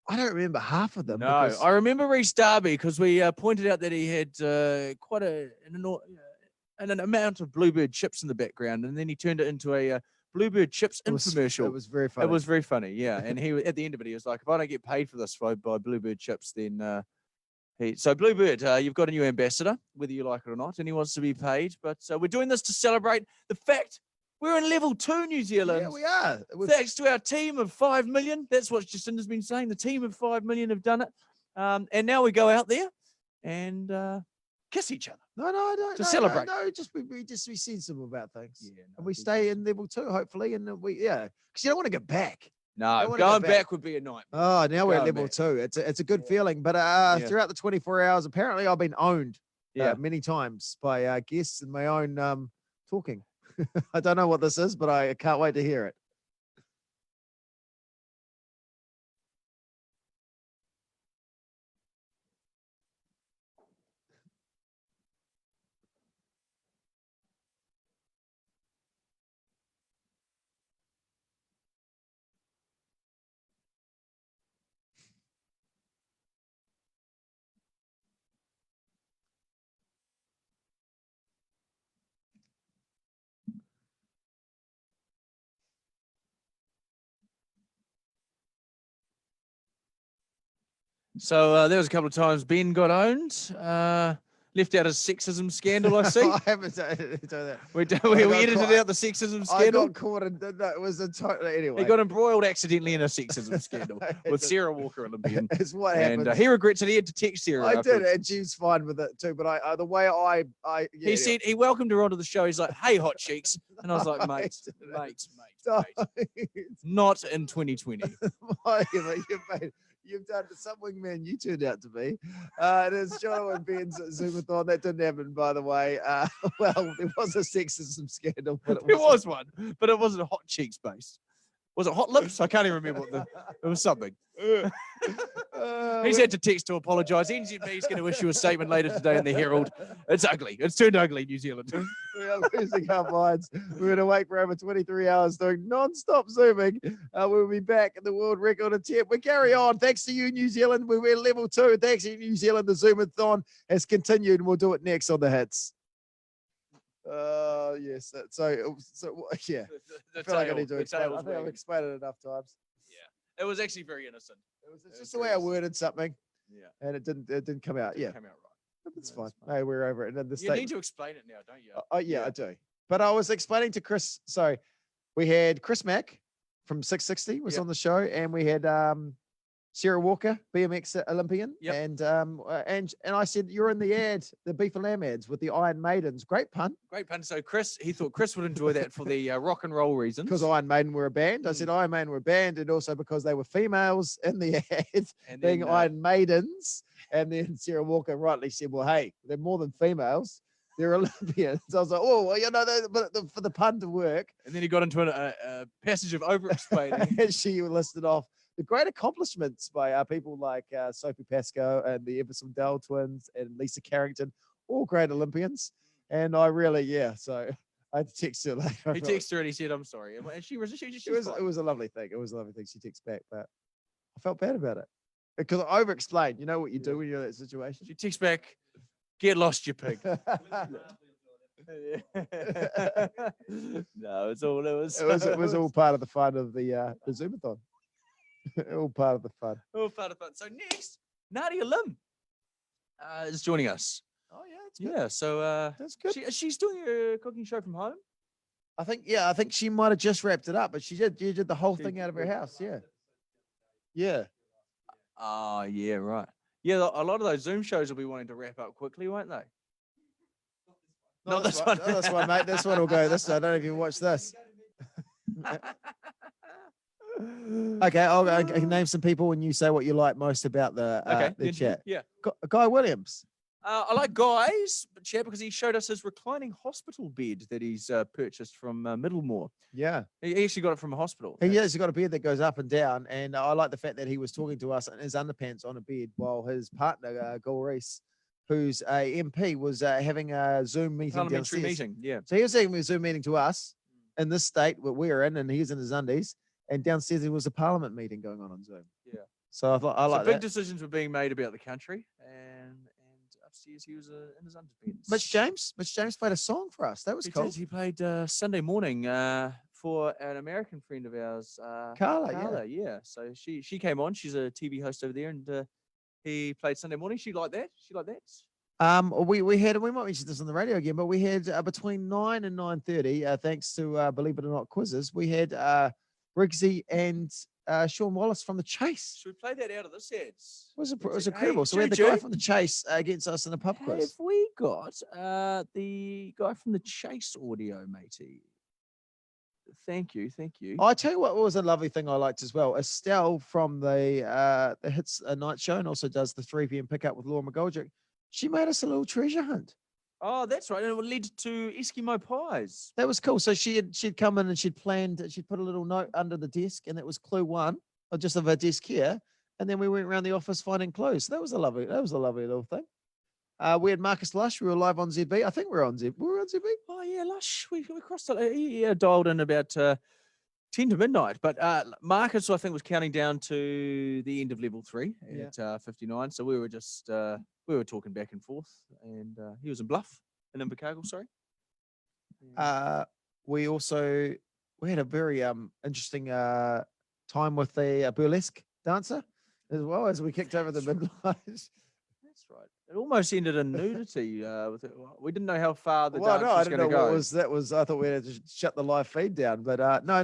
I don't remember half of them. No, because- I remember Rhys-Davies because we pointed out that he had quite an amount of Bluebird chips in the background, and then he turned it into a Bluebird chips infomercial. It was very funny. It was very funny, yeah. And he at the end of it, he was like, "If I don't get paid for this by Bluebird chips, then." So Bluebird, you've got a new ambassador, whether you like it or not, and he wants to be paid. But we're doing this to celebrate the fact we're in level 2, New Zealand. Yeah, we are. Thanks to our team of 5 million. That's what Jacinda's been saying. The team of 5 million have done it. And now we go out there and kiss each other. No, I don't. To celebrate. No, just be sensible about things. Yeah, and we stay in level 2, hopefully, and because you don't want to get back. No, going back would be a nightmare. Oh, now we're at Going level back. 2. It's a good feeling. But throughout the 24 hours, apparently I've been owned many times by guests and my own talking. I don't know what this is, but I can't wait to hear it. So there was a couple of times Ben got owned. Left out a sexism scandal, I see. I haven't done that. We edited out the sexism I scandal. got caught in that. It was a total anyway. He got embroiled accidentally in a sexism scandal with Sarah Walker Olympian. It's what and happens. he regrets it. He had to text Sarah. I did, afterwards. and she was fine with it too. But the way I He said he welcomed her onto the show. He's like, "Hey, hot cheeks," and I was like, "Mate, not in 2020." You've done some wingman you turned out to be. It is Jono and Ben's Zoomathon. That didn't happen, by the way. Well, there was a sexism scandal. But There was one, but it wasn't hot cheeks based. Was it hot lips? I can't even remember what it was something. He's had to text to apologise. NZB is going to issue a statement later today in the Herald. It's ugly. It's turned ugly, New Zealand. We are losing our minds. We're going to wait for over 23 hours doing non-stop Zooming. We'll be back in the world record attempt. We carry on. Thanks to you, New Zealand. We're at level 2. Thanks to you, New Zealand. The Zoomathon has continued, and we'll do it next on the Hits. Yes. So yeah. I feel like I need to explain. I think I've explained it enough times. Yeah, it was actually very innocent. It was just the way I worded something. Yeah, and it didn't come out. Yeah, come out right. It's fine. Hey, we're over it. And then the You need to explain it now, don't you? Oh yeah, I do. But I was explaining to Chris. So we had Chris Mack from 660 was on the show, and we had Sarah Walker, BMX Olympian, and I said you're in the ad, the Beef and Lamb ads with the Iron Maidens. Great pun. Great pun. So he thought Chris would enjoy that for the rock and roll reasons. Because Iron Maiden were a band. I said Iron Maiden were a band, and also because they were females in the ad, And being then, Iron Maidens. And then Sarah Walker rightly said, well, hey, they're more than females. They're Olympians. I was like, oh, well, you know, for the pun to work. And then he got into a passage of over-explaining. And she listed off the great accomplishments by people like Sophie Pascoe and the Everson Dell twins and Lisa Carrington, all great Olympians. And I really, so I had to text her later. He texted her and he said, I'm sorry. And she was it was a lovely thing. It was a lovely thing. She texted back, but I felt bad about it. Because I over-explained. You know what you do when you're in that situation? She texts back, get lost, you pig. No, it's all it was all part of the fun of the Zoomathon. All part of the fun. All part of the fun. So next, Nadia Lim is joining us. Oh yeah, that's good. Yeah, so that's good. She's doing a cooking show from home. I think she might have just wrapped it up, but she did the whole thing out of her house. Yeah. Yeah. Oh yeah, right. Yeah, a lot of those Zoom shows will be wanting to wrap up quickly, won't they? Not this one. No, this one, mate. This one will go this way. I don't know if you watch this. Okay, I can name some people and you say what you like most about the chat. Yeah. Guy Williams. I like Guy's chat because he showed us his reclining hospital bed that he's purchased from Middlemore. Yeah. He actually got it from a hospital. He's got a bed that goes up and down. And I like the fact that he was talking to us in his underpants on a bed while his partner, Rhys, who's a MP, was having a Zoom meeting Parliamentary downstairs. meeting, yeah. So he was having a Zoom meeting to us in this state that we're in, and he's in his undies. And downstairs there was a Parliament meeting going on Zoom. Yeah. So I thought I like big that. decisions were being made about the country, and upstairs he was in his underpants. Mitch James played a song for us. That was cool. He played Sunday morning for an American friend of ours, Carla. Yeah. So she came on. She's a TV host over there, and he played Sunday morning. She liked that. We had, we might mention this on the radio again, but we had between 9 and 9:30, thanks to believe it or not quizzes, we had Riggsy and Sean Wallace from the Chase. Should we play that out of this ad? It was incredible. So we had the guy from the Chase against us in a pub quiz. Have we got the guy from the Chase audio, matey? Thank you. I tell you what was a lovely thing I liked as well. Estelle from the Hits Night Show and also does the 3 p.m. pickup with Laura McGoldrick. She made us a little treasure hunt. Oh, that's right. And it led to Eskimo pies. That was cool. So she'd come in and she'd put a little note under the desk, and that was clue 1, or just of her desk here. And then we went around the office finding clues. So that was a lovely little thing. We had Marcus Lush. We were live on ZB. I think we were on ZB. Oh yeah, Lush. We crossed it. He dialed in about 10 to midnight. But Marcus, I think, was counting down to the end of level 3 at 59. So we were just we were talking back and forth, and he was in Bluff in Invercargill. Sorry. We had a very interesting time with a burlesque dancer as well as we kicked over the midnight. That's right. It almost ended in nudity. We didn't know how far the well, dance no, I was didn't going know to go. what that was. I thought we had to shut the live feed down, but no.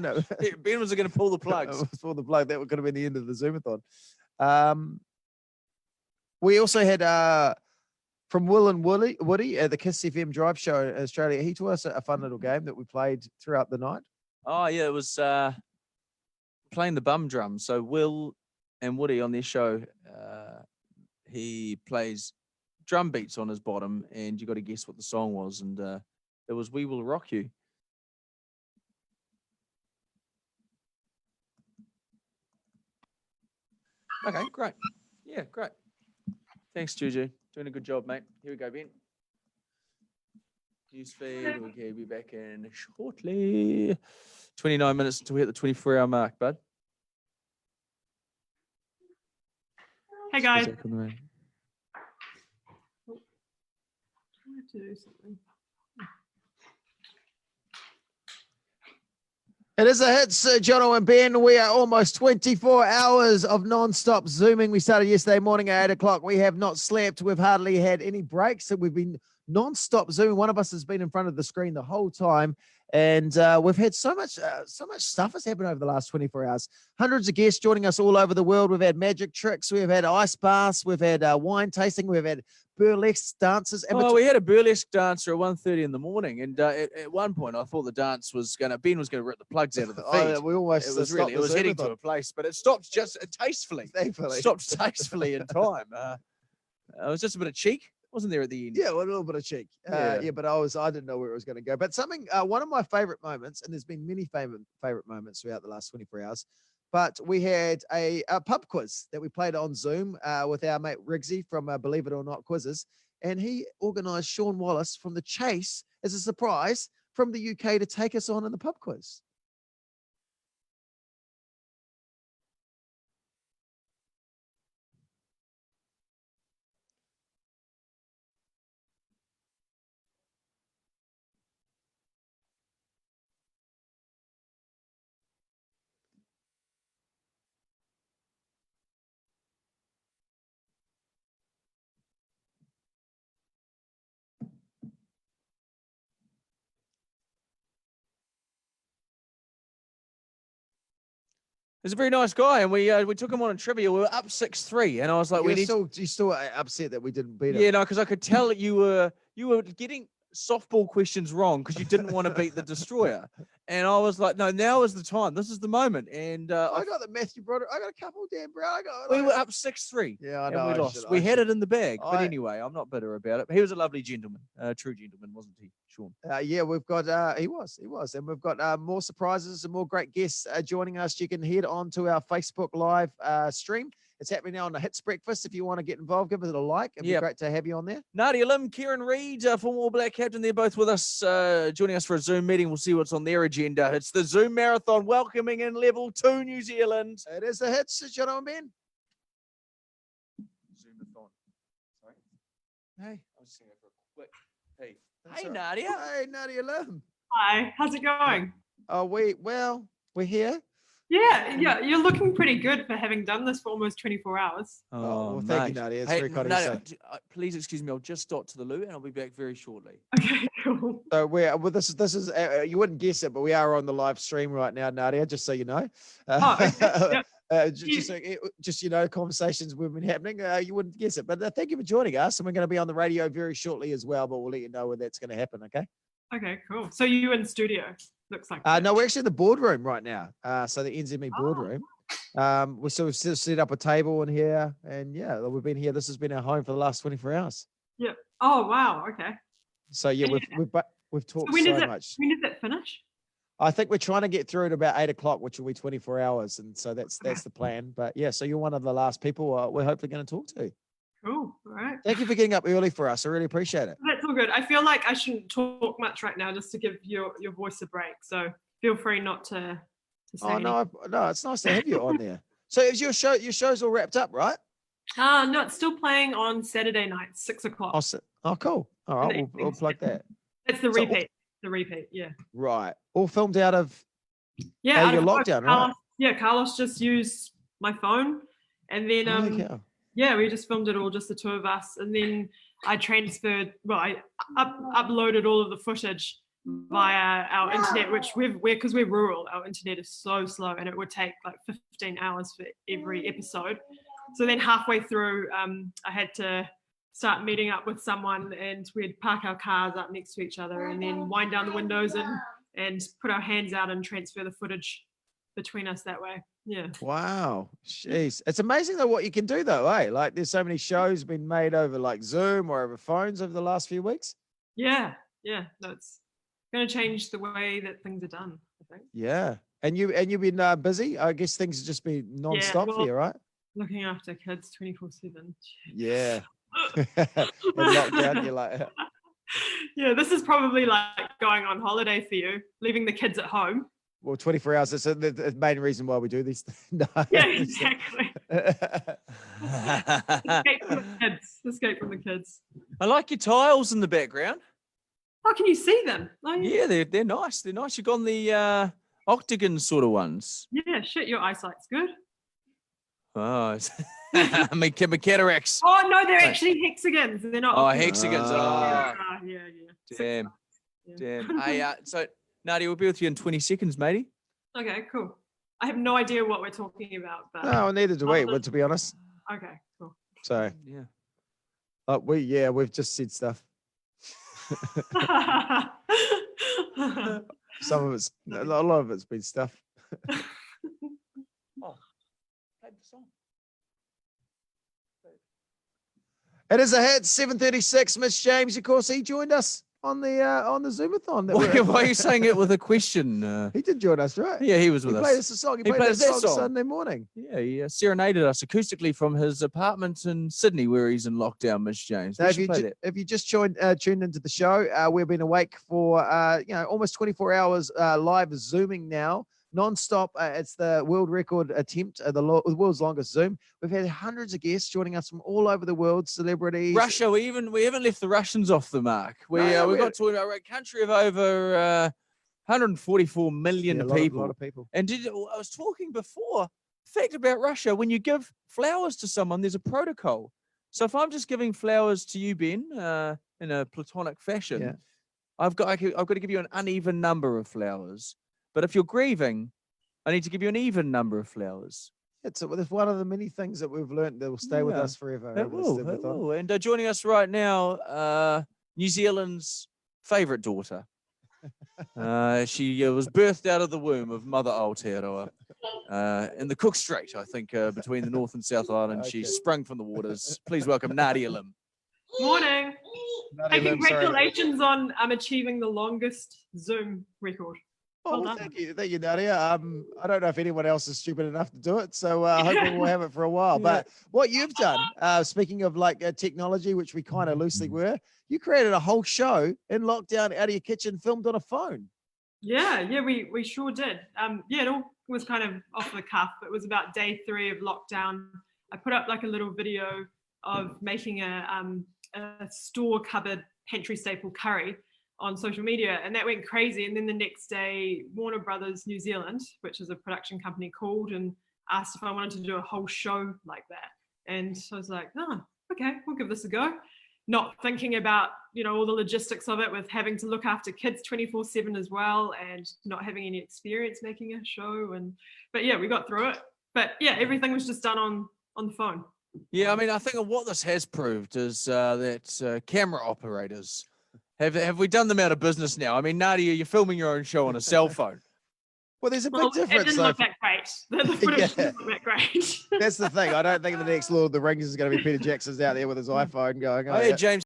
Ben was going to pull the plugs. Pull the plug. That could have been the end of the Zoomathon. We also had from Will and Woody at the Kiss FM Drive Show in Australia. He taught us a fun little game that we played throughout the night. Oh yeah, it was playing the bum drum. So Will and Woody on their show, he plays drum beats on his bottom, and you got to guess what the song was, and it was "We Will Rock You." Okay, great. Yeah, great. Thanks, Juju. Doing a good job, mate. Here we go, Ben. Newsfeed. Okay, be back in shortly. 29 minutes until we hit the 24-hour mark, bud. Hey, guys. Back on the road. I have to do something. It is a hit, Jono and Ben. We are almost 24 hours of non-stop Zooming. We started yesterday morning at 8 o'clock. We have not slept. We've hardly had any breaks. So we've been non-stop Zooming. One of us has been in front of the screen the whole time. And we've had so much stuff has happened over the last 24 hours. Hundreds of guests joining us all over the world. We've had magic tricks. We've had ice baths. We've had wine tasting. We've had burlesque dances. And we had a burlesque dancer at 1:30 in the morning, and at one point I thought the dance was Ben was going to rip the plugs out of the feet. We almost it was heading to a place, but it stopped just tastefully. Thankfully. Stopped tastefully in time. It was just a bit of cheek, wasn't there at the end? Yeah, well, a little bit of cheek. Yeah, but I didn't know where it was going to go. But something, one of my favorite moments, and there's been many favorite moments throughout the last 24 hours. But we had a pub quiz that we played on Zoom with our mate Riggsy from Believe It or Not Quizzes. And he organised Sean Wallace from The Chase as a surprise from the UK to take us on in the pub quiz. He's a very nice guy, and we took him on in trivia. We were up 6-3, and I was like, You're still upset that we didn't beat him. Yeah, no, because I could tell that you were getting softball questions wrong because you didn't want to beat the Destroyer, and I was like, no, now is the time. This is the moment. And I got that Matthew brought it. I got a couple, Dan Brown. We were up 6-3. Yeah, I know. And we lost. We had it in the bag, but anyway, I'm not bitter about it. He was a lovely gentleman, true gentleman, wasn't he, Sean? Yeah, we've got he was, and we've got more surprises and more great guests joining us. You can head on to our Facebook Live stream. It's happening now on the Hits Breakfast. If you want to get involved, give it a like. It'd be great to have you on there. Nadia Lim, Kieran Reid, former All Black captain, they're both with us, joining us for a Zoom meeting. We'll see what's on their agenda. It's the Zoom Marathon, welcoming in Level 2 New Zealand. It is the Hits, Jono and Ben. Zoomathon. Sorry. Hey. I was just going to go for a quick. Hey. That's Hey, all right. Nadia. Hey, Nadia Lim. Hi, how's it going? Oh, we're here. Yeah, you're looking pretty good for having done this for almost 24 hours. Oh, well, thank you, Nadia. It's very kind of you to say. Please excuse me. I'll just stop to the loo, and I'll be back very shortly. Okay, cool. So this is you wouldn't guess it, but we are on the live stream right now, Nadia. Just so you know. Just conversations we've been happening. You wouldn't guess it, but thank you for joining us, and we're going to be on the radio very shortly as well. But we'll let you know when that's going to happen. Okay. Okay, cool. So you in studio? Looks like. No, we're actually in the boardroom right now. So the NZME boardroom. We're sort of set up a table in here, and we've been here. This has been our home for the last 24 hours. Yeah. Oh wow. Okay. So we've talked so much. When does that finish? I think we're trying to get through at about 8 o'clock, which will be 24 hours, and so that's the plan. But yeah, so you're one of the last people we're hopefully going to talk to. Cool. All right. Thank you for getting up early for us. I really appreciate it. That's all good. I feel like I shouldn't talk much right now just to give your voice a break. So feel free not to say anything. No, it's nice to have you on there. So is your show's all wrapped up, right? No, it's still playing on Saturday night, 6 o'clock. Oh, cool. All right, we'll plug that. It's the repeat. The repeat, yeah. Right. All filmed out of out your of lockdown, Carlos, right? Yeah, Carlos just used my phone, and then we just filmed it all, just the two of us, and then I transferred. Well, I uploaded all of the footage via our internet, which because we're rural, our internet is so slow, and it would take like 15 hours for every episode. So then halfway through, I had to start meeting up with someone, and we'd park our cars up next to each other and then wind down the windows and put our hands out and transfer the footage between us that way. Yeah. Wow. Jeez. It's amazing though what you can do though, eh? Like there's so many shows been made over like Zoom or over phones over the last few weeks. Yeah. Yeah. No, it's going to change the way that things are done, I think. Yeah. And you've been busy? I guess things have just been non-stop for you, right? Looking after kids 24/7. Yeah. In lockdown, you're like yeah, this is probably like going on holiday for you, leaving the kids at home. Well, 24 hours is the main reason why we do this. No. Yeah, exactly. Escape from the kids. I like your tiles in the background. Oh, can you see them? Yeah, they're nice. They're nice. You've gone the octagon sort of ones. Yeah, shit, your eyesight's good. Oh, my cataracts. Oh no, they're actually hexagons. They're not. Oh, octagons. hexagons. Yeah. Damn. Hey, so Nadia, we'll be with you in 20 seconds, matey. Okay, cool. I have no idea what we're talking about. But No, neither do we, but to be honest. Okay, cool. So, yeah. We've just said stuff. Some of it's, a lot of it's been stuff. It is a hit, 7:36. Miss James, of course, he joined us on the Zoomathon. Why are you saying it with a question? He did join us, right? Yeah, he was with he us. Played us a song. He played us that song Sunday morning. Yeah, he serenaded us acoustically from his apartment in Sydney, where he's in lockdown. Miss James, Now, if you just tuned into the show, we've been awake for almost 24 hours live Zooming now. Non-stop. It's the world record attempt, the world's longest Zoom. We've had hundreds of guests joining us from all over the world, celebrities. Russia, we haven't left the Russians off the mark. We got to a country of over 144 million people. A lot of people. And I was talking before, fact about Russia, when you give flowers to someone, there's a protocol. So if I'm just giving flowers to you, Ben, in a platonic fashion, I've got to give you an uneven number of flowers. But if you're grieving, I need to give you an even number of flowers. It's one of the many things that we've learned that will stay with us forever. It will. And joining us right now, New Zealand's favourite daughter. She was birthed out of the womb of Mother Aotearoa in the Cook Strait, I think, between the North and South Island. She sprung from the waters. Please welcome Nadia Lim. Morning. Nadia Hey, Lim, congratulations on achieving the longest Zoom record. Oh, well, thank you, Nadia. I don't know if anyone else is stupid enough to do it, so hopefully we'll have it for a while. But what you've done, speaking of technology, which we kind of loosely were, you created a whole show in lockdown out of your kitchen, filmed on a phone. Yeah, we sure did. It all was kind of off the cuff. It was about day 3 of lockdown. I put up like a little video of making a store cupboard pantry staple curry on social media, and that went crazy. And then the next day, Warner Brothers New Zealand, which is a production company, called and asked if I wanted to do a whole show like that. And so I was like, okay, we'll give this a go. Not thinking about, all the logistics of it, with having to look after kids 24/7 as well, and not having any experience making a show. But we got through it. But everything was just done on the phone. Yeah, I mean, I think what this has proved is that camera operators have we done them out of business now? I mean, Nadia, you're filming your own show on a cell phone. Well, there's a big difference. It didn't look that great. The footage didn't look that great. That's the thing. I don't think the next Lord of the Rings is going to be Peter Jackson's out there with his iPhone going, James